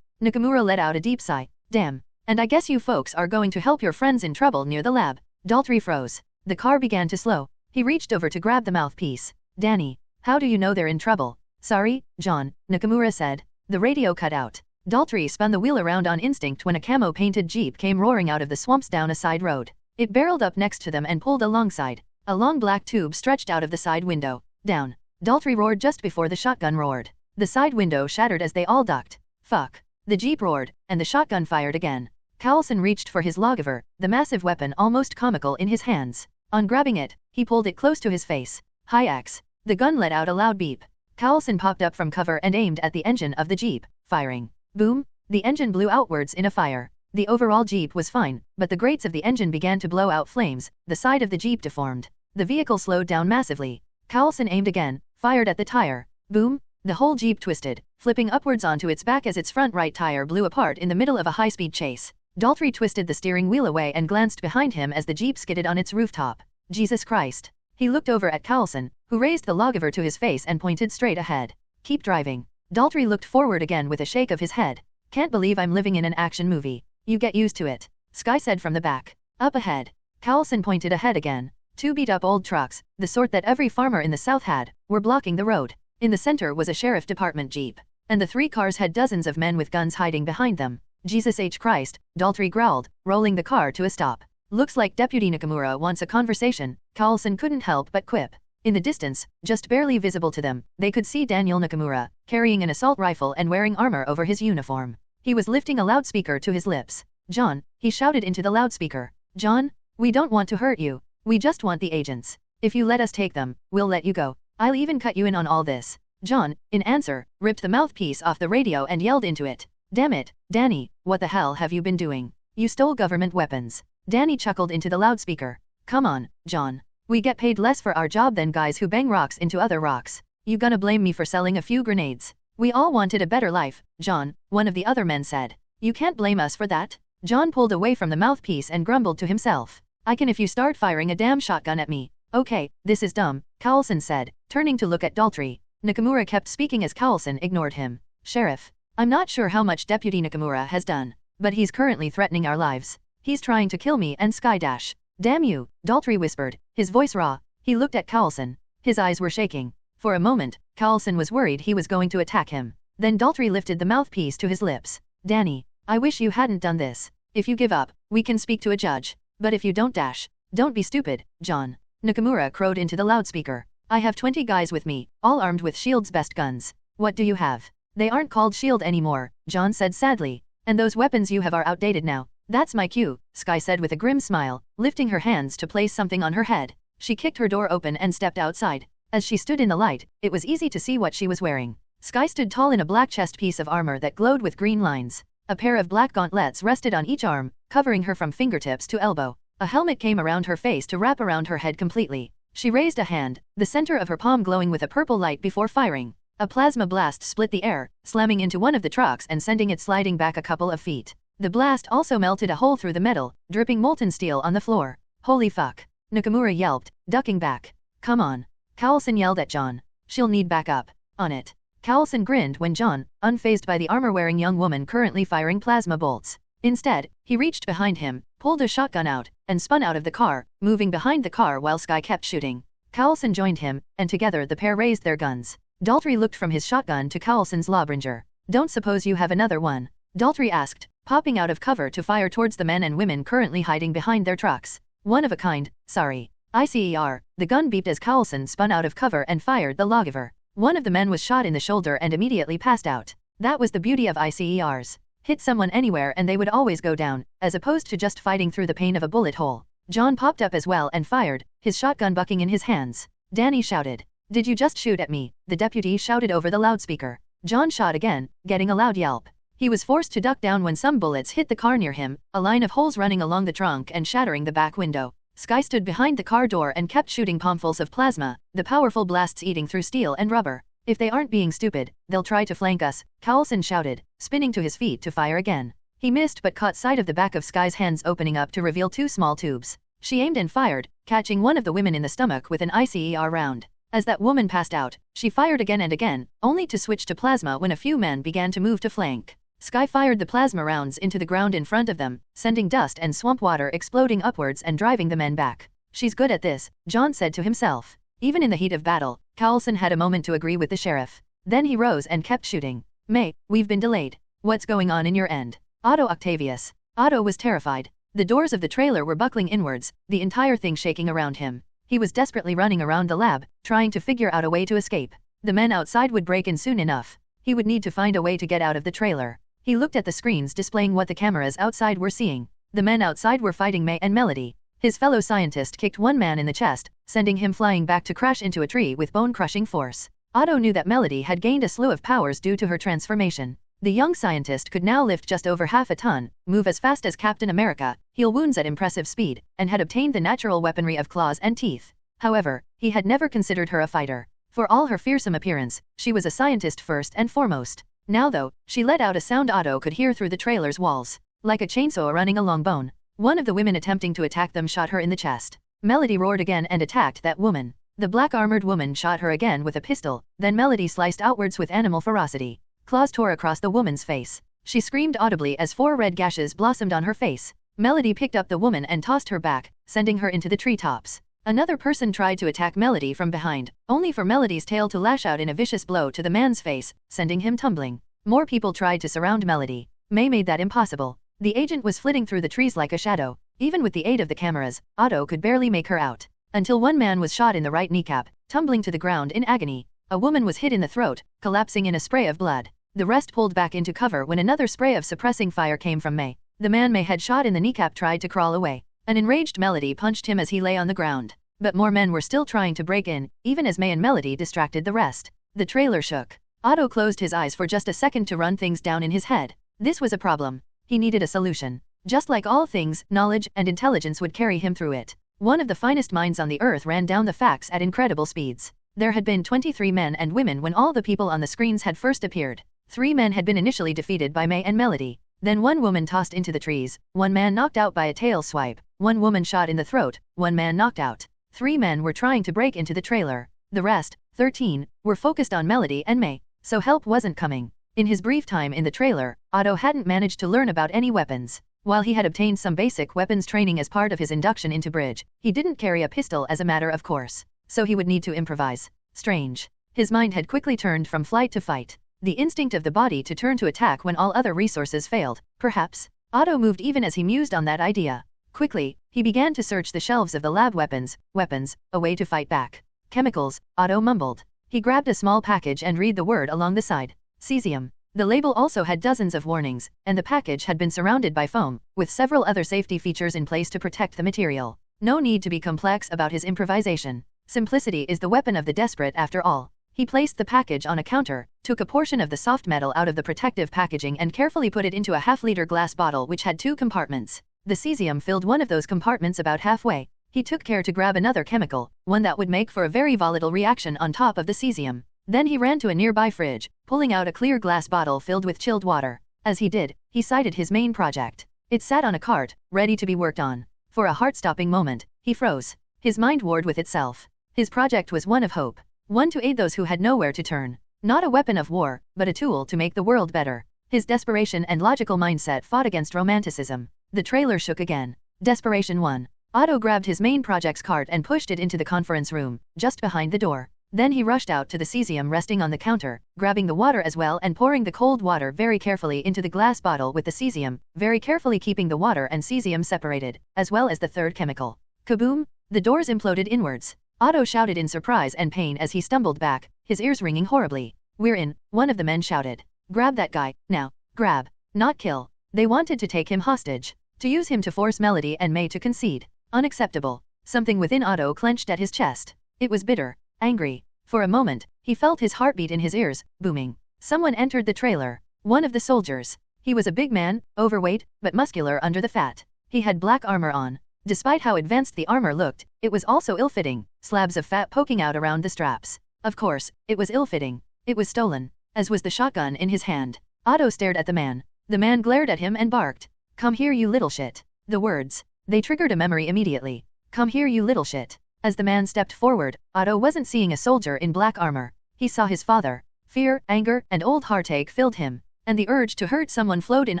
Nakamura let out a deep sigh. Damn. And I guess you folks are going to help your friends in trouble near the lab. Daltrey froze. The car began to slow. He reached over to grab the mouthpiece. Danny, how do you know they're in trouble? Sorry, John, Nakamura said. The radio cut out. Daltrey spun the wheel around on instinct when a camo-painted jeep came roaring out of the swamps down a side road. It barreled up next to them and pulled alongside. A long black tube stretched out of the side window. Down. Daltrey roared just before the shotgun roared. The side window shattered as they all ducked. Fuck. The jeep roared, and the shotgun fired again. Coulson reached for his lawgiver, the massive weapon almost comical in his hands. On grabbing it, he pulled it close to his face. High axe. The gun let out a loud beep. Coulson popped up from cover and aimed at the engine of the jeep, firing. Boom! The engine blew outwards in a fire. The overall jeep was fine, but the grates of the engine began to blow out flames, the side of the jeep deformed. The vehicle slowed down massively. Coulson aimed again, fired at the tire. Boom! The whole jeep twisted, flipping upwards onto its back as its front right tire blew apart in the middle of a high-speed chase. Daltrey twisted the steering wheel away and glanced behind him as the jeep skidded on its rooftop. Jesus Christ. He looked over at Coulson, who raised the lawgiver to his face and pointed straight ahead. Keep driving. Daltrey looked forward again with a shake of his head. Can't believe I'm living in an action movie. You get used to it. Sky said from the back. Up ahead. Coulson pointed ahead again. 2 beat-up old trucks, the sort that every farmer in the south had, were blocking the road. In the center was a sheriff department jeep. And the 3 cars had dozens of men with guns hiding behind them. Jesus H. Christ, Daltrey growled, rolling the car to a stop. Looks like Deputy Nakamura wants a conversation, Coulson couldn't help but quip. In the distance, just barely visible to them, they could see Daniel Nakamura, carrying an assault rifle and wearing armor over his uniform. He was lifting a loudspeaker to his lips. John, he shouted into the loudspeaker. John, we don't want to hurt you. We just want the agents. If you let us take them, we'll let you go. I'll even cut you in on all this. John, in answer, ripped the mouthpiece off the radio and yelled into it. Damn it, Danny, what the hell have you been doing? You stole government weapons. Danny chuckled into the loudspeaker. Come on, John. We get paid less for our job than guys who bang rocks into other rocks. You gonna blame me for selling a few grenades? We all wanted a better life, John, one of the other men said. You can't blame us for that. John pulled away from the mouthpiece and grumbled to himself. I can if you start firing a damn shotgun at me. Okay, this is dumb, Coulson said, turning to look at Daltrey. Nakamura kept speaking as Coulson ignored him. Sheriff, I'm not sure how much Deputy Nakamura has done, but he's currently threatening our lives. He's trying to kill me and Skydash. Damn you, Daltrey whispered, his voice raw. He looked at Coulson. His eyes were shaking. For a moment, Coulson was worried he was going to attack him. Then Daltrey lifted the mouthpiece to his lips. Danny, I wish you hadn't done this. If you give up, we can speak to a judge. But if you don't dash, don't be stupid, John. Nakamura crowed into the loudspeaker. I have 20 guys with me, all armed with S.H.I.E.L.D.'s best guns. What do you have? They aren't called S.H.I.E.L.D. anymore, John said sadly. And those weapons you have are outdated now. That's my cue, Sky said with a grim smile, lifting her hands to place something on her head. She kicked her door open and stepped outside. As she stood in the light, it was easy to see what she was wearing. Sky stood tall in a black chest piece of armor that glowed with green lines. A pair of black gauntlets rested on each arm, covering her from fingertips to elbow. A helmet came around her face to wrap around her head completely. She raised a hand, the center of her palm glowing with a purple light before firing. A plasma blast split the air, slamming into one of the trucks and sending it sliding back a couple of feet. The blast also melted a hole through the metal, dripping molten steel on the floor. Holy fuck. Nakamura yelped, ducking back. Come on. Coulson yelled at John. She'll need backup. On it. Coulson grinned when John, unfazed by the armor-wearing young woman currently firing plasma bolts. Instead, he reached behind him, pulled a shotgun out, and spun out of the car, moving behind the car while Sky kept shooting. Coulson joined him, and together the pair raised their guns. Daltrey looked from his shotgun to Coulson's Lawbringer. Don't suppose you have another one? Daltrey asked, popping out of cover to fire towards the men and women currently hiding behind their trucks. One of a kind, sorry. ICER, the gun beeped as Coulson spun out of cover and fired the lawgiver. One of the men was shot in the shoulder and immediately passed out. That was the beauty of ICERs. Hit someone anywhere and they would always go down, as opposed to just fighting through the pain of a bullet hole. John popped up as well and fired, his shotgun bucking in his hands. Danny shouted. Did you just shoot at me? The deputy shouted over the loudspeaker. John shot again, getting a loud yelp. He was forced to duck down when some bullets hit the car near him, a line of holes running along the trunk and shattering the back window. Sky stood behind the car door and kept shooting palmfuls of plasma, the powerful blasts eating through steel and rubber. If they aren't being stupid, they'll try to flank us, Coulson shouted, spinning to his feet to fire again. He missed but caught sight of the back of Sky's hands opening up to reveal two small tubes. She aimed and fired, catching one of the women in the stomach with an ICER round. As that woman passed out, she fired again and again, only to switch to plasma when a few men began to move to flank. Sky fired the plasma rounds into the ground in front of them, sending dust and swamp water exploding upwards and driving the men back. She's good at this, John said to himself. Even in the heat of battle, Coulson had a moment to agree with the sheriff. Then he rose and kept shooting. May, we've been delayed. What's going on in your end? Otto Octavius. Otto was terrified. The doors of the trailer were buckling inwards, the entire thing shaking around him. He was desperately running around the lab, trying to figure out a way to escape. The men outside would break in soon enough. He would need to find a way to get out of the trailer. He looked at the screens displaying what the cameras outside were seeing. The men outside were fighting May and Melody. His fellow scientist kicked one man in the chest, sending him flying back to crash into a tree with bone-crushing force. Otto knew that Melody had gained a slew of powers due to her transformation. The young scientist could now lift just over half a ton, move as fast as Captain America, heal wounds at impressive speed, and had obtained the natural weaponry of claws and teeth. However, he had never considered her a fighter. For all her fearsome appearance, she was a scientist first and foremost. Now though, she let out a sound Otto could hear through the trailer's walls. Like a chainsaw running along bone. One of the women attempting to attack them shot her in the chest. Melody roared again and attacked that woman. The black-armored woman shot her again with a pistol, then Melody sliced outwards with animal ferocity. Claws tore across the woman's face. She screamed audibly as 4 red gashes blossomed on her face. Melody picked up the woman and tossed her back, sending her into the treetops. Another person tried to attack Melody from behind, only for Melody's tail to lash out in a vicious blow to the man's face, sending him tumbling. More people tried to surround Melody. May made that impossible. The agent was flitting through the trees like a shadow. Even with the aid of the cameras, Otto could barely make her out. Until one man was shot in the right kneecap, tumbling to the ground in agony. A woman was hit in the throat, collapsing in a spray of blood. The rest pulled back into cover when another spray of suppressing fire came from May. The man May had shot in the kneecap tried to crawl away. An enraged Melody punched him as he lay on the ground. But more men were still trying to break in, even as May and Melody distracted the rest. The trailer shook. Otto closed his eyes for just a second to run things down in his head. This was a problem. He needed a solution. Just like all things, knowledge and intelligence would carry him through it. One of the finest minds on the earth ran down the facts at incredible speeds. There had been 23 men and women when all the people on the screens had first appeared. 3 men had been initially defeated by May and Melody. Then 1 woman tossed into the trees, 1 man knocked out by a tail swipe, 1 woman shot in the throat, 1 man knocked out. 3 men were trying to break into the trailer. The rest, 13, were focused on Melody and May, so help wasn't coming. In his brief time in the trailer, Otto hadn't managed to learn about any weapons. While he had obtained some basic weapons training as part of his induction into Bridge, he didn't carry a pistol as a matter of course, so he would need to improvise. Strange. His mind had quickly turned from flight to fight. The instinct of the body to turn to attack when all other resources failed, perhaps. Otto moved even as he mused on that idea. Quickly, he began to search the shelves of the lab weapons, a way to fight back. Chemicals, Otto mumbled. He grabbed a small package and read the word along the side. Cesium. The label also had dozens of warnings, and the package had been surrounded by foam, with several other safety features in place to protect the material. No need to be complex about his improvisation. Simplicity is the weapon of the desperate after all. He placed the package on a counter, took a portion of the soft metal out of the protective packaging and carefully put it into a half-liter glass bottle which had 2 compartments. The cesium filled one of those compartments about halfway. He took care to grab another chemical, one that would make for a very volatile reaction on top of the cesium. Then he ran to a nearby fridge, pulling out a clear glass bottle filled with chilled water. As he did, he sighted his main project. It sat on a cart, ready to be worked on. For a heart-stopping moment, he froze. His mind warred with itself. His project was one of hope. One to aid those who had nowhere to turn. Not a weapon of war, but a tool to make the world better. His desperation and logical mindset fought against romanticism. The trailer shook again. Desperation won. Otto grabbed his main project's cart and pushed it into the conference room, just behind the door. Then he rushed out to the cesium resting on the counter, grabbing the water as well and pouring the cold water very carefully into the glass bottle with the cesium, very carefully keeping the water and cesium separated, as well as the third chemical. Kaboom! The doors imploded inwards. Otto shouted in surprise and pain as he stumbled back, his ears ringing horribly. "We're in," one of the men shouted. "Grab that guy, now. Grab. Not kill." They wanted to take him hostage. To use him to force Melody and May to concede. Unacceptable. Something within Otto clenched at his chest. It was bitter. Angry. For a moment, he felt his heartbeat in his ears, booming. Someone entered the trailer. One of the soldiers. He was a big man, overweight, but muscular under the fat. He had black armor on. Despite how advanced the armor looked, it was also ill-fitting, slabs of fat poking out around the straps. Of course, it was ill-fitting. It was stolen. As was the shotgun in his hand. Otto stared at the man. The man glared at him and barked. "Come here you little shit." The words. They triggered a memory immediately. "Come here you little shit." As the man stepped forward, Otto wasn't seeing a soldier in black armor. He saw his father. Fear, anger, and old heartache filled him, and the urge to hurt someone flowed in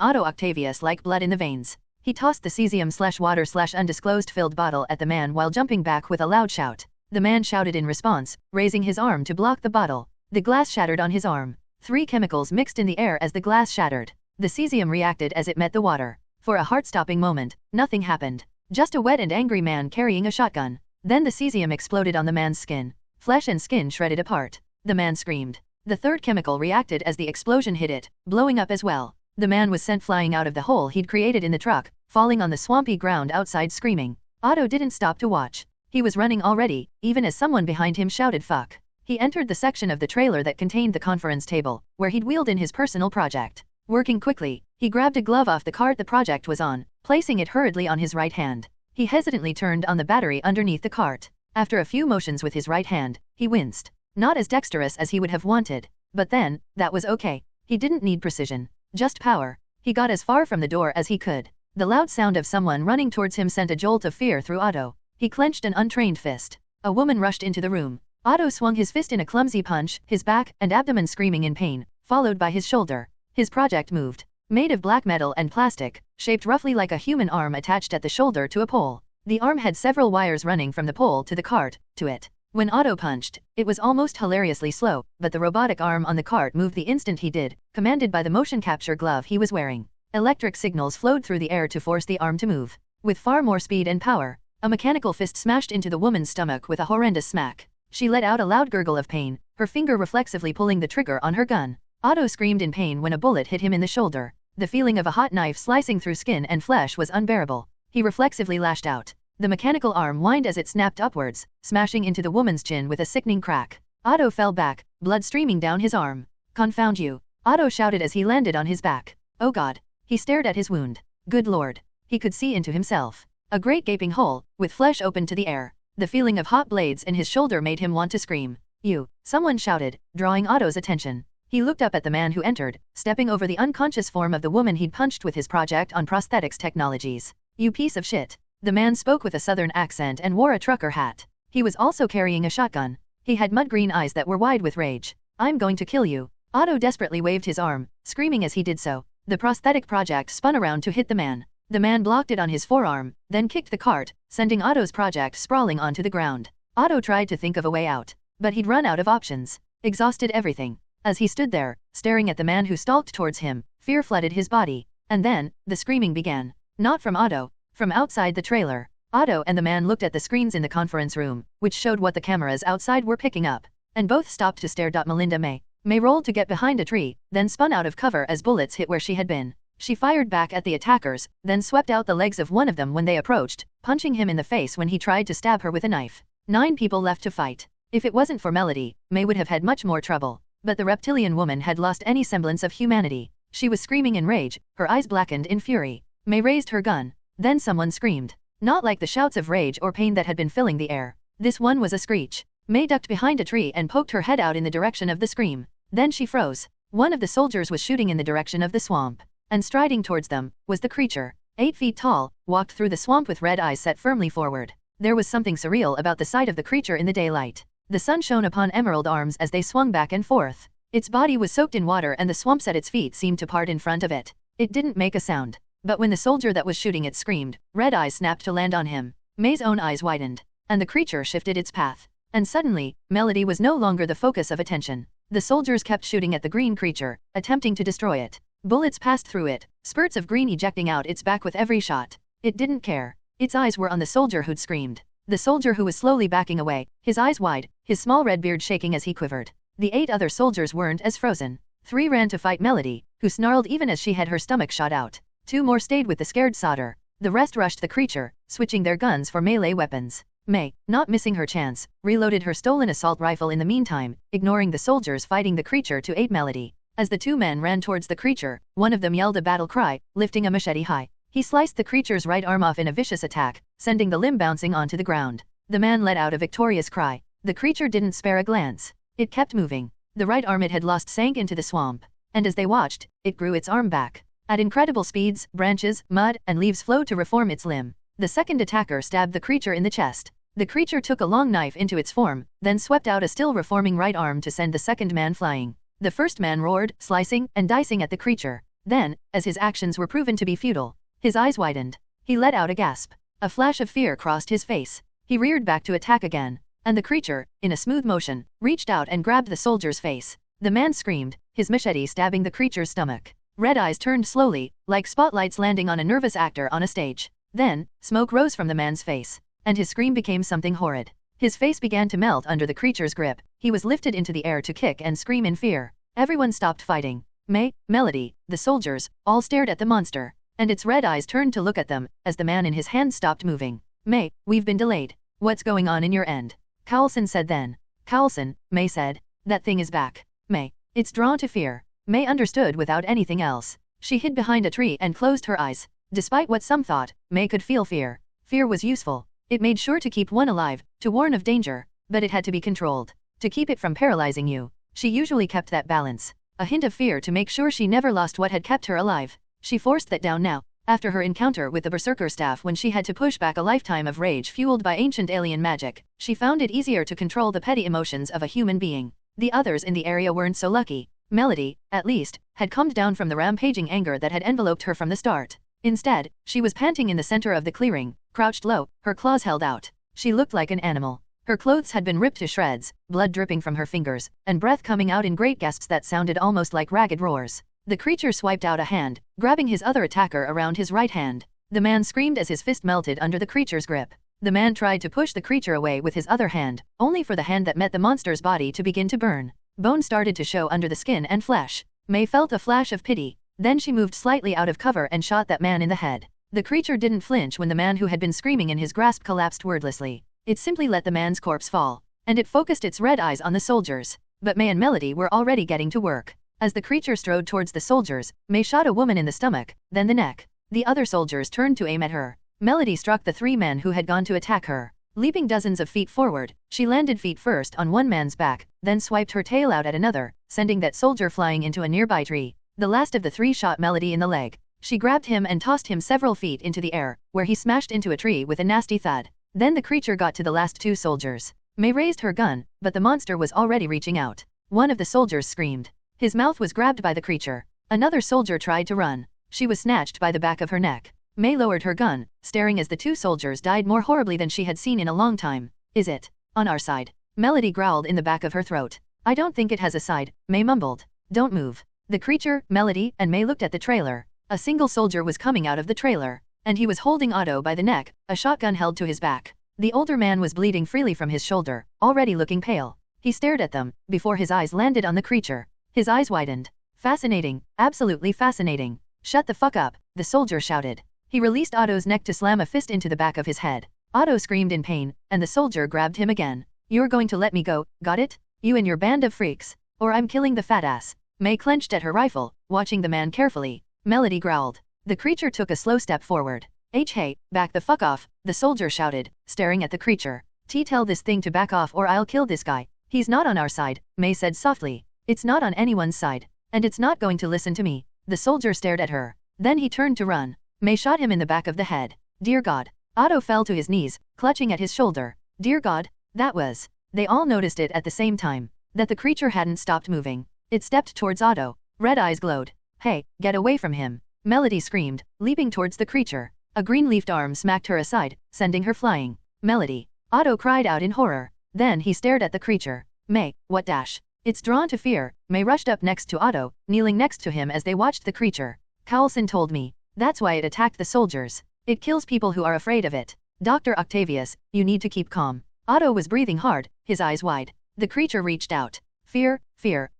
Otto Octavius like blood in the veins. He tossed the cesium/water/undisclosed filled bottle at the man while jumping back with a loud shout. The man shouted in response, raising his arm to block the bottle. The glass shattered on his arm. 3 chemicals mixed in the air as the glass shattered. The cesium reacted as it met the water. For a heart-stopping moment, nothing happened. Just a wet and angry man carrying a shotgun. Then the cesium exploded on the man's skin. Flesh and skin shredded apart. The man screamed. The third chemical reacted as the explosion hit it, blowing up as well. The man was sent flying out of the hole he'd created in the truck, falling on the swampy ground outside screaming. Otto didn't stop to watch. He was running already, even as someone behind him shouted fuck. He entered the section of the trailer that contained the conference table, where he'd wheeled in his personal project. Working quickly, he grabbed a glove off the cart the project was on, placing it hurriedly on his right hand. He hesitantly turned on the battery underneath the cart. After a few motions with his right hand, he winced. Not as dexterous as he would have wanted. But then, that was okay. He didn't need precision. Just power. He got as far from the door as he could. The loud sound of someone running towards him sent a jolt of fear through Otto. He clenched an untrained fist. A woman rushed into the room. Otto swung his fist in a clumsy punch, his back and abdomen screaming in pain, followed by his shoulder. His project moved. Made of black metal and plastic, shaped roughly like a human arm attached at the shoulder to a pole. The arm had several wires running from the pole to the cart, to it. When Otto punched, it was almost hilariously slow, but the robotic arm on the cart moved the instant he did, commanded by the motion capture glove he was wearing. Electric signals flowed through the air to force the arm to move. With far more speed and power, a mechanical fist smashed into the woman's stomach with a horrendous smack. She let out a loud gurgle of pain, her finger reflexively pulling the trigger on her gun. Otto screamed in pain when a bullet hit him in the shoulder. The feeling of a hot knife slicing through skin and flesh was unbearable. He reflexively lashed out. The mechanical arm whined as it snapped upwards, smashing into the woman's chin with a sickening crack. Otto fell back, blood streaming down his arm. "Confound you!" Otto shouted as he landed on his back. "Oh God!" He stared at his wound. Good Lord! He could see into himself. A great gaping hole, with flesh open to the air. The feeling of hot blades in his shoulder made him want to scream. "You!" Someone shouted, drawing Otto's attention. He looked up at the man who entered, stepping over the unconscious form of the woman he'd punched with his project on prosthetics technologies. "You piece of shit." The man spoke with a southern accent and wore a trucker hat. He was also carrying a shotgun. He had mud-green eyes that were wide with rage. "I'm going to kill you." Otto desperately waved his arm, screaming as he did so. The prosthetic project spun around to hit the man. The man blocked it on his forearm, then kicked the cart, sending Otto's project sprawling onto the ground. Otto tried to think of a way out, but he'd run out of options. Exhausted everything. As he stood there, staring at the man who stalked towards him, fear flooded his body. And then, the screaming began. Not from Otto. From outside the trailer. Otto and the man looked at the screens in the conference room, which showed what the cameras outside were picking up. And both stopped to stare. Melinda May rolled to get behind a tree, then spun out of cover as bullets hit where she had been. She fired back at the attackers, then swept out the legs of one of them when they approached, punching him in the face when he tried to stab her with a knife. 9 people left to fight. If it wasn't for Melody, May would have had much more trouble. But the reptilian woman had lost any semblance of humanity. She was screaming in rage, her eyes blackened in fury. May raised her gun. Then someone screamed. Not like the shouts of rage or pain that had been filling the air. This one was a screech. May ducked behind a tree and poked her head out in the direction of the scream. Then she froze. One of the soldiers was shooting in the direction of the swamp. And striding towards them, was the creature. 8 feet tall, walked through the swamp with red eyes set firmly forward. There was something surreal about the sight of the creature in the daylight. The sun shone upon emerald arms as they swung back and forth. Its body was soaked in water and the swamps at its feet seemed to part in front of it. It didn't make a sound. But when the soldier that was shooting it screamed, red eyes snapped to land on him. May's own eyes widened. And the creature shifted its path. And suddenly, Melody was no longer the focus of attention. The soldiers kept shooting at the green creature, attempting to destroy it. Bullets passed through it, spurts of green ejecting out its back with every shot. It didn't care. Its eyes were on the soldier who'd screamed. The soldier who was slowly backing away, his eyes wide, his small red beard shaking as he quivered. The 8 other soldiers weren't as frozen. 3 ran to fight Melody, who snarled even as she had her stomach shot out. 2 more stayed with the scared soldier. The rest rushed the creature, switching their guns for melee weapons. May, not missing her chance, reloaded her stolen assault rifle in the meantime, ignoring the soldiers fighting the creature to aid Melody. As the 2 men ran towards the creature, one of them yelled a battle cry, lifting a machete high. He sliced the creature's right arm off in a vicious attack, sending the limb bouncing onto the ground. The man let out a victorious cry. The creature didn't spare a glance. It kept moving. The right arm it had lost sank into the swamp. And as they watched, it grew its arm back. At incredible speeds, branches, mud, and leaves flowed to reform its limb. The second attacker stabbed the creature in the chest. The creature took a long knife into its form, then swept out a still reforming right arm to send the second man flying. The first man roared, slicing and dicing at the creature. Then, as his actions were proven to be futile, his eyes widened. He let out a gasp. A flash of fear crossed his face. He reared back to attack again. And the creature, in a smooth motion, reached out and grabbed the soldier's face. The man screamed, his machete stabbing the creature's stomach. Red eyes turned slowly, like spotlights landing on a nervous actor on a stage. Then, smoke rose from the man's face. And his scream became something horrid. His face began to melt under the creature's grip. He was lifted into the air to kick and scream in fear. Everyone stopped fighting. May, Melody, the soldiers, all stared at the monster. And its red eyes turned to look at them, as the man in his hand stopped moving. May, we've been delayed. What's going on in your end? Coulson said then. Coulson, May said. That thing is back. May. It's drawn to fear. May understood without anything else. She hid behind a tree and closed her eyes. Despite what some thought, May could feel fear. Fear was useful. It made sure to keep one alive, to warn of danger, but it had to be controlled. To keep it from paralyzing you. She usually kept that balance. A hint of fear to make sure she never lost what had kept her alive. She forced that down now, after her encounter with the Berserker staff when she had to push back a lifetime of rage fueled by ancient alien magic. She found it easier to control the petty emotions of a human being. The others in the area weren't so lucky. Melody, at least, had calmed down from the rampaging anger that had enveloped her from the start. Instead, she was panting in the center of the clearing, crouched low, her claws held out. She looked like an animal. Her clothes had been ripped to shreds, blood dripping from her fingers, and breath coming out in great gasps that sounded almost like ragged roars. The creature swiped out a hand, grabbing his other attacker around his right hand. The man screamed as his fist melted under the creature's grip. The man tried to push the creature away with his other hand, only for the hand that met the monster's body to begin to burn. Bone started to show under the skin and flesh. May felt a flash of pity. Then she moved slightly out of cover and shot that man in the head. The creature didn't flinch when the man who had been screaming in his grasp collapsed wordlessly. It simply let the man's corpse fall. And it focused its red eyes on the soldiers. But May and Melody were already getting to work. As the creature strode towards the soldiers, May shot a woman in the stomach, then the neck. The other soldiers turned to aim at her. Melody struck the 3 men who had gone to attack her. Leaping dozens of feet forward, she landed feet first on one man's back, then swiped her tail out at another, sending that soldier flying into a nearby tree. The last of the 3 shot Melody in the leg. She grabbed him and tossed him several feet into the air, where he smashed into a tree with a nasty thud. Then the creature got to the last 2 soldiers. May raised her gun, but the monster was already reaching out. One of the soldiers screamed. His mouth was grabbed by the creature. Another soldier tried to run. She was snatched by the back of her neck. May lowered her gun, staring as the 2 soldiers died more horribly than she had seen in a long time. Is it on our side? Melody growled in the back of her throat. I don't think it has a side, May mumbled. Don't move. The creature, Melody, and May looked at the trailer. A single soldier was coming out of the trailer, and he was holding Otto by the neck, a shotgun held to his back. The older man was bleeding freely from his shoulder, already looking pale. He stared at them, before his eyes landed on the creature. His eyes widened. Fascinating, absolutely fascinating. Shut the fuck up, the soldier shouted. He released Otto's neck to slam a fist into the back of his head. Otto screamed in pain, and the soldier grabbed him again. You're going to let me go, got it? You and your band of freaks. Or I'm killing the fat ass. May clenched at her rifle, watching the man carefully. Melody growled. The creature took a slow step forward. Hey, back the fuck off, the soldier shouted, staring at the creature. Tell this thing to back off or I'll kill this guy. He's not on our side, May said softly. It's not on anyone's side. And it's not going to listen to me. The soldier stared at her. Then he turned to run. May shot him in the back of the head. Dear God. Otto fell to his knees, clutching at his shoulder. Dear God, that was. They all noticed it at the same time. That the creature hadn't stopped moving. It stepped towards Otto. Red eyes glowed. Hey, get away from him. Melody screamed, leaping towards the creature. A green-leafed arm smacked her aside, sending her flying. Melody. Otto cried out in horror. Then he stared at the creature. May, what dash? It's drawn to fear. May rushed up next to Otto, kneeling next to him as they watched the creature. Coulson told me. That's why it attacked the soldiers. It kills people who are afraid of it. Dr. Octavius, you need to keep calm. Otto was breathing hard, his eyes wide. The creature reached out. Fear,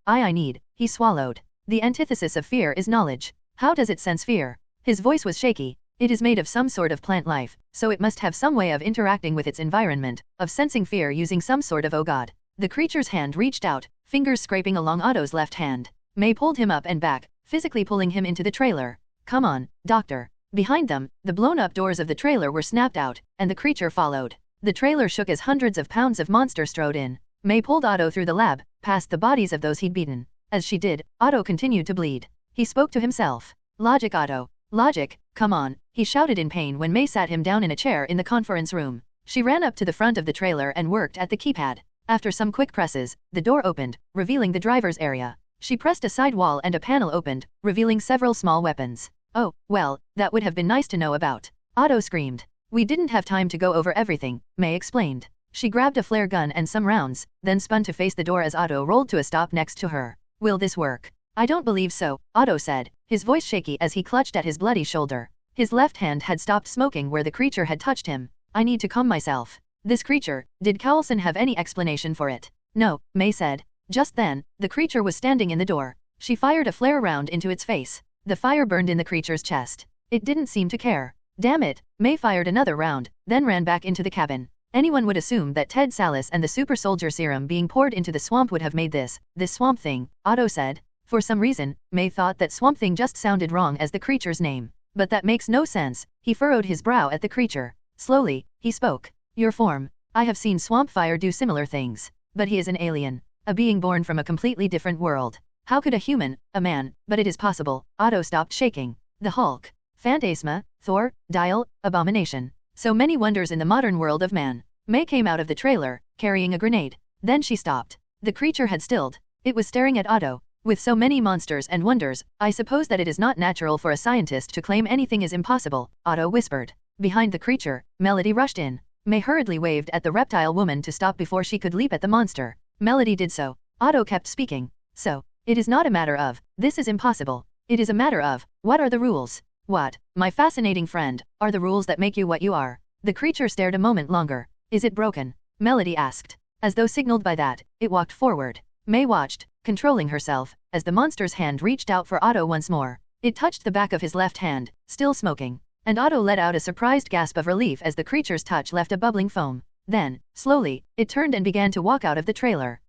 I need. He swallowed. The antithesis of fear is knowledge. How does it sense fear? His voice was shaky. It is made of some sort of plant life, so it must have some way of interacting with its environment, of sensing fear using some sort of oh god. The creature's hand reached out, fingers scraping along Otto's left hand. May pulled him up and back, physically pulling him into the trailer. Come on, doctor. Behind them, the blown-up doors of the trailer were snapped out, and the creature followed. The trailer shook as hundreds of pounds of monster strode in. May pulled Otto through the lab, past the bodies of those he'd beaten. As she did, Otto continued to bleed. He spoke to himself. Logic, Otto. Logic, come on, he shouted in pain when May sat him down in a chair in the conference room. She ran up to the front of the trailer and worked at the keypad. After some quick presses, the door opened, revealing the driver's area. She pressed a side wall and a panel opened, revealing several small weapons. Oh, well, that would have been nice to know about. Otto screamed. We didn't have time to go over everything, May explained. She grabbed a flare gun and some rounds, then spun to face the door as Otto rolled to a stop next to her. Will this work? I don't believe so, Otto said, his voice shaky as he clutched at his bloody shoulder. His left hand had stopped smoking where the creature had touched him. I need to calm myself. This creature, did Coulson have any explanation for it? No, May said. Just then, the creature was standing in the door. She fired a flare round into its face. The fire burned in the creature's chest. It didn't seem to care. Damn it, May fired another round, then ran back into the cabin. Anyone would assume that Ted Salis and the super soldier serum being poured into the swamp would have made this swamp thing, Otto said. For some reason, May thought that swamp thing just sounded wrong as the creature's name. But that makes no sense. He furrowed his brow at the creature. Slowly, he spoke. Your form. I have seen swamp fire do similar things. But he is an alien. A being born from a completely different world. How could a human, a man, but it is possible. Otto stopped shaking. The Hulk. Fantasma, Thor, Dial, Abomination. So many wonders in the modern world of man. May came out of the trailer, carrying a grenade. Then she stopped. The creature had stilled. It was staring at Otto. With so many monsters and wonders, I suppose that it is not natural for a scientist to claim anything is impossible, Otto whispered. Behind the creature, Melody rushed in. May hurriedly waved at the reptile woman to stop before she could leap at the monster. Melody did so. Otto kept speaking. So, it is not a matter of, this is impossible. It is a matter of, what are the rules? What, my fascinating friend, are the rules that make you what you are? The creature stared a moment longer. Is it broken? Melody asked. As though signaled by that, it walked forward. May watched, controlling herself, as the monster's hand reached out for Otto once more. It touched the back of his left hand, still smoking. And Otto let out a surprised gasp of relief as the creature's touch left a bubbling foam. Then, slowly, it turned and began to walk out of the trailer.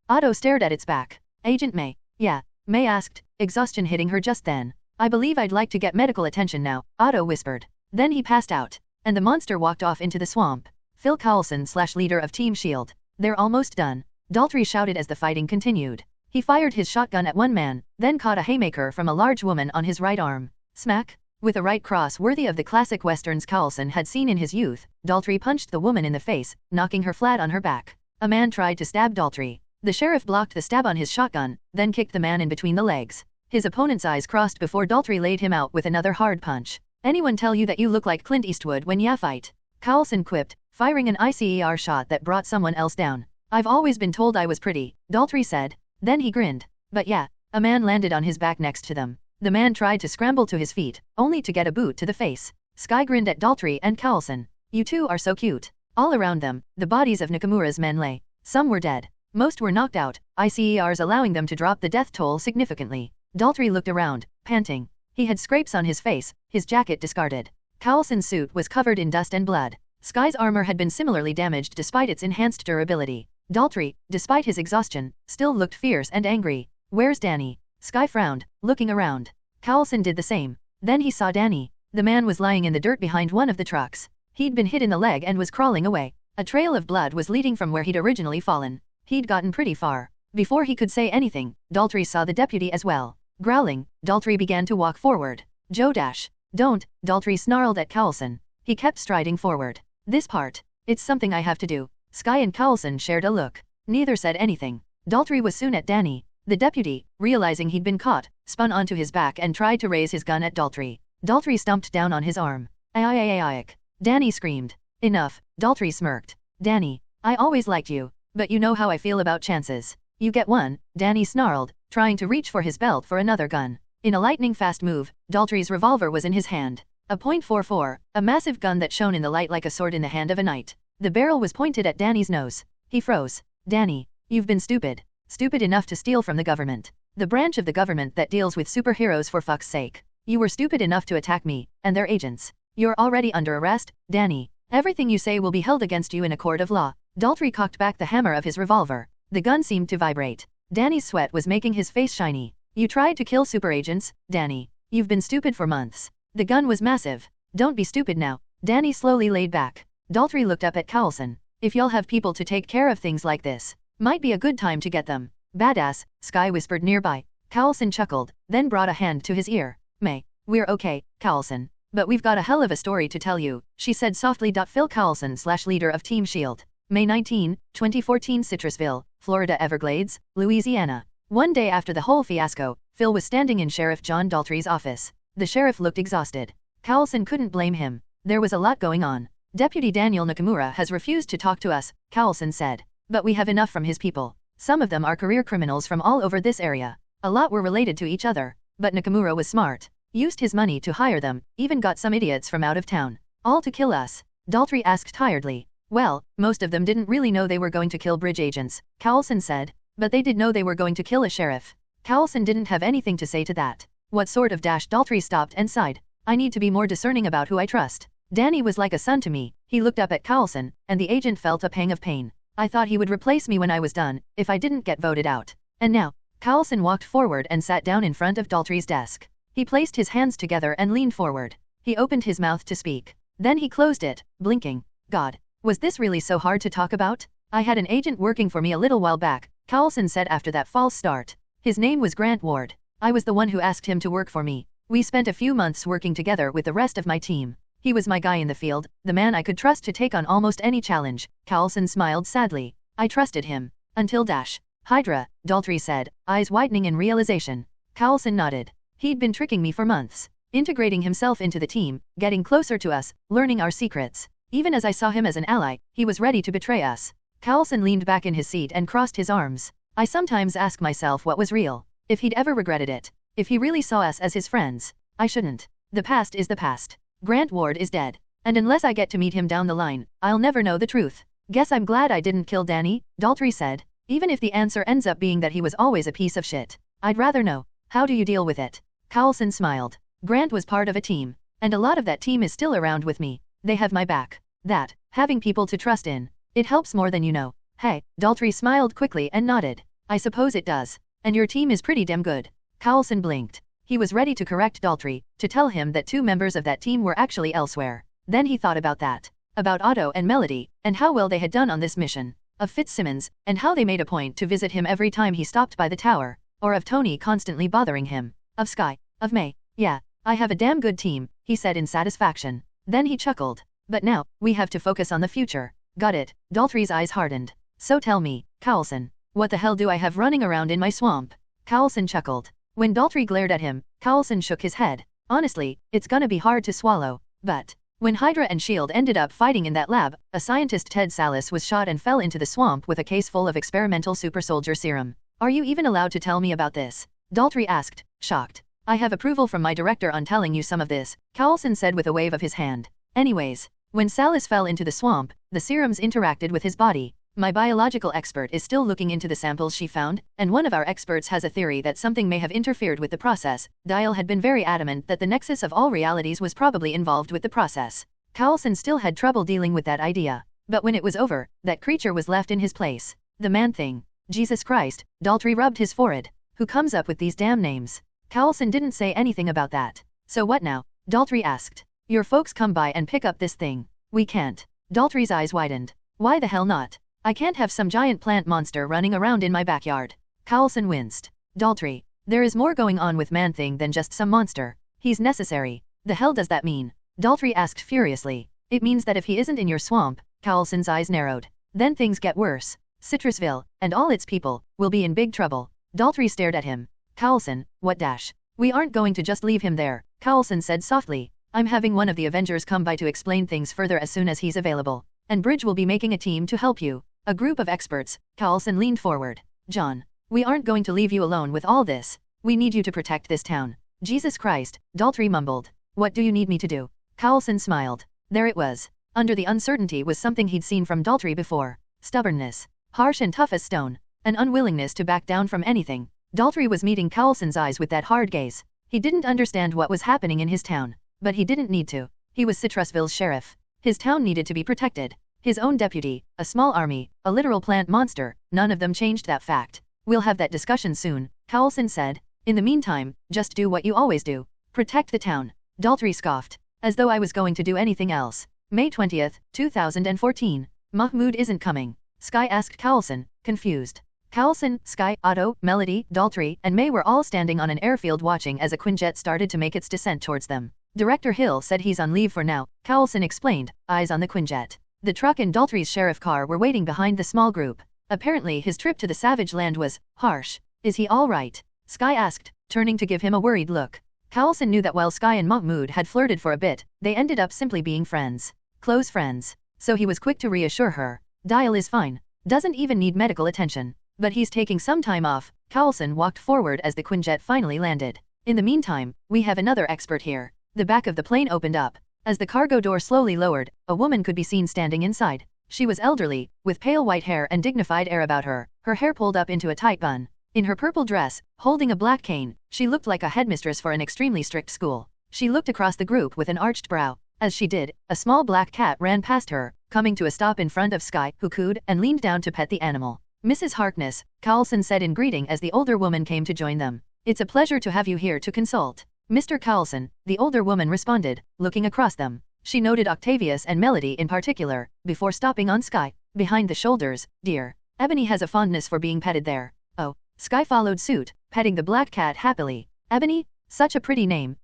Otto stared at its back. Agent May. Yeah, May asked, exhaustion hitting her just then. I believe I'd like to get medical attention now, Otto whispered. Then he passed out. And the monster walked off into the swamp. Phil Coulson / leader of Team S.H.I.E.L.D. They're almost done. Daltrey shouted as the fighting continued. He fired his shotgun at one man, then caught a haymaker from a large woman on his right arm. Smack! With a right cross worthy of the classic westerns Coulson had seen in his youth, Daltrey punched the woman in the face, knocking her flat on her back. A man tried to stab Daltrey. The sheriff blocked the stab on his shotgun, then kicked the man in between the legs. His opponent's eyes crossed before Daltrey laid him out with another hard punch. Anyone tell you that you look like Clint Eastwood when ya fight? Coulson quipped, firing an ICER shot that brought someone else down. I've always been told I was pretty, Daltrey said. Then he grinned. But yeah, a man landed on his back next to them. The man tried to scramble to his feet, only to get a boot to the face. Sky grinned at Daltrey and Coulson. You two are so cute. All around them, the bodies of Nakamura's men lay. Some were dead. Most were knocked out, ICERs allowing them to drop the death toll significantly. Daltrey looked around, panting. He had scrapes on his face, his jacket discarded. Coulson's suit was covered in dust and blood. Sky's armor had been similarly damaged despite its enhanced durability. Daltrey, despite his exhaustion, still looked fierce and angry. Where's Danny? Sky frowned, looking around. Coulson did the same. Then he saw Danny. The man was lying in the dirt behind one of the trucks. He'd been hit in the leg and was crawling away. A trail of blood was leading from where he'd originally fallen. He'd gotten pretty far. Before he could say anything, Daltrey saw the deputy as well. Growling, Daltrey began to walk forward. Joe dash. Don't, Daltrey snarled at Coulson. He kept striding forward. This part. It's something I have to do. Sky and Coulson shared a look. Neither said anything. Daltrey was soon at Danny. The deputy, realizing he'd been caught, spun onto his back and tried to raise his gun at Daltrey. Daltrey stomped down on his arm. Aiaiaiaiaic. Danny screamed. Enough, Daltrey smirked. Danny, I always liked you, but you know how I feel about chances. You get one, Danny snarled, trying to reach for his belt for another gun. In a lightning-fast move, Daltrey's revolver was in his hand. A .44, a massive gun that shone in the light like a sword in the hand of a knight. The barrel was pointed at Danny's nose. He froze. Danny, you've been stupid. Stupid enough to steal from the government. The branch of the government that deals with superheroes, for fuck's sake. You were stupid enough to attack me, and their agents. You're already under arrest, Danny. Everything you say will be held against you in a court of law. Daltrey cocked back the hammer of his revolver. The gun seemed to vibrate. Danny's sweat was making his face shiny. You tried to kill super agents, Danny. You've been stupid for months. The gun was massive. Don't be stupid now. Danny slowly laid back. Daltrey looked up at Coulson. If y'all have people to take care of things like this, might be a good time to get them. Badass, Sky whispered nearby. Coulson chuckled, then brought a hand to his ear. May, we're okay, Coulson. But we've got a hell of a story to tell you, she said softly. Phil Coulson / leader of Team S.H.I.E.L.D. May 19, 2014 Citrusville, Florida Everglades, Louisiana. One day after the whole fiasco, Phil was standing in Sheriff John Daltrey's office. The sheriff looked exhausted. Coulson couldn't blame him. There was a lot going on. Deputy Daniel Nakamura has refused to talk to us, Coulson said. But we have enough from his people. Some of them are career criminals from all over this area. A lot were related to each other. But Nakamura was smart. Used his money to hire them, even got some idiots from out of town. All to kill us? Daltrey asked tiredly. Well, most of them didn't really know they were going to kill bridge agents, Coulson said. But they did know they were going to kill a sheriff. Coulson didn't have anything to say to that. What sort of dash? Daltrey stopped and sighed. I need to be more discerning about who I trust. Danny was like a son to me. He looked up at Coulson, and the agent felt a pang of pain. I thought he would replace me when I was done, if I didn't get voted out. And now, Coulson walked forward and sat down in front of Daltrey's desk. He placed his hands together and leaned forward. He opened his mouth to speak. Then he closed it, blinking. God, was this really so hard to talk about? I had an agent working for me a little while back, Coulson said after that false start. His name was Grant Ward. I was the one who asked him to work for me. We spent a few months working together with the rest of my team. He was my guy in the field, the man I could trust to take on almost any challenge. Coulson smiled sadly. I trusted him. Until dash. Hydra, Daltrey said, eyes widening in realization. Coulson nodded. He'd been tricking me for months. Integrating himself into the team, getting closer to us, learning our secrets. Even as I saw him as an ally, he was ready to betray us. Coulson leaned back in his seat and crossed his arms. I sometimes ask myself what was real. If he'd ever regretted it. If he really saw us as his friends. I shouldn't. The past is the past. Grant Ward is dead. And unless I get to meet him down the line, I'll never know the truth. Guess I'm glad I didn't kill Danny, Daltrey said. Even if the answer ends up being that he was always a piece of shit. I'd rather know. How do you deal with it? Coulson smiled. Grant was part of a team. And a lot of that team is still around with me. They have my back. That, having people to trust in. It helps more than you know. Hey, Daltrey smiled quickly and nodded. I suppose it does. And your team is pretty damn good. Coulson blinked. He was ready to correct Daltrey, to tell him that 2 members of that team were actually elsewhere. Then he thought about that. About Otto and Melody, and how well they had done on this mission. Of Fitzsimmons, and how they made a point to visit him every time he stopped by the tower. Or of Tony constantly bothering him. Of Sky. Of May. Yeah, I have a damn good team, he said in satisfaction. Then he chuckled. But now, we have to focus on the future. Got it, Daltrey's eyes hardened. So tell me, Coulson, what the hell do I have running around in my swamp? Coulson chuckled. When Daltrey glared at him, Coulson shook his head. Honestly, it's gonna be hard to swallow. But when Hydra and S.H.I.E.L.D. ended up fighting in that lab, a scientist Ted Sallis was shot and fell into the swamp with a case full of experimental super soldier serum. Are you even allowed to tell me about this? Daltrey asked, shocked. I have approval from my director on telling you some of this, Coulson said with a wave of his hand. Anyways, when Sallis fell into the swamp, the serums interacted with his body. My biological expert is still looking into the samples she found, and one of our experts has a theory that something may have interfered with the process. Dial had been very adamant that the nexus of all realities was probably involved with the process. Coulson still had trouble dealing with that idea. But when it was over, that creature was left in his place. The man-thing. Jesus Christ, Daltrey rubbed his forehead. Who comes up with these damn names? Coulson didn't say anything about that. So what now? Daltrey asked. Your folks come by and pick up this thing. We can't. Daltrey's eyes widened. Why the hell not? I can't have some giant plant monster running around in my backyard. Coulson winced. Daltrey, there is more going on with Man-Thing than just some monster. He's necessary. The hell does that mean? Daltrey asked furiously. It means that if he isn't in your swamp, Coulson's eyes narrowed. Then things get worse. Citrusville, and all its people, will be in big trouble. Daltrey stared at him. Coulson, what dash? We aren't going to just leave him there, Coulson said softly. I'm having one of the Avengers come by to explain things further as soon as he's available. And Bridge will be making a team to help you. A group of experts. Coulson leaned forward. John, we aren't going to leave you alone with all this. We need you to protect this town. Jesus Christ, Daltrey mumbled. What do you need me to do? Coulson smiled. There it was. Under the uncertainty was something he'd seen from Daltrey before. Stubbornness. Harsh and tough as stone. An unwillingness to back down from anything. Daltrey was meeting Coulson's eyes with that hard gaze. He didn't understand what was happening in his town. But he didn't need to. He was Citrusville's sheriff. His town needed to be protected. His own deputy, a small army, a literal plant monster, none of them changed that fact. We'll have that discussion soon, Coulson said. In the meantime, just do what you always do. Protect the town. Daltrey scoffed. As though I was going to do anything else. May 20th, 2014. Mahmoud isn't coming. Sky asked Coulson, confused. Coulson, Sky, Otto, Melody, Daltrey, and May were all standing on an airfield watching as a Quinjet started to make its descent towards them. Director Hill said he's on leave for now, Coulson explained, eyes on the Quinjet. The truck and Daltrey's sheriff car were waiting behind the small group. Apparently his trip to the Savage Land was harsh. Is he all right? Sky asked, turning to give him a worried look. Coulson knew that while Sky and Mahmoud had flirted for a bit, they ended up simply being friends. Close friends. So he was quick to reassure her. Dial is fine. Doesn't even need medical attention. But he's taking some time off. Coulson walked forward as the Quinjet finally landed. In the meantime, we have another expert here. The back of the plane opened up. As the cargo door slowly lowered, a woman could be seen standing inside. She was elderly, with pale white hair and dignified air about her, her hair pulled up into a tight bun. In her purple dress, holding a black cane, she looked like a headmistress for an extremely strict school. She looked across the group with an arched brow. As she did, a small black cat ran past her, coming to a stop in front of Sky, who cooed and leaned down to pet the animal. Mrs. Harkness, Coulson said in greeting as the older woman came to join them. It's a pleasure to have you here to consult. Mr. Coulson, the older woman responded, looking across them. She noted Octavius and Melody in particular, before stopping on Sky. Behind the shoulders, dear. Ebony has a fondness for being petted there. Oh. Sky followed suit, petting the black cat happily. Ebony? Such a pretty name.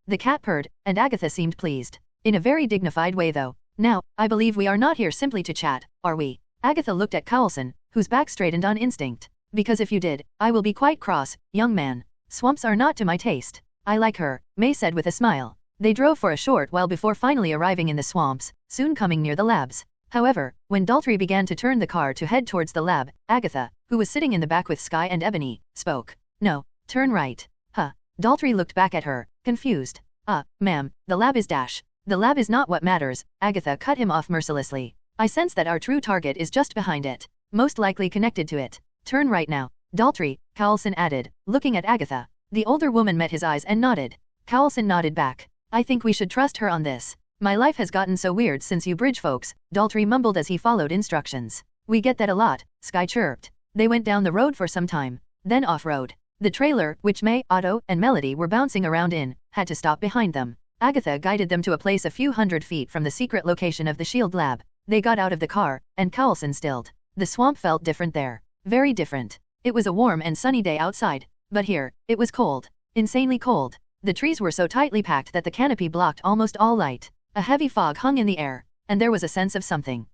The cat purred, and Agatha seemed pleased. In a very dignified way though. Now, I believe we are not here simply to chat, are we? Agatha looked at Coulson, whose back straightened on instinct. Because if you did, I will be quite cross, young man. Swamps are not to my taste. I like her, May said with a smile. They drove for a short while before finally arriving in the swamps, soon coming near the labs. However, when Daltrey began to turn the car to head towards the lab, Agatha, who was sitting in the back with Sky and Ebony, spoke. No, turn right. Huh. Daltrey looked back at her, confused. Ma'am, the lab is dash. The lab is not what matters, Agatha cut him off mercilessly. I sense that our true target is just behind it. Most likely connected to it. Turn right now. Daltrey, Coulson added, looking at Agatha. The older woman met his eyes and nodded. Coulson nodded back. I think we should trust her on this. My life has gotten so weird since you bridge folks, Daltrey mumbled as he followed instructions. We get that a lot, Sky chirped. They went down the road for some time, then off-road. The trailer, which May, Otto, and Melody were bouncing around in, had to stop behind them. Agatha guided them to a place a few hundred feet from the secret location of the SHIELD lab. They got out of the car, and Coulson stilled. The swamp felt different there. Very different. It was a warm and sunny day outside. But here, it was cold. Insanely cold. The trees were so tightly packed that the canopy blocked almost all light. A heavy fog hung in the air, and there was a sense of something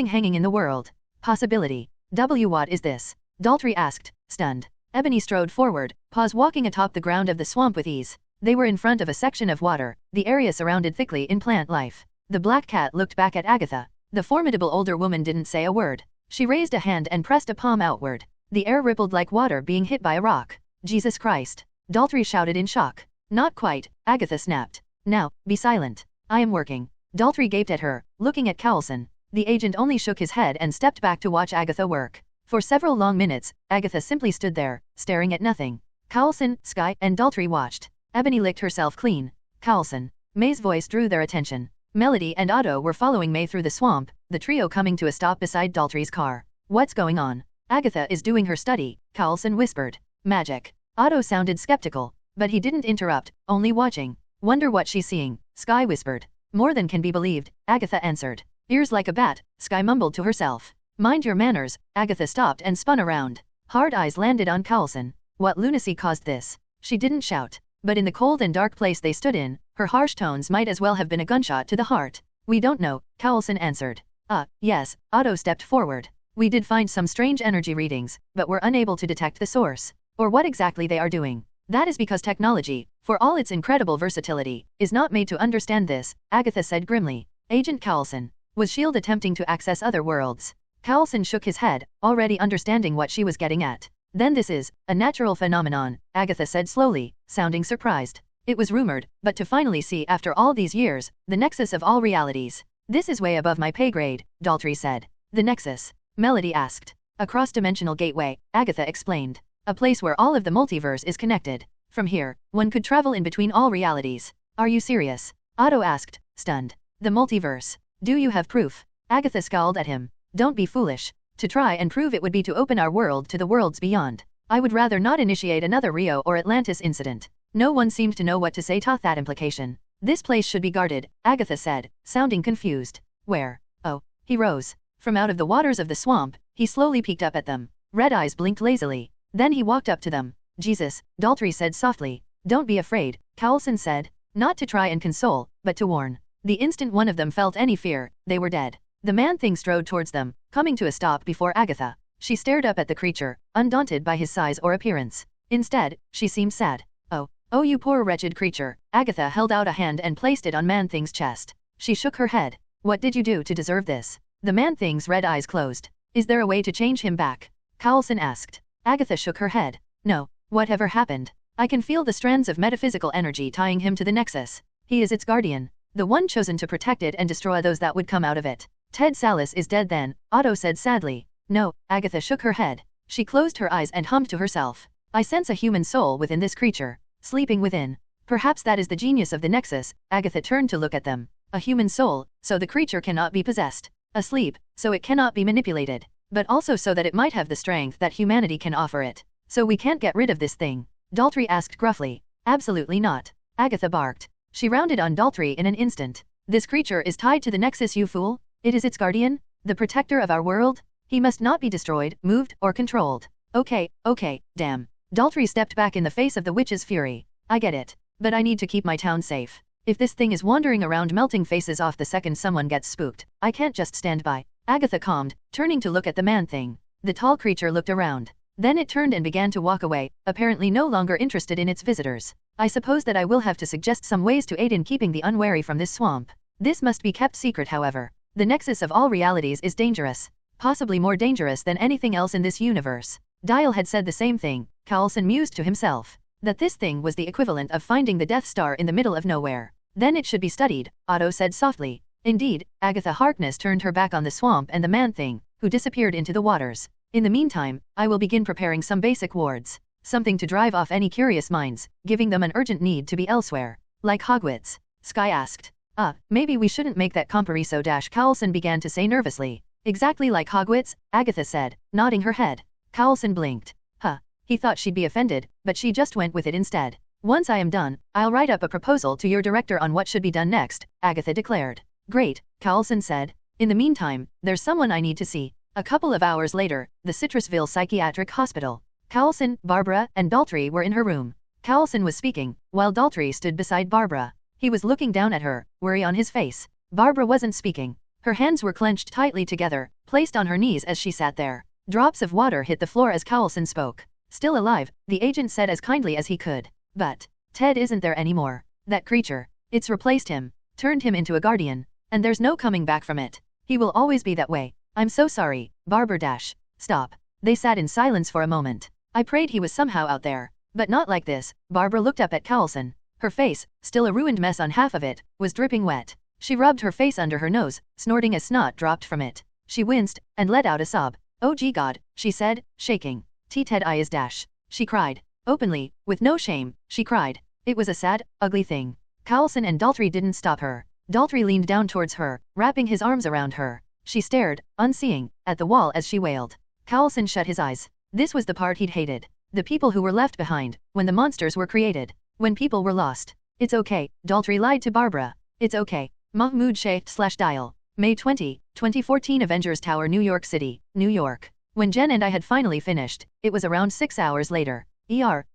hanging in the world. Possibility. What is this? Daltrey asked, stunned. Ebony strode forward, paws walking atop the ground of the swamp with ease. They were in front of a section of water, the area surrounded thickly in plant life. The black cat looked back at Agatha. The formidable older woman didn't say a word. She raised a hand and pressed a palm outward. The air rippled like water being hit by a rock. Jesus Christ! Daltrey shouted in shock. Not quite, Agatha snapped. Now, be silent. I am working. Daltrey gaped at her, looking at Coulson. The agent only shook his head and stepped back to watch Agatha work. For several long minutes, Agatha simply stood there, staring at nothing. Coulson, Sky, and Daltrey watched. Ebony licked herself clean. Coulson. May's voice drew their attention. Melody and Otto were following May through the swamp, the trio coming to a stop beside Daltrey's car. What's going on? Agatha is doing her study, Coulson whispered. Magic. Otto sounded skeptical, but he didn't interrupt, only watching. Wonder what she's seeing, Skye whispered. More than can be believed, Agatha answered. Ears like a bat, Skye mumbled to herself. Mind your manners, Agatha stopped and spun around. Hard eyes landed on Coulson. What lunacy caused this? She didn't shout. But in the cold and dark place they stood in, her harsh tones might as well have been a gunshot to the heart. We don't know, Coulson answered. Yes, Otto stepped forward. We did find some strange energy readings, but we're unable to detect the source, or what exactly they are doing. That is because technology, for all its incredible versatility, is not made to understand this, Agatha said grimly. Agent Coulson. Was S.H.I.E.L.D. attempting to access other worlds? Coulson shook his head, already understanding what she was getting at. Then this is a natural phenomenon, Agatha said slowly, sounding surprised. It was rumored, but to finally see after all these years, the nexus of all realities. This is way above my pay grade, Daltrey said. The nexus? Melody asked. A cross-dimensional gateway, Agatha explained. A place where all of the multiverse is connected. From here, one could travel in between all realities. Are you serious? Otto asked, stunned. The multiverse. Do you have proof? Agatha scowled at him. Don't be foolish. To try and prove it would be to open our world to the worlds beyond. I would rather not initiate another Rio or Atlantis incident. No one seemed to know what to say to that implication. This place should be guarded, Agatha said, sounding confused. Where? Oh. He rose. From out of the waters of the swamp, he slowly peeked up at them. Red eyes blinked lazily. Then he walked up to them. Jesus, Daltrey said softly. Don't be afraid, Coulson said. Not to try and console, but to warn. The instant one of them felt any fear, they were dead. The man-thing strode towards them, coming to a stop before Agatha. She stared up at the creature, undaunted by his size or appearance. Instead, she seemed sad. Oh you poor wretched creature. Agatha held out a hand and placed it on Man-Thing's chest. She shook her head. What did you do to deserve this? The Man-Thing's red eyes closed. Is there a way to change him back? Coulson asked. Agatha shook her head. No. Whatever happened? I can feel the strands of metaphysical energy tying him to the Nexus. He is its guardian. The one chosen to protect it and destroy those that would come out of it. Ted Sallis is dead then, Otto said sadly. No, Agatha shook her head. She closed her eyes and hummed to herself. I sense a human soul within this creature. Sleeping within. Perhaps that is the genius of the Nexus. Agatha turned to look at them. A human soul, so the creature cannot be possessed. Asleep, so it cannot be manipulated. But also so that it might have the strength that humanity can offer it. So we can't get rid of this thing? Daltrey asked gruffly. Absolutely not. Agatha barked. She rounded on Daltrey in an instant. This creature is tied to the Nexus, you fool. It is its guardian? The protector of our world? He must not be destroyed, moved, or controlled. Okay, damn. Daltrey stepped back in the face of the witch's fury. I get it. But I need to keep my town safe. If this thing is wandering around melting faces off the second someone gets spooked, I can't just stand by. Agatha calmed, turning to look at the man-thing. The tall creature looked around. Then it turned and began to walk away, apparently no longer interested in its visitors. I suppose that I will have to suggest some ways to aid in keeping the unwary from this swamp. This must be kept secret, however. The nexus of all realities is dangerous. Possibly more dangerous than anything else in this universe. Dial had said the same thing, Coulson mused to himself. That this thing was the equivalent of finding the Death Star in the middle of nowhere. Then it should be studied, Otto said softly. Indeed, Agatha Harkness turned her back on the swamp and the man-thing, who disappeared into the waters. In the meantime, I will begin preparing some basic wards. Something to drive off any curious minds, giving them an urgent need to be elsewhere. Like Hogwarts? Skye asked. Maybe we shouldn't make that comparison. Coulson began to say nervously. Exactly like Hogwarts, Agatha said, nodding her head. Coulson blinked. He thought she'd be offended, but she just went with it instead. Once I am done, I'll write up a proposal to your director on what should be done next, Agatha declared. Great, Coulson said. In the meantime, there's someone I need to see. A couple of hours later, the Citrusville Psychiatric Hospital. Coulson, Barbara, and Daltrey were in her room. Coulson was speaking, while Daltrey stood beside Barbara. He was looking down at her, worry on his face. Barbara wasn't speaking. Her hands were clenched tightly together, placed on her knees as she sat there. Drops of water hit the floor as Coulson spoke. Still alive, the agent said as kindly as he could. But Ted isn't there anymore. That creature. It's replaced him, turned him into a guardian. And there's no coming back from it. He will always be that way. I'm so sorry, Barbara. Stop. They sat in silence for a moment. I prayed he was somehow out there. But not like this. Barbara looked up at Coulson. Her face, still a ruined mess on half of it, was dripping wet. She rubbed her face under her nose, snorting as snot dropped from it. She winced, and let out a sob. Oh gee God, she said, shaking. Ted eyes. She cried. Openly, with no shame, she cried. It was a sad, ugly thing. Coulson and Daltrey didn't stop her. Daltrey leaned down towards her, wrapping his arms around her. She stared, unseeing, at the wall as she wailed. Coulson shut his eyes. This was the part he'd hated. The people who were left behind, when the monsters were created. When people were lost. It's okay, Daltrey lied to Barbara. It's okay. Mahmoud Sheikh/Dial. May 20, 2014 Avengers Tower, New York City, New York. When Jen and I had finally finished, it was around 6 hours later.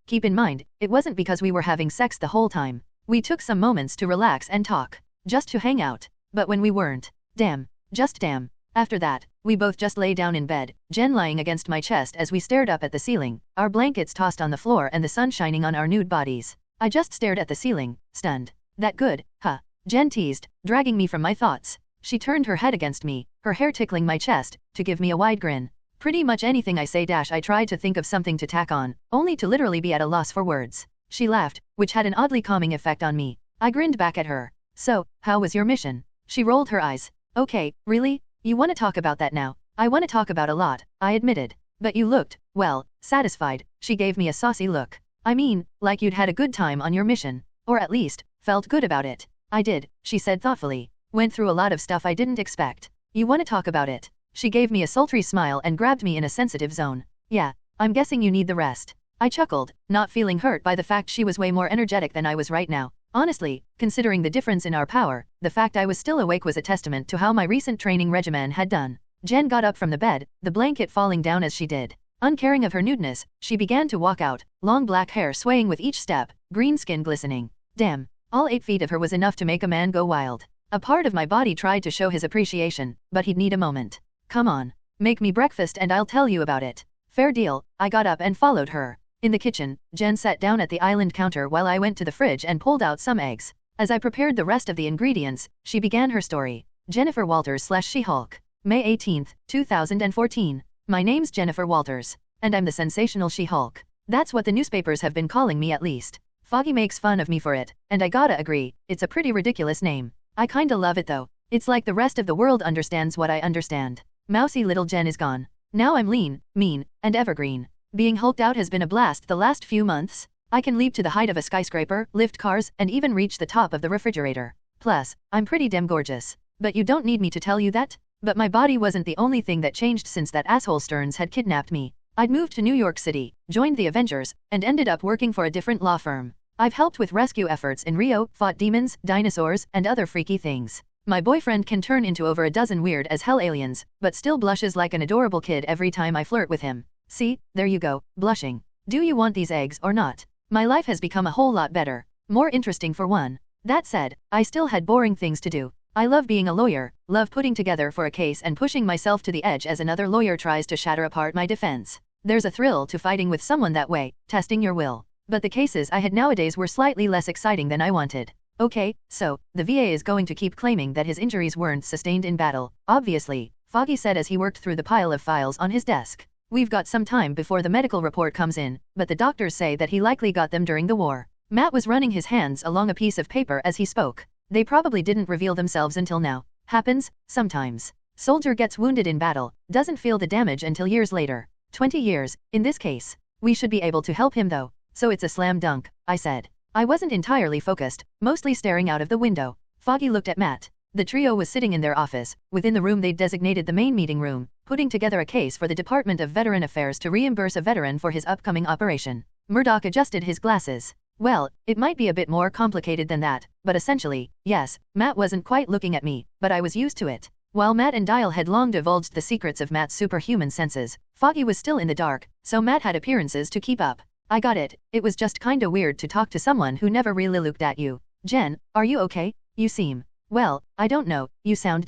Keep in mind, it wasn't because we were having sex the whole time. We took some moments to relax and talk. Just to hang out. But when we weren't. Damn. Just damn. After that, we both just lay down in bed, Jen lying against my chest as we stared up at the ceiling, our blankets tossed on the floor and the sun shining on our nude bodies. I just stared at the ceiling, stunned. That good, huh? Jen teased, dragging me from my thoughts. She turned her head against me, her hair tickling my chest, to give me a wide grin. Pretty much anything I say I tried to think of something to tack on, only to literally be at a loss for words. She laughed, which had an oddly calming effect on me. I grinned back at her. So, how was your mission? She rolled her eyes. Okay, really? You want to talk about that now? I want to talk about a lot, I admitted. But you looked, well, satisfied. She gave me a saucy look. I mean, like you'd had a good time on your mission. Or at least, felt good about it. I did, she said thoughtfully. Went through a lot of stuff I didn't expect. You want to talk about it? She gave me a sultry smile and grabbed me in a sensitive zone. Yeah, I'm guessing you need the rest. I chuckled, not feeling hurt by the fact she was way more energetic than I was right now. Honestly, considering the difference in our power, the fact I was still awake was a testament to how my recent training regimen had done. Jen got up from the bed, the blanket falling down as she did. Uncaring of her nudeness, she began to walk out, long black hair swaying with each step, green skin glistening. Damn, all 8 feet of her was enough to make a man go wild. A part of my body tried to show his appreciation, but he'd need a moment. Come on, make me breakfast and I'll tell you about it. Fair deal. I got up and followed her. In the kitchen, Jen sat down at the island counter while I went to the fridge and pulled out some eggs. As I prepared the rest of the ingredients, she began her story. Jennifer Walters/She-Hulk. May 18, 2014. My name's Jennifer Walters, and I'm the sensational She-Hulk. That's what the newspapers have been calling me at least. Foggy makes fun of me for it, and I gotta agree, it's a pretty ridiculous name. I kinda love it though. It's like the rest of the world understands what I understand. Mousy little Jen is gone. Now I'm lean, mean, and evergreen. Being hulked out has been a blast the last few months. I can leap to the height of a skyscraper, lift cars, and even reach the top of the refrigerator. Plus, I'm pretty damn gorgeous. But you don't need me to tell you that? But my body wasn't the only thing that changed since that asshole Stearns had kidnapped me. I'd moved to New York City, joined the Avengers, and ended up working for a different law firm. I've helped with rescue efforts in Rio, fought demons, dinosaurs, and other freaky things. My boyfriend can turn into over a dozen weird as hell aliens, but still blushes like an adorable kid every time I flirt with him. See, there you go, blushing. Do you want these eggs or not? My life has become a whole lot better. More interesting for one. That said, I still had boring things to do. I love being a lawyer, love putting together for a case and pushing myself to the edge as another lawyer tries to shatter apart my defense. There's a thrill to fighting with someone that way, testing your will. But the cases I had nowadays were slightly less exciting than I wanted. Okay, so, the VA is going to keep claiming that his injuries weren't sustained in battle, obviously, Foggy said as he worked through the pile of files on his desk. We've got some time before the medical report comes in, but the doctors say that he likely got them during the war. Matt was running his hands along a piece of paper as he spoke. They probably didn't reveal themselves until now. Happens, sometimes. Soldier gets wounded in battle, doesn't feel the damage until years later. 20 years, in this case. We should be able to help him though. So it's a slam dunk, I said. I wasn't entirely focused, mostly staring out of the window. Foggy looked at Matt. The trio was sitting in their office, within the room they'd designated the main meeting room, putting together a case for the Department of Veteran Affairs to reimburse a veteran for his upcoming operation. Murdoch adjusted his glasses. Well, it might be a bit more complicated than that, but essentially, yes, Matt wasn't quite looking at me, but I was used to it. While Matt and Dial had long divulged the secrets of Matt's superhuman senses, Foggy was still in the dark, so Matt had appearances to keep up. I got it, it was just kinda weird to talk to someone who never really looked at you. Jen, are you okay? You seem, well, I don't know, you sound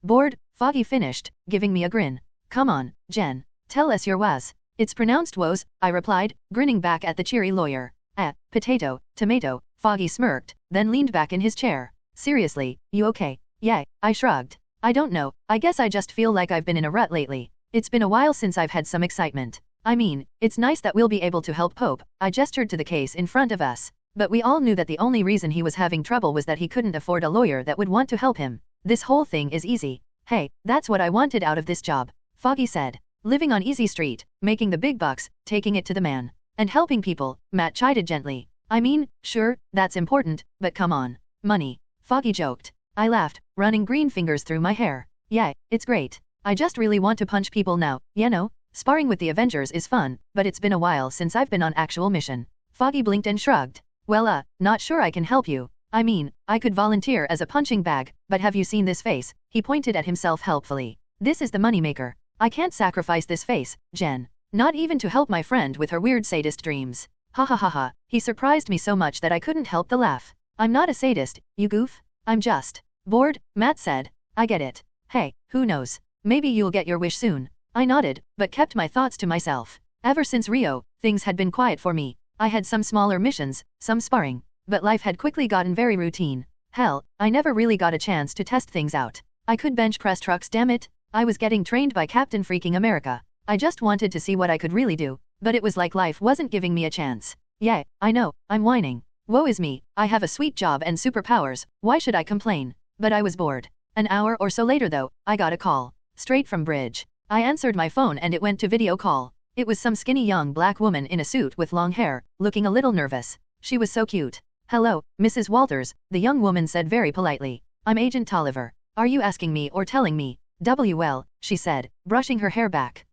bored, Foggy finished, giving me a grin. Come on, Jen, tell us your was. It's pronounced woes, I replied, grinning back at the cheery lawyer. Potato, tomato, Foggy smirked, then leaned back in his chair. Seriously, you okay? Yeah, I shrugged. I don't know, I guess I just feel like I've been in a rut lately. It's been a while since I've had some excitement. I mean, it's nice that we'll be able to help Pope, I gestured to the case in front of us. But we all knew that the only reason he was having trouble was that he couldn't afford a lawyer that would want to help him. This whole thing is easy. Hey, that's what I wanted out of this job, Foggy said. Living on Easy Street, making the big bucks, taking it to the man. And helping people, Matt chided gently. I mean, sure, that's important, but come on. Money. Foggy joked. I laughed, running green fingers through my hair. Yeah, it's great. I just really want to punch people now, you know? Sparring with the Avengers is fun, but it's been a while since I've been on actual mission. Foggy blinked and shrugged. Well, not sure I can help you. I mean, I could volunteer as a punching bag, but have you seen this face? He pointed at himself helpfully. This is the moneymaker. I can't sacrifice this face, Jen. Not even to help my friend with her weird sadist dreams. Ha ha ha ha. He surprised me so much that I couldn't help the laugh. I'm not a sadist, you goof. I'm just bored, Matt said. I get it. Hey, who knows? Maybe you'll get your wish soon. I nodded, but kept my thoughts to myself. Ever since Rio, things had been quiet for me. I had some smaller missions, some sparring, but life had quickly gotten very routine. Hell, I never really got a chance to test things out. I could bench press trucks, damn it. I was getting trained by Captain Freaking America. I just wanted to see what I could really do, but it was like life wasn't giving me a chance. Yeah, I know, I'm whining. Woe is me, I have a sweet job and superpowers, why should I complain? But I was bored. An hour or so later though, I got a call. Straight from Bridge. I answered my phone and it went to video call. It was some skinny young black woman in a suit with long hair, looking a little nervous. She was so cute. Hello, Mrs. Walters, the young woman said very politely. I'm Agent Tolliver. Are you asking me or telling me? Well, she said, brushing her hair back.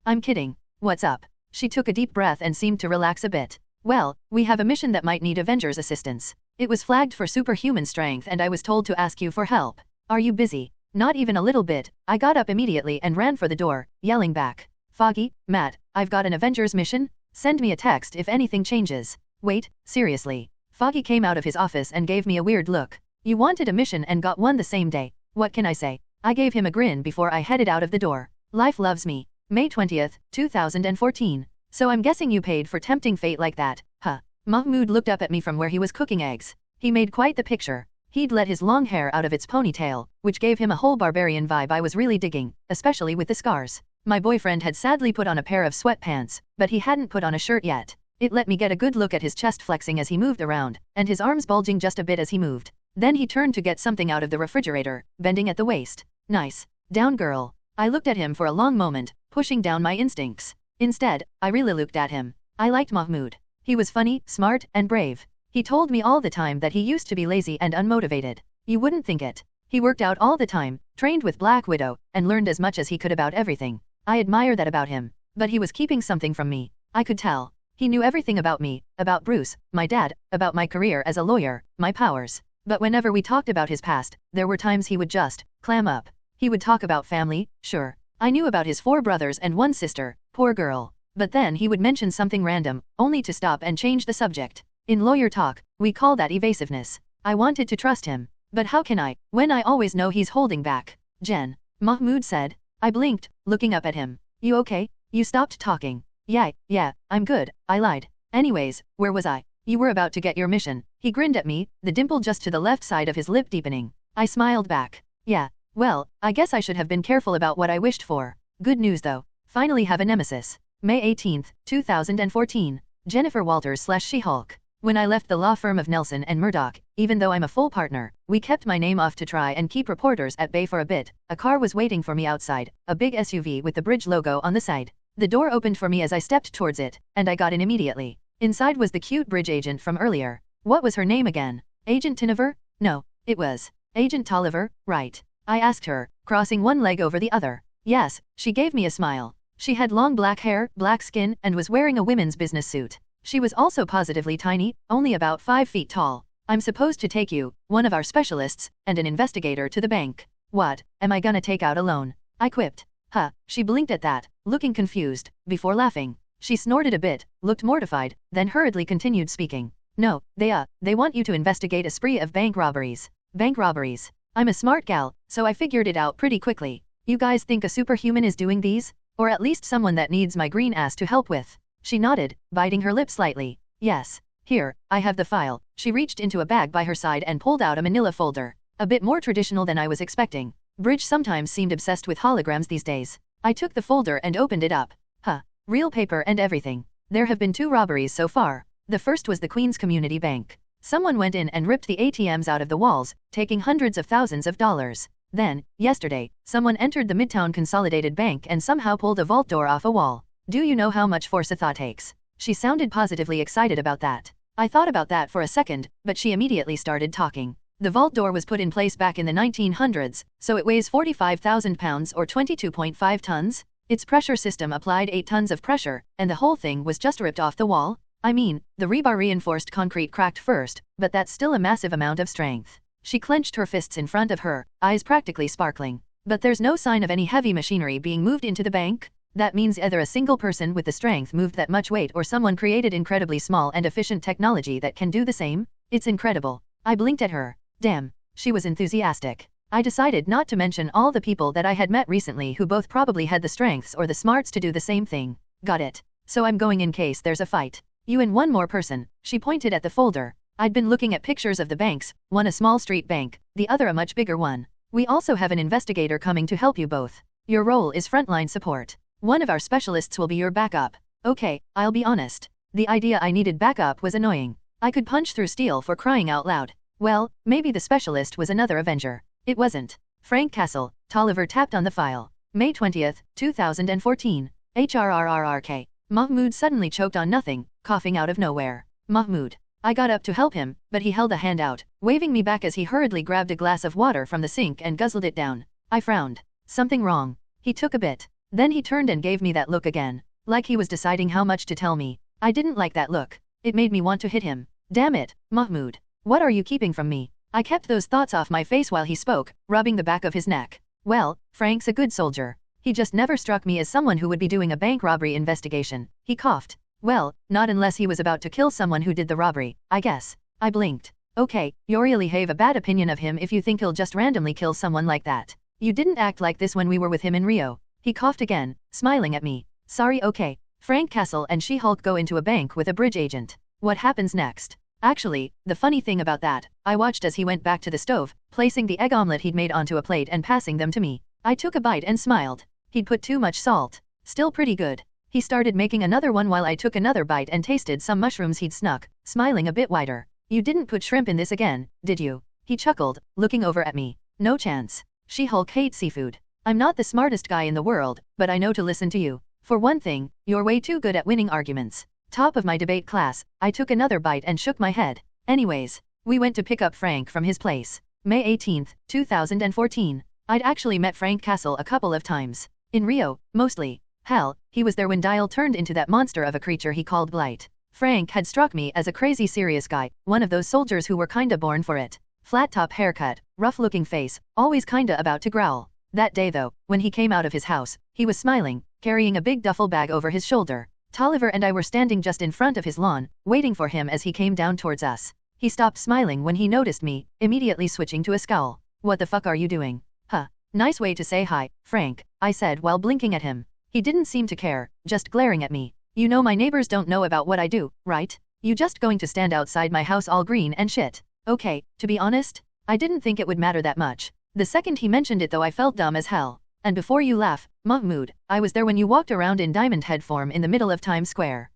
I'm kidding. What's up? She took a deep breath and seemed to relax a bit. Well, we have a mission that might need Avengers assistance. It was flagged for superhuman strength and I was told to ask you for help. Are you busy? Not even a little bit. I got up immediately and ran for the door, yelling back. Foggy, Matt, I've got an Avengers mission. Send me a text if anything changes. Wait, seriously. Foggy came out of his office and gave me a weird look. You wanted a mission and got one the same day. What can I say? I gave him a grin before I headed out of the door. Life loves me. May 20th, 2014. So I'm guessing you paid for tempting fate like that, huh? Mahmoud looked up at me from where he was cooking eggs. He made quite the picture. He'd let his long hair out of its ponytail, which gave him a whole barbarian vibe I was really digging, especially with the scars. My boyfriend had sadly put on a pair of sweatpants, but he hadn't put on a shirt yet. It let me get a good look at his chest flexing as he moved around, and his arms bulging just a bit as he moved. Then he turned to get something out of the refrigerator, bending at the waist. Nice. Down girl. I looked at him for a long moment, pushing down my instincts. Instead, I really looked at him. I liked Mahmoud. He was funny, smart, and brave. He told me all the time that he used to be lazy and unmotivated. You wouldn't think it. He worked out all the time, trained with Black Widow, and learned as much as he could about everything. I admire that about him. But he was keeping something from me. I could tell. He knew everything about me, about Bruce, my dad, about my career as a lawyer, my powers. But whenever we talked about his past, there were times he would just clam up. He would talk about family, sure. I knew about his 4 brothers and 1 sister, poor girl. But then he would mention something random, only to stop and change the subject. In lawyer talk, we call that evasiveness. I wanted to trust him. But how can I, when I always know he's holding back? Jen. Mahmoud said. I blinked, looking up at him. You okay? You stopped talking. Yeah, I'm good, I lied. Anyways, where was I? You were about to get your mission. He grinned at me, the dimple just to the left side of his lip deepening. I smiled back. Yeah, well, I guess I should have been careful about what I wished for. Good news though. Finally have a nemesis. May 18th, 2014. Jennifer Walters / She-Hulk. When I left the law firm of Nelson and Murdoch, even though I'm a full partner, we kept my name off to try and keep reporters at bay for a bit. A car was waiting for me outside, a big SUV with the Bridge logo on the side. The door opened for me as I stepped towards it, and I got in immediately. Inside was the cute Bridge agent from earlier. What was her name again? Agent Tinover? No, it was Agent Tolliver, right? I asked her, crossing one leg over the other. Yes, she gave me a smile. She had long black hair, black skin, and was wearing a women's business suit. She was also positively tiny, only about 5 feet tall. I'm supposed to take you, one of our specialists, and an investigator to the bank. What, am I gonna take out a loan? I quipped. Huh, she blinked at that, looking confused, before laughing. She snorted a bit, looked mortified, then hurriedly continued speaking. No, they want you to investigate a spree of bank robberies. Bank robberies. I'm a smart gal, so I figured it out pretty quickly. You guys think a superhuman is doing these? Or at least someone that needs my green ass to help with? She nodded, biting her lip slightly. Yes. Here, I have the file. She reached into a bag by her side and pulled out a manila folder. A bit more traditional than I was expecting. Bridge sometimes seemed obsessed with holograms these days. I took the folder and opened it up. Huh. Real paper and everything. There have been 2 robberies so far. The first was the Queen's Community Bank. Someone went in and ripped the ATMs out of the walls, taking hundreds of thousands of dollars. Then, yesterday, someone entered the Midtown Consolidated Bank and somehow pulled a vault door off a wall. Do you know how much force a thought takes? She sounded positively excited about that. I thought about that for a second, but she immediately started talking. The vault door was put in place back in the 1900s, so it weighs 45,000 pounds or 22.5 tons. Its pressure system applied 8 tons of pressure, and the whole thing was just ripped off the wall. I mean, the rebar reinforced concrete cracked first, but that's still a massive amount of strength. She clenched her fists in front of her, eyes practically sparkling. But there's no sign of any heavy machinery being moved into the bank. That means either a single person with the strength moved that much weight or someone created incredibly small and efficient technology that can do the same. It's incredible. I blinked at her. Damn, she was enthusiastic. I decided not to mention all the people that I had met recently who both probably had the strengths or the smarts to do the same thing. Got it. So I'm going in case there's a fight. You and one more person. She pointed at the folder. I'd been looking at pictures of the banks, one a small street bank, the other a much bigger one. We also have an investigator coming to help you both. Your role is frontline support. One of our specialists will be your backup. Okay, I'll be honest. The idea I needed backup was annoying. I could punch through steel for crying out loud. Well, maybe the specialist was another Avenger. It wasn't. Frank Castle. Tolliver tapped on the file. May 20th, 2014. HRRRRK. Mahmoud suddenly choked on nothing, coughing out of nowhere. Mahmoud. I got up to help him, but he held a hand out, waving me back as he hurriedly grabbed a glass of water from the sink and guzzled it down. I frowned. Something wrong. He took a bit. Then he turned and gave me that look again, like he was deciding how much to tell me. I didn't like that look. It made me want to hit him. Damn it, Mahmoud. What are you keeping from me? I kept those thoughts off my face while he spoke, rubbing the back of his neck. Well, Frank's a good soldier. He just never struck me as someone who would be doing a bank robbery investigation. He coughed. Well, not unless he was about to kill someone who did the robbery, I guess. I blinked. Okay, you really have a bad opinion of him if you think he'll just randomly kill someone like that. You didn't act like this when we were with him in Rio. He coughed again, smiling at me. Sorry, okay. Frank Castle and She-Hulk go into a bank with a bridge agent. What happens next? Actually, the funny thing about that, I watched as he went back to the stove, placing the egg omelet he'd made onto a plate and passing them to me. I took a bite and smiled. He'd put too much salt. Still pretty good. He started making another one while I took another bite and tasted some mushrooms he'd snuck, smiling a bit wider. You didn't put shrimp in this again, did you? He chuckled, looking over at me. No chance. She-Hulk hates seafood. I'm not the smartest guy in the world, but I know to listen to you. For one thing, you're way too good at winning arguments. Top of my debate class. I took another bite and shook my head. Anyways, we went to pick up Frank from his place. May 18th, 2014. I'd actually met Frank Castle a couple of times. In Rio, mostly. Hell, he was there when Dial turned into that monster of a creature he called Blight. Frank had struck me as a crazy serious guy, one of those soldiers who were kinda born for it. Flat top haircut, rough looking face, always kinda about to growl. That day though, when he came out of his house, he was smiling, carrying a big duffel bag over his shoulder. Tolliver and I were standing just in front of his lawn, waiting for him as he came down towards us. He stopped smiling when he noticed me, immediately switching to a scowl. What the fuck are you doing? Huh. Nice way to say hi, Frank, I said while blinking at him. He didn't seem to care, just glaring at me. You know my neighbors don't know about what I do, right? You just going to stand outside my house all green and shit. Okay, to be honest, I didn't think it would matter that much. The second he mentioned it though I felt dumb as hell. And before you laugh, Mahmoud, I was there when you walked around in diamond head form in the middle of Times Square.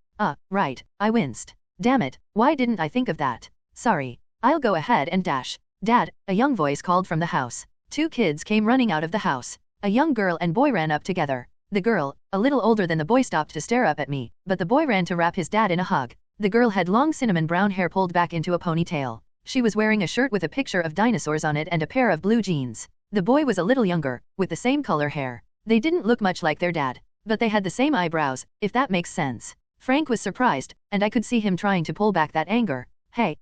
Right, I winced. Damn it, why didn't I think of that? Sorry. I'll go ahead and dash. Dad, a young voice called from the house. Two kids came running out of the house. A young girl and boy ran up together. The girl, a little older than the boy, stopped to stare up at me, but the boy ran to wrap his dad in a hug. The girl had long cinnamon brown hair pulled back into a ponytail. She was wearing a shirt with a picture of dinosaurs on it and a pair of blue jeans. The boy was a little younger, with the same color hair. They didn't look much like their dad, but they had the same eyebrows, if that makes sense. Frank was surprised, and I could see him trying to pull back that anger. Hey,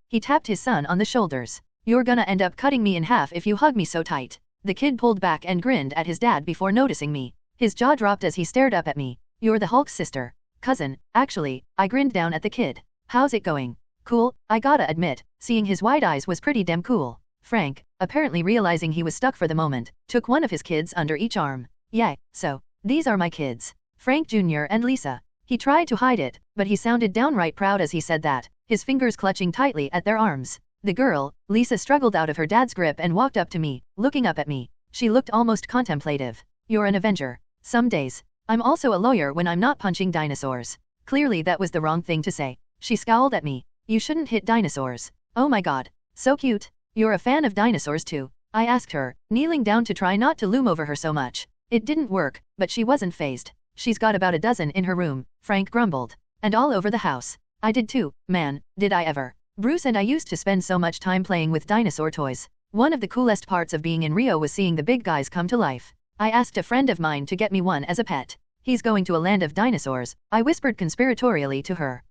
he tapped his son on the shoulders. You're gonna end up cutting me in half if you hug me so tight. The kid pulled back and grinned at his dad before noticing me. His jaw dropped as he stared up at me. You're the Hulk's sister. Cousin, actually, I grinned down at the kid. How's it going? Cool, I gotta admit, seeing his wide eyes was pretty damn cool. Frank, apparently realizing he was stuck for the moment, took one of his kids under each arm. Yeah, so, these are my kids. Frank Jr. and Lisa. He tried to hide it, but he sounded downright proud as he said that, his fingers clutching tightly at their arms. The girl, Lisa, struggled out of her dad's grip and walked up to me, looking up at me. She looked almost contemplative. You're an Avenger. Some days. I'm also a lawyer when I'm not punching dinosaurs. Clearly that was the wrong thing to say. She scowled at me. You shouldn't hit dinosaurs. Oh my god. So cute. You're a fan of dinosaurs too? I asked her, kneeling down to try not to loom over her so much. It didn't work, but she wasn't fazed. She's got about a dozen in her room, Frank grumbled. And all over the house. I did too, man, did I ever. Bruce and I used to spend so much time playing with dinosaur toys. One of the coolest parts of being in Rio was seeing the big guys come to life. I asked a friend of mine to get me one as a pet. He's going to a land of dinosaurs, I whispered conspiratorially to her.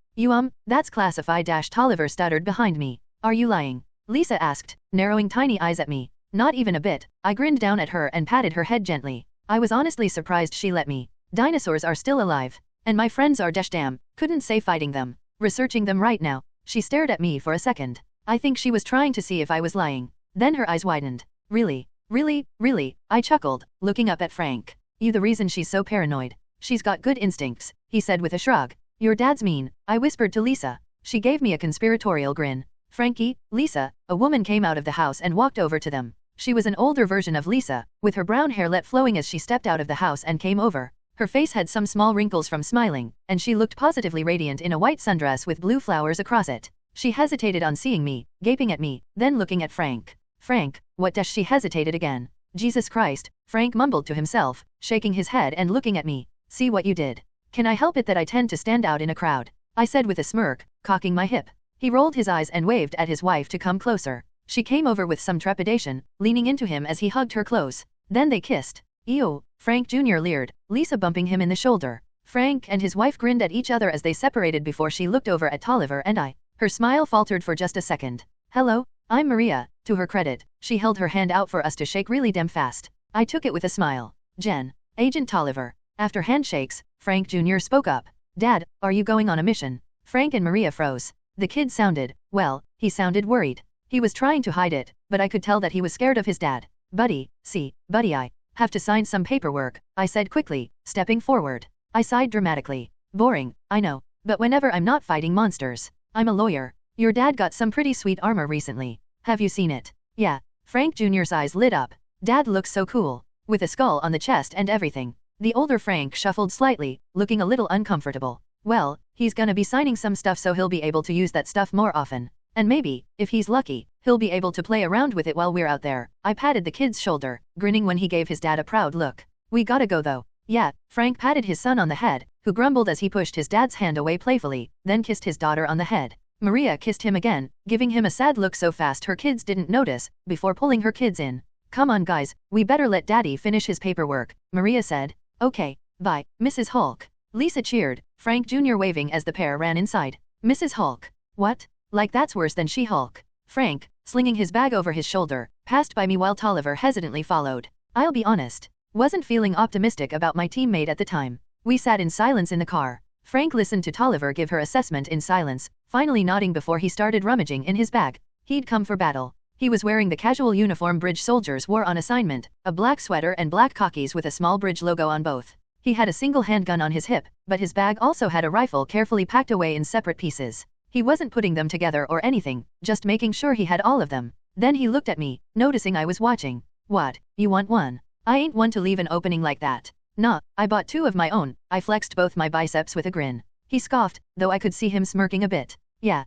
That's classified. Tolliver stuttered behind me. Are you lying? Lisa asked, narrowing tiny eyes at me. Not even a bit. I grinned down at her and patted her head gently. I was honestly surprised she let me. Dinosaurs are still alive. And my friends are damn, couldn't say fighting them. Researching them right now. She stared at me for a second. I think she was trying to see if I was lying. Then her eyes widened. Really? Really? I chuckled, looking up at Frank. You the reason she's so paranoid. She's got good instincts, he said with a shrug. Your dad's mean, I whispered to Lisa. She gave me a conspiratorial grin. Frankie, Lisa, a woman came out of the house and walked over to them. She was an older version of Lisa, with her brown hair let flowing as she stepped out of the house and came over. Her face had some small wrinkles from smiling, and she looked positively radiant in a white sundress with blue flowers across it. She hesitated on seeing me, gaping at me, then looking at Frank. Frank, what does she hesitated again? Jesus Christ, Frank mumbled to himself, shaking his head and looking at me. See what you did. Can I help it that I tend to stand out in a crowd? I said with a smirk, cocking my hip. He rolled his eyes and waved at his wife to come closer. She came over with some trepidation, leaning into him as he hugged her close. Then they kissed. Ew, Frank Jr. leered, Lisa bumping him in the shoulder. Frank and his wife grinned at each other as they separated before she looked over at Tolliver and I. Her smile faltered for just a second. Hello, I'm Maria. To her credit, she held her hand out for us to shake really damn fast. I took it with a smile. Jen. Agent Tolliver. After handshakes, Frank Jr. spoke up. Dad, are you going on a mission? Frank and Maria froze. The kid sounded, well, he sounded worried. He was trying to hide it, but I could tell that he was scared of his dad. Buddy, I have to sign some paperwork, I said quickly, stepping forward. I sighed dramatically. Boring, I know, but whenever I'm not fighting monsters, I'm a lawyer. Your dad got some pretty sweet armor recently. Have you seen it? Yeah. Frank Jr.'s eyes lit up. Dad looks so cool. With a skull on the chest and everything. The older Frank shuffled slightly, looking a little uncomfortable. Well, he's gonna be signing some stuff so he'll be able to use that stuff more often. And maybe, if he's lucky, he'll be able to play around with it while we're out there. I patted the kid's shoulder, grinning when he gave his dad a proud look. We gotta go though. Yeah, Frank patted his son on the head, who grumbled as he pushed his dad's hand away playfully, then kissed his daughter on the head. Maria kissed him again, giving him a sad look so fast her kids didn't notice, before pulling her kids in. Come on guys, we better let Daddy finish his paperwork, Maria said. Okay, bye, Mrs. Hulk. Lisa cheered, Frank Jr. waving as the pair ran inside. Mrs. Hulk. What? Like that's worse than She-Hulk. Frank, slinging his bag over his shoulder, passed by me while Tolliver hesitantly followed. I'll be honest. Wasn't feeling optimistic about my teammate at the time. We sat in silence in the car. Frank listened to Tolliver give her assessment in silence, finally nodding before he started rummaging in his bag. He'd come for battle. He was wearing the casual uniform bridge soldiers wore on assignment, a black sweater and black khakis with a small bridge logo on both. He had a single handgun on his hip, but his bag also had a rifle carefully packed away in separate pieces. He wasn't putting them together or anything, just making sure he had all of them. Then he looked at me, noticing I was watching. What, you want one? I ain't one to leave an opening like that. Nah, I bought 2 of my own. I flexed both my biceps with a grin. He scoffed, though I could see him smirking a bit. Yeah,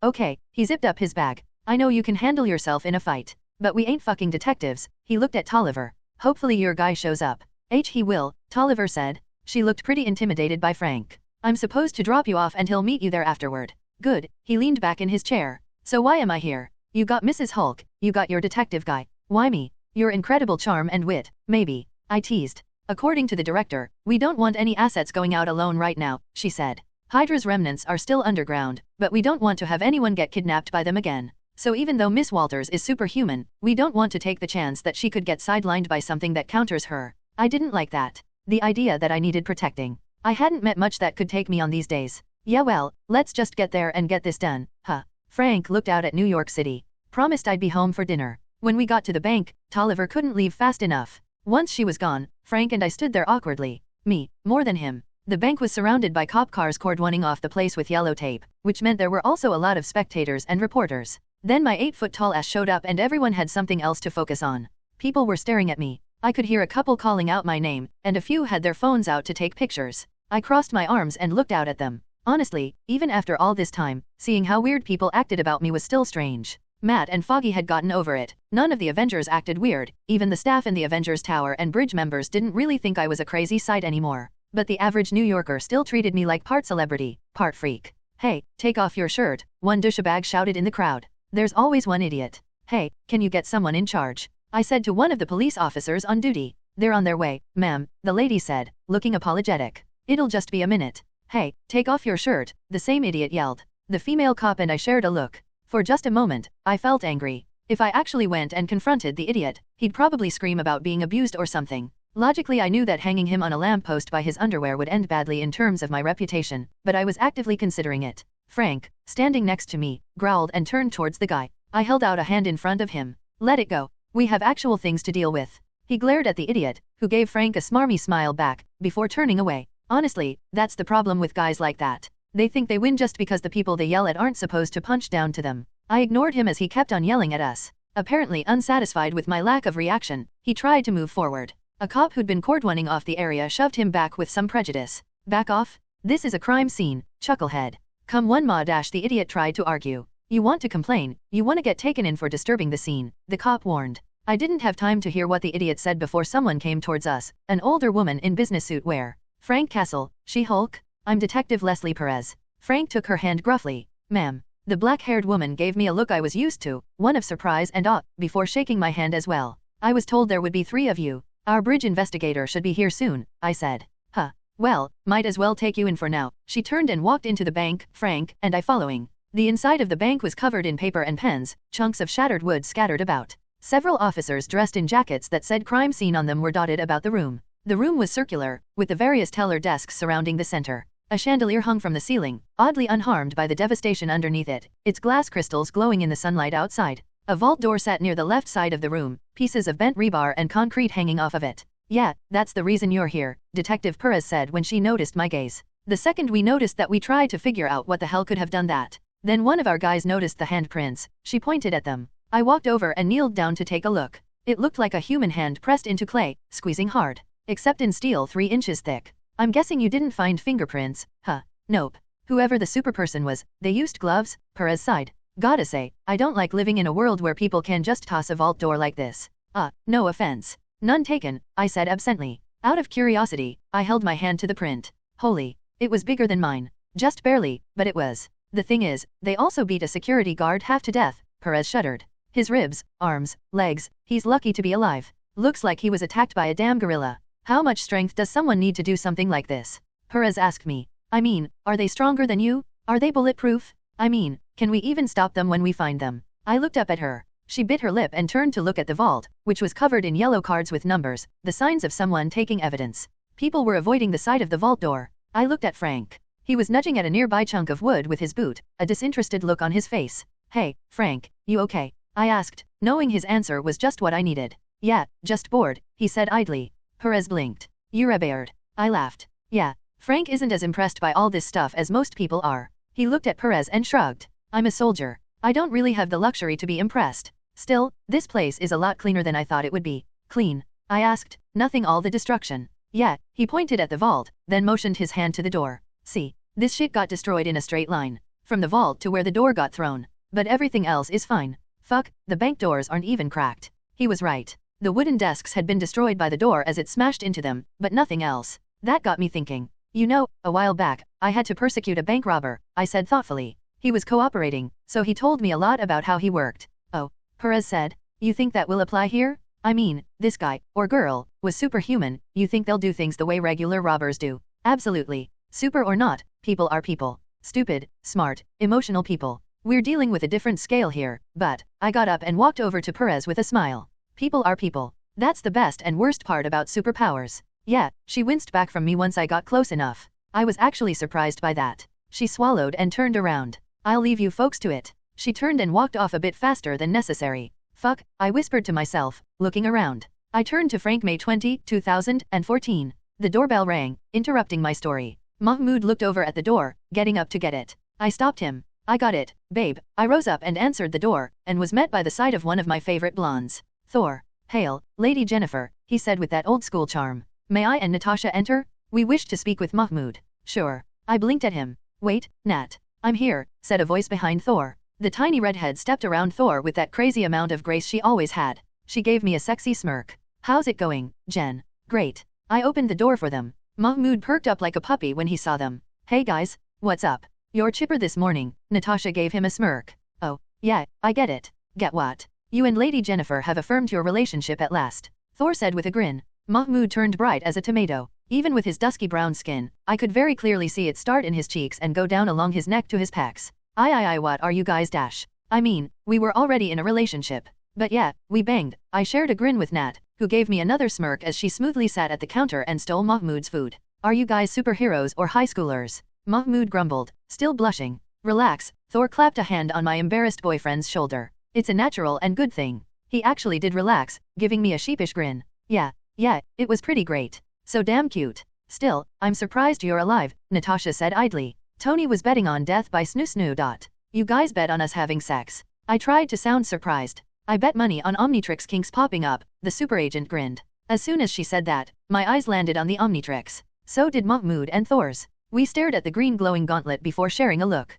okay. He zipped up his bag. I know you can handle yourself in a fight. But we ain't fucking detectives. He looked at Tolliver. Hopefully your guy shows up. He will, Tolliver said. She looked pretty intimidated by Frank. I'm supposed to drop you off and he'll meet you there afterward. Good, he leaned back in his chair. So why am I here? You got Mrs. Hulk, you got your detective guy. Why me? Your incredible charm and wit, maybe. I teased. According to the director, we don't want any assets going out alone right now, she said. Hydra's remnants are still underground, but we don't want to have anyone get kidnapped by them again. So even though Miss Walters is superhuman, we don't want to take the chance that she could get sidelined by something that counters her. I didn't like that. The idea that I needed protecting. I hadn't met much that could take me on these days. Yeah well, let's just get there and get this done, huh? Frank looked out at New York City. Promised I'd be home for dinner. When we got to the bank, Tolliver couldn't leave fast enough. Once she was gone, Frank and I stood there awkwardly. Me, more than him. The bank was surrounded by cop cars cordoning off the place with yellow tape, which meant there were also a lot of spectators and reporters. Then my 8-foot-tall ass showed up and everyone had something else to focus on. People were staring at me. I could hear a couple calling out my name, and a few had their phones out to take pictures. I crossed my arms and looked out at them. Honestly, even after all this time, seeing how weird people acted about me was still strange. Matt and Foggy had gotten over it. None of the Avengers acted weird. Even the staff in the Avengers Tower and bridge members didn't really think I was a crazy sight anymore. But the average New Yorker still treated me like part celebrity, part freak. Hey, take off your shirt, one douchebag shouted in the crowd. There's always one idiot. Hey, can you get someone in charge? I said to one of the police officers on duty. They're on their way, ma'am, the lady said, looking apologetic. It'll just be a minute. Hey, take off your shirt, the same idiot yelled. The female cop and I shared a look. For just a moment, I felt angry. If I actually went and confronted the idiot, he'd probably scream about being abused or something. Logically I knew that hanging him on a lamppost by his underwear would end badly in terms of my reputation, but I was actively considering it. Frank, standing next to me, growled and turned towards the guy. I held out a hand in front of him. Let it go. We have actual things to deal with. He glared at the idiot, who gave Frank a smarmy smile back, before turning away. Honestly, that's the problem with guys like that. They think they win just because the people they yell at aren't supposed to punch down to them. I ignored him as he kept on yelling at us. Apparently unsatisfied with my lack of reaction, he tried to move forward. A cop who'd been cordwoning off the area shoved him back with some prejudice. Back off? This is a crime scene, chucklehead. Come one ma dash the idiot tried to argue. You want to complain, you want to get taken in for disturbing the scene, the cop warned. I didn't have time to hear what the idiot said before someone came towards us, an older woman in business suit wear. Frank Castle, She-Hulk? I'm Detective Leslie Perez. Frank took her hand gruffly. Ma'am. The black-haired woman gave me a look I was used to, one of surprise and awe, before shaking my hand as well. I was told there would be 3 of you. Our bridge investigator should be here soon, I said. Huh. Well, might as well take you in for now. She turned and walked into the bank, Frank and I following. The inside of the bank was covered in paper and pens, chunks of shattered wood scattered about. Several officers dressed in jackets that said crime scene on them were dotted about the room. The room was circular, with the various teller desks surrounding the center. A chandelier hung from the ceiling, oddly unharmed by the devastation underneath it, its glass crystals glowing in the sunlight outside. A vault door sat near the left side of the room, pieces of bent rebar and concrete hanging off of it. Yeah, that's the reason you're here, Detective Perez said when she noticed my gaze. The second we noticed that, we tried to figure out what the hell could have done that. Then one of our guys noticed the handprints. She pointed at them. I walked over and kneeled down to take a look. It looked like a human hand pressed into clay, squeezing hard. Except in steel 3 inches thick. I'm guessing you didn't find fingerprints, huh? Nope. Whoever the superperson was, they used gloves, Perez sighed. Gotta say, I don't like living in a world where people can just toss a vault door like this. No offense. None taken, I said absently. Out of curiosity, I held my hand to the print. Holy. It was bigger than mine. Just barely, but it was. The thing is, they also beat a security guard half to death, Perez shuddered. His ribs, arms, legs, he's lucky to be alive. Looks like he was attacked by a damn gorilla. How much strength does someone need to do something like this? Perez asked me. I mean, are they stronger than you? Are they bulletproof? I mean, can we even stop them when we find them? I looked up at her. She bit her lip and turned to look at the vault, which was covered in yellow cards with numbers, the signs of someone taking evidence. People were avoiding the side of the vault door. I looked at Frank. He was nudging at a nearby chunk of wood with his boot, a disinterested look on his face. Hey, Frank, you okay? I asked, knowing his answer was just what I needed. Yeah, just bored, he said idly. Perez blinked. You're bored. I laughed. Yeah, Frank isn't as impressed by all this stuff as most people are. He looked at Perez and shrugged. I'm a soldier. I don't really have the luxury to be impressed. Still, this place is a lot cleaner than I thought it would be. Clean? I asked, nothing all the destruction. Yeah, he pointed at the vault, then motioned his hand to the door. See, this shit got destroyed in a straight line. From the vault to where the door got thrown. But everything else is fine. Fuck, the bank doors aren't even cracked. He was right. The wooden desks had been destroyed by the door as it smashed into them, but nothing else. That got me thinking. You know, a while back, I had to persecute a bank robber, I said thoughtfully. He was cooperating, so he told me a lot about how he worked. Oh, Perez said. You think that will apply here? I mean, this guy, or girl, was superhuman. You think they'll do things the way regular robbers do? Absolutely. Super or not, people are people. Stupid, smart, emotional people. We're dealing with a different scale here, but, I got up and walked over to Perez with a smile. People are people. That's the best and worst part about superpowers. Yeah, she winced back from me once I got close enough. I was actually surprised by that. She swallowed and turned around. I'll leave you folks to it. She turned and walked off a bit faster than necessary. Fuck, I whispered to myself, looking around. I turned to Frank. May 20, 2014. The doorbell rang, interrupting my story. Mahmoud looked over at the door, getting up to get it. I stopped him. I got it, babe. I rose up and answered the door, and was met by the sight of one of my favorite blondes. Thor. Hail, Lady Jennifer, he said with that old-school charm. May I and Natasha enter? We wish to speak with Mahmoud. Sure. I blinked at him. Wait, Nat. I'm here, said a voice behind Thor. The tiny redhead stepped around Thor with that crazy amount of grace she always had. She gave me a sexy smirk. How's it going, Jen? Great. I opened the door for them. Mahmoud perked up like a puppy when he saw them. Hey guys, what's up? You're chipper this morning, Natasha gave him a smirk. Oh, yeah, I get it. Get what? You and Lady Jennifer have affirmed your relationship at last, Thor said with a grin. Mahmoud turned bright as a tomato. Even with his dusky brown skin, I could very clearly see it start in his cheeks and go down along his neck to his pecs. What are you guys dash? I mean, we were already in a relationship. But yeah, we banged. I shared a grin with Nat, who gave me another smirk as she smoothly sat at the counter and stole Mahmoud's food. Are you guys superheroes or high schoolers? Mahmoud grumbled, still blushing. Relax, Thor clapped a hand on my embarrassed boyfriend's shoulder. It's a natural and good thing. He actually did relax, giving me a sheepish grin. Yeah, it was pretty great. So damn cute. Still, I'm surprised you're alive, Natasha said idly. Tony was betting on death by snoo. You guys bet on us having sex. I tried to sound surprised. I bet money on Omnitrix kinks popping up, the super agent grinned. As soon as she said that, my eyes landed on the Omnitrix. So did Mahmoud and Thor's. We stared at the green glowing gauntlet before sharing a look.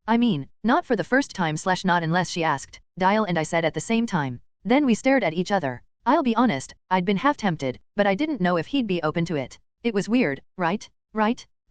I mean, not for the first time / not unless she asked, Dial and I said at the same time. Then we stared at each other. I'll be honest, I'd been half tempted, but I didn't know if he'd be open to it. It was weird, right?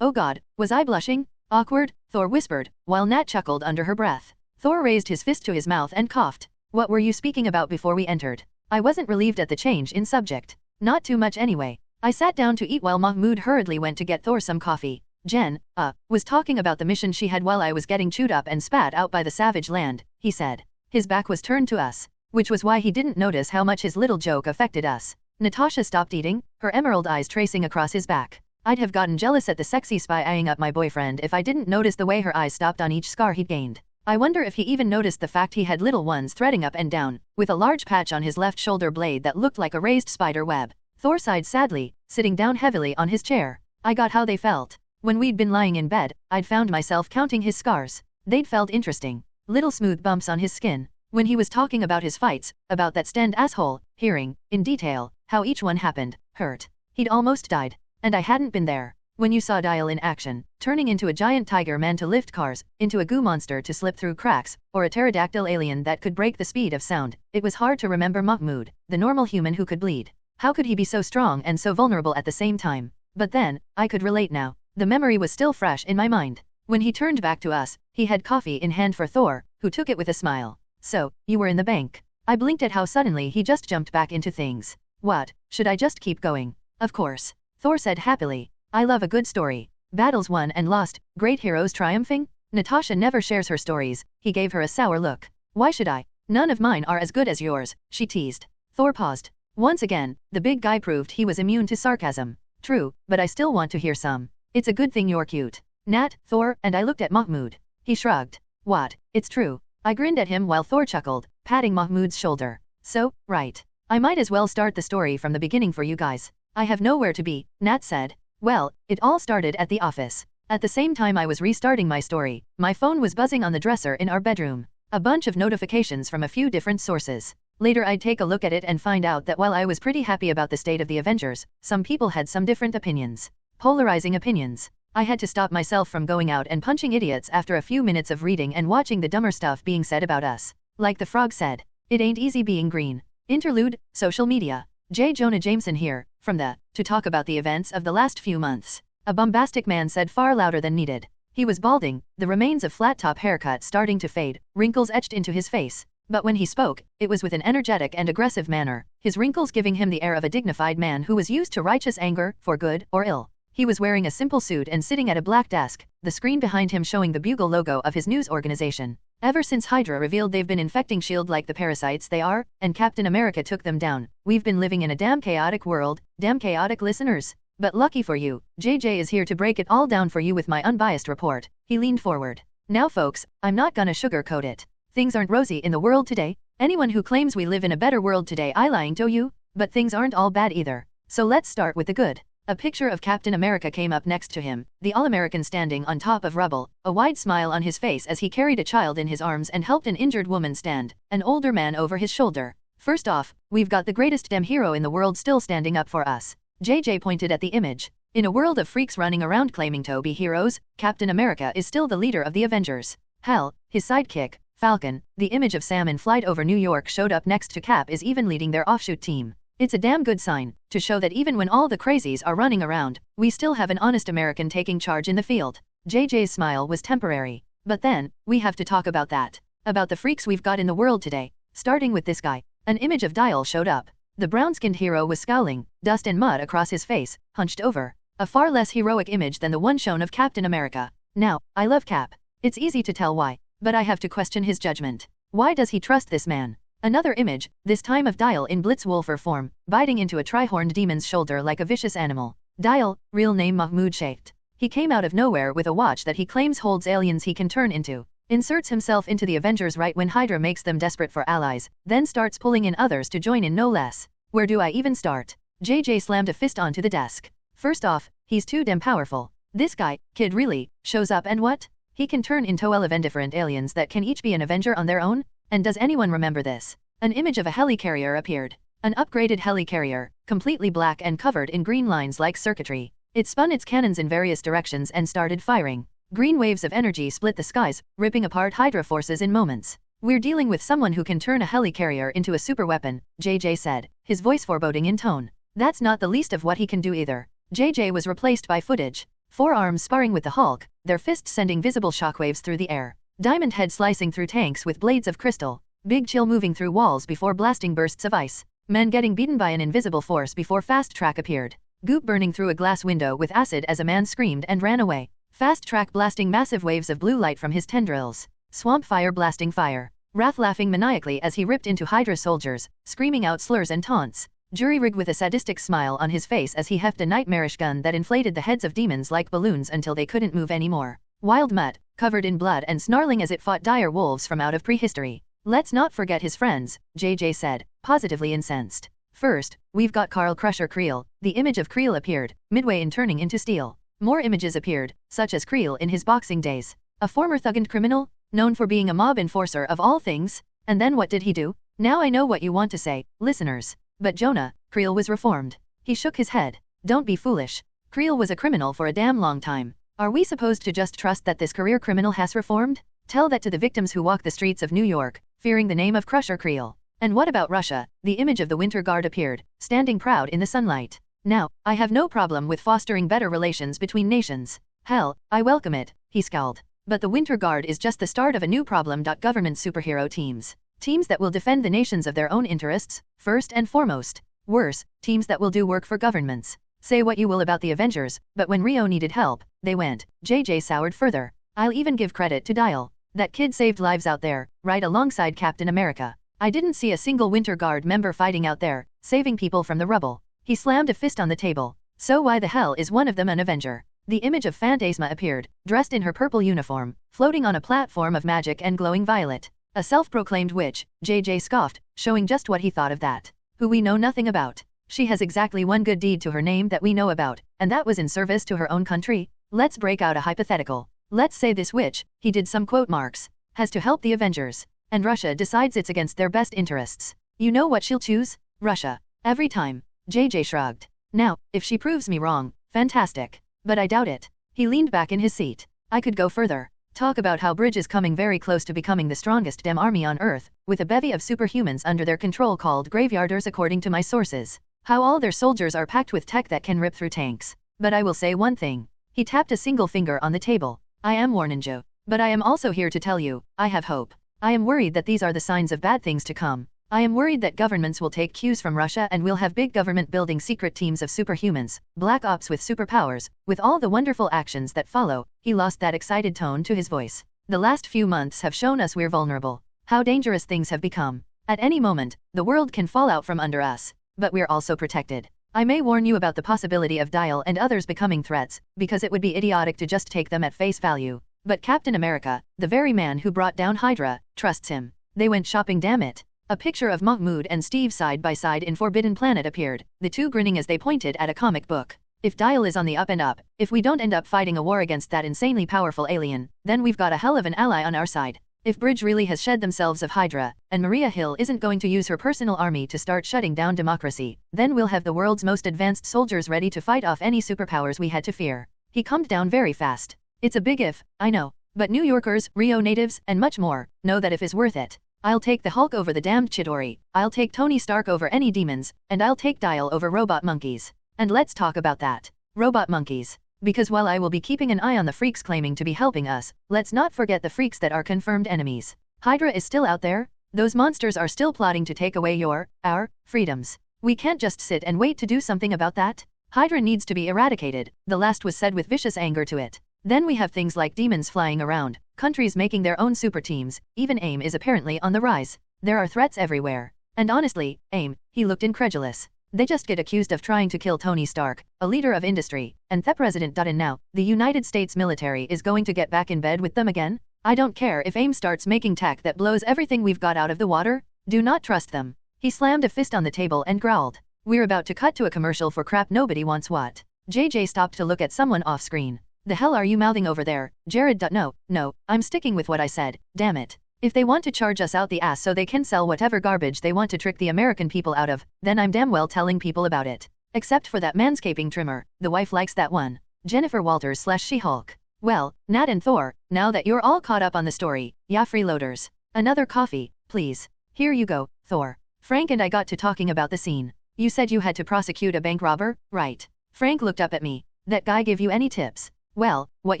Oh god, was I blushing? Awkward, Thor whispered, while Nat chuckled under her breath. Thor raised his fist to his mouth and coughed. What were you speaking about before we entered? I wasn't relieved at the change in subject. Not too much anyway. I sat down to eat while Mahmoud hurriedly went to get Thor some coffee. Jen, was talking about the mission she had while I was getting chewed up and spat out by the savage land, he said. His back was turned to us, which was why he didn't notice how much his little joke affected us. Natasha stopped eating, her emerald eyes tracing across his back. I'd have gotten jealous at the sexy spy eyeing up my boyfriend if I didn't notice the way her eyes stopped on each scar he'd gained. I wonder if he even noticed the fact he had little ones threading up and down, with a large patch on his left shoulder blade that looked like a raised spider web. Thor sighed sadly, sitting down heavily on his chair. I got how they felt. When we'd been lying in bed, I'd found myself counting his scars. They'd felt interesting. Little smooth bumps on his skin. When he was talking about his fights, about that Sten asshole, hearing, in detail, how each one happened, hurt. He'd almost died. And I hadn't been there. When you saw Dial in action, turning into a giant tiger man to lift cars, into a goo monster to slip through cracks, or a pterodactyl alien that could break the speed of sound, it was hard to remember Mahmoud, the normal human who could bleed. How could he be so strong and so vulnerable at the same time? But then, I could relate now. The memory was still fresh in my mind. When he turned back to us, he had coffee in hand for Thor, who took it with a smile. So, you were in the bank. I blinked at how suddenly he just jumped back into things. What, should I just keep going? Of course. Thor said happily. I love a good story. Battles won and lost, great heroes triumphing? Natasha never shares her stories, he gave her a sour look. Why should I? None of mine are as good as yours, she teased. Thor paused. Once again, the big guy proved he was immune to sarcasm. True, but I still want to hear some. It's a good thing you're cute. Nat, Thor, and I looked at Mahmoud. He shrugged. What, it's true. I grinned at him while Thor chuckled, patting Mahmoud's shoulder. So, right. I might as well start the story from the beginning for you guys. I have nowhere to be, Nat said. Well, it all started at the office. At the same time I was restarting my story, my phone was buzzing on the dresser in our bedroom. A bunch of notifications from a few different sources. Later I'd take a look at it and find out that while I was pretty happy about the state of the Avengers, some people had some different opinions. Polarizing opinions. I had to stop myself from going out and punching idiots after a few minutes of reading and watching the dumber stuff being said about us. Like the frog said, it ain't easy being green. Interlude, social media. J. Jonah Jameson here, from to talk about the events of the last few months. A bombastic man said far louder than needed. He was balding, the remains of flat top haircut starting to fade, wrinkles etched into his face. But when he spoke, it was with an energetic and aggressive manner, his wrinkles giving him the air of a dignified man who was used to righteous anger, for good or ill. He was wearing a simple suit and sitting at a black desk, the screen behind him showing the bugle logo of his news organization. Ever since Hydra revealed they've been infecting S.H.I.E.L.D. like the parasites they are, and Captain America took them down, we've been living in a damn chaotic world, damn chaotic listeners. But lucky for you, JJ is here to break it all down for you with my unbiased report. He leaned forward. Now folks, I'm not gonna sugarcoat it. Things aren't rosy in the world today. Anyone who claims we live in a better world today I lying to you. But things aren't all bad either. So let's start with the good. A picture of Captain America came up next to him, the All-American standing on top of rubble, a wide smile on his face as he carried a child in his arms and helped an injured woman stand, an older man over his shoulder. First off, we've got the greatest damn hero in the world still standing up for us. JJ pointed at the image. In a world of freaks running around claiming to be heroes, Captain America is still the leader of the Avengers. Hell, his sidekick, Falcon, the image of Sam in flight over New York showed up next to Cap is even leading their offshoot team. It's a damn good sign, to show that even when all the crazies are running around, we still have an honest American taking charge in the field. JJ's smile was temporary. But then, we have to talk about that. About the freaks we've got in the world today. Starting with this guy. An image of Dial showed up. The brown-skinned hero was scowling, dust and mud across his face, hunched over. A far less heroic image than the one shown of Captain America. Now, I love Cap. It's easy to tell why, but I have to question his judgment. Why does he trust this man? Another image, this time of Dial in Blitz wolfer form, biting into a tri-horned demon's shoulder like a vicious animal. Dial, real name Mahmoud Sheikht. He came out of nowhere with a watch that he claims holds aliens he can turn into. Inserts himself into the Avengers right when Hydra makes them desperate for allies, then starts pulling in others to join in no less. Where do I even start? JJ slammed a fist onto the desk. First off, he's too damn powerful. This guy, kid really, shows up and what? He can turn into 11 different aliens that can each be an Avenger on their own? And does anyone remember this? An image of a helicarrier appeared. An upgraded helicarrier, completely black and covered in green lines like circuitry. It spun its cannons in various directions and started firing. Green waves of energy split the skies, ripping apart Hydra forces in moments. We're dealing with someone who can turn a helicarrier into a superweapon, JJ said, his voice foreboding in tone. That's not the least of what he can do either. JJ was replaced by footage. 4 arms sparring with the Hulk, their fists sending visible shockwaves through the air. Diamond Head slicing through tanks with blades of crystal. Big Chill moving through walls before blasting bursts of ice. Men getting beaten by an invisible force before Fast Track appeared. Goop burning through a glass window with acid as a man screamed and ran away. Fast Track blasting massive waves of blue light from his tendrils. Swamp Fire blasting fire. Wrath laughing maniacally as he ripped into Hydra soldiers, screaming out slurs and taunts. Jury Rig with a sadistic smile on his face as he hefted a nightmarish gun that inflated the heads of demons like balloons until they couldn't move anymore. Wild Mutt, covered in blood and snarling as it fought dire wolves from out of prehistory. Let's not forget his friends, JJ said, positively incensed. First, we've got Carl Crusher Creel. The image of Creel appeared, midway in turning into steel. More images appeared, such as Creel in his boxing days. A former thuggened criminal, known for being a mob enforcer of all things. And then what did he do? Now I know what you want to say, listeners. But Jonah, Creel was reformed. He shook his head. Don't be foolish. Creel was a criminal for a damn long time. Are we supposed to just trust that this career criminal has reformed? Tell that to the victims who walk the streets of New York, fearing the name of Crusher Creel. And what about Russia? The image of the Winter Guard appeared, standing proud in the sunlight. Now, I have no problem with fostering better relations between nations. Hell, I welcome it, he scowled. But the Winter Guard is just the start of a new problem. Government superhero teams. Teams that will defend the nations of their own interests, first and foremost. Worse, teams that will do work for governments. Say what you will about the Avengers, but when Rio needed help, they went. JJ soured further. I'll even give credit to Dial. That kid saved lives out there, right alongside Captain America. I didn't see a single Winter Guard member fighting out there, saving people from the rubble. He slammed a fist on the table. So why the hell is one of them an Avenger? The image of Fantasma appeared, dressed in her purple uniform, floating on a platform of magic and glowing violet. A self-proclaimed witch, JJ scoffed, showing just what he thought of that. Who we know nothing about. She has exactly one good deed to her name that we know about, and that was in service to her own country. Let's break out a hypothetical. Let's say this witch, he did some quote marks, has to help the Avengers. And Russia decides it's against their best interests. You know what she'll choose? Russia. Every time. JJ shrugged. Now, if she proves me wrong, fantastic. But I doubt it. He leaned back in his seat. I could go further. Talk about how Bridge is coming very close to becoming the strongest damn army on Earth, with a bevy of superhumans under their control called Graveyarders according to my sources. How all their soldiers are packed with tech that can rip through tanks. But I will say one thing. He tapped a single finger on the table. I am Warninja. But I am also here to tell you, I have hope. I am worried that these are the signs of bad things to come. I am worried that governments will take cues from Russia and we'll have big government building secret teams of superhumans, black ops with superpowers, with all the wonderful actions that follow. He lost that excited tone to his voice. The last few months have shown us we're vulnerable. How dangerous things have become. At any moment, the world can fall out from under us. But we're also protected. I may warn you about the possibility of Dial and others becoming threats, because it would be idiotic to just take them at face value. But Captain America, the very man who brought down Hydra, trusts him. They went shopping, damn it. A picture of Mahmoud and Steve side by side in Forbidden Planet appeared, the two grinning as they pointed at a comic book. If Dial is on the up and up, if we don't end up fighting a war against that insanely powerful alien, then we've got a hell of an ally on our side. If Bridge really has shed themselves of Hydra, and Maria Hill isn't going to use her personal army to start shutting down democracy, then we'll have the world's most advanced soldiers ready to fight off any superpowers we had to fear. He calmed down very fast. It's a big if, I know. But New Yorkers, Rio natives, and much more, know that if is worth it. I'll take the Hulk over the damned Chidori, I'll take Tony Stark over any demons, and I'll take Dial over robot monkeys. And let's talk about that. Robot monkeys. Because while I will be keeping an eye on the freaks claiming to be helping us, let's not forget the freaks that are confirmed enemies. Hydra is still out there? Those monsters are still plotting to take away our freedoms. We can't just sit and wait to do something about that. Hydra needs to be eradicated, the last was said with vicious anger to it. Then we have things like demons flying around, countries making their own super teams, even AIM is apparently on the rise. There are threats everywhere. And honestly, AIM, he looked incredulous. They just get accused of trying to kill Tony Stark, a leader of industry, and the president. And now, the United States military is going to get back in bed with them again? I don't care if AIM starts making tech that blows everything we've got out of the water. Do not trust them. He slammed a fist on the table and growled. We're about to cut to a commercial for crap nobody wants. What? JJ stopped to look at someone off screen. The hell are you mouthing over there, Jared? No, I'm sticking with what I said, damn it. If they want to charge us out the ass so they can sell whatever garbage they want to trick the American people out of, then I'm damn well telling people about it. Except for that manscaping trimmer, the wife likes that one. Jennifer Walters / She-Hulk. Well, Nat and Thor, now that you're all caught up on the story, yeah, freeloaders. Another coffee, please. Here you go, Thor. Frank and I got to talking about the scene. You said you had to prosecute a bank robber, right? Frank looked up at me. That guy give you any tips? Well, what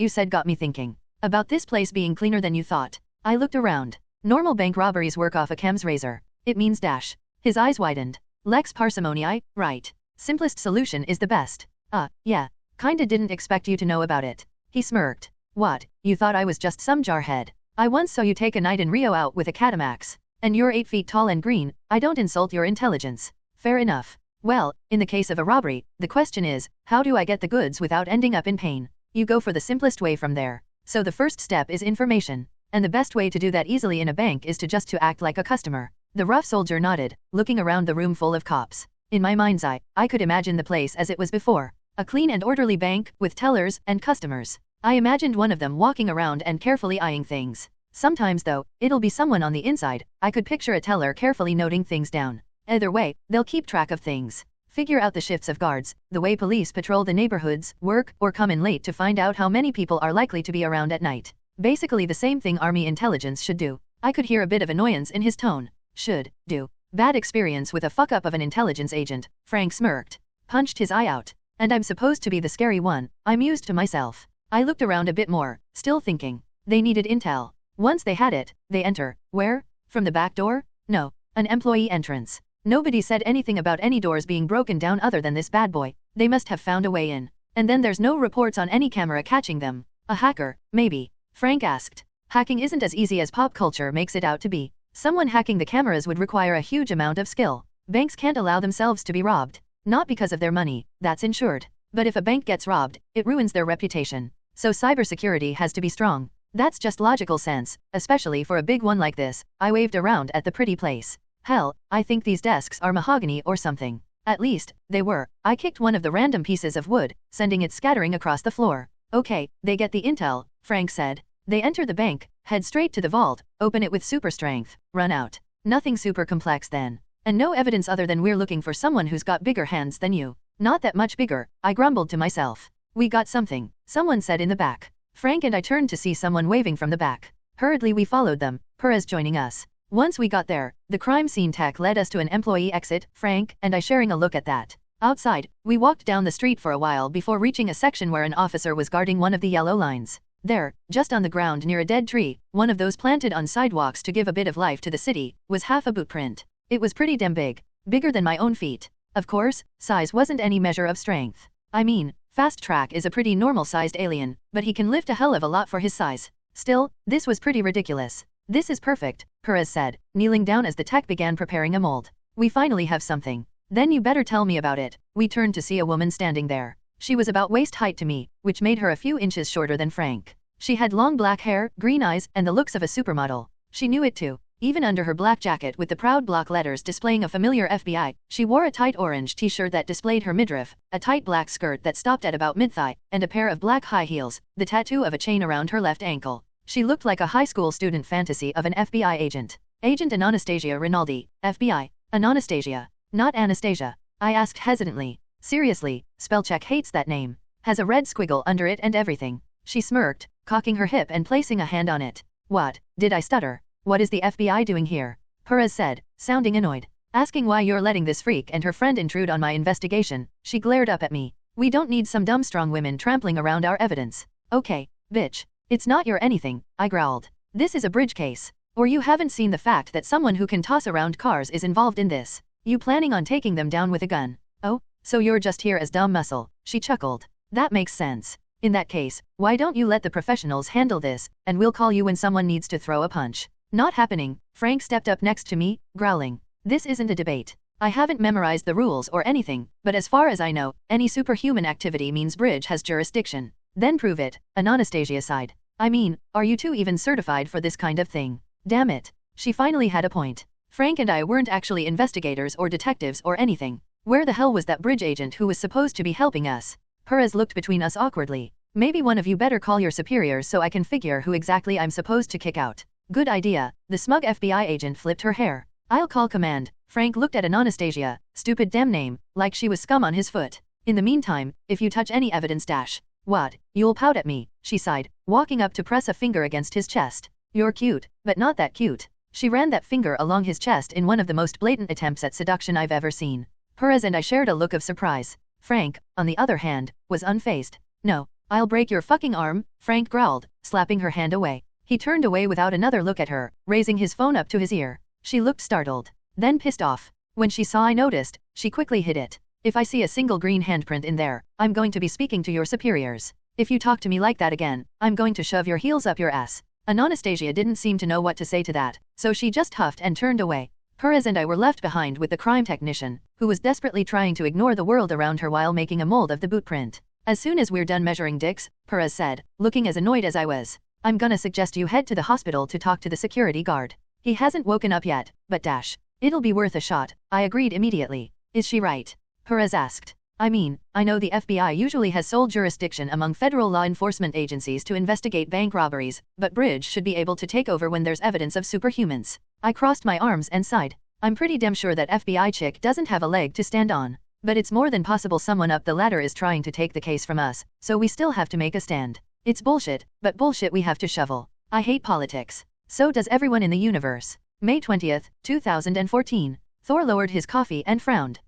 you said got me thinking. About this place being cleaner than you thought. I looked around. Normal bank robberies work off a chem's razor. It means dash. His eyes widened. Lex parsimony, right. Simplest solution is the best. Yeah. Kinda didn't expect you to know about it. He smirked. What, you thought I was just some jarhead? I once saw you take a night in Rio out with a catamax. And you're 8 feet tall and green, I don't insult your intelligence. Fair enough. Well, in the case of a robbery, the question is, how do I get the goods without ending up in pain? You go for the simplest way from there. So the first step is information. And the best way to do that easily in a bank is to act like a customer. The rough soldier nodded, looking around the room full of cops. In my mind's eye, I could imagine the place as it was before. A clean and orderly bank, with tellers and customers. I imagined one of them walking around and carefully eyeing things. Sometimes though, it'll be someone on the inside. I could picture a teller carefully noting things down. Either way, they'll keep track of things. Figure out the shifts of guards, the way police patrol the neighborhoods, work, or come in late to find out how many people are likely to be around at night. Basically the same thing Army intelligence should do. I could hear a bit of annoyance in his tone. Should do. Bad experience with a fuck-up of an intelligence agent, Frank smirked. Punched his eye out. And I'm supposed to be the scary one, I mused to myself. I looked around a bit more, still thinking. They needed intel. Once they had it, they enter. Where? From the back door? No. An employee entrance. Nobody said anything about any doors being broken down other than this bad boy. They must have found a way in. And then there's no reports on any camera catching them. A hacker, maybe. Frank asked. Hacking isn't as easy as pop culture makes it out to be. Someone hacking the cameras would require a huge amount of skill. Banks can't allow themselves to be robbed. Not because of their money, that's insured. But if a bank gets robbed, it ruins their reputation. So cybersecurity has to be strong. That's just logical sense, especially for a big one like this. I waved around at the pretty place. Hell, I think these desks are mahogany or something. At least, they were. I kicked one of the random pieces of wood, sending it scattering across the floor. Okay, they get the intel, Frank said. They enter the bank, head straight to the vault, open it with super strength, run out. Nothing super complex then. And no evidence other than we're looking for someone who's got bigger hands than you. Not that much bigger, I grumbled to myself. We got something, someone said in the back. Frank and I turned to see someone waving from the back. Hurriedly we followed them, Perez joining us. Once we got there, the crime scene tech led us to an employee exit, Frank and I sharing a look at that. Outside, we walked down the street for a while before reaching a section where an officer was guarding one of the yellow lines. There, just on the ground near a dead tree, one of those planted on sidewalks to give a bit of life to the city, was half a boot print. It was pretty damn big. Bigger than my own feet. Of course, size wasn't any measure of strength. I mean, Fast Track is a pretty normal-sized alien, but he can lift a hell of a lot for his size. Still, this was pretty ridiculous. This is perfect, Perez said, kneeling down as the tech began preparing a mold. We finally have something. Then you better tell me about it. We turned to see a woman standing there. She was about waist height to me, which made her a few inches shorter than Frank. She had long black hair, green eyes, and the looks of a supermodel. She knew it too. Even under her black jacket with the proud block letters displaying a familiar FBI, she wore a tight orange t-shirt that displayed her midriff, a tight black skirt that stopped at about mid-thigh, and a pair of black high heels, the tattoo of a chain around her left ankle. She looked like a high school student fantasy of an FBI agent. Agent Anastasia Rinaldi, FBI. Anastasia. Not Anastasia. I asked hesitantly. Seriously, spellcheck hates that name. Has a red squiggle under it and everything. She smirked, cocking her hip and placing a hand on it. What, did I stutter? What is the FBI doing here? Perez said, sounding annoyed. Asking why you're letting this freak and her friend intrude on my investigation. She glared up at me. We don't need some dumb strong women trampling around our evidence. Okay, bitch. It's not your anything, I growled. This is a bridge case. Or you haven't seen the fact that someone who can toss around cars is involved in this. You planning on taking them down with a gun? Oh, so you're just here as dumb muscle, she chuckled. That makes sense. In that case, why don't you let the professionals handle this, and we'll call you when someone needs to throw a punch. Not happening. Frank stepped up next to me, growling. This isn't a debate. I haven't memorized the rules or anything, but as far as I know, any superhuman activity means bridge has jurisdiction. Then prove it, Anastasia sighed. I mean, are you two even certified for this kind of thing? Damn it. She finally had a point. Frank and I weren't actually investigators or detectives or anything. Where the hell was that bridge agent who was supposed to be helping us? Perez looked between us awkwardly. Maybe one of you better call your superiors so I can figure who exactly I'm supposed to kick out. Good idea. The smug FBI agent flipped her hair. I'll call command. Frank looked at Anastasia, stupid damn name, like she was scum on his foot. In the meantime, if you touch any evidence what, you'll pout at me, she sighed, walking up to press a finger against his chest. You're cute, but not that cute. She ran that finger along his chest in one of the most blatant attempts at seduction I've ever seen. Perez and I shared a look of surprise. Frank, on the other hand, was unfazed. No, I'll break your fucking arm, Frank growled, slapping her hand away. He turned away without another look at her, raising his phone up to his ear. She looked startled, then pissed off. When she saw I noticed, she quickly hid it. If I see a single green handprint in there, I'm going to be speaking to your superiors. If you talk to me like that again, I'm going to shove your heels up your ass. Anastasia didn't seem to know what to say to that, so she just huffed and turned away. Perez and I were left behind with the crime technician, who was desperately trying to ignore the world around her while making a mold of the boot print. As soon as we're done measuring dicks, Perez said, looking as annoyed as I was, I'm gonna suggest you head to the hospital to talk to the security guard. He hasn't woken up yet, but it'll be worth a shot. I agreed immediately. Is she right? Perez asked. I mean, I know the FBI usually has sole jurisdiction among federal law enforcement agencies to investigate bank robberies, but Bridge should be able to take over when there's evidence of superhumans. I crossed my arms and sighed. I'm pretty damn sure that FBI chick doesn't have a leg to stand on. But it's more than possible someone up the ladder is trying to take the case from us, so we still have to make a stand. It's bullshit, but bullshit we have to shovel. I hate politics. So does everyone in the universe. May 20th, 2014. Thor lowered his coffee and frowned.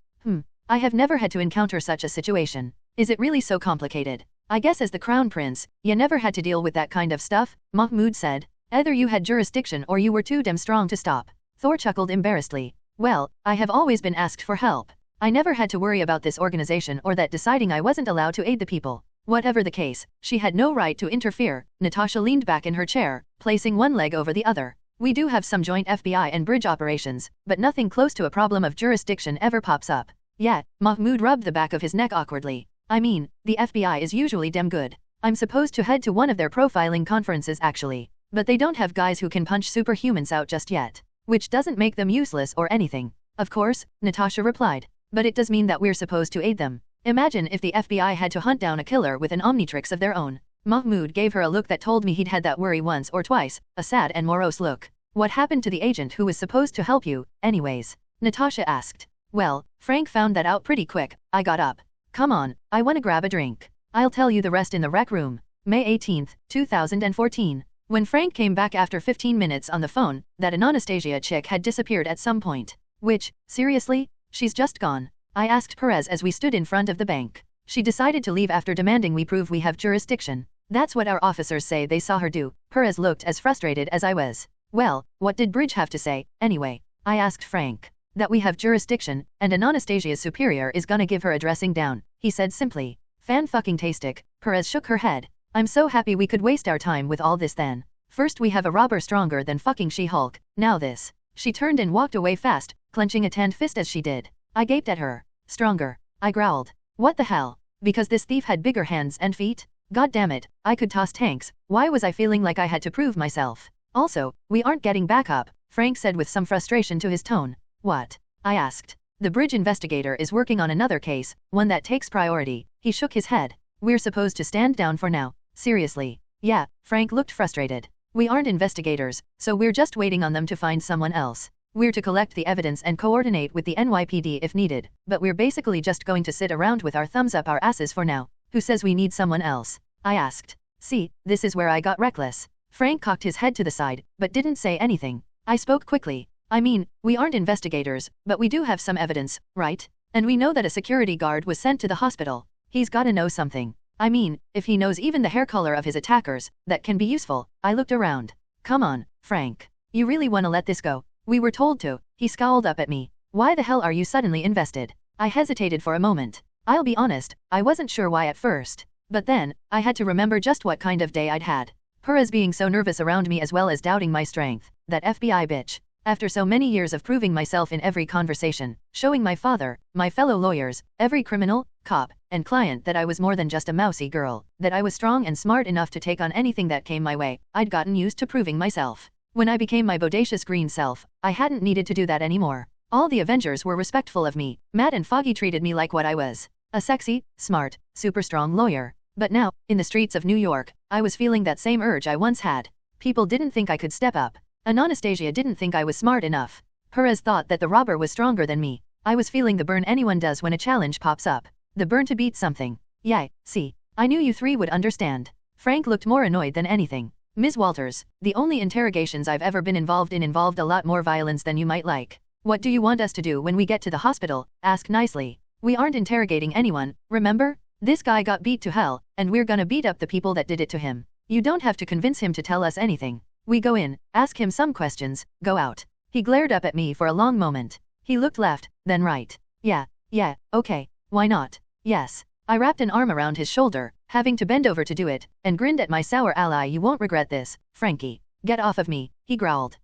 I have never had to encounter such a situation. Is it really so complicated? I guess as the crown prince, you never had to deal with that kind of stuff, Mahmoud said. Either you had jurisdiction or you were too damn strong to stop. Thor chuckled embarrassedly. Well, I have always been asked for help. I never had to worry about this organization or that deciding I wasn't allowed to aid the people. Whatever the case, she had no right to interfere. Natasha leaned back in her chair, placing one leg over the other. We do have some joint FBI and bridge operations, but nothing close to a problem of jurisdiction ever pops up. Yeah, Mahmoud rubbed the back of his neck awkwardly. I mean, the FBI is usually damn good. I'm supposed to head to one of their profiling conferences actually, but they don't have guys who can punch superhumans out just yet. Which doesn't make them useless or anything. Of course, Natasha replied. But it does mean that we're supposed to aid them. Imagine if the FBI had to hunt down a killer with an Omnitrix of their own. Mahmoud gave her a look that told me he'd had that worry once or twice, a sad and morose look. What happened to the agent who was supposed to help you, anyways? Natasha asked. Well, Frank found that out pretty quick. I got up. Come on, I wanna grab a drink. I'll tell you the rest in the rec room. May 18th, 2014. When Frank came back after 15 minutes on the phone, that Anastasia chick had disappeared at some point. Which, seriously? She's just gone. I asked Perez as we stood in front of the bank. She decided to leave after demanding we prove we have jurisdiction. That's what our officers say they saw her do. Perez looked as frustrated as I was. Well, what did Bridge have to say, anyway? I asked Frank. That we have jurisdiction, and Anastasia's superior is gonna give her a dressing down, he said simply. Fan-fucking-tastic, Perez shook her head. I'm so happy we could waste our time with all this then. First we have a robber stronger than fucking She-Hulk, now this. She turned and walked away fast, clenching a tanned fist as she did. I gaped at her. Stronger. I growled. What the hell? Because this thief had bigger hands and feet? God damn it, I could toss tanks. Why was I feeling like I had to prove myself? Also, we aren't getting back up, Frank said with some frustration to his tone. What? I asked. The bridge investigator is working on another case, one that takes priority. He shook his head. We're supposed to stand down for now. Seriously. Yeah, Frank looked frustrated. We aren't investigators, so we're just waiting on them to find someone else. We're to collect the evidence and coordinate with the NYPD if needed, but we're basically just going to sit around with our thumbs up our asses for now. Who says we need someone else? I asked. See, this is where I got reckless. Frank cocked his head to the side, but didn't say anything. I spoke quickly. I mean, we aren't investigators, but we do have some evidence, right? And we know that a security guard was sent to the hospital. He's gotta know something. I mean, if he knows even the hair color of his attackers, that can be useful. I looked around. Come on, Frank. You really wanna let this go? We were told to. He scowled up at me. Why the hell are you suddenly invested? I hesitated for a moment. I'll be honest, I wasn't sure why at first. But then, I had to remember just what kind of day I'd had. Perez being so nervous around me as well as doubting my strength. That FBI bitch. After so many years of proving myself in every conversation, showing my father, my fellow lawyers, every criminal, cop, and client that I was more than just a mousy girl, that I was strong and smart enough to take on anything that came my way, I'd gotten used to proving myself. When I became my bodacious green self, I hadn't needed to do that anymore. All the Avengers were respectful of me. Matt and Foggy treated me like what I was. A sexy, smart, super strong lawyer. But now, in the streets of New York, I was feeling that same urge I once had. People didn't think I could step up. Anastasia didn't think I was smart enough. Perez thought that the robber was stronger than me. I was feeling the burn anyone does when a challenge pops up. The burn to beat something. Yay, see. I knew you three would understand. Frank looked more annoyed than anything. Ms. Walters, the only interrogations I've ever been involved in involved a lot more violence than you might like. What do you want us to do when we get to the hospital? Ask nicely. We aren't interrogating anyone, remember? This guy got beat to hell, and we're gonna beat up the people that did it to him. You don't have to convince him to tell us anything. We go in, ask him some questions, go out. He glared up at me for a long moment. He looked left, then right. Yeah, okay, why not? Yes. I wrapped an arm around his shoulder, having to bend over to do it, and grinned at my sour ally. You won't regret this, Frankie. Get off of me, he growled.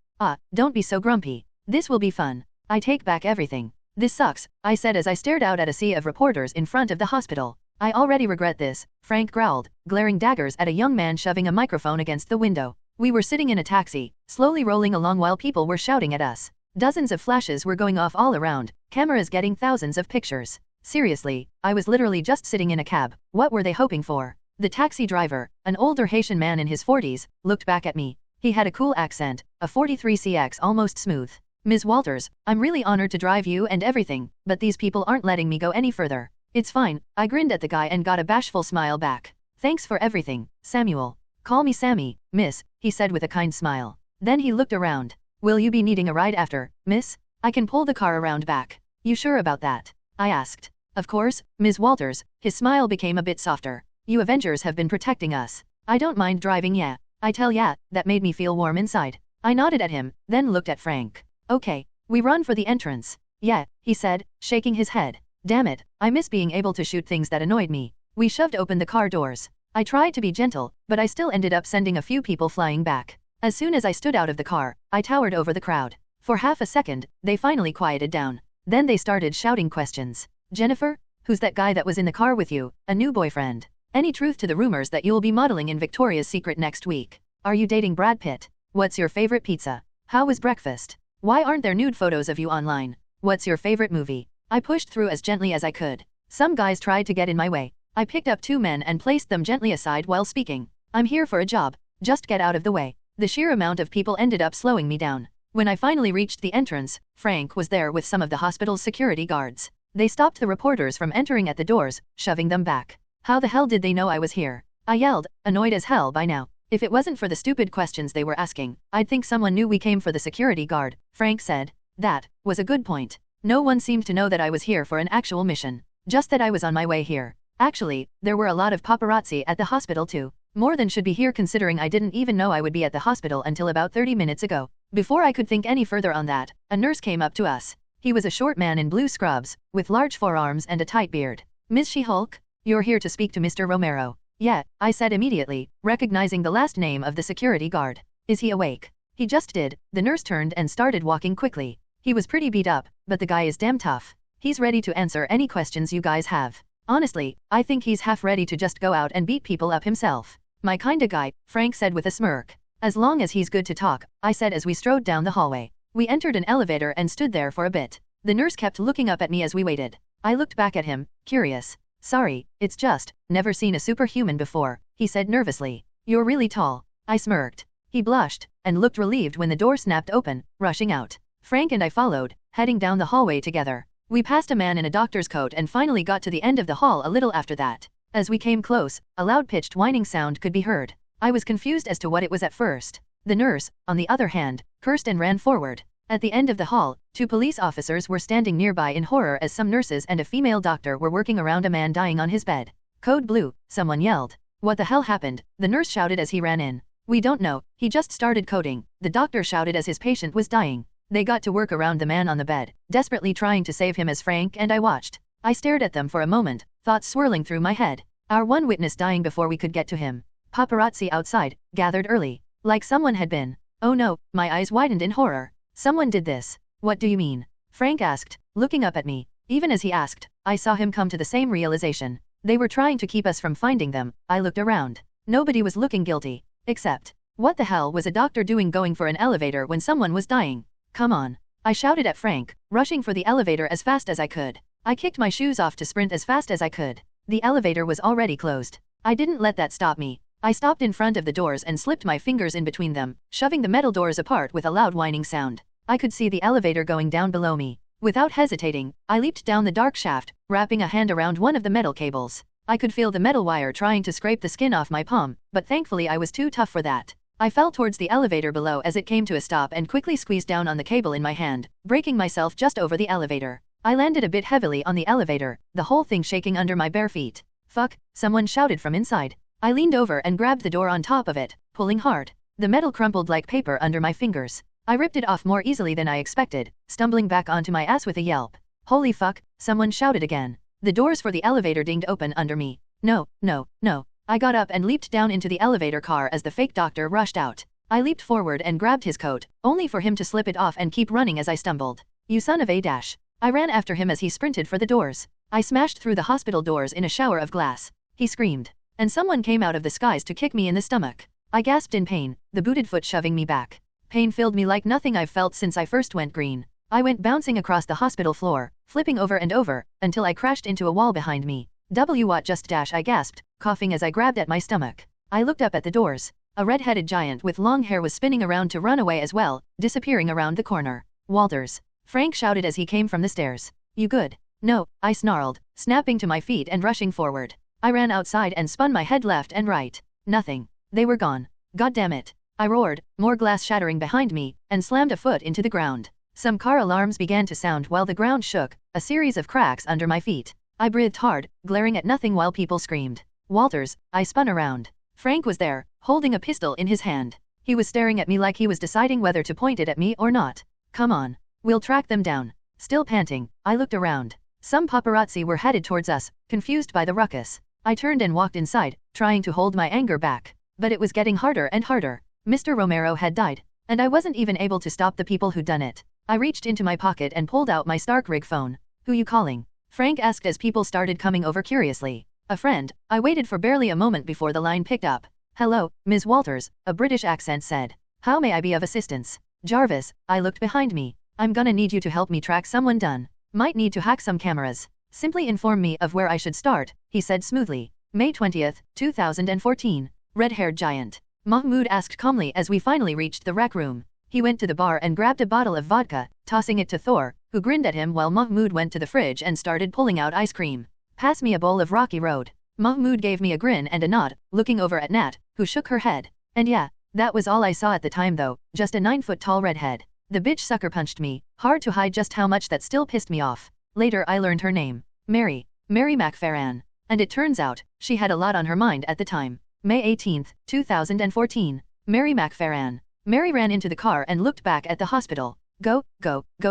Don't be so grumpy. This will be fun. I take back everything. This sucks, I said as I stared out at a sea of reporters in front of the hospital. I already regret this, Frank growled, glaring daggers at a young man shoving a microphone against the window. We were sitting in a taxi, slowly rolling along while people were shouting at us. Dozens of flashes were going off all around, cameras getting thousands of pictures. Seriously, I was literally just sitting in a cab. What were they hoping for? The taxi driver, an older Haitian man in his 40s, looked back at me. He had a cool accent, a 43CX almost smooth. Ms. Walters, I'm really honored to drive you and everything, but these people aren't letting me go any further. It's fine, I grinned at the guy and got a bashful smile back. Thanks for everything, Samuel. Call me Sammy, miss, he said with a kind smile. Then he looked around. Will you be needing a ride after, miss? I can pull the car around back. You sure about that? I asked. Of course, Ms. Walters. His smile became a bit softer. You Avengers have been protecting us. I don't mind driving, yeah. I tell ya, that made me feel warm inside. I nodded at him, then looked at Frank. Okay, we run for the entrance. Yeah, he said, shaking his head. Damn it, I miss being able to shoot things that annoyed me. We shoved open the car doors. I tried to be gentle, but I still ended up sending a few people flying back. As soon as I stood out of the car, I towered over the crowd. For half a second, they finally quieted down. Then they started shouting questions. Jennifer? Who's that guy that was in the car with you? A new boyfriend? Any truth to the rumors that you'll be modeling in Victoria's Secret next week? Are you dating Brad Pitt? What's your favorite pizza? How was breakfast? Why aren't there nude photos of you online? What's your favorite movie? I pushed through as gently as I could. Some guys tried to get in my way. I picked up two men and placed them gently aside while speaking. I'm here for a job. Just get out of the way. The sheer amount of people ended up slowing me down. When I finally reached the entrance, Frank was there with some of the hospital's security guards. They stopped the reporters from entering at the doors, shoving them back. How the hell did they know I was here? I yelled, annoyed as hell by now. If it wasn't for the stupid questions they were asking, I'd think someone knew we came for the security guard, Frank said. That was a good point. No one seemed to know that I was here for an actual mission. Just that I was on my way here. Actually, there were a lot of paparazzi at the hospital too. More than should be here considering I didn't even know I would be at the hospital until about 30 minutes ago. Before I could think any further on that, a nurse came up to us. He was a short man in blue scrubs, with large forearms and a tight beard. Ms. She-Hulk? You're here to speak to Mr. Romero. Yeah, I said immediately, recognizing the last name of the security guard. Is he awake? He just did. The nurse turned and started walking quickly. He was pretty beat up, but the guy is damn tough. He's ready to answer any questions you guys have. Honestly, I think he's half ready to just go out and beat people up himself. My kinda guy, Frank said with a smirk. As long as he's good to talk, I said as we strode down the hallway. We entered an elevator and stood there for a bit. The nurse kept looking up at me as we waited. I looked back at him, curious. Sorry, it's just, never seen a superhuman before, he said nervously. You're really tall. I smirked. He blushed, and looked relieved when the door snapped open, rushing out. Frank and I followed, heading down the hallway together. We passed a man in a doctor's coat and finally got to the end of the hall a little after that. As we came close, a loud-pitched whining sound could be heard. I was confused as to what it was at first. The nurse, on the other hand, cursed and ran forward. At the end of the hall, two police officers were standing nearby in horror as some nurses and a female doctor were working around a man dying on his bed. Code Blue, someone yelled. What the hell happened? The nurse shouted as he ran in. We don't know, he just started coding, the doctor shouted as his patient was dying. They got to work around the man on the bed, desperately trying to save him as Frank and I watched. I stared at them for a moment, thoughts swirling through my head. Our one witness dying before we could get to him. Paparazzi outside, gathered early. Like someone had been. Oh no, my eyes widened in horror. Someone did this. What do you mean? Frank asked, looking up at me. Even as he asked, I saw him come to the same realization. They were trying to keep us from finding them. I looked around. Nobody was looking guilty. Except, what the hell was a doctor doing going for an elevator when someone was dying? Come on. I shouted at Frank, rushing for the elevator as fast as I could. I kicked my shoes off to sprint as fast as I could. The elevator was already closed. I didn't let that stop me. I stopped in front of the doors and slipped my fingers in between them, shoving the metal doors apart with a loud whining sound. I could see the elevator going down below me. Without hesitating, I leaped down the dark shaft, wrapping a hand around one of the metal cables. I could feel the metal wire trying to scrape the skin off my palm, but thankfully I was too tough for that. I fell towards the elevator below as it came to a stop and quickly squeezed down on the cable in my hand, breaking myself just over the elevator. I landed a bit heavily on the elevator, the whole thing shaking under my bare feet. Fuck, someone shouted from inside. I leaned over and grabbed the door on top of it, pulling hard. The metal crumpled like paper under my fingers. I ripped it off more easily than I expected, stumbling back onto my ass with a yelp. Holy fuck, someone shouted again. The doors for the elevator dinged open under me. No, no, no. I got up and leaped down into the elevator car as the fake doctor rushed out. I leaped forward and grabbed his coat, only for him to slip it off and keep running as I stumbled. You son of a dash. I ran after him as he sprinted for the doors. I smashed through the hospital doors in a shower of glass. He screamed. And someone came out of the skies to kick me in the stomach. I gasped in pain, the booted foot shoving me back. Pain filled me like nothing I've felt since I first went green. I went bouncing across the hospital floor, flipping over and over, until I crashed into a wall behind me. What just dash I gasped, coughing as I grabbed at my stomach. I looked up at the doors. A red-headed giant with long hair was spinning around to run away as well, disappearing around the corner. Walters. Frank shouted as he came from the stairs. You good? No, I snarled, snapping to my feet and rushing forward. I ran outside and spun my head left and right. Nothing. They were gone. God damn it. I roared, more glass shattering behind me, and slammed a foot into the ground. Some car alarms began to sound while the ground shook, a series of cracks under my feet. I breathed hard, glaring at nothing while people screamed. Walters, I spun around. Frank was there, holding a pistol in his hand. He was staring at me like he was deciding whether to point it at me or not. Come on. We'll track them down. Still panting, I looked around. Some paparazzi were headed towards us, confused by the ruckus. I turned and walked inside, trying to hold my anger back. But it was getting harder and harder. Mr. Romero had died, and I wasn't even able to stop the people who'd done it. I reached into my pocket and pulled out my Stark rig phone. Who you calling? Frank asked as people started coming over curiously. A friend. I waited for barely a moment before the line picked up. Hello, Ms. Walters, a British accent said. How may I be of assistance? Jarvis, I looked behind me. I'm gonna need you to help me track someone done. Might need to hack some cameras. Simply inform me of where I should start, he said smoothly. May 20th, 2014. Red-haired giant. Mahmoud asked calmly as we finally reached the rec room. He went to the bar and grabbed a bottle of vodka, tossing it to Thor, who grinned at him while Mahmoud went to the fridge and started pulling out ice cream. Pass me a bowl of Rocky Road. Mahmoud gave me a grin and a nod, looking over at Nat, who shook her head. And yeah, that was all I saw at the time though, just a 9-foot-tall redhead. The bitch sucker punched me, hard to hide just how much that still pissed me off. Later I learned her name. Mary McFerran. And it turns out, she had a lot on her mind at the time. May 18th, 2014. Mary McFerran. Mary ran into the car and looked back at the hospital. Go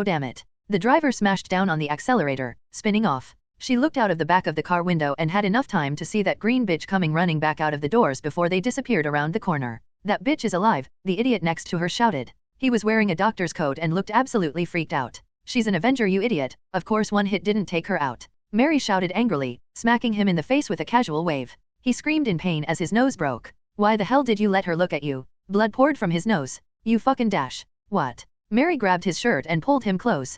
damn it. The driver smashed down on the accelerator, spinning off. She looked out of the back of the car window and had enough time to see that green bitch coming running back out of the doors before they disappeared around the corner. That bitch is alive, the idiot next to her shouted. He was wearing a doctor's coat and looked absolutely freaked out. She's an Avenger, you idiot. Of course one hit didn't take her out. Mary shouted angrily, smacking him in the face with a casual wave. He screamed in pain as his nose broke. Why the hell did you let her look at you? Blood poured from his nose. You fucking dash. What? Mary grabbed his shirt and pulled him close.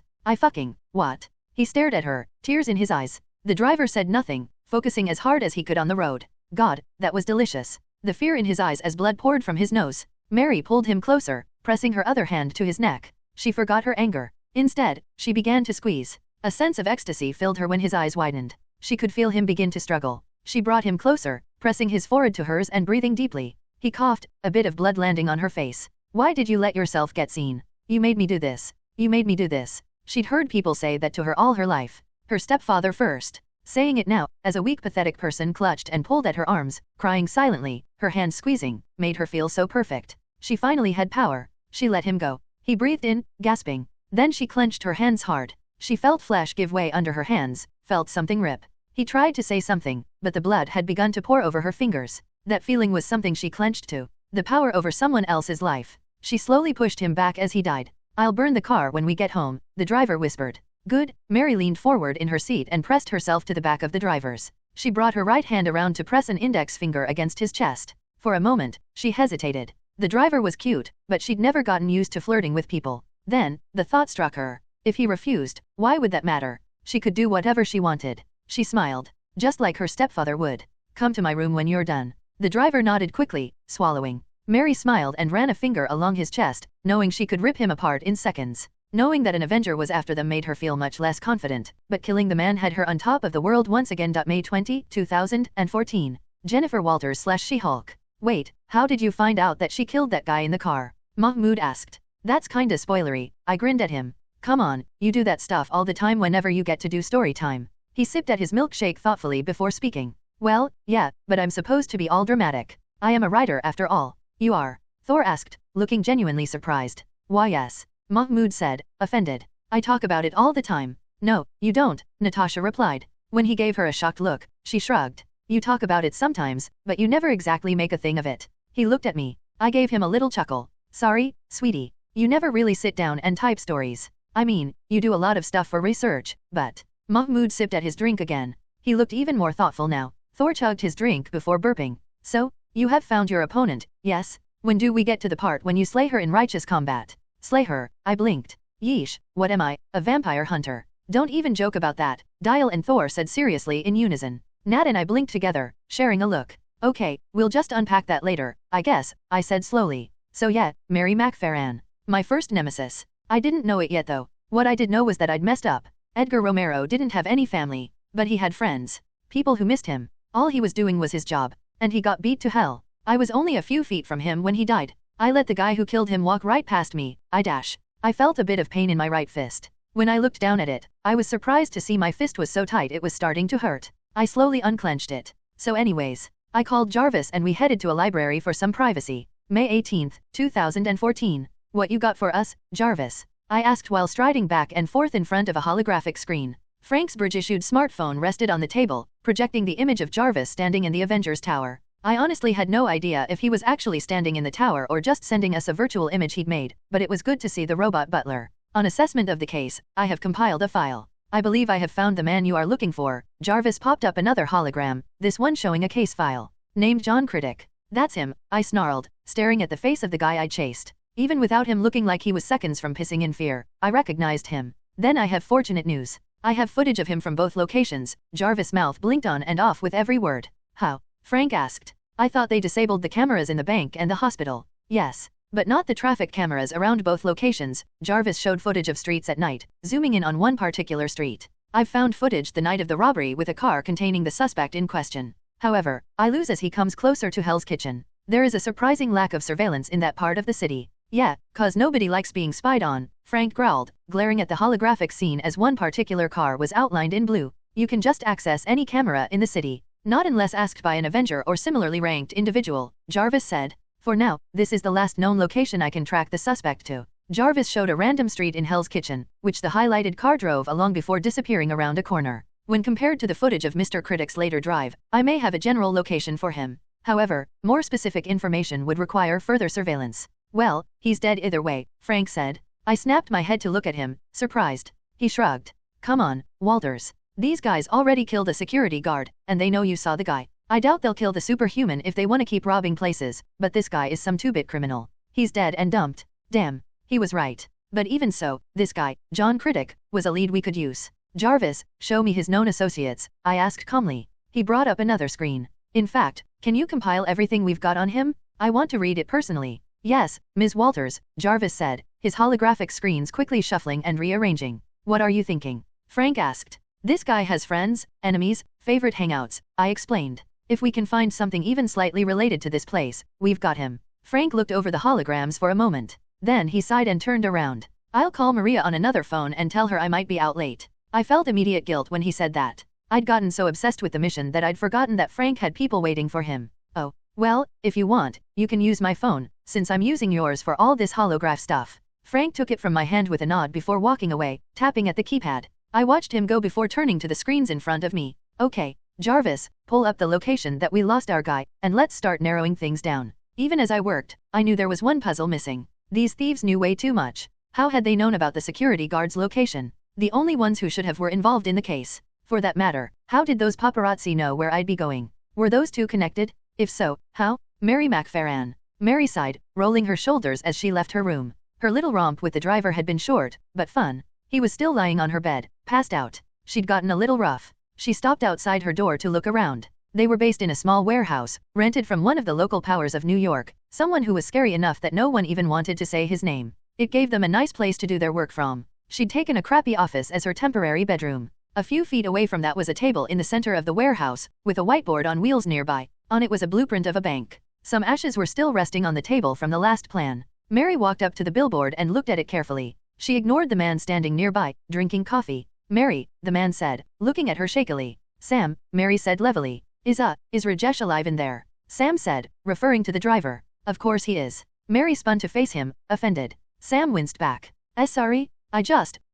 What? He stared at her, tears in his eyes. The driver said nothing, focusing as hard as he could on the road. God, that was delicious. The fear in his eyes as blood poured from his nose. Mary pulled him closer, pressing her other hand to his neck. She forgot her anger. Instead, she began to squeeze. A sense of ecstasy filled her when his eyes widened. She could feel him begin to struggle. She brought him closer, pressing his forehead to hers and breathing deeply. He coughed, a bit of blood landing on her face. Why did you let yourself get seen? You made me do this. You made me do this. She'd heard people say that to her all her life. Her stepfather first. Saying it now, as a weak pathetic person clutched and pulled at her arms, crying silently, her hands squeezing, made her feel so perfect. She finally had power. She let him go. He breathed in, gasping. Then she clenched her hands hard. She felt flesh give way under her hands, felt something rip. He tried to say something, but the blood had begun to pour over her fingers. That feeling was something she clenched to. The power over someone else's life. She slowly pushed him back as he died. "I'll burn the car when we get home," the driver whispered. "Good." Mary leaned forward in her seat and pressed herself to the back of the driver's. She brought her right hand around to press an index finger against his chest. For a moment, she hesitated. The driver was cute, but she'd never gotten used to flirting with people. Then, the thought struck her. If he refused, why would that matter? She could do whatever she wanted. She smiled. Just like her stepfather would. "Come to my room when you're done." The driver nodded quickly, swallowing. Mary smiled and ran a finger along his chest, knowing she could rip him apart in seconds. Knowing that an Avenger was after them made her feel much less confident, but killing the man had her on top of the world once again. May 20, 2014. Jennifer Walters / She-Hulk. "Wait, how did you find out that she killed that guy in the car?" Mahmoud asked. "That's kinda spoilery," I grinned at him. "Come on, you do that stuff all the time whenever you get to do story time." He sipped at his milkshake thoughtfully before speaking. "Well, yeah, but I'm supposed to be all dramatic. I am a writer after all." "You are?" Thor asked, looking genuinely surprised. "Why yes," Mahmoud said, offended. "I talk about it all the time." "No, you don't," Natasha replied. When he gave her a shocked look, she shrugged. "You talk about it sometimes, but you never exactly make a thing of it." He looked at me. I gave him a little chuckle. "Sorry, sweetie. You never really sit down and type stories. I mean, you do a lot of stuff for research, but..." Mahmoud sipped at his drink again. He looked even more thoughtful now. Thor chugged his drink before burping. "So, you have found your opponent, yes? When do we get to the part when you slay her in righteous combat?" "Slay her," I blinked. "Yeesh, what am I, a vampire hunter?" "Don't even joke about that," Dial and Thor said seriously in unison. Nat and I blinked together, sharing a look. "Okay, we'll just unpack that later, I guess," I said slowly. "So yeah, Mary McFerran. My first nemesis. I didn't know it yet though. What I did know was that I'd messed up. Edgar Romero didn't have any family, but he had friends. People who missed him. All he was doing was his job. And he got beat to hell. I was only a few feet from him when he died. I let the guy who killed him walk right past me. I felt a bit of pain in my right fist. When I looked down at it, I was surprised to see my fist was so tight it was starting to hurt. I slowly unclenched it. So anyways, I called Jarvis and we headed to a library for some privacy. May 18, 2014. "What you got for us, Jarvis?" I asked while striding back and forth in front of a holographic screen. Frank's Bridge-issued smartphone rested on the table, projecting the image of Jarvis standing in the Avengers Tower. I honestly had no idea if he was actually standing in the tower or just sending us a virtual image he'd made, but it was good to see the robot butler. "On assessment of the case, I have compiled a file. I believe I have found the man you are looking for." Jarvis popped up another hologram, this one showing a case file. "Named John Critic." "That's him," I snarled, staring at the face of the guy I chased. Even without him looking like he was seconds from pissing in fear, I recognized him. "Then I have fortunate news. I have footage of him from both locations." Jarvis' mouth blinked on and off with every word. "How?" Frank asked. "I thought they disabled the cameras in the bank and the hospital." "Yes. But not the traffic cameras around both locations." Jarvis showed footage of streets at night, zooming in on one particular street. "I've found footage the night of the robbery with a car containing the suspect in question. However, I lose as he comes closer to Hell's Kitchen. There is a surprising lack of surveillance in that part of the city." "Yeah, 'cause nobody likes being spied on," Frank growled, glaring at the holographic scene as one particular car was outlined in blue. "You can just access any camera in the city. Not unless asked by an Avenger or similarly ranked individual," Jarvis said. "For now, this is the last known location I can track the suspect to." Jarvis showed a random street in Hell's Kitchen, which the highlighted car drove along before disappearing around a corner. When compared to the footage of Mr. Critic's later drive, I may have a general location for him. However, more specific information would require further surveillance. "Well, he's dead either way," Frank said. I snapped my head to look at him, surprised. He shrugged. "Come on, Walters. These guys already killed a security guard, and they know you saw the guy. I doubt they'll kill the superhuman if they want to keep robbing places, but this guy is some 2-bit criminal. He's dead and dumped." Damn, he was right. But even so, this guy, John Critic, was a lead we could use. "Jarvis, show me his known associates," I asked calmly. He brought up another screen. "In fact, can you compile everything we've got on him? I want to read it personally." "Yes, Ms. Walters," Jarvis said, his holographic screens quickly shuffling and rearranging. "What are you thinking?" Frank asked. "This guy has friends, enemies, favorite hangouts," I explained. "If we can find something even slightly related to this place, we've got him." Frank looked over the holograms for a moment. Then he sighed and turned around. "I'll call Maria on another phone and tell her I might be out late." I felt immediate guilt when he said that. I'd gotten so obsessed with the mission that I'd forgotten that Frank had people waiting for him. Oh, well, if you want, you can use my phone, since I'm using yours for all this holograph stuff. Frank took it from my hand with a nod before walking away, tapping at the keypad. I watched him go before turning to the screens in front of me. Okay, Jarvis, pull up the location that we lost our guy, and let's start narrowing things down. Even as I worked, I knew there was one puzzle missing. These thieves knew way too much. How had they known about the security guard's location? The only ones who should have were involved in the case. For that matter, how did those paparazzi know where I'd be going? Were those two connected? If so, how? Mary McFerran. Mary sighed, rolling her shoulders as she left her room. Her little romp with the driver had been short, but fun. He was still lying on her bed, passed out. She'd gotten a little rough. She stopped outside her door to look around. They were based in a small warehouse, rented from one of the local powers of New York, someone who was scary enough that no one even wanted to say his name. It gave them a nice place to do their work from. She'd taken a crappy office as her temporary bedroom. A few feet away from that was a table in the center of the warehouse, with a whiteboard on wheels nearby. On it was a blueprint of a bank. Some ashes were still resting on the table from the last plan. Mary walked up to the billboard and looked at it carefully. She ignored the man standing nearby, drinking coffee. Mary, the man said, looking at her shakily. Sam, Mary said levelly. Is Rajesh alive in there? Sam said, referring to the driver. Of course he is. Mary spun to face him, offended. Sam winced back. Sorry?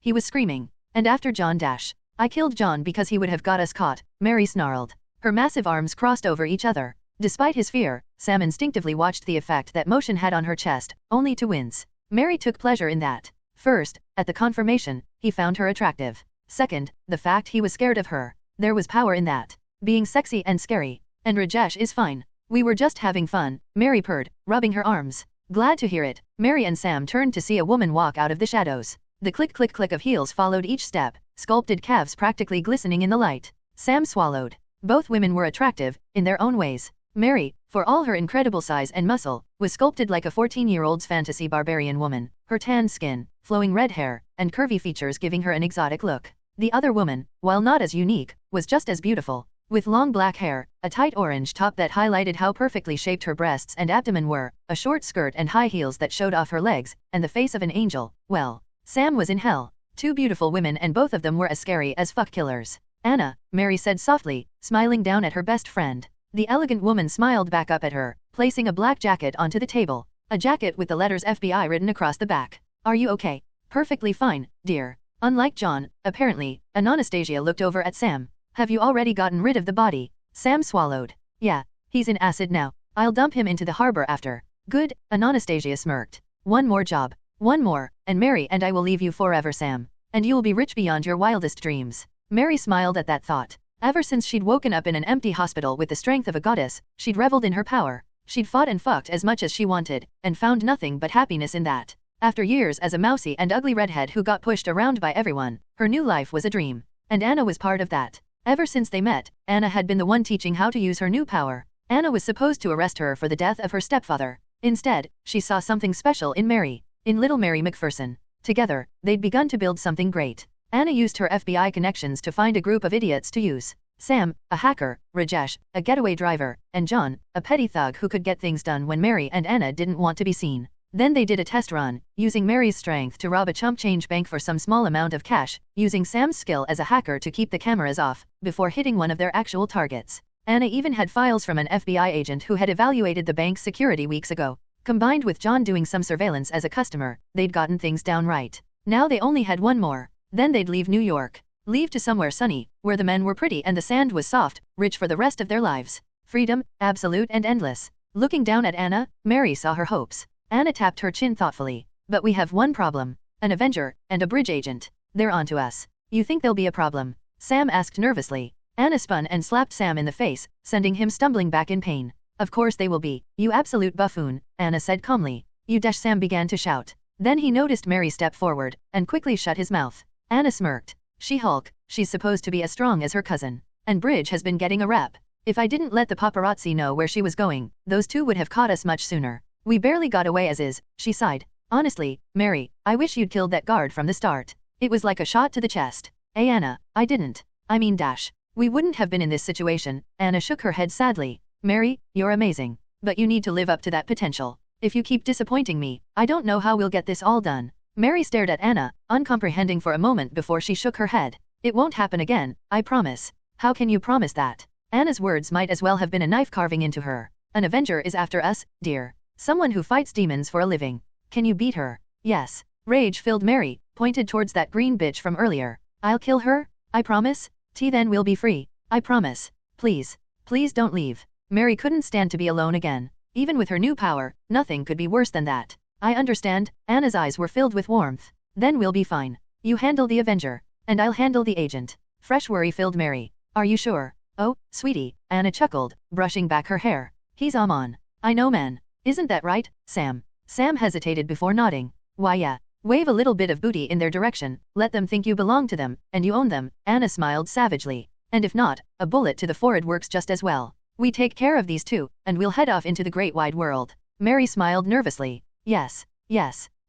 He was screaming. And after John dash. I killed John because he would have got us caught, Mary snarled. Her massive arms crossed over each other. Despite his fear, Sam instinctively watched the effect that motion had on her chest, only to wince. Mary took pleasure in that. First, at the confirmation, he found her attractive. Second, the fact he was scared of her. There was power in that. Being sexy and scary. And Rajesh is fine. We were just having fun, Mary purred, rubbing her arms. Glad to hear it. Mary and Sam turned to see a woman walk out of the shadows. The click-click-click of heels followed each step, sculpted calves practically glistening in the light. Sam swallowed. Both women were attractive, in their own ways. Mary, for all her incredible size and muscle, was sculpted like a 14-year-old's fantasy barbarian woman, her tan skin, flowing red hair, and curvy features giving her an exotic look. The other woman, while not as unique, was just as beautiful. With long black hair, a tight orange top that highlighted how perfectly shaped her breasts and abdomen were, a short skirt and high heels that showed off her legs, and the face of an angel. Well, Sam was in hell. Two beautiful women and both of them were as scary as fuck killers. Anna, Mary said softly, smiling down at her best friend. The elegant woman smiled back up at her, placing a black jacket onto the table. A jacket with the letters FBI written across the back. Are you okay? Perfectly fine, dear. Unlike John, apparently, Anastasia looked over at Sam. Have you already gotten rid of the body? Sam swallowed. Yeah, he's in acid now. I'll dump him into the harbor after. Good, Anastasia smirked. One more job. One more, and Mary and I will leave you forever, Sam. And you'll be rich beyond your wildest dreams. Mary smiled at that thought. Ever since she'd woken up in an empty hospital with the strength of a goddess, she'd reveled in her power. She'd fought and fucked as much as she wanted, and found nothing but happiness in that. After years as a mousy and ugly redhead who got pushed around by everyone, her new life was a dream. And Anna was part of that. Ever since they met, Anna had been the one teaching how to use her new power. Anna was supposed to arrest her for the death of her stepfather. Instead, she saw something special in Mary. In little Mary McPherson. Together, they'd begun to build something great. Anna used her FBI connections to find a group of idiots to use. Sam, a hacker, Rajesh, a getaway driver, and John, a petty thug who could get things done when Mary and Anna didn't want to be seen. Then they did a test run, using Mary's strength to rob a chump change bank for some small amount of cash, using Sam's skill as a hacker to keep the cameras off, before hitting one of their actual targets. Anna even had files from an FBI agent who had evaluated the bank's security weeks ago. Combined with John doing some surveillance as a customer, they'd gotten things down right. Now they only had one more. Then they'd leave New York. Leave to somewhere sunny, where the men were pretty and the sand was soft, rich for the rest of their lives. Freedom, absolute and endless. Looking down at Anna, Mary saw her hopes. Anna tapped her chin thoughtfully. But we have one problem. An Avenger, and a bridge agent. They're onto us. You think there'll be a problem? Sam asked nervously. Anna spun and slapped Sam in the face, sending him stumbling back in pain. Of course they will be, you absolute buffoon, Anna said calmly. You dash, Sam began to shout. Then he noticed Mary step forward, and quickly shut his mouth. Anna smirked. She-Hulk, she's supposed to be as strong as her cousin. And Bridge has been getting a rep. If I didn't let the paparazzi know where she was going, those two would have caught us much sooner. We barely got away as is, she sighed. Honestly, Mary, I wish you'd killed that guard from the start. It was like a shot to the chest. Anna, I didn't. I mean dash. We wouldn't have been in this situation, Anna shook her head sadly. Mary, you're amazing. But you need to live up to that potential. If you keep disappointing me, I don't know how we'll get this all done. Mary stared at Anna, uncomprehending for a moment before she shook her head. It won't happen again, I promise. How can you promise that? Anna's words might as well have been a knife carving into her. An Avenger is after us, dear. Someone who fights demons for a living. Can you beat her? Yes. Rage-filled Mary pointed towards that green bitch from earlier. I'll kill her? I promise. Then we'll be free. I promise. Please. Please don't leave. Mary couldn't stand to be alone again. Even with her new power, nothing could be worse than that. I understand. Anna's eyes were filled with warmth. Then we'll be fine. You handle the Avenger, and I'll handle the agent. Fresh worry filled Mary. Are you sure? Oh, sweetie, Anna chuckled, brushing back her hair. He's on. I know, man. Isn't that right, Sam? Sam hesitated before nodding. Why, yeah. Wave a little bit of booty in their direction, let them think you belong to them, and you own them. Anna smiled savagely. And if not, a bullet to the forehead works just as well. We take care of these two, and we'll head off into the great wide world. Mary smiled nervously. Yes.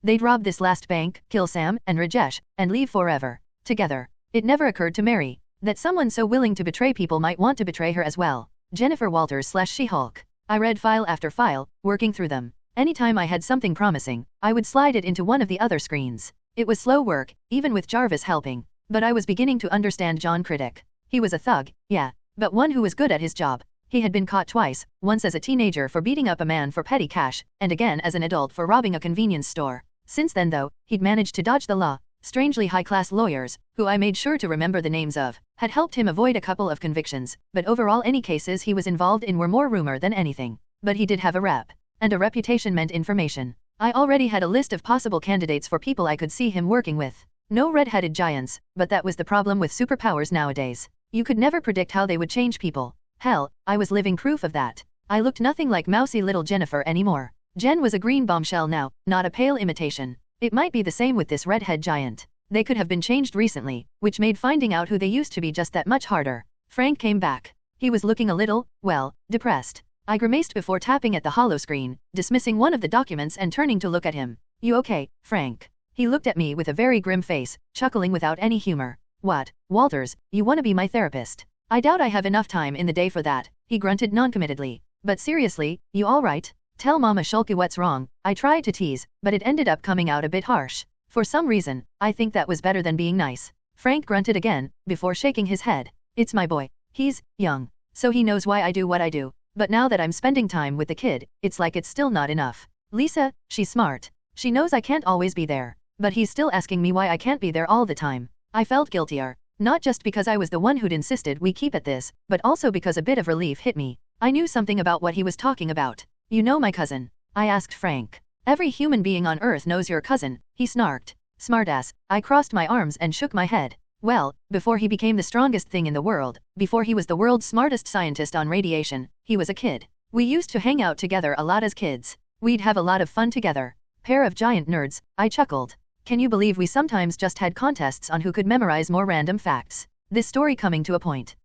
They'd rob this last bank, kill Sam and Rajesh, and leave forever. Together. It never occurred to Mary that someone so willing to betray people might want to betray her as well. Jennifer Walters / She-Hulk. I read file after file, working through them. Anytime I had something promising, I would slide it into one of the other screens. It was slow work, even with Jarvis helping. But I was beginning to understand John Critic. He was a thug, yeah, but one who was good at his job. He had been caught twice, once as a teenager for beating up a man for petty cash, and again as an adult for robbing a convenience store. Since then though, he'd managed to dodge the law. Strangely high-class lawyers, who I made sure to remember the names of, had helped him avoid a couple of convictions, but overall any cases he was involved in were more rumor than anything. But he did have a rep. And a reputation meant information. I already had a list of possible candidates for people I could see him working with. No red-headed giants, but that was the problem with superpowers nowadays. You could never predict how they would change people. Hell, I was living proof of that. I looked nothing like mousy little Jennifer anymore. Jen was a green bombshell now, not a pale imitation. It might be the same with this redhead giant. They could have been changed recently, which made finding out who they used to be just that much harder. Frank came back. He was looking a little, well, depressed. I grimaced before tapping at the holoscreen, dismissing one of the documents and turning to look at him. You okay, Frank? He looked at me with a very grim face, chuckling without any humor. What, Walters, you wanna be my therapist? I doubt I have enough time in the day for that, he grunted noncommittedly. But seriously, you alright? Tell Mama Shulky what's wrong. I tried to tease, but it ended up coming out a bit harsh. For some reason, I think that was better than being nice. Frank grunted again, before shaking his head. It's my boy. He's young, so he knows why I do what I do. But now that I'm spending time with the kid, it's like it's still not enough. Lisa, she's smart. She knows I can't always be there. But he's still asking me why I can't be there all the time. I felt guiltier. Not just because I was the one who'd insisted we keep at this, but also because a bit of relief hit me. I knew something about what he was talking about. You know my cousin? I asked Frank. Every human being on Earth knows your cousin, he snarked. Smartass. I crossed my arms and shook my head. Well, before he became the strongest thing in the world, before he was the world's smartest scientist on radiation, he was a kid. We used to hang out together a lot as kids. We'd have a lot of fun together. Pair of giant nerds, I chuckled. Can you believe we sometimes just had contests on who could memorize more random facts? This story coming to a point.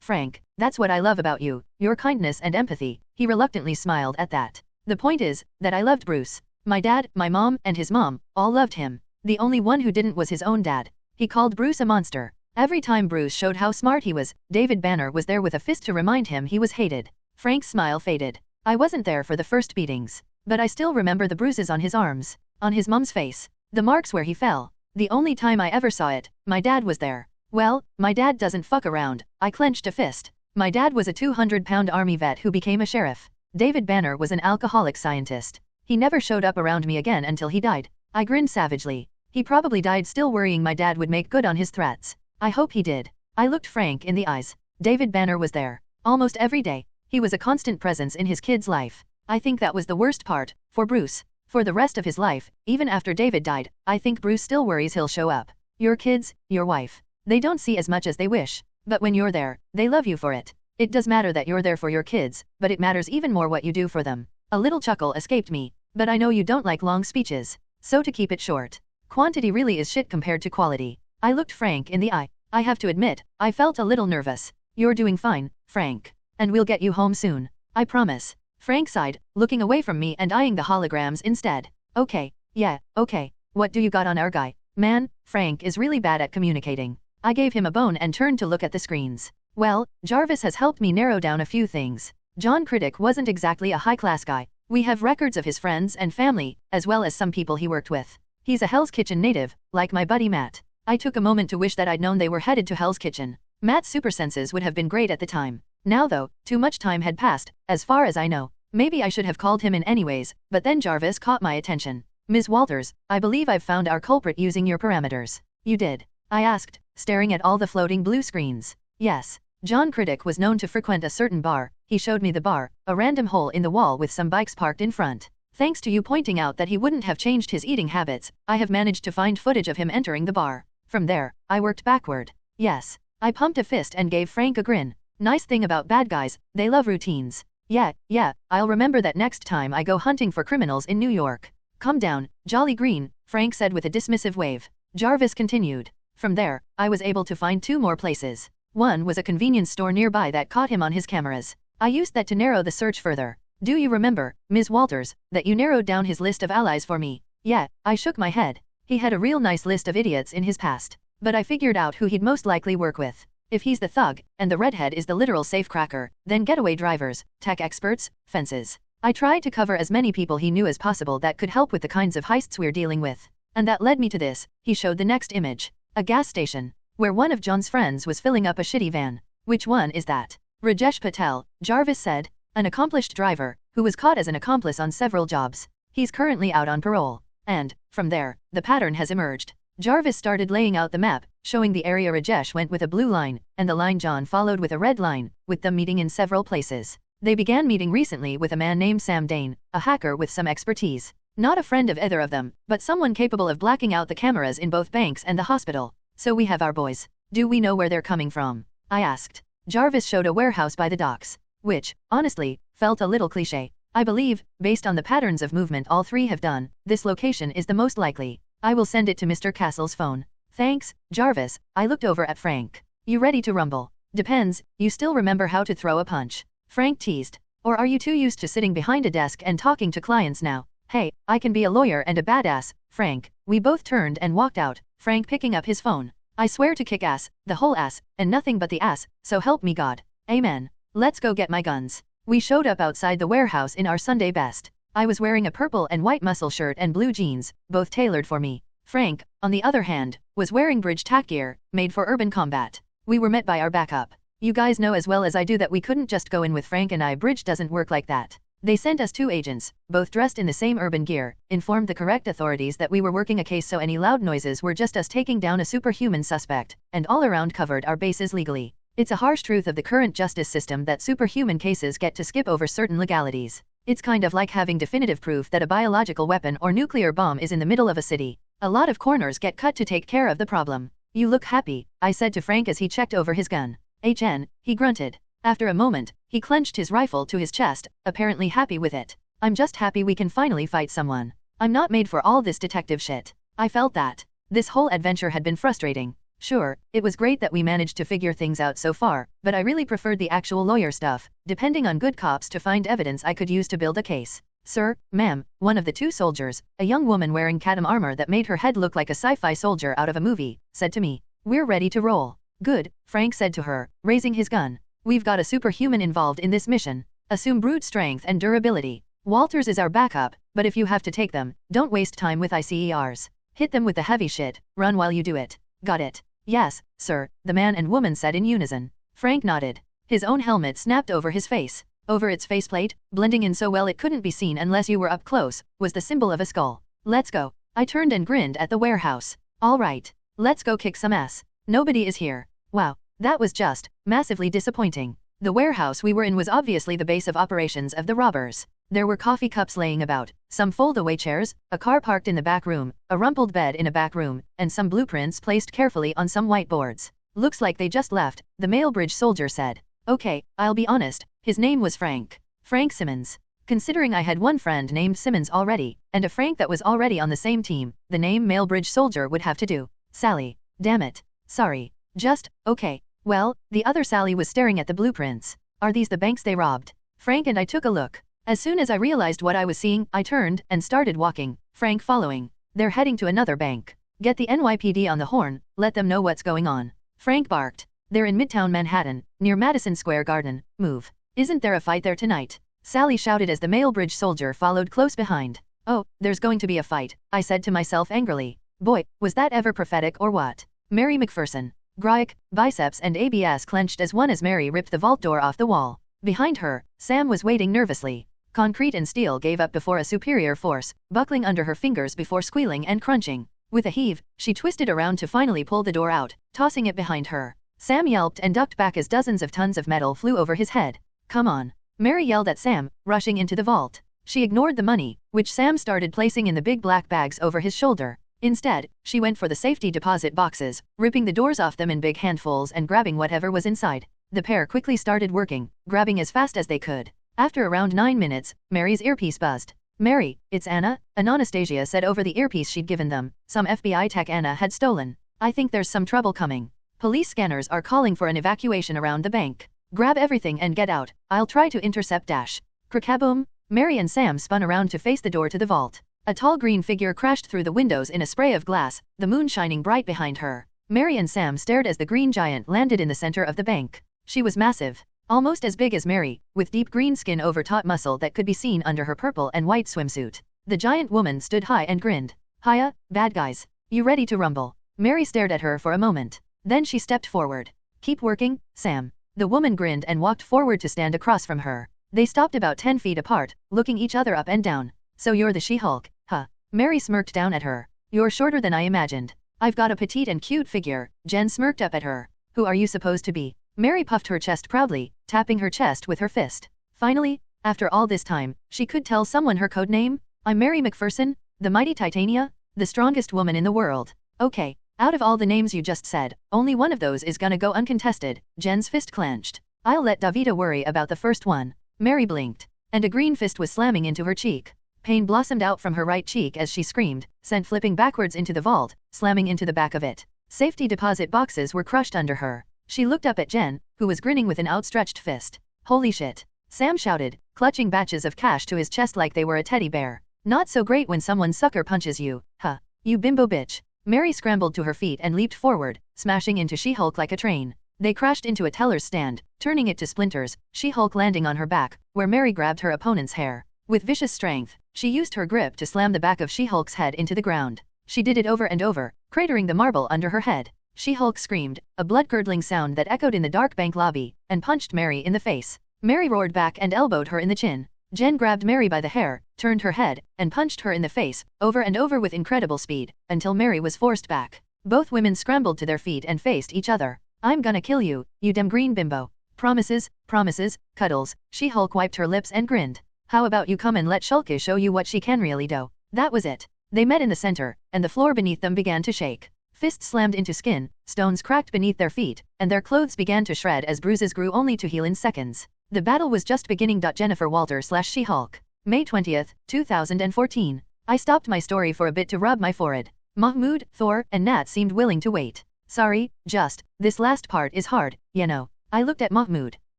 Frank, that's what I love about you, your kindness and empathy. He reluctantly smiled at that. The point is, that I loved Bruce. My dad, my mom, and his mom, all loved him. The only one who didn't was his own dad. He called Bruce a monster. Every time Bruce showed how smart he was, David Banner was there with a fist to remind him he was hated. Frank's smile faded. I wasn't there for the first beatings. But I still remember the bruises on his arms, on his mom's face, the marks where he fell. The only time I ever saw it, my dad was there. Well, my dad doesn't fuck around. I clenched a fist. My dad was a 200-pound army vet who became a sheriff. David Banner was an alcoholic scientist. He never showed up around me again until he died. I grinned savagely. He probably died still worrying my dad would make good on his threats. I hope he did. I looked Frank in the eyes. David Banner was there. Almost every day. He was a constant presence in his kid's life. I think that was the worst part, for Bruce. For the rest of his life, even after David died, I think Bruce still worries he'll show up. Your kids, your wife. They don't see as much as they wish. But when you're there, they love you for it. It does matter that you're there for your kids, but it matters even more what you do for them. A little chuckle escaped me. But I know you don't like long speeches. So to keep it short. Quantity really is shit compared to quality. I looked Frank in the eye. I have to admit, I felt a little nervous. You're doing fine, Frank. And we'll get you home soon. I promise. Frank sighed, looking away from me and eyeing the holograms instead. Okay, yeah, okay. What do you got on our guy? Man, Frank is really bad at communicating. I gave him a bone and turned to look at the screens. Well, Jarvis has helped me narrow down a few things. John Critic wasn't exactly a high-class guy. We have records of his friends and family, as well as some people he worked with. He's a Hell's Kitchen native, like my buddy Matt. I took a moment to wish that I'd known they were headed to Hell's Kitchen. Matt's super senses would have been great at the time. Now though, too much time had passed, as far as I know. Maybe I should have called him in anyways, but then Jarvis caught my attention. Ms. Walters, I believe I've found our culprit using your parameters. You did? I asked, staring at all the floating blue screens. Yes. John Critic was known to frequent a certain bar. He showed me the bar, a random hole in the wall with some bikes parked in front. Thanks to you pointing out that he wouldn't have changed his eating habits, I have managed to find footage of him entering the bar. From there, I worked backward. Yes. I pumped a fist and gave Frank a grin. Nice thing about bad guys, they love routines. Yeah, I'll remember that next time I go hunting for criminals in New York. Calm down, Jolly Green, Frank said with a dismissive wave. Jarvis continued. From there, I was able to find 2 more places. One was a convenience store nearby that caught him on his cameras. I used that to narrow the search further. Do you remember, Ms. Walters, that you narrowed down his list of allies for me? Yeah, I shook my head. He had a real nice list of idiots in his past. But I figured out who he'd most likely work with. If he's the thug, and the redhead is the literal safecracker, then getaway drivers, tech experts, fences. I tried to cover as many people he knew as possible that could help with the kinds of heists we're dealing with. And that led me to this. He showed the next image. A gas station, where one of John's friends was filling up a shitty van. Which one is that? Rajesh Patel, Jarvis said. An accomplished driver, who was caught as an accomplice on several jobs. He's currently out on parole. And, from there, the pattern has emerged. Jarvis started laying out the map, showing the area Rajesh went with a blue line, and the line John followed with a red line, with them meeting in several places. They began meeting recently with a man named Sam Dane, a hacker with some expertise. Not a friend of either of them, but someone capable of blacking out the cameras in both banks and the hospital. So we have our boys. Do we know where they're coming from? I asked. Jarvis showed a warehouse by the docks. Which, honestly, felt a little cliché. I believe, based on the patterns of movement all 3 have done, this location is the most likely. I will send it to Mr. Castle's phone. Thanks, Jarvis. I looked over at Frank. You ready to rumble? Depends, you still remember how to throw a punch. Frank teased. Or are you too used to sitting behind a desk and talking to clients now? Hey, I can be a lawyer and a badass, Frank. We both turned and walked out, Frank picking up his phone. I swear to kick ass, the whole ass, and nothing but the ass, so help me God. Amen. Let's go get my guns. We showed up outside the warehouse in our Sunday best. I was wearing a purple and white muscle shirt and blue jeans, both tailored for me. Frank, on the other hand, was wearing bridge tack gear, made for urban combat. We were met by our backup. You guys know as well as I do that we couldn't just go in with Frank and I. Bridge doesn't work like that. They sent us 2 agents, both dressed in the same urban gear, informed the correct authorities that we were working a case so any loud noises were just us taking down a superhuman suspect, and all around covered our bases legally. It's a harsh truth of the current justice system that superhuman cases get to skip over certain legalities. It's kind of like having definitive proof that a biological weapon or nuclear bomb is in the middle of a city. A lot of corners get cut to take care of the problem. You look happy, I said to Frank as he checked over his gun. He grunted. After a moment, he clenched his rifle to his chest, apparently happy with it. I'm just happy we can finally fight someone. I'm not made for all this detective shit. I felt that. This whole adventure had been frustrating. Sure, it was great that we managed to figure things out so far, but I really preferred the actual lawyer stuff, depending on good cops to find evidence I could use to build a case. Sir, ma'am, one of the 2 soldiers, a young woman wearing Kadam armor that made her head look like a sci-fi soldier out of a movie, said to me. We're ready to roll. Good, Frank said to her, raising his gun. We've got a superhuman involved in this mission. Assume brute strength and durability. Walters is our backup, but if you have to take them, don't waste time with ICERs. Hit them with the heavy shit, run while you do it. Got it? Yes, sir, the man and woman said in unison. Frank nodded. His own helmet snapped over his face. Over its faceplate, blending in so well it couldn't be seen unless you were up close, was the symbol of a skull. Let's go. I turned and grinned at the warehouse. All right. Let's go kick some ass. Nobody is here. Wow, that was just massively disappointing. The warehouse we were in was obviously the base of operations of the robbers. There were coffee cups laying about, some fold-away chairs, a car parked in the back room, a rumpled bed in a back room, and some blueprints placed carefully on some whiteboards. Looks like they just left, the male bridge soldier said. Okay, I'll be honest, his name was Frank. Frank Simmons. Considering I had one friend named Simmons already, and a Frank that was already on the same team, the name male bridge soldier would have to do. Sally. Damn it. Sorry. Just, okay. Well, the other Sally was staring at the blueprints. Are these the banks they robbed? Frank and I took a look. As soon as I realized what I was seeing, I turned and started walking, Frank following. They're heading to another bank. Get the NYPD on the horn, let them know what's going on. Frank barked. They're in Midtown Manhattan, near Madison Square Garden. Move. Isn't there a fight there tonight? Sally shouted as the male bridge soldier followed close behind. Oh, there's going to be a fight, I said to myself angrily. Boy, was that ever prophetic or what? Mary McPherson. Graic, biceps and abs clenched as Mary ripped the vault door off the wall. Behind her, Sam was waiting nervously. Concrete and steel gave up before a superior force, buckling under her fingers before squealing and crunching. With a heave, she twisted around to finally pull the door out, tossing it behind her. Sam yelped and ducked back as dozens of tons of metal flew over his head. Come on, Mary yelled at Sam, rushing into the vault. She ignored the money, which Sam started placing in the big black bags over his shoulder. Instead, she went for the safety deposit boxes, ripping the doors off them in big handfuls and grabbing whatever was inside. The pair quickly started working, grabbing as fast as they could. After around 9 minutes, Mary's earpiece buzzed. Mary, it's Anna, Anastasia said over the earpiece she'd given them. Some FBI tech Anna had stolen. I think there's some trouble coming. Police scanners are calling for an evacuation around the bank. Grab everything and get out. I'll try to intercept dash. Crakaboom! Mary and Sam spun around to face the door to the vault. A tall green figure crashed through the windows in a spray of glass, the moon shining bright behind her. Mary and Sam stared as the green giant landed in the center of the bank. She was massive. Almost as big as Mary, with deep green skin over taut muscle that could be seen under her purple and white swimsuit. The giant woman stood high and grinned. Hiya, bad guys. You ready to rumble? Mary stared at her for a moment. Then she stepped forward. Keep working, Sam. The woman grinned and walked forward to stand across from her. They stopped about 10 feet apart, looking each other up and down. So you're the She-Hulk, huh? Mary smirked down at her. You're shorter than I imagined. I've got a petite and cute figure. Jen smirked up at her. Who are you supposed to be? Mary puffed her chest proudly, tapping her chest with her fist. Finally, after all this time, she could tell someone her code name. I'm Mary McPherson, the mighty Titania, the strongest woman in the world. Okay, out of all the names you just said, only one of those is gonna go uncontested. Jen's fist clenched. I'll let Davida worry about the first one. Mary blinked, and a green fist was slamming into her cheek. Pain blossomed out from her right cheek as she screamed, sent flipping backwards into the vault, slamming into the back of it. Safety deposit boxes were crushed under her. She looked up at Jen, who was grinning with an outstretched fist. Holy shit! Sam shouted, clutching batches of cash to his chest like they were a teddy bear. Not so great when someone sucker punches you, huh? You bimbo bitch. Mary scrambled to her feet and leaped forward, smashing into She-Hulk like a train. They crashed into a teller's stand, turning it to splinters, She-Hulk landing on her back, where Mary grabbed her opponent's hair. With vicious strength, she used her grip to slam the back of She-Hulk's head into the ground. She did it over and over, cratering the marble under her head. She-Hulk screamed, a blood-curdling sound that echoed in the dark bank lobby, and punched Mary in the face. Mary roared back and elbowed her in the chin. Jen grabbed Mary by the hair, turned her head, and punched her in the face, over and over with incredible speed, until Mary was forced back. Both women scrambled to their feet and faced each other. I'm gonna kill you, you dem green bimbo. Promises, promises, cuddles. She-Hulk wiped her lips and grinned. How about you come and let Shulke show you what she can really do? That was it. They met in the center, and the floor beneath them began to shake. Fists slammed into skin, stones cracked beneath their feet, and their clothes began to shred as bruises grew only to heal in seconds. The battle was just beginning. Jennifer Walter / She-Hulk. May 20th, 2014. I stopped my story for a bit to rub my forehead. Mahmoud, Thor, and Nat seemed willing to wait. Sorry, this last part is hard, you know. I looked at Mahmoud.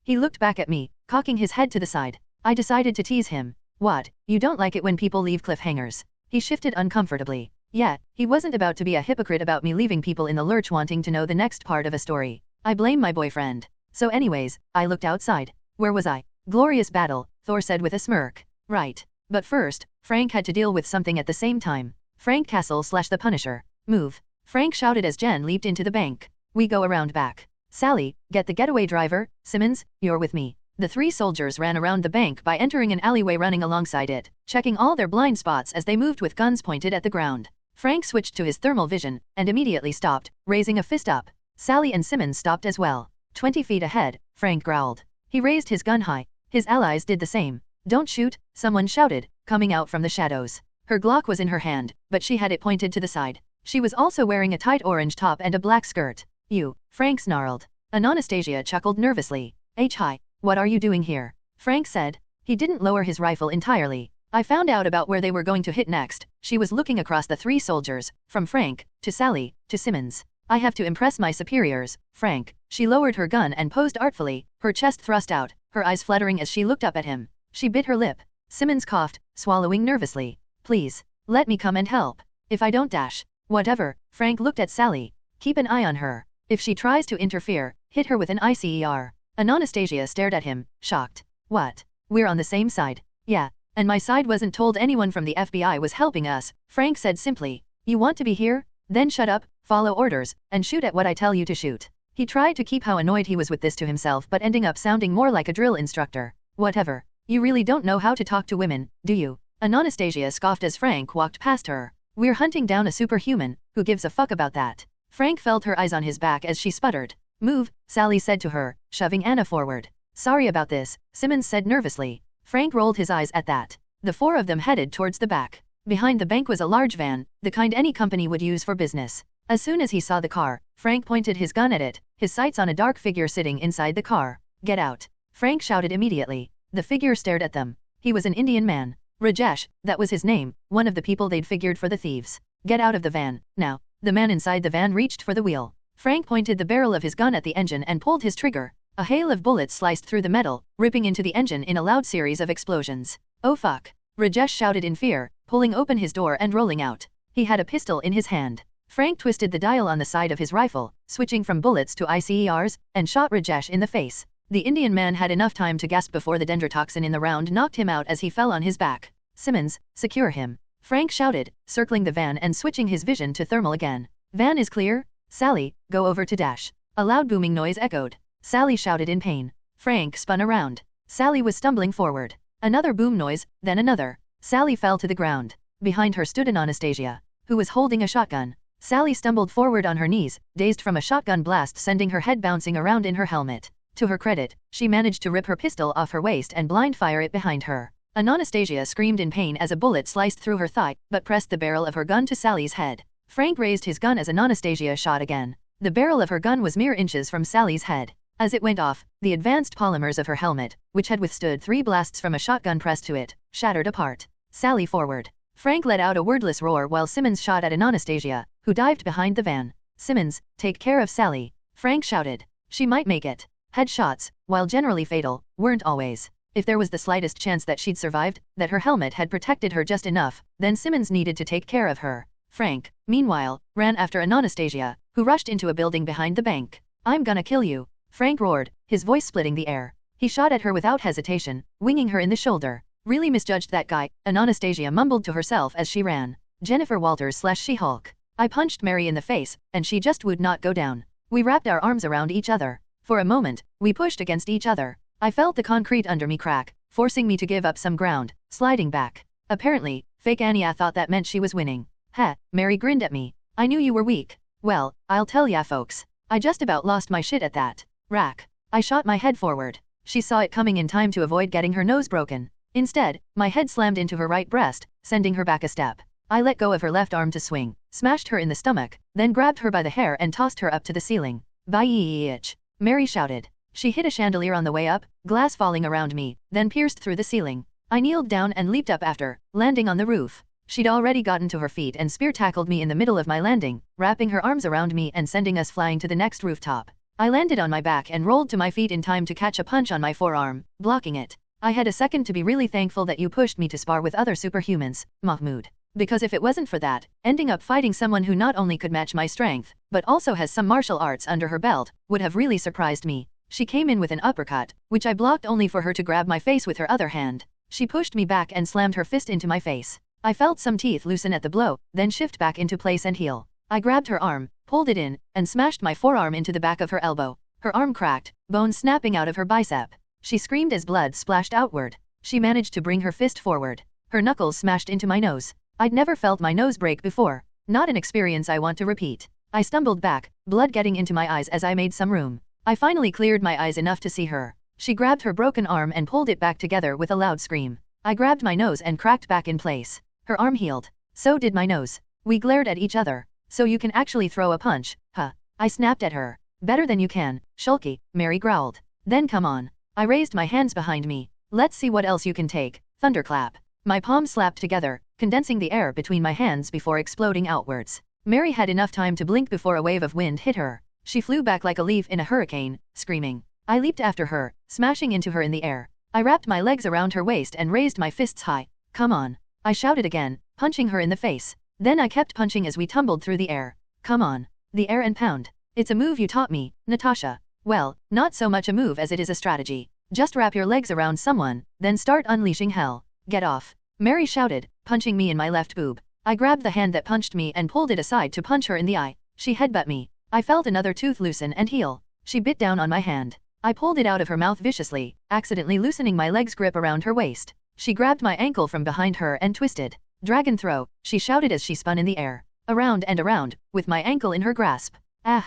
He looked back at me, cocking his head to the side. I decided to tease him. What, you don't like it when people leave cliffhangers? He shifted uncomfortably. Yeah, he wasn't about to be a hypocrite about me leaving people in the lurch wanting to know the next part of a story. I blame my boyfriend. So anyways, I looked outside. Where was I? Glorious battle, Thor said with a smirk. Right. But first, Frank had to deal with something at the same time. Frank Castle / the Punisher. Move. Frank shouted as Jen leaped into the bank. We go around back. Sally, get the getaway driver. Simmons, you're with me. The three soldiers ran around the bank by entering an alleyway running alongside it, checking all their blind spots as they moved with guns pointed at the ground. Frank switched to his thermal vision, and immediately stopped, raising a fist up. Sally and Simmons stopped as well. 20 feet ahead, Frank growled. He raised his gun high. His allies did the same. Don't shoot, someone shouted, coming out from the shadows. Her Glock was in her hand, but she had it pointed to the side. She was also wearing a tight orange top and a black skirt. You, Frank snarled. Anastasia chuckled nervously. Hi, what are you doing here? Frank said. He didn't lower his rifle entirely. I found out about where they were going to hit next. She was looking across the three soldiers, from Frank, to Sally, to Simmons. I have to impress my superiors, Frank. She lowered her gun and posed artfully, her chest thrust out, her eyes fluttering as she looked up at him. She bit her lip. Simmons coughed, swallowing nervously. Please, let me come and help. If I don't dash. Whatever, Frank looked at Sally. Keep an eye on her. If she tries to interfere, hit her with an ICER. Anastasia stared at him, shocked. What? We're on the same side. Yeah. And my side wasn't told anyone from the FBI was helping us, Frank said simply. You want to be here? Then shut up, follow orders, and shoot at what I tell you to shoot. He tried to keep how annoyed he was with this to himself but ending up sounding more like a drill instructor. Whatever. You really don't know how to talk to women, do you? Anastasia scoffed as Frank walked past her. We're hunting down a superhuman, who gives a fuck about that? Frank felt her eyes on his back as she sputtered. Move, Sally said to her, shoving Anna forward. Sorry about this, Simmons said nervously. Frank rolled his eyes at that. The four of them headed towards the back. Behind the bank was a large van, the kind any company would use for business. As soon as he saw the car, Frank pointed his gun at it, his sights on a dark figure sitting inside the car. Get out. Frank shouted immediately. The figure stared at them. He was an Indian man. Rajesh, that was his name, one of the people they'd figured for the thieves. Get out of the van, now. The man inside the van reached for the wheel. Frank pointed the barrel of his gun at the engine and pulled his trigger. A hail of bullets sliced through the metal, ripping into the engine in a loud series of explosions. Oh fuck. Rajesh shouted in fear, pulling open his door and rolling out. He had a pistol in his hand. Frank twisted the dial on the side of his rifle, switching from bullets to ICERs, and shot Rajesh in the face. The Indian man had enough time to gasp before the dendrotoxin in the round knocked him out as he fell on his back. Simmons, secure him. Frank shouted, circling the van and switching his vision to thermal again. Van is clear. Sally, go over to dash. A loud booming noise echoed. Sally shouted in pain. Frank spun around. Sally was stumbling forward. Another boom noise, then another. Sally fell to the ground. Behind her stood Anastasia, who was holding a shotgun. Sally stumbled forward on her knees, dazed from a shotgun blast sending her head bouncing around in her helmet. To her credit, she managed to rip her pistol off her waist and blind fire it behind her. Anastasia screamed in pain as a bullet sliced through her thigh, but pressed the barrel of her gun to Sally's head. Frank raised his gun as Anastasia shot again. The barrel of her gun was mere inches from Sally's head. As it went off, the advanced polymers of her helmet, which had withstood 3 blasts from a shotgun pressed to it, shattered apart. Sally forward. Frank let out a wordless roar while Simmons shot at Anastasia, who dived behind the van. Simmons, take care of Sally. Frank shouted. She might make it. Headshots, while generally fatal, weren't always. If there was the slightest chance that she'd survived, that her helmet had protected her just enough, then Simmons needed to take care of her. Frank, meanwhile, ran after Anastasia, who rushed into a building behind the bank. I'm gonna kill you. Frank roared, his voice splitting the air. He shot at her without hesitation, winging her in the shoulder. Really misjudged that guy, Anastasia mumbled to herself as she ran. Jennifer Walters/She-Hulk. I punched Mary in the face, and she just would not go down. We wrapped our arms around each other. For a moment, we pushed against each other. I felt the concrete under me crack, forcing me to give up some ground, sliding back. Apparently, fake Anya thought that meant she was winning. Heh, Mary grinned at me. I knew you were weak. Well, I'll tell ya folks. I just about lost my shit at that. Rack. I shot my head forward. She saw it coming in time to avoid getting her nose broken. Instead, my head slammed into her right breast, sending her back a step. I let go of her left arm to swing, smashed her in the stomach, then grabbed her by the hair and tossed her up to the ceiling. Vayich. Mary shouted. She hit a chandelier on the way up, glass falling around me, then pierced through the ceiling. I kneeled down and leaped up after, landing on the roof. She'd already gotten to her feet and spear-tackled me in the middle of my landing, wrapping her arms around me and sending us flying to the next rooftop. I landed on my back and rolled to my feet in time to catch a punch on my forearm, blocking it. I had a second to be really thankful that you pushed me to spar with other superhumans, Mahmoud. Because if it wasn't for that, ending up fighting someone who not only could match my strength, but also has some martial arts under her belt, would have really surprised me. She came in with an uppercut, which I blocked only for her to grab my face with her other hand. She pushed me back and slammed her fist into my face. I felt some teeth loosen at the blow, then shift back into place and heal. I grabbed her arm, pulled it in, and smashed my forearm into the back of her elbow. Her arm cracked, bones snapping out of her bicep. She screamed as blood splashed outward. She managed to bring her fist forward. Her knuckles smashed into my nose. I'd never felt my nose break before. Not an experience I want to repeat. I stumbled back, blood getting into my eyes as I made some room. I finally cleared my eyes enough to see her. She grabbed her broken arm and pulled it back together with a loud scream. I grabbed my nose and cracked back in place. Her arm healed. So did my nose. We glared at each other. So you can actually throw a punch, huh? I snapped at her. Better than you can, Shulky, Mary growled. Then come on. I raised my hands behind me. Let's see what else you can take. Thunderclap. My palms slapped together, condensing the air between my hands before exploding outwards. Mary had enough time to blink before a wave of wind hit her. She flew back like a leaf in a hurricane, screaming. I leaped after her, smashing into her in the air. I wrapped my legs around her waist and raised my fists high. Come on. I shouted again, punching her in the face. Then I kept punching as we tumbled through the air. Come on. The air and pound. It's a move you taught me, Natasha. Well, not so much a move as it is a strategy. Just wrap your legs around someone, then start unleashing hell. Get off. Mary shouted, punching me in my left boob. I grabbed the hand that punched me and pulled it aside to punch her in the eye. She headbutt me. I felt another tooth loosen and heal. She bit down on my hand. I pulled it out of her mouth viciously, accidentally loosening my leg's grip around her waist. She grabbed my ankle from behind her and twisted. Dragon throw, she shouted as she spun in the air. Around and around, with my ankle in her grasp. Ah!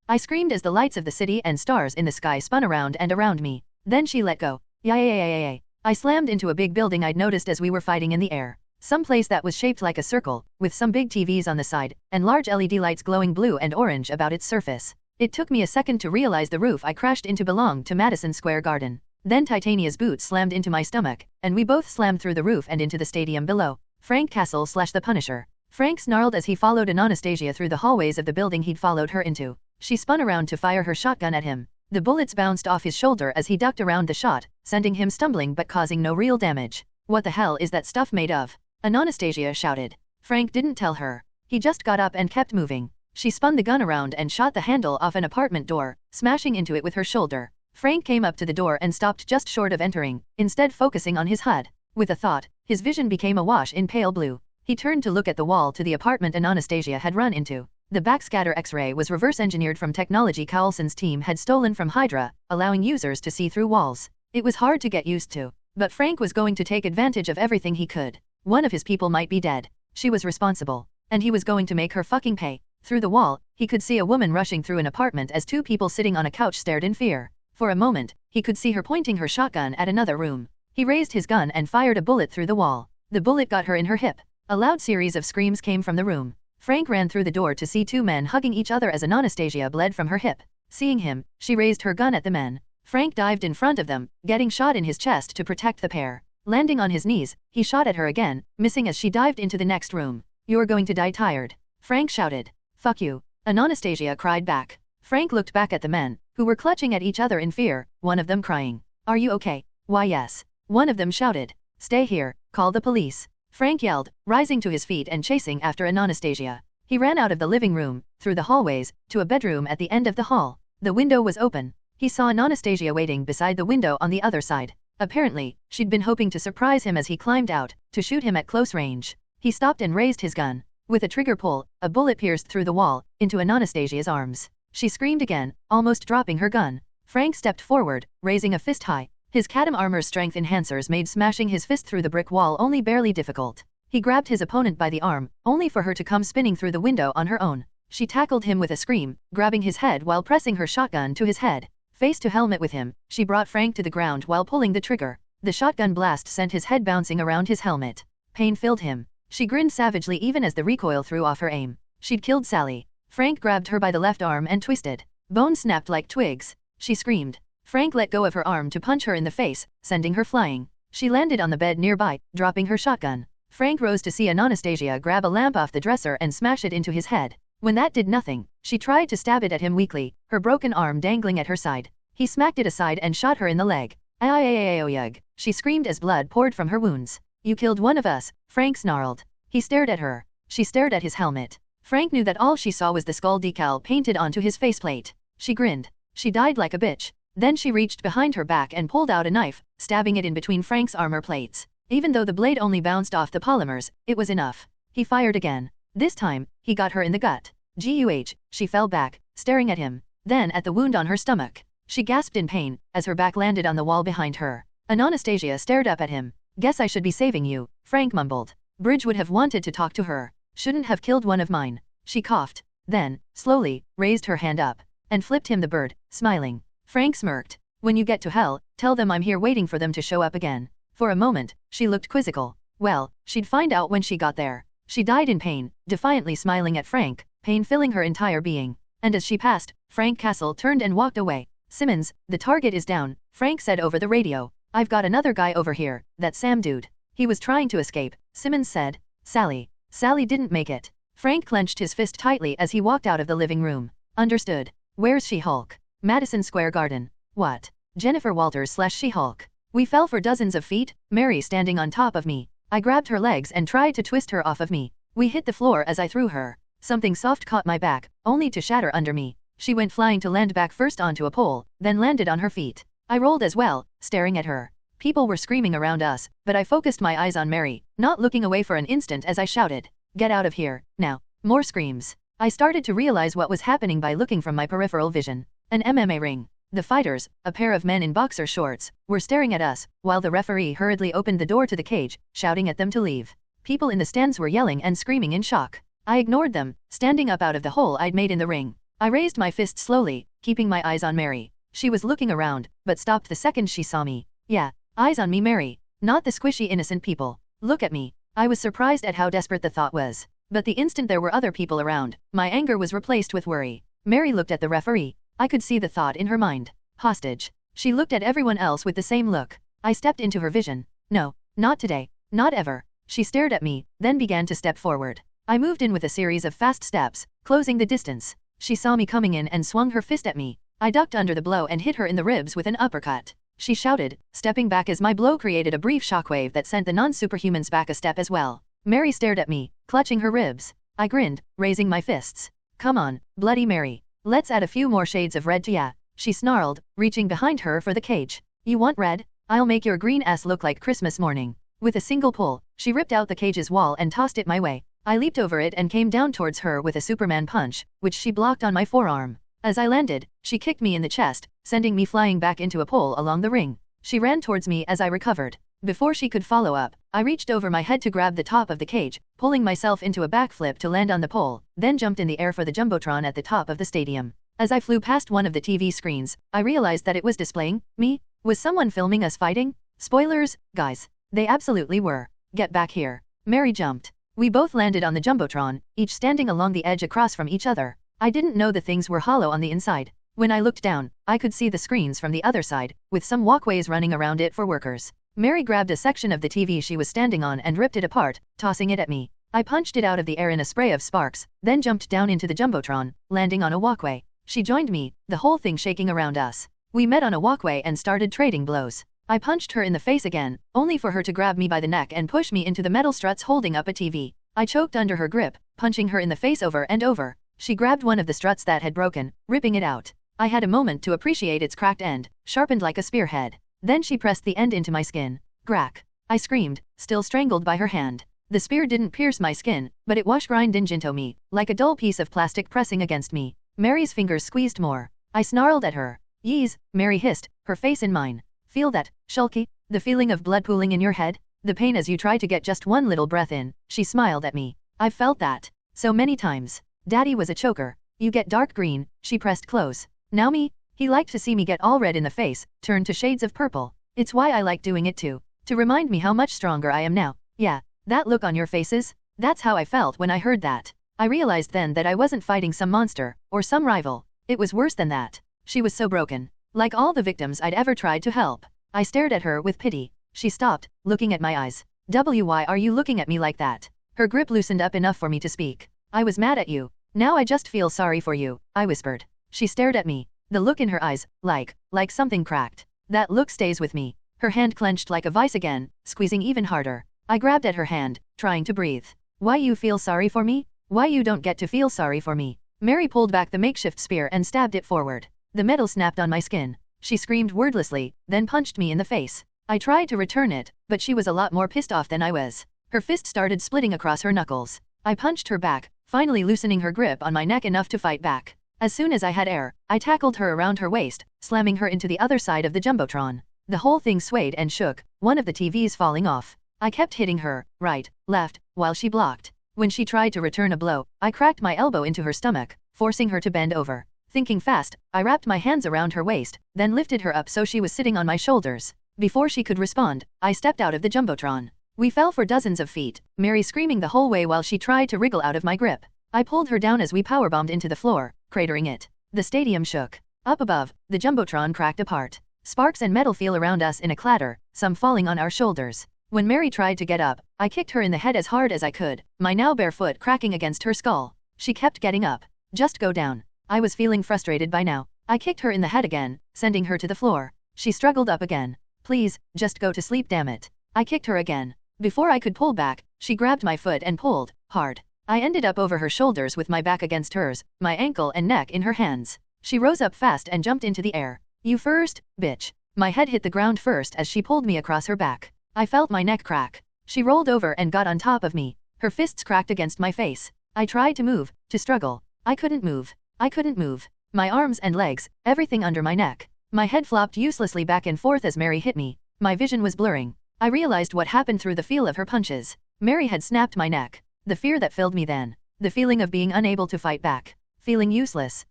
I screamed as the lights of the city and stars in the sky spun around and around me. Then she let go. Yay! I slammed into a big building I'd noticed as we were fighting in the air. Some place that was shaped like a circle, with some big TVs on the side, and large LED lights glowing blue and orange about its surface. It took me a second to realize the roof I crashed into belonged to Madison Square Garden. Then Titania's boot slammed into my stomach, and we both slammed through the roof and into the stadium below. Frank Castle / the Punisher. Frank snarled as he followed Anastasia through the hallways of the building he'd followed her into. She spun around to fire her shotgun at him. The bullets bounced off his shoulder as he ducked around the shot, sending him stumbling but causing no real damage. What the hell is that stuff made of? Anastasia shouted. Frank didn't tell her. He just got up and kept moving. She spun the gun around and shot the handle off an apartment door, smashing into it with her shoulder. Frank came up to the door and stopped just short of entering, instead focusing on his HUD. With a thought, his vision became awash in pale blue. He turned to look at the wall to the apartment Anastasia had run into. The backscatter X-ray was reverse-engineered from technology Coulson's team had stolen from Hydra, allowing users to see through walls. It was hard to get used to, but Frank was going to take advantage of everything he could. One of his people might be dead. She was responsible, and he was going to make her fucking pay. Through the wall, he could see a woman rushing through an apartment as two people sitting on a couch stared in fear. For a moment, he could see her pointing her shotgun at another room. He raised his gun and fired a bullet through the wall. The bullet got her in her hip. A loud series of screams came from the room. Frank ran through the door to see two men hugging each other as Anastasia bled from her hip. Seeing him, she raised her gun at the men. Frank dived in front of them, getting shot in his chest to protect the pair. Landing on his knees, he shot at her again, missing as she dived into the next room. "You're going to die tired," Frank shouted. "Fuck you," Anastasia cried back. Frank looked back at the men, who were clutching at each other in fear, one of them crying. "Are you okay?" "Why yes," one of them shouted. "Stay here, call the police," Frank yelled, rising to his feet and chasing after Anastasia. He ran out of the living room, through the hallways, to a bedroom at the end of the hall. The window was open. He saw Anastasia waiting beside the window on the other side. Apparently, she'd been hoping to surprise him as he climbed out, to shoot him at close range. He stopped and raised his gun. With a trigger pull, a bullet pierced through the wall, into Anastasia's arms. She screamed again, almost dropping her gun. Frank stepped forward, raising a fist high. His Cadam armor strength enhancers made smashing his fist through the brick wall only barely difficult. He grabbed his opponent by the arm, only for her to come spinning through the window on her own. She tackled him with a scream, grabbing his head while pressing her shotgun to his head. Face to helmet with him, she brought Frank to the ground while pulling the trigger. The shotgun blast sent his head bouncing around his helmet. Pain filled him. She grinned savagely even as the recoil threw off her aim. She'd killed Sally. Frank grabbed her by the left arm and twisted. Bones snapped like twigs. She screamed. Frank let go of her arm to punch her in the face, sending her flying. She landed on the bed nearby, dropping her shotgun. Frank rose to see Anastasia grab a lamp off the dresser and smash it into his head. When that did nothing, she tried to stab it at him weakly, her broken arm dangling at her side. He smacked it aside and shot her in the leg. "Ayayayayayayag," she screamed as blood poured from her wounds. "You killed one of us," Frank snarled. He stared at her. She stared at his helmet. Frank knew that all she saw was the skull decal painted onto his faceplate. She grinned. "She died like a bitch." Then she reached behind her back and pulled out a knife, stabbing it in between Frank's armor plates. Even though the blade only bounced off the polymers, it was enough. He fired again. This time, he got her in the gut. Guh, she fell back, staring at him, then at the wound on her stomach. She gasped in pain, as her back landed on the wall behind her. Anastasia stared up at him. "Guess I should be saving you," Frank mumbled. "Bridge would have wanted to talk to her. Shouldn't have killed one of mine." She coughed, then, slowly, raised her hand up, and flipped him the bird, smiling. Frank smirked. "When you get to hell, tell them I'm here waiting for them to show up again." For a moment, she looked quizzical. Well, she'd find out when she got there. She died in pain, defiantly smiling at Frank, pain filling her entire being. And as she passed, Frank Castle turned and walked away. "Simmons, the target is down," Frank said over the radio. "I've got another guy over here, that Sam dude. He was trying to escape," Simmons said. "Sally. Sally didn't make it." Frank clenched his fist tightly as he walked out of the living room. "Understood. Where's She-Hulk?" "Madison Square Garden." "What?" "Jennifer Walters / She-Hulk." "We fell for dozens of feet, Mary standing on top of me. I grabbed her legs and tried to twist her off of me. We hit the floor as I threw her. Something soft caught my back, only to shatter under me. She went flying to land back first onto a pole, then landed on her feet. I rolled as well, staring at her. People were screaming around us, but I focused my eyes on Mary, not looking away for an instant as I shouted, "Get out of here, now." More screams. I started to realize what was happening by looking from my peripheral vision. An MMA ring. The fighters, a pair of men in boxer shorts, were staring at us, while the referee hurriedly opened the door to the cage, shouting at them to leave. People in the stands were yelling and screaming in shock. I ignored them, standing up out of the hole I'd made in the ring. I raised my fist slowly, keeping my eyes on Mary. She was looking around, but stopped the second she saw me. Yeah, eyes on me, Mary. Not the squishy innocent people. Look at me. I was surprised at how desperate the thought was. But the instant there were other people around, my anger was replaced with worry. Mary looked at the referee. I could see the thought in her mind. Hostage. She looked at everyone else with the same look. I stepped into her vision. No, not today. Not ever. She stared at me, then began to step forward. I moved in with a series of fast steps, closing the distance. She saw me coming in and swung her fist at me. I ducked under the blow and hit her in the ribs with an uppercut. She shouted, stepping back as my blow created a brief shockwave that sent the non-superhumans back a step as well. Mary stared at me, clutching her ribs. I grinned, raising my fists. Come on, Bloody Mary. Let's add a few more shades of red to ya. She snarled, reaching behind her for the cage. You want red? I'll make your green ass look like Christmas morning. With a single pull, she ripped out the cage's wall and tossed it my way. I leaped over it and came down towards her with a Superman punch, which she blocked on my forearm. As I landed, she kicked me in the chest, sending me flying back into a pole along the ring. She ran towards me as I recovered. Before she could follow up, I reached over my head to grab the top of the cage, pulling myself into a backflip to land on the pole, then jumped in the air for the Jumbotron at the top of the stadium. As I flew past one of the TV screens, I realized that it was displaying me. Was someone filming us fighting? Spoilers, guys. They absolutely were. Get back here. Mary jumped. We both landed on the Jumbotron, each standing along the edge across from each other. I didn't know the things were hollow on the inside. When I looked down, I could see the screens from the other side, with some walkways running around it for workers. Mary grabbed a section of the TV she was standing on and ripped it apart, tossing it at me. I punched it out of the air in a spray of sparks, then jumped down into the Jumbotron, landing on a walkway. She joined me, the whole thing shaking around us. We met on a walkway and started trading blows. I punched her in the face again, only for her to grab me by the neck and push me into the metal struts holding up a TV. I choked under her grip, punching her in the face over and over. She grabbed one of the struts that had broken, ripping it out. I had a moment to appreciate its cracked end, sharpened like a spearhead. Then she pressed the end into my skin. Grack. I screamed, still strangled by her hand. The spear didn't pierce my skin, but it wash-grind into me, like a dull piece of plastic pressing against me. Mary's fingers squeezed more. I snarled at her. Yeez, Mary hissed, her face in mine. Feel that, Shulky? The feeling of blood pooling in your head? The pain as you try to get just one little breath in. She smiled at me. I've felt that. So many times. Daddy was a choker. You get dark green. She pressed close. Now me? He liked to see me get all red in the face, turn to shades of purple. It's why I like doing it too. To remind me how much stronger I am now. Yeah, that look on your faces? That's how I felt when I heard that. I realized then that I wasn't fighting some monster, or some rival. It was worse than that. She was so broken. Like all the victims I'd ever tried to help. I stared at her with pity. She stopped, looking at my eyes. Why are you looking at me like that? Her grip loosened up enough for me to speak. I was mad at you. Now I just feel sorry for you, I whispered. She stared at me. The look in her eyes, like something cracked. That look stays with me. Her hand clenched like a vice again, squeezing even harder. I grabbed at her hand, trying to breathe. Why you feel sorry for me? Why you don't get to feel sorry for me? Mary pulled back the makeshift spear and stabbed it forward. The metal snapped on my skin. She screamed wordlessly, then punched me in the face. I tried to return it, but she was a lot more pissed off than I was. Her fist started splitting across her knuckles. I punched her back, finally loosening her grip on my neck enough to fight back. As soon as I had air, I tackled her around her waist, slamming her into the other side of the Jumbotron. The whole thing swayed and shook, one of the TVs falling off. I kept hitting her, right, left, while she blocked. When she tried to return a blow, I cracked my elbow into her stomach, forcing her to bend over. Thinking fast, I wrapped my hands around her waist, then lifted her up so she was sitting on my shoulders. Before she could respond, I stepped out of the Jumbotron. We fell for dozens of feet, Mary screaming the whole way while she tried to wriggle out of my grip. I pulled her down as we powerbombed into the floor, cratering it. The stadium shook. Up above, the Jumbotron cracked apart. Sparks and metal fell around us in a clatter, some falling on our shoulders. When Mary tried to get up, I kicked her in the head as hard as I could, my now bare foot cracking against her skull. She kept getting up. Just go down. I was feeling frustrated by now. I kicked her in the head again, sending her to the floor. She struggled up again. Please, just go to sleep, damn it. I kicked her again. Before I could pull back, she grabbed my foot and pulled, hard. I ended up over her shoulders with my back against hers, my ankle and neck in her hands. She rose up fast and jumped into the air. You first, bitch. My head hit the ground first as she pulled me across her back. I felt my neck crack. She rolled over and got on top of me. Her fists cracked against my face. I tried to move, to struggle. I couldn't move. I couldn't move. My arms and legs, everything under my neck. My head flopped uselessly back and forth as Mary hit me. My vision was blurring. I realized what happened through the feel of her punches. Mary had snapped my neck. The fear that filled me then. The feeling of being unable to fight back. Feeling useless.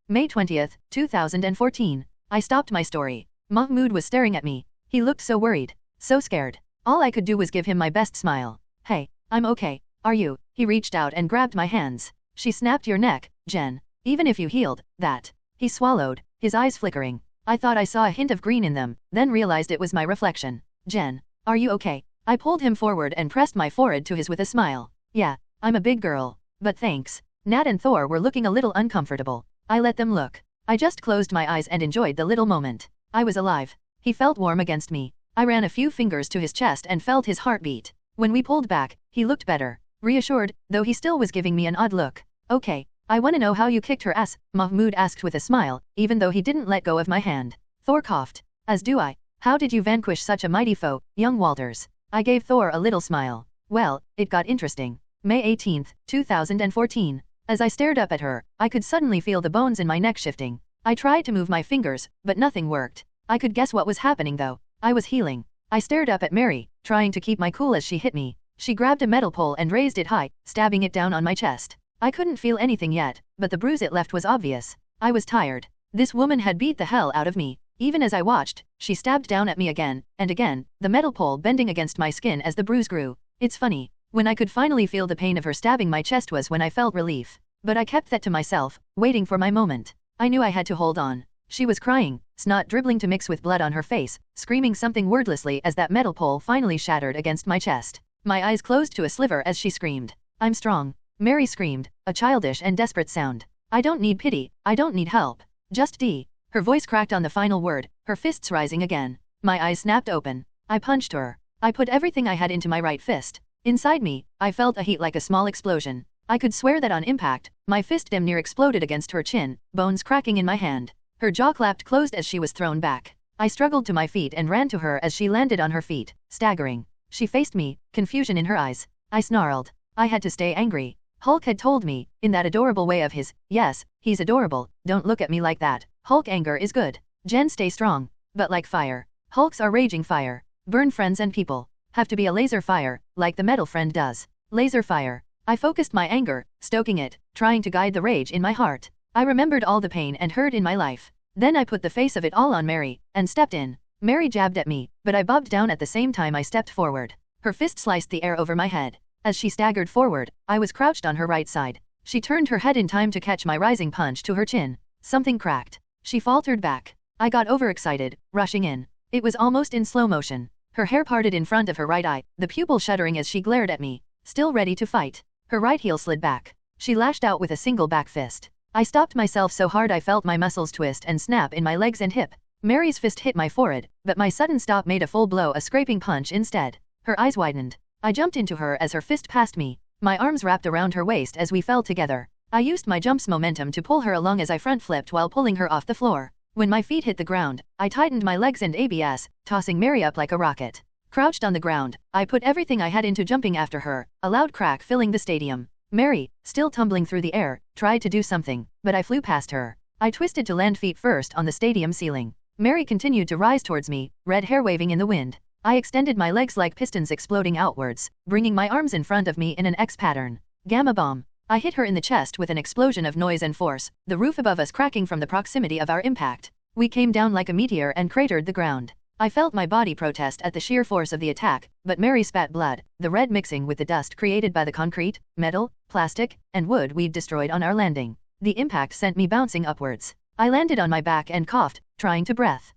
May 20th, 2014. I stopped my story. Mahmoud was staring at me. He looked so worried. So scared. All I could do was give him my best smile. Hey, I'm okay. Are you? He reached out and grabbed my hands. She snapped your neck, Jen. Even if you healed, that. He swallowed, his eyes flickering. I thought I saw a hint of green in them, then realized it was my reflection. Jen, are you okay? I pulled him forward and pressed my forehead to his with a smile. Yeah, I'm a big girl. But thanks. Nat and Thor were looking a little uncomfortable. I let them look. I just closed my eyes and enjoyed the little moment. I was alive. He felt warm against me. I ran a few fingers to his chest and felt his heartbeat. When we pulled back, he looked better. Reassured, though he still was giving me an odd look. Okay, I want to know how you kicked her ass, Mahmoud asked with a smile, even though he didn't let go of my hand. Thor coughed. As do I. How did you vanquish such a mighty foe, young Walters? I gave Thor a little smile. Well, it got interesting. May 18th, 2014. As I stared up at her, I could suddenly feel the bones in my neck shifting. I tried to move my fingers, but nothing worked. I could guess what was happening though. I was healing. I stared up at Mary, trying to keep my cool as she hit me. She grabbed a metal pole and raised it high, stabbing it down on my chest. I couldn't feel anything yet, but the bruise it left was obvious. I was tired. This woman had beat the hell out of me. Even as I watched, she stabbed down at me again, and again, the metal pole bending against my skin as the bruise grew. It's funny. When I could finally feel the pain of her stabbing my chest was when I felt relief. But I kept that to myself, waiting for my moment. I knew I had to hold on. She was crying, snot dribbling to mix with blood on her face, screaming something wordlessly as that metal pole finally shattered against my chest. My eyes closed to a sliver as she screamed. I'm strong. Mary screamed, a childish and desperate sound. I don't need pity, I don't need help. Just D. Her voice cracked on the final word, her fists rising again. My eyes snapped open. I punched her. I put everything I had into my right fist. Inside me, I felt a heat like a small explosion. I could swear that on impact, my fist damn near exploded against her chin, bones cracking in my hand. Her jaw clapped closed as she was thrown back. I struggled to my feet and ran to her as she landed on her feet, staggering. She faced me, confusion in her eyes. I snarled. I had to stay angry. Hulk had told me, in that adorable way of his, yes, he's adorable, don't look at me like that. Hulk anger is good. Jen, stay strong. But like fire. Hulks are raging fire. Burn friends and people. Have to be a laser fire, like the metal friend does. Laser fire. I focused my anger, stoking it, trying to guide the rage in my heart. I remembered all the pain and hurt in my life. Then I put the face of it all on Mary, and stepped in. Mary jabbed at me, but I bobbed down at the same time I stepped forward. Her fist sliced the air over my head. As she staggered forward, I was crouched on her right side. She turned her head in time to catch my rising punch to her chin. Something cracked. She faltered back. I got overexcited, rushing in. It was almost in slow motion. Her hair parted in front of her right eye, the pupil shuddering as she glared at me, still ready to fight. Her right heel slid back. She lashed out with a single back fist. I stopped myself so hard I felt my muscles twist and snap in my legs and hip. Mary's fist hit my forehead, but my sudden stop made a full blow a scraping punch instead. Her eyes widened. I jumped into her as her fist passed me. My arms wrapped around her waist as we fell together. I used my jump's momentum to pull her along as I front flipped while pulling her off the floor. When my feet hit the ground, I tightened my legs and ABS, tossing Mary up like a rocket. Crouched on the ground, I put everything I had into jumping after her, a loud crack filling the stadium. Mary, still tumbling through the air, tried to do something, but I flew past her. I twisted to land feet first on the stadium ceiling. Mary continued to rise towards me, red hair waving in the wind. I extended my legs like pistons exploding outwards, bringing my arms in front of me in an X pattern. Gamma bomb. I hit her in the chest with an explosion of noise and force, the roof above us cracking from the proximity of our impact. We came down like a meteor and cratered the ground. I felt my body protest at the sheer force of the attack, but Mary spat blood, the red mixing with the dust created by the concrete, metal, plastic, and wood we'd destroyed on our landing. The impact sent me bouncing upwards. I landed on my back and coughed, trying to breath.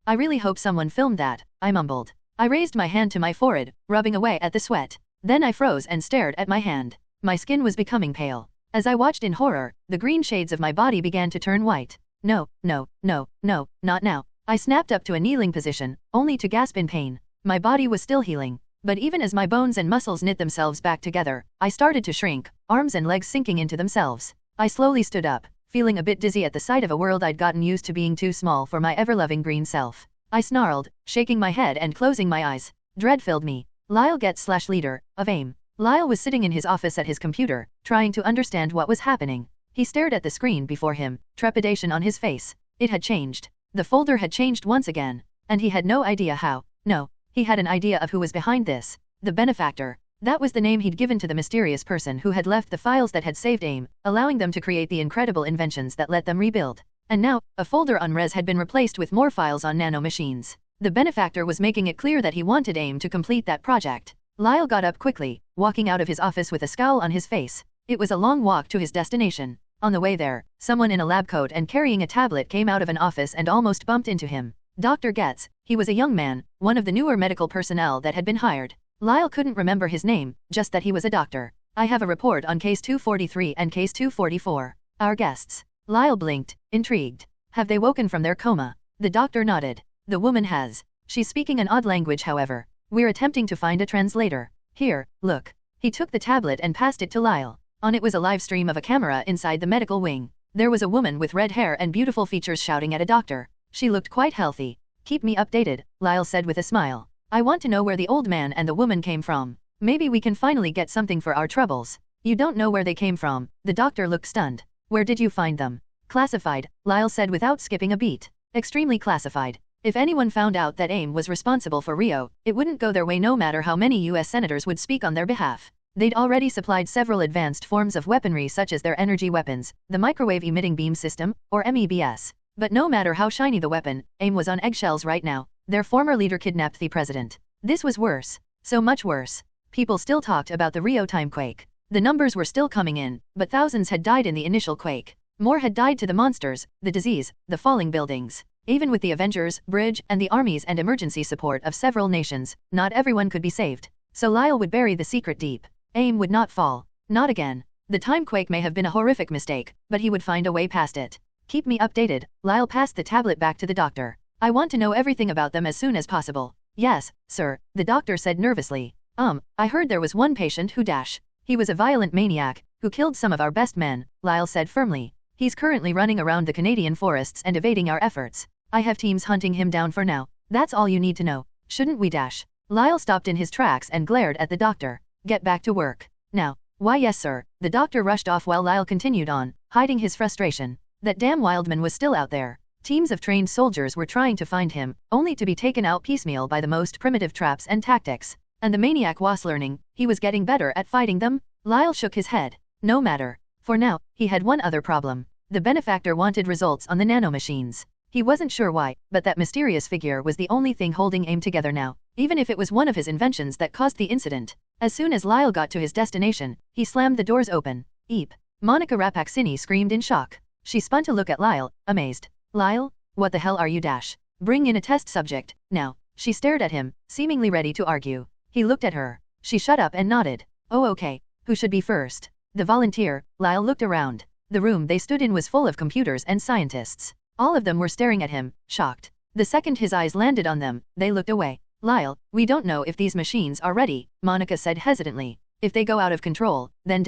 I really hope someone filmed that, I mumbled. I raised my hand to my forehead, rubbing away at the sweat. Then I froze and stared at my hand. My skin was becoming pale. As I watched in horror, the green shades of my body began to turn white. No, no, no, no, not now. I snapped up to a kneeling position, only to gasp in pain. My body was still healing. But even as my bones and muscles knit themselves back together, I started to shrink, arms and legs sinking into themselves. I slowly stood up, feeling a bit dizzy at the sight of a world I'd gotten used to being too small for my ever-loving green self. I snarled, shaking my head and closing my eyes. Dread filled me. Lyle gets/leader of AIM. Lyle was sitting in his office at his computer, trying to understand what was happening. He stared at the screen before him, trepidation on his face. It had changed. The folder had changed once again. And he had no idea how. No, he had an idea of who was behind this. The benefactor. That was the name he'd given to the mysterious person who had left the files that had saved AIM, allowing them to create the incredible inventions that let them rebuild. And now, a folder on Res had been replaced with more files on nanomachines. The benefactor was making it clear that he wanted AIM to complete that project. Lyle got up quickly, walking out of his office with a scowl on his face. It was a long walk to his destination. On the way there, someone in a lab coat and carrying a tablet came out of an office and almost bumped into him. Dr. Getz. He was a young man, one of the newer medical personnel that had been hired. Lyle couldn't remember his name, just that he was a doctor. I have a report on case 243 and case 244. Our guests. Lyle blinked, intrigued. Have they woken from their coma? The doctor nodded. The woman has. She's speaking an odd language, however. We're attempting to find a translator. Here, look. He took the tablet and passed it to Lyle. On it was a live stream of a camera inside the medical wing. There was a woman with red hair and beautiful features shouting at a doctor. She looked quite healthy. Keep me updated, Lyle said with a smile. I want to know where the old man and the woman came from. Maybe we can finally get something for our troubles. You don't know where they came from. The doctor looked stunned. Where did you find them? Classified, Lyle said without skipping a beat. Extremely classified. If anyone found out that AIM was responsible for Rio, it wouldn't go their way no matter how many US senators would speak on their behalf. They'd already supplied several advanced forms of weaponry such as their energy weapons, the microwave emitting beam system, or MEBS. But no matter how shiny the weapon, AIM was on eggshells right now. Their former leader kidnapped the president. This was worse. So much worse. People still talked about the Rio timequake. The numbers were still coming in, but thousands had died in the initial quake. More had died to the monsters, the disease, the falling buildings. Even with the Avengers, bridge, and the armies and emergency support of several nations, not everyone could be saved. So Lyle would bury the secret deep. AIM would not fall. Not again. The timequake may have been a horrific mistake, but he would find a way past it. Keep me updated. Lyle passed the tablet back to the doctor. I want to know everything about them as soon as possible. Yes, sir, the doctor said nervously. I heard there was one patient who He was a violent maniac, who killed some of our best men, Lyle said firmly. He's currently running around the Canadian forests and evading our efforts. I have teams hunting him down for now. That's all you need to know. Shouldn't we Lyle stopped in his tracks and glared at the doctor. Get back to work. Now. Why yes sir, the doctor rushed off while Lyle continued on, hiding his frustration. That damn Wildman was still out there. Teams of trained soldiers were trying to find him, only to be taken out piecemeal by the most primitive traps and tactics. And the maniac was learning, he was getting better at fighting them? Lyle shook his head. No matter. For now, he had one other problem. The benefactor wanted results on the nanomachines. He wasn't sure why, but that mysterious figure was the only thing holding AIM together now, even if it was one of his inventions that caused the incident. As soon as Lyle got to his destination, he slammed the doors open. Eep. Monica Rapaxini screamed in shock. She spun to look at Lyle, amazed. Lyle? What the hell are you Bring in a test subject, now. She stared at him, seemingly ready to argue. He looked at her. She shut up and nodded. Oh okay. Who should be first? The volunteer. Lyle looked around. The room they stood in was full of computers and scientists. All of them were staring at him, shocked. The second his eyes landed on them, they looked away. Lyle, we don't know if these machines are ready, Monica said hesitantly. If they go out of control, then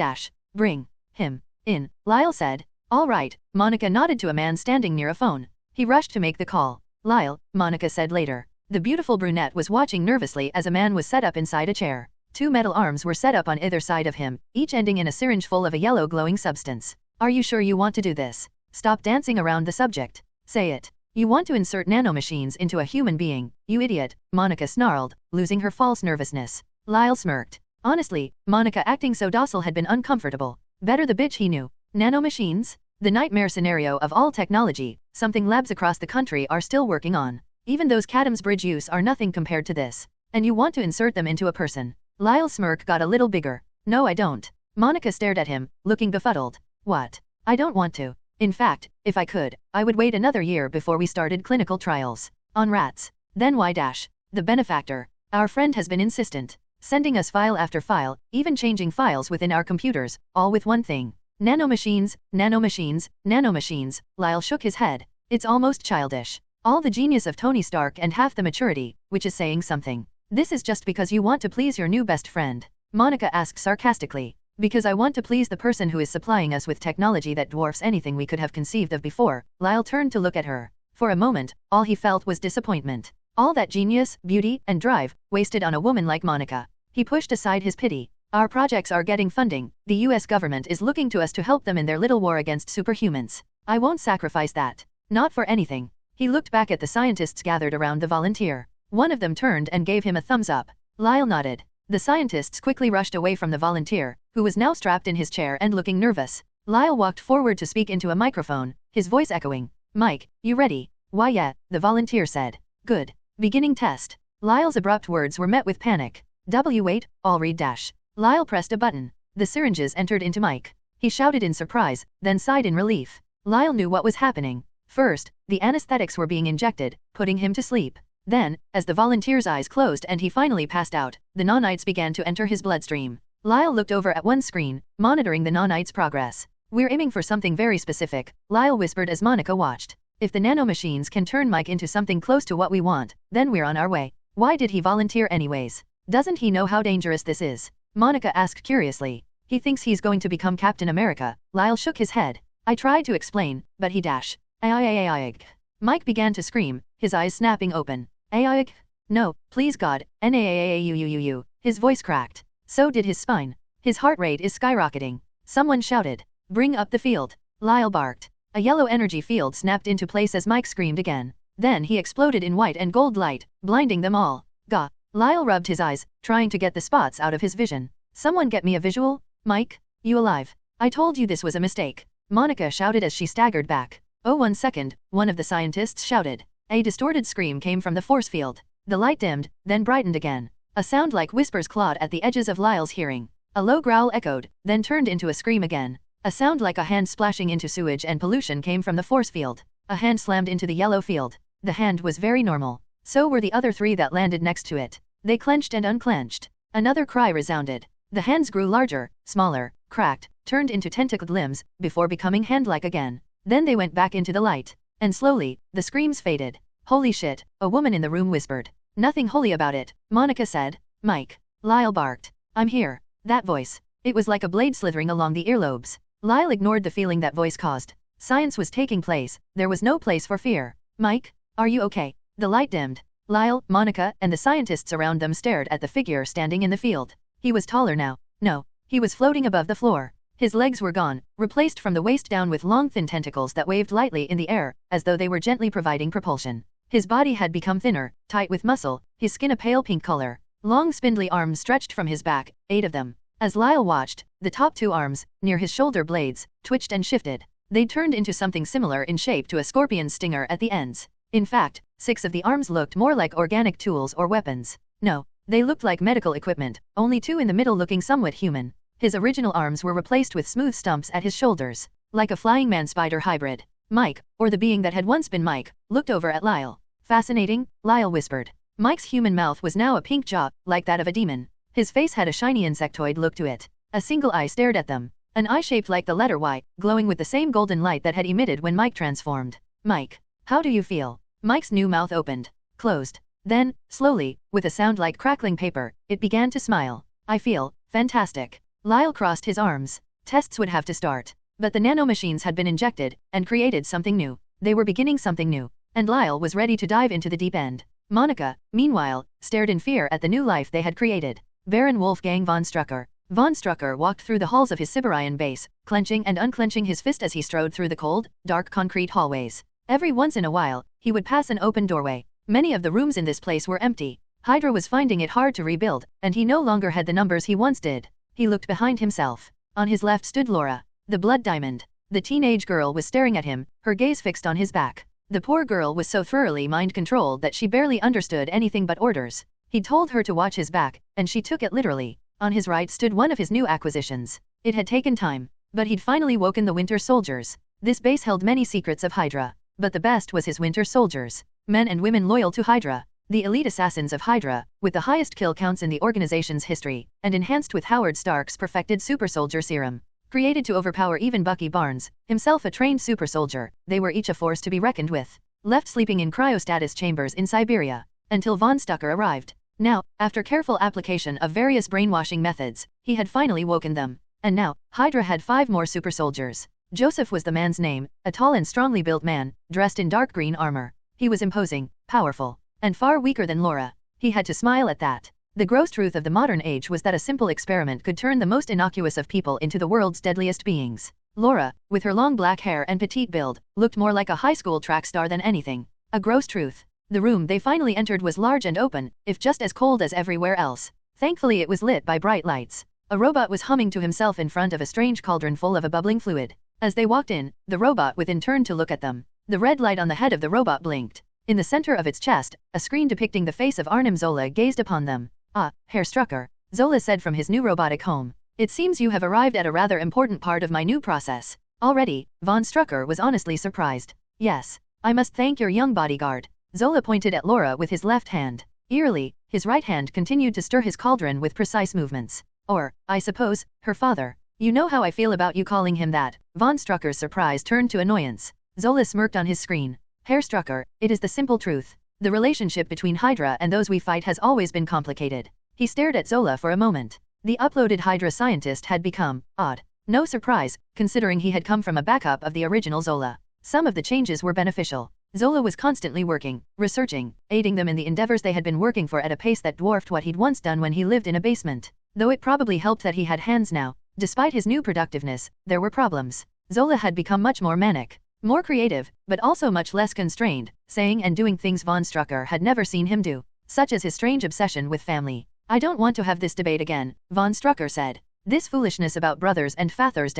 bring him in, Lyle said. All right, Monica nodded to a man standing near a phone. He rushed to make the call. Lyle, Monica said later. The beautiful brunette was watching nervously as a man was set up inside a chair. Two metal arms were set up on either side of him, each ending in a syringe full of a yellow glowing substance. Are you sure you want to do this? Stop dancing around the subject. Say it. You want to insert nanomachines into a human being, you idiot, Monica snarled, losing her false nervousness. Lyle smirked. Honestly, Monica acting so docile had been uncomfortable. Better the bitch he knew. Nanomachines? The nightmare scenario of all technology, something labs across the country are still working on. Even those Cadam's bridge use are nothing compared to this. And you want to insert them into a person. Lyle's smirk got a little bigger. No I don't. Monica stared at him, looking befuddled. What? I don't want to. In fact, if I could, I would wait another year before we started clinical trials. On rats. Then why The benefactor. Our friend has been insistent. Sending us file after file, even changing files within our computers, all with one thing. Nanomachines, nanomachines, nanomachines, Lyle shook his head. It's almost childish. All the genius of Tony Stark and half the maturity, which is saying something. This is just because you want to please your new best friend. Monica asked sarcastically. Because I want to please the person who is supplying us with technology that dwarfs anything we could have conceived of before. Lyle turned to look at her. For a moment, all he felt was disappointment. All that genius, beauty, and drive, wasted on a woman like Monica. He pushed aside his pity. Our projects are getting funding, the US government is looking to us to help them in their little war against superhumans. I won't sacrifice that. Not for anything. He looked back at the scientists gathered around the volunteer. One of them turned and gave him a thumbs up. Lyle nodded. The scientists quickly rushed away from the volunteer, who was now strapped in his chair and looking nervous. Lyle walked forward to speak into a microphone, his voice echoing. Mike, you ready? Why yeah, the volunteer said. Good. Beginning test. Lyle's abrupt words were met with panic. Wait, I'll read dash. Lyle pressed a button. The syringes entered into Mike. He shouted in surprise, then sighed in relief. Lyle knew what was happening. First, the anesthetics were being injected, putting him to sleep. Then, as the volunteer's eyes closed and he finally passed out, the nanites began to enter his bloodstream. Lyle looked over at one screen, monitoring the nanites' progress. We're aiming for something very specific, Lyle whispered as Monica watched. If the nanomachines can turn Mike into something close to what we want, then we're on our way. Why did he volunteer anyways? Doesn't he know how dangerous this is? Monica asked curiously. He thinks he's going to become Captain America. Lyle shook his head. I tried to explain, but he dash. Aig. Mike began to scream, his eyes snapping open. Aig? No, please God, Naaaauu. His voice cracked. So did his spine. His heart rate is skyrocketing. Someone shouted. Bring up the field. Lyle barked. A yellow energy field snapped into place as Mike screamed again. Then he exploded in white and gold light, blinding them all. Gah. Lyle rubbed his eyes, trying to get the spots out of his vision. Someone get me a visual? Mike? You alive? I told you this was a mistake. Monica shouted as she staggered back. Oh, 1 second, one of the scientists shouted. A distorted scream came from the force field. The light dimmed, then brightened again. A sound like whispers clawed at the edges of Lyle's hearing. A low growl echoed, then turned into a scream again. A sound like a hand splashing into sewage and pollution came from the force field. A hand slammed into the yellow field. The hand was very normal. So were the other 3 that landed next to it. They clenched and unclenched. Another cry resounded. The hands grew larger, smaller, cracked, turned into tentacled limbs, before becoming hand-like again. Then they went back into the light. And slowly, the screams faded. Holy shit, a woman in the room whispered. Nothing holy about it, Monica said. Mike. Lyle barked. I'm here. That voice. It was like a blade slithering along the earlobes. Lyle ignored the feeling that voice caused. Science was taking place, there was no place for fear. Mike? Are you okay? The light dimmed. Lyle, Monica, and the scientists around them stared at the figure standing in the field. He was taller now. No, he was floating above the floor. His legs were gone, replaced from the waist down with long thin tentacles that waved lightly in the air, as though they were gently providing propulsion. His body had become thinner, tight with muscle, his skin a pale pink color. Long spindly arms stretched from his back, 8 of them. As Lyle watched, the top 2 arms, near his shoulder blades, twitched and shifted. They turned into something similar in shape to a scorpion's stinger at the ends. In fact, 6 of the arms looked more like organic tools or weapons. No, they looked like medical equipment, only 2 in the middle looking somewhat human. His original arms were replaced with smooth stumps at his shoulders, like a flying man-spider hybrid. Mike, or the being that had once been Mike, looked over at Lyle. Fascinating, Lyle whispered. Mike's human mouth was now a pink jaw, like that of a demon. His face had a shiny insectoid look to it. A single eye stared at them. An eye shaped like the letter Y, glowing with the same golden light that had emitted when Mike transformed. Mike. How do you feel? Mike's new mouth opened. Closed. Then, slowly, with a sound like crackling paper, it began to smile. I feel fantastic. Lyle crossed his arms. Tests would have to start. But the nanomachines had been injected, and created something new. They were beginning something new. And Lyle was ready to dive into the deep end. Monica, meanwhile, stared in fear at the new life they had created. Baron Wolfgang von Strucker. Von Strucker walked through the halls of his Siberian base, clenching and unclenching his fist as he strode through the cold, dark concrete hallways. Every once in a while, he would pass an open doorway. Many of the rooms in this place were empty. Hydra was finding it hard to rebuild, and he no longer had the numbers he once did. He looked behind himself. On his left stood Laura, the blood diamond. The teenage girl was staring at him, her gaze fixed on his back. The poor girl was so thoroughly mind-controlled that she barely understood anything but orders. He told her to watch his back, and she took it literally. On his right stood one of his new acquisitions. It had taken time, but he'd finally woken the Winter Soldiers. This base held many secrets of Hydra, but the best was his Winter Soldiers. Men and women loyal to Hydra. The elite assassins of Hydra, with the highest kill counts in the organization's history, and enhanced with Howard Stark's perfected super soldier serum. Created to overpower even Bucky Barnes, himself a trained super soldier, they were each a force to be reckoned with. Left sleeping in cryostasis chambers in Siberia, until von Strucker arrived. Now, after careful application of various brainwashing methods, he had finally woken them. And now, Hydra had 5 more super soldiers. Joseph was the man's name, a tall and strongly built man, dressed in dark green armor. He was imposing, powerful, and far weaker than Laura. He had to smile at that. The gross truth of the modern age was that a simple experiment could turn the most innocuous of people into the world's deadliest beings. Laura, with her long black hair and petite build, looked more like a high school track star than anything. A gross truth. The room they finally entered was large and open, if just as cold as everywhere else. Thankfully it was lit by bright lights. A robot was humming to himself in front of a strange cauldron full of a bubbling fluid. As they walked in, the robot within turned to look at them. The red light on the head of the robot blinked. In the center of its chest, a screen depicting the face of Arnim Zola gazed upon them. "Ah, Herr Strucker," Zola said from his new robotic home. "It seems you have arrived at a rather important part of my new process." Already, von Strucker was honestly surprised. "Yes. I must thank your young bodyguard." Zola pointed at Laura with his left hand. Eerily, his right hand continued to stir his cauldron with precise movements. "Or, I suppose, her father. You know how I feel about you calling him that." Von Strucker's surprise turned to annoyance. Zola smirked on his screen. "Herr Strucker, it is the simple truth. The relationship between Hydra and those we fight has always been complicated." He stared at Zola for a moment. The uploaded Hydra scientist had become odd. No surprise, considering he had come from a backup of the original Zola. Some of the changes were beneficial. Zola was constantly working, researching, aiding them in the endeavors they had been working for at a pace that dwarfed what he'd once done when he lived in a basement. Though it probably helped that he had hands now. Despite his new productiveness, there were problems. Zola had become much more manic. More creative, but also much less constrained, saying and doing things von Strucker had never seen him do, such as his strange obsession with family. "I don't want to have this debate again," von Strucker said. "This foolishness about brothers and fathers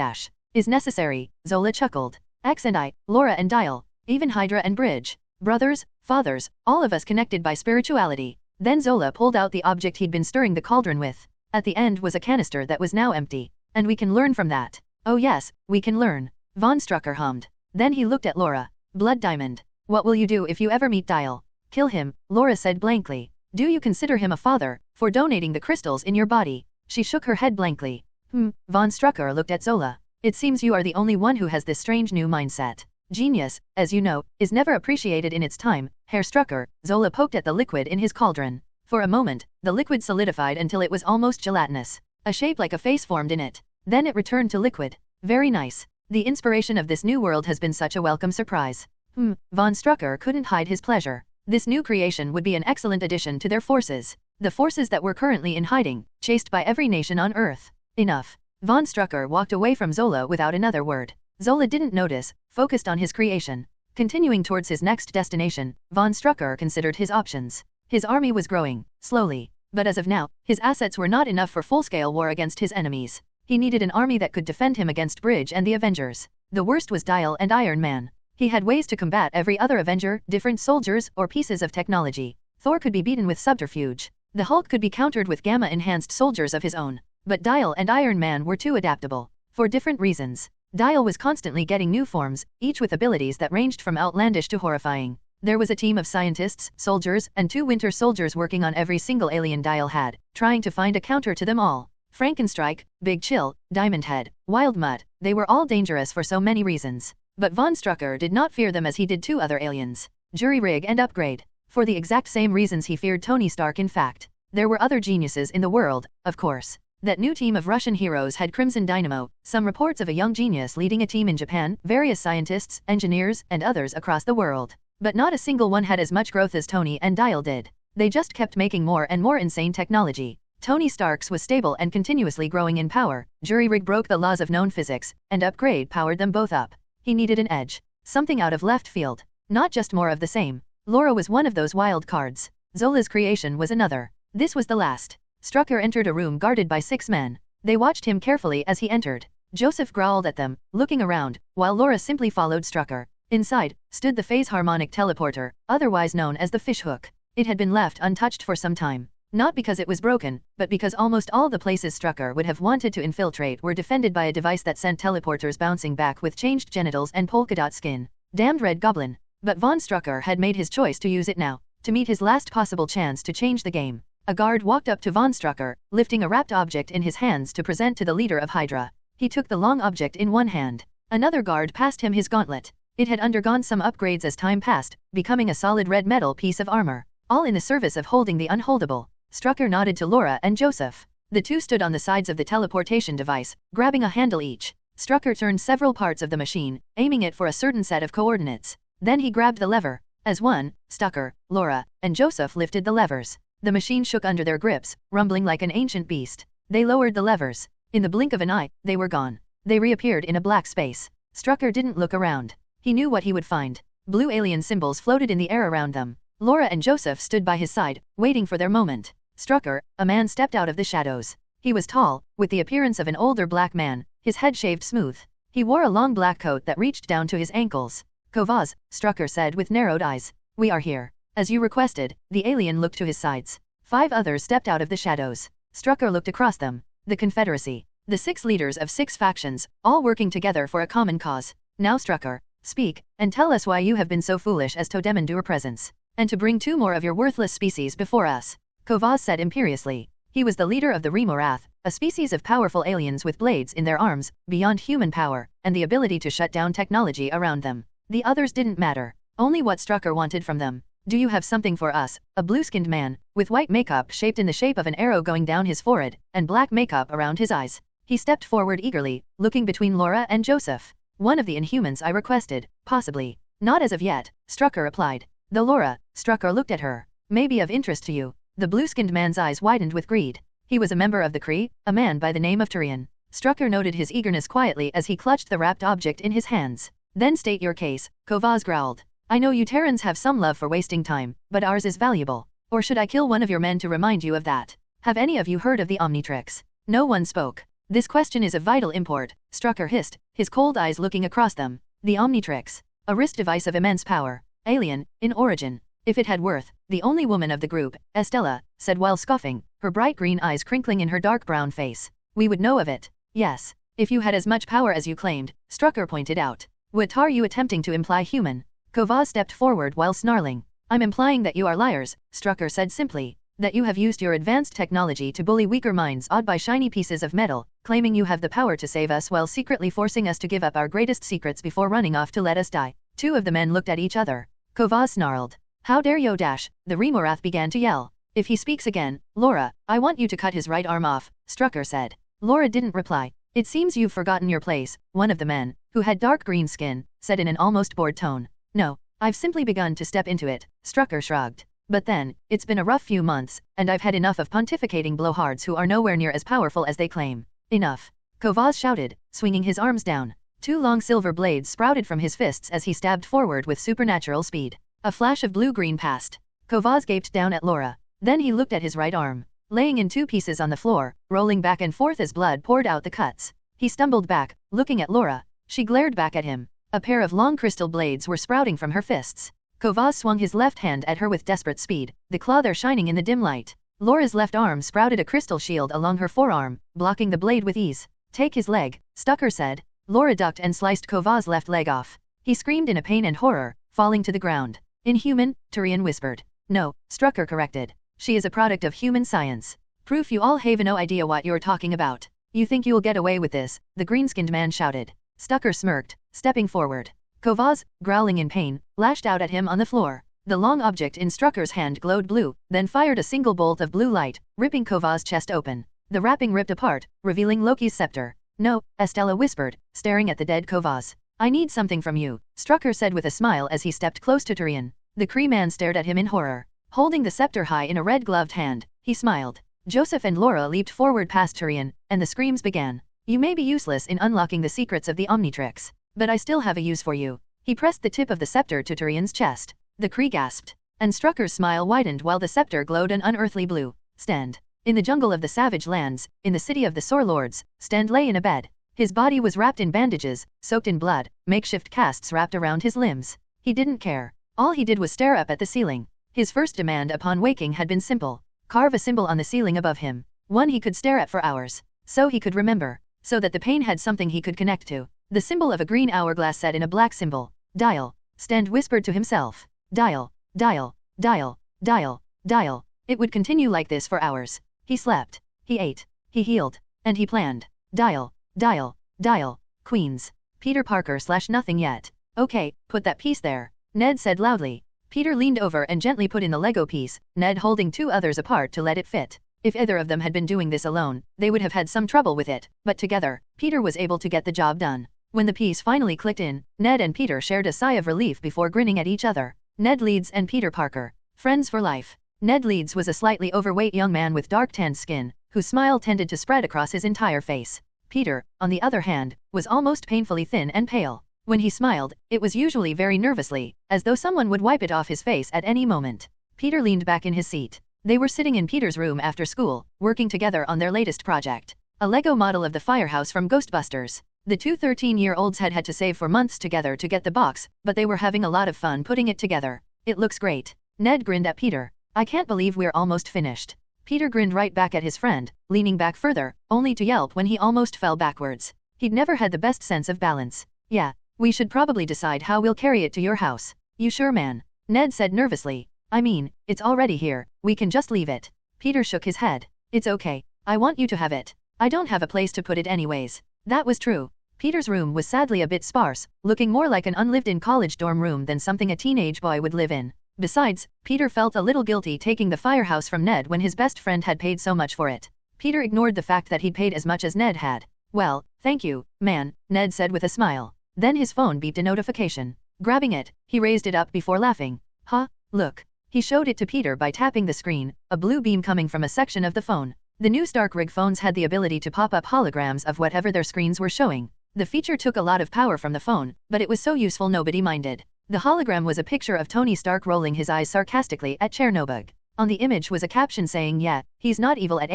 is necessary," Zola chuckled. "X and I, Laura and Dial, even Hydra and Bridge. Brothers, fathers, all of us connected by spirituality." Then Zola pulled out the object he'd been stirring the cauldron with. At the end was a canister that was now empty. "And we can learn from that." "Oh yes, we can learn," von Strucker hummed. Then he looked at Laura. "Blood Diamond. What will you do if you ever meet Dial?" "Kill him," Laura said blankly. "Do you consider him a father, for donating the crystals in your body?" She shook her head blankly. Von Strucker looked at Zola. "It seems you are the only one who has this strange new mindset. Genius, as you know, is never appreciated in its time, Herr Strucker." Zola poked at the liquid in his cauldron. For a moment, the liquid solidified until it was almost gelatinous. A shape like a face formed in it. Then it returned to liquid. "Very nice. The inspiration of this new world has been such a welcome surprise." Von Strucker couldn't hide his pleasure. This new creation would be an excellent addition to their forces. The forces that were currently in hiding, chased by every nation on Earth. Enough. Von Strucker walked away from Zola without another word. Zola didn't notice, focused on his creation. Continuing towards his next destination, von Strucker considered his options. His army was growing, slowly. But as of now, his assets were not enough for full-scale war against his enemies. He needed an army that could defend him against Bridge and the Avengers. The worst was Dial and Iron Man. He had ways to combat every other Avenger, different soldiers, or pieces of technology. Thor could be beaten with subterfuge. The Hulk could be countered with gamma-enhanced soldiers of his own. But Dial and Iron Man were too adaptable. For different reasons. Dial was constantly getting new forms, each with abilities that ranged from outlandish to horrifying. There was a team of scientists, soldiers, and 2 Winter Soldiers working on every single alien Dial had, trying to find a counter to them all. Frankenstrike, Big Chill, Diamond Head, Wild Mutt, they were all dangerous for so many reasons. But von Strucker did not fear them as he did 2 other aliens, Jury Rig and Upgrade. For the exact same reasons he feared Tony Stark. In fact, there were other geniuses in the world, of course. That new team of Russian heroes had Crimson Dynamo, some reports of a young genius leading a team in Japan, various scientists, engineers, and others across the world. But not a single one had as much growth as Tony and Dial did. They just kept making more and more insane technology. Tony Stark's was stable and continuously growing in power, Jury Rig broke the laws of known physics, and Upgrade powered them both up. He needed an edge. Something out of left field. Not just more of the same. Laura was one of those wild cards. Zola's creation was another. This was the last. Strucker entered a room guarded by 6 men. They watched him carefully as he entered. Joseph growled at them, looking around, while Laura simply followed Strucker. Inside, stood the phase harmonic teleporter, otherwise known as the fishhook. It had been left untouched for some time. Not because it was broken, but because almost all the places Strucker would have wanted to infiltrate were defended by a device that sent teleporters bouncing back with changed genitals and polka dot skin. Damned red goblin. But von Strucker had made his choice to use it now, to meet his last possible chance to change the game. A guard walked up to von Strucker, lifting a wrapped object in his hands to present to the leader of Hydra. He took the long object in one hand. Another guard passed him his gauntlet. It had undergone some upgrades as time passed, becoming a solid red metal piece of armor, all in the service of holding the unholdable. Strucker nodded to Laura and Joseph. The 2 stood on the sides of the teleportation device, grabbing a handle each. Strucker turned several parts of the machine, aiming it for a certain set of coordinates. Then he grabbed the lever. As one, Stucker, Laura, and Joseph lifted the levers. The machine shook under their grips, rumbling like an ancient beast. They lowered the levers. In the blink of an eye, they were gone. They reappeared in a black space. Strucker didn't look around. He knew what he would find. Blue alien symbols floated in the air around them. Laura and Joseph stood by his side, waiting for their moment. Strucker, a man stepped out of the shadows. He was tall, with the appearance of an older black man, his head shaved smooth. He wore a long black coat that reached down to his ankles. Kovaz, Strucker said with narrowed eyes. We are here. As you requested. The alien looked to his sides. 5 others stepped out of the shadows. Strucker looked across them. The Confederacy. The 6 leaders of 6 factions, all working together for a common cause. Now Strucker, speak, and tell us why you have been so foolish as to demand your presence, and to bring 2 more of your worthless species before us. Kovaz said imperiously. He was the leader of the Remorath, a species of powerful aliens with blades in their arms, beyond human power, and the ability to shut down technology around them. The others didn't matter. Only what Strucker wanted from them. Do you have something for us? A blue-skinned man, with white makeup shaped in the shape of an arrow going down his forehead, and black makeup around his eyes. He stepped forward eagerly, looking between Laura and Joseph. One of the Inhumans I requested, possibly. Not as of yet, Strucker replied. Though Laura, Strucker looked at her. May be of interest to you. The blue-skinned man's eyes widened with greed. He was a member of the Kree, a man by the name of Tyrion. Strucker noted his eagerness quietly as he clutched the wrapped object in his hands. Then state your case, Kovaz growled. I know you Terrans have some love for wasting time, but ours is valuable. Or should I kill one of your men to remind you of that? Have any of you heard of the Omnitrix? No one spoke. This question is of vital import, Strucker hissed, his cold eyes looking across them. The Omnitrix. A wrist device of immense power. Alien, in origin. If it had worth, the only woman of the group, Estella, said while scoffing, her bright green eyes crinkling in her dark brown face. We would know of it. Yes. If you had as much power as you claimed, Strucker pointed out. What are you attempting to imply human? Kovaz stepped forward while snarling. I'm implying that you are liars, Strucker said simply. That you have used your advanced technology to bully weaker minds awed by shiny pieces of metal, claiming you have the power to save us while secretly forcing us to give up our greatest secrets before running off to let us die. 2 of the men looked at each other. Kovaz snarled. How dare you dash, the Remorath began to yell. If he speaks again, Laura, I want you to cut his right arm off, Strucker said. Laura didn't reply. It seems you've forgotten your place, one of the men, who had dark green skin, said in an almost bored tone. No, I've simply begun to step into it, Strucker shrugged. But then, it's been a rough few months, and I've had enough of pontificating blowhards who are nowhere near as powerful as they claim. Enough. Kovaz shouted, swinging his arms down. 2 long silver blades sprouted from his fists as he stabbed forward with supernatural speed. A flash of blue-green passed. Kovaz gaped down at Laura. Then he looked at his right arm, laying in 2 pieces on the floor, rolling back and forth as blood poured out the cuts. He stumbled back, looking at Laura. She glared back at him. A pair of long crystal blades were sprouting from her fists. Kovaz swung his left hand at her with desperate speed, the claw there shining in the dim light. Laura's left arm sprouted a crystal shield along her forearm, blocking the blade with ease. Take his leg, Strucker said. Laura ducked and sliced Kovaz's left leg off. He screamed in a pain and horror, falling to the ground. Inhuman, Tyrion whispered. No, Strucker corrected. She is a product of human science. Proof you all have no idea what you're talking about. You think you'll get away with this, the green-skinned man shouted. Strucker smirked, stepping forward. Kovaz, growling in pain, lashed out at him on the floor. The long object in Strucker's hand glowed blue, then fired a single bolt of blue light, ripping Kovaz's chest open. The wrapping ripped apart, revealing Loki's scepter. No, Estella whispered, staring at the dead Kovaz. I need something from you, Strucker said with a smile as he stepped close to Tyrion. The Kree man stared at him in horror. Holding the scepter high in a red-gloved hand, he smiled. Joseph and Laura leaped forward past Tyrion, and the screams began. You may be useless in unlocking the secrets of the Omnitrix, but I still have a use for you. He pressed the tip of the scepter to Tyrion's chest. The Kree gasped, and Strucker's smile widened while the scepter glowed an unearthly blue. Stand. In the jungle of the Savage Lands, in the city of the Sore Lords, Sten lay in a bed. His body was wrapped in bandages, soaked in blood, makeshift casts wrapped around his limbs. He didn't care. All he did was stare up at the ceiling. His first demand upon waking had been simple. Carve a symbol on the ceiling above him. One he could stare at for hours. So he could remember. So that the pain had something he could connect to. The symbol of a green hourglass set in a black symbol. Dial. Sten whispered to himself. Dial. Dial. Dial. Dial. Dial. It would continue like this for hours. He slept. He ate. He healed. And he planned. Dial. Dial. Dial. Queens. Peter Parker / nothing yet. Okay, put that piece there, Ned said loudly. Peter leaned over and gently put in the Lego piece, Ned holding 2 others apart to let it fit. If either of them had been doing this alone, they would have had some trouble with it, but together, Peter was able to get the job done. When the piece finally clicked in, Ned and Peter shared a sigh of relief before grinning at each other. Ned Leeds and Peter Parker. Friends for life. Ned Leeds was a slightly overweight young man with dark tanned skin, whose smile tended to spread across his entire face. Peter, on the other hand, was almost painfully thin and pale. When he smiled, it was usually very nervously, as though someone would wipe it off his face at any moment. Peter leaned back in his seat. They were sitting in Peter's room after school, working together on their latest project. A Lego model of the firehouse from Ghostbusters. The two 13-year-olds had to save for months together to get the box, but they were having a lot of fun putting it together. It looks great. Ned grinned at Peter. I can't believe we're almost finished. Peter grinned right back at his friend, leaning back further, only to yelp when he almost fell backwards. He'd never had the best sense of balance. Yeah, we should probably decide how we'll carry it to your house. You sure, man? Ned said nervously. I mean, it's already here, we can just leave it. Peter shook his head. It's okay, I want you to have it. I don't have a place to put it anyways. That was true. Peter's room was sadly a bit sparse, looking more like an unlived-in college dorm room than something a teenage boy would live in. Besides, Peter felt a little guilty taking the firehouse from Ned when his best friend had paid so much for it. Peter ignored the fact that he'd paid as much as Ned had. Well, thank you, man, Ned said with a smile. Then his phone beeped a notification. Grabbing it, he raised it up before laughing. Huh? Look. He showed it to Peter by tapping the screen, a blue beam coming from a section of the phone. The new Stark rig phones had the ability to pop up holograms of whatever their screens were showing. The feature took a lot of power from the phone, but it was so useful nobody minded. The hologram was a picture of Tony Stark rolling his eyes sarcastically at Chernobyl. On the image was a caption saying, yeah, he's not evil at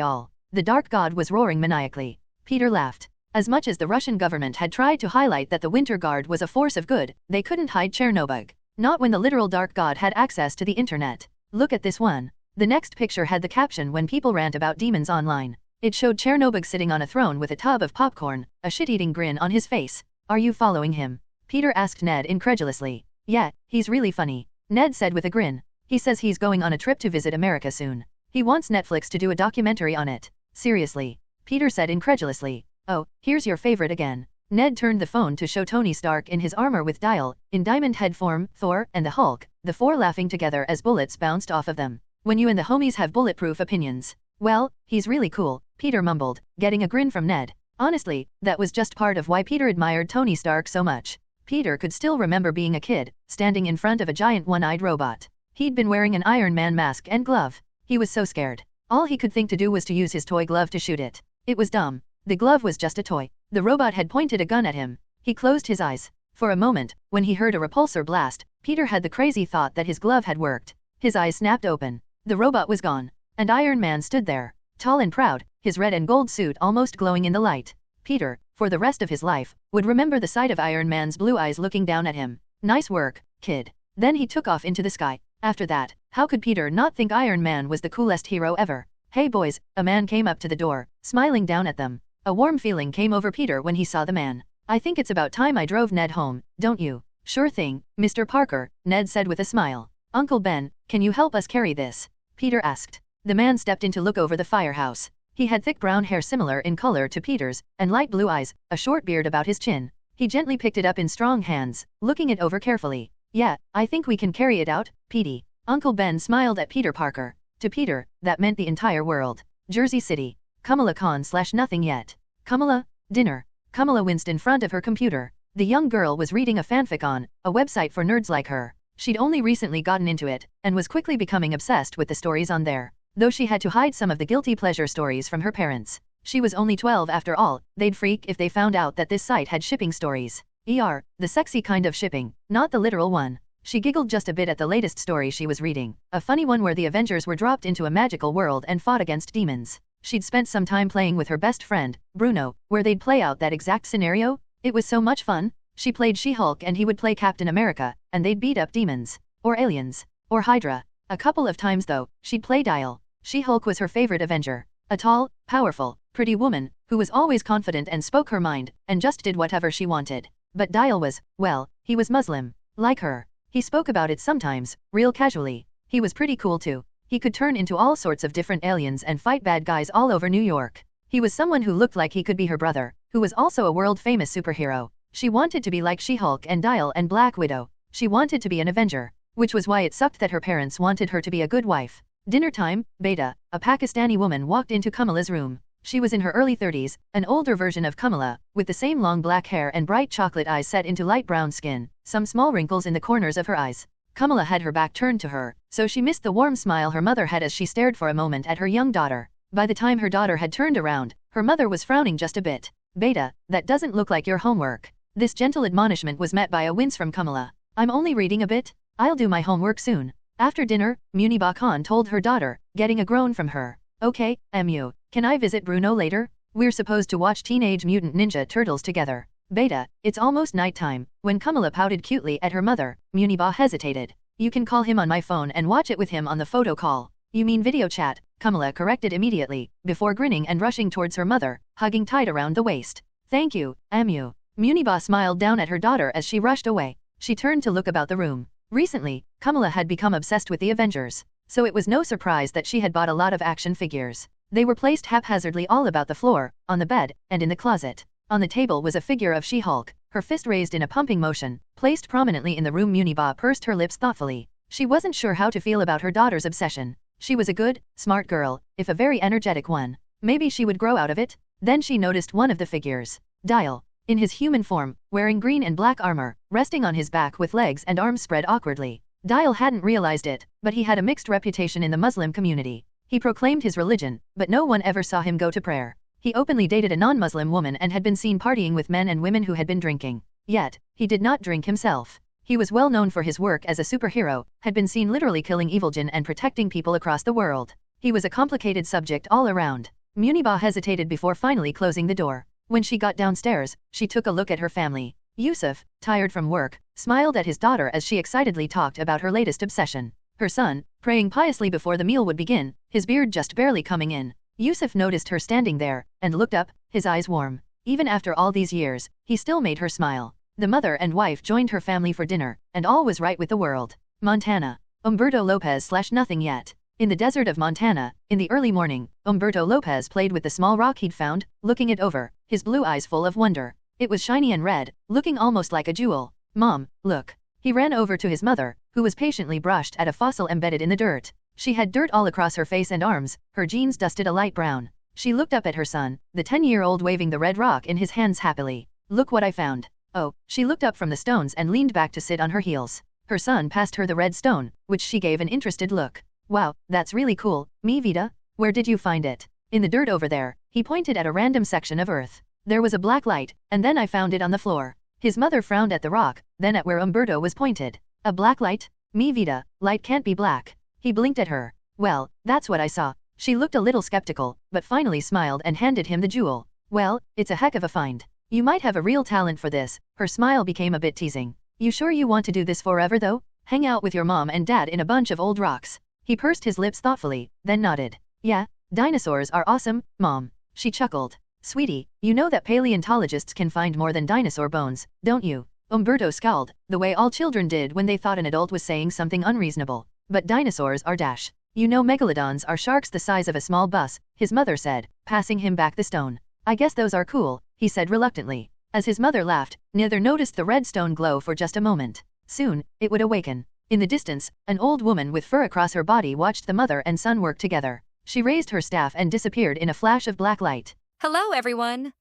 all. The Dark God was roaring maniacally. Peter laughed. As much as the Russian government had tried to highlight that the Winter Guard was a force of good, they couldn't hide Chernobyl. Not when the literal Dark God had access to the internet. Look at this one. The next picture had the caption when people rant about demons online. It showed Chernobyl sitting on a throne with a tub of popcorn, a shit-eating grin on his face. Are you following him? Peter asked Ned incredulously. Yeah, he's really funny. Ned said with a grin. He says he's going on a trip to visit America soon. He wants Netflix to do a documentary on it. Seriously? Peter said incredulously. Oh, here's your favorite again. Ned turned the phone to show Tony Stark in his armor with Dial, in diamond head form, Thor, and the Hulk, the four laughing together as bullets bounced off of them. When you and the homies have bulletproof opinions. Well, he's really cool, Peter mumbled, getting a grin from Ned. Honestly, that was just part of why Peter admired Tony Stark so much. Peter could still remember being a kid, standing in front of a giant one-eyed robot. He'd been wearing an Iron Man mask and glove. He was so scared. All he could think to do was to use his toy glove to shoot it. It was dumb. The glove was just a toy. The robot had pointed a gun at him. He closed his eyes. For a moment, when he heard a repulsor blast, Peter had the crazy thought that his glove had worked. His eyes snapped open. The robot was gone. And Iron Man stood there, tall and proud, his red and gold suit almost glowing in the light. Peter, for the rest of his life, would remember the sight of Iron Man's blue eyes looking down at him. Nice work, kid. Then he took off into the sky. After that, how could Peter not think Iron Man was the coolest hero ever? Hey boys, a man came up to the door, smiling down at them. A warm feeling came over Peter when he saw the man. I think it's about time I drove Ned home, don't you? Sure thing, Mr. Parker, Ned said with a smile. Uncle Ben, can you help us carry this? Peter asked. The man stepped in to look over the firehouse. He had thick brown hair similar in color to Peter's, and light blue eyes, a short beard about his chin. He gently picked it up in strong hands, looking it over carefully. Yeah, I think we can carry it out, Petey. Uncle Ben smiled at Peter Parker. To Peter, that meant the entire world. Jersey City. Kamala Khan/nothing yet. Kamala, dinner. Kamala winced in front of her computer. The young girl was reading a fanfic on a website for nerds like her. She'd only recently gotten into it, and was quickly becoming obsessed with the stories on there. Though she had to hide some of the guilty pleasure stories from her parents. She was only 12 after all, they'd freak if they found out that this site had shipping stories. The sexy kind of shipping, not the literal one. She giggled just a bit at the latest story she was reading, a funny one where the Avengers were dropped into a magical world and fought against demons. She'd spent some time playing with her best friend, Bruno, where they'd play out that exact scenario. It was so much fun. She played She-Hulk and he would play Captain America, and they'd beat up demons, or aliens, or Hydra. A couple of times though, she'd play Dial. She-Hulk was her favorite Avenger. A tall, powerful, pretty woman, who was always confident and spoke her mind, and just did whatever she wanted. But Dial was, well, he was Muslim. Like her. He spoke about it sometimes, real casually. He was pretty cool too. He could turn into all sorts of different aliens and fight bad guys all over New York. He was someone who looked like he could be her brother, who was also a world-famous superhero. She wanted to be like She-Hulk and Dial and Black Widow. She wanted to be an Avenger, which was why it sucked that her parents wanted her to be a good wife. Dinner time, Beta, a Pakistani woman walked into Kamala's room. She was in her early 30s, an older version of Kamala, with the same long black hair and bright chocolate eyes set into light brown skin, some small wrinkles in the corners of her eyes. Kamala had her back turned to her, so she missed the warm smile her mother had as she stared for a moment at her young daughter. By the time her daughter had turned around, her mother was frowning just a bit. Beta, that doesn't look like your homework. This gentle admonishment was met by a wince from Kamala. I'm only reading a bit. I'll do my homework soon. After dinner, Muniba Khan told her daughter, getting a groan from her. Okay, Mu, can I visit Bruno later? We're supposed to watch Teenage Mutant Ninja Turtles together. Beta, it's almost nighttime. When Kamala pouted cutely at her mother, Muniba hesitated. You can call him on my phone and watch it with him on the photo call. You mean video chat, Kamala corrected immediately, before grinning and rushing towards her mother, hugging tight around the waist. Thank you, Mu. Muniba smiled down at her daughter as she rushed away. She turned to look about the room. Recently, Kamala had become obsessed with the Avengers, so it was no surprise that she had bought a lot of action figures. They were placed haphazardly all about the floor, on the bed, and in the closet. On the table was a figure of She-Hulk, her fist raised in a pumping motion, placed prominently in the room. Muniba pursed her lips thoughtfully. She wasn't sure how to feel about her daughter's obsession. She was a good, smart girl, if a very energetic one. Maybe she would grow out of it? Then she noticed one of the figures. Dial. In his human form, wearing green and black armor, resting on his back with legs and arms spread awkwardly. Dial hadn't realized it, but he had a mixed reputation in the Muslim community. He proclaimed his religion, but no one ever saw him go to prayer. He openly dated a non-Muslim woman and had been seen partying with men and women who had been drinking. Yet, he did not drink himself. He was well known for his work as a superhero, had been seen literally killing evil jinn and protecting people across the world. He was a complicated subject all around. Muniba hesitated before finally closing the door. When she got downstairs, she took a look at her family. Yusuf, tired from work, smiled at his daughter as she excitedly talked about her latest obsession. Her son, praying piously before the meal would begin, his beard just barely coming in. Yusuf noticed her standing there, and looked up, his eyes warm. Even after all these years, he still made her smile. The mother and wife joined her family for dinner, and all was right with the world. Montana. Umberto Lopez / nothing yet. In the desert of Montana, in the early morning, Umberto Lopez played with the small rock he'd found, looking it over, his blue eyes full of wonder. It was shiny and red, looking almost like a jewel. Mom, look. He ran over to his mother, who was patiently brushed at a fossil embedded in the dirt. She had dirt all across her face and arms, her jeans dusted a light brown. She looked up at her son, the 10-year-old waving the red rock in his hands happily. Look what I found. Oh, she looked up from the stones and leaned back to sit on her heels. Her son passed her the red stone, which she gave an interested look. Wow, that's really cool, mi vida. Where did you find it? In the dirt over there. He pointed at a random section of earth. There was a black light, and then I found it on the floor. His mother frowned at the rock, then at where Umberto was pointed. A black light? Mi vida, light can't be black. He blinked at her. Well, that's what I saw. She looked a little skeptical, but finally smiled and handed him the jewel. Well, it's a heck of a find. You might have a real talent for this. Her smile became a bit teasing. You sure you want to do this forever though? Hang out with your mom and dad in a bunch of old rocks. He pursed his lips thoughtfully, then nodded. Yeah, dinosaurs are awesome, Mom. She chuckled. Sweetie, you know that paleontologists can find more than dinosaur bones, don't you? Umberto scowled, the way all children did when they thought an adult was saying something unreasonable. But dinosaurs are dash. You know megalodons are sharks the size of a small bus, his mother said, passing him back the stone. I guess those are cool, he said reluctantly. As his mother laughed, neither noticed the red stone glow for just a moment. Soon, it would awaken. In the distance, an old woman with fur across her body watched the mother and son work together. She raised her staff and disappeared in a flash of black light. Hello, everyone!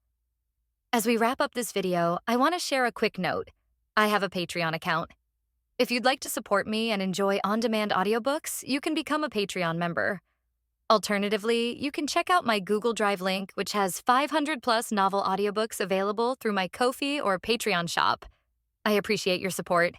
As we wrap up this video, I want to share a quick note. I have a Patreon account. If you'd like to support me and enjoy on-demand audiobooks, you can become a Patreon member. Alternatively, you can check out my Google Drive link, which has 500+ novel audiobooks available through my Ko-fi or Patreon shop. I appreciate your support.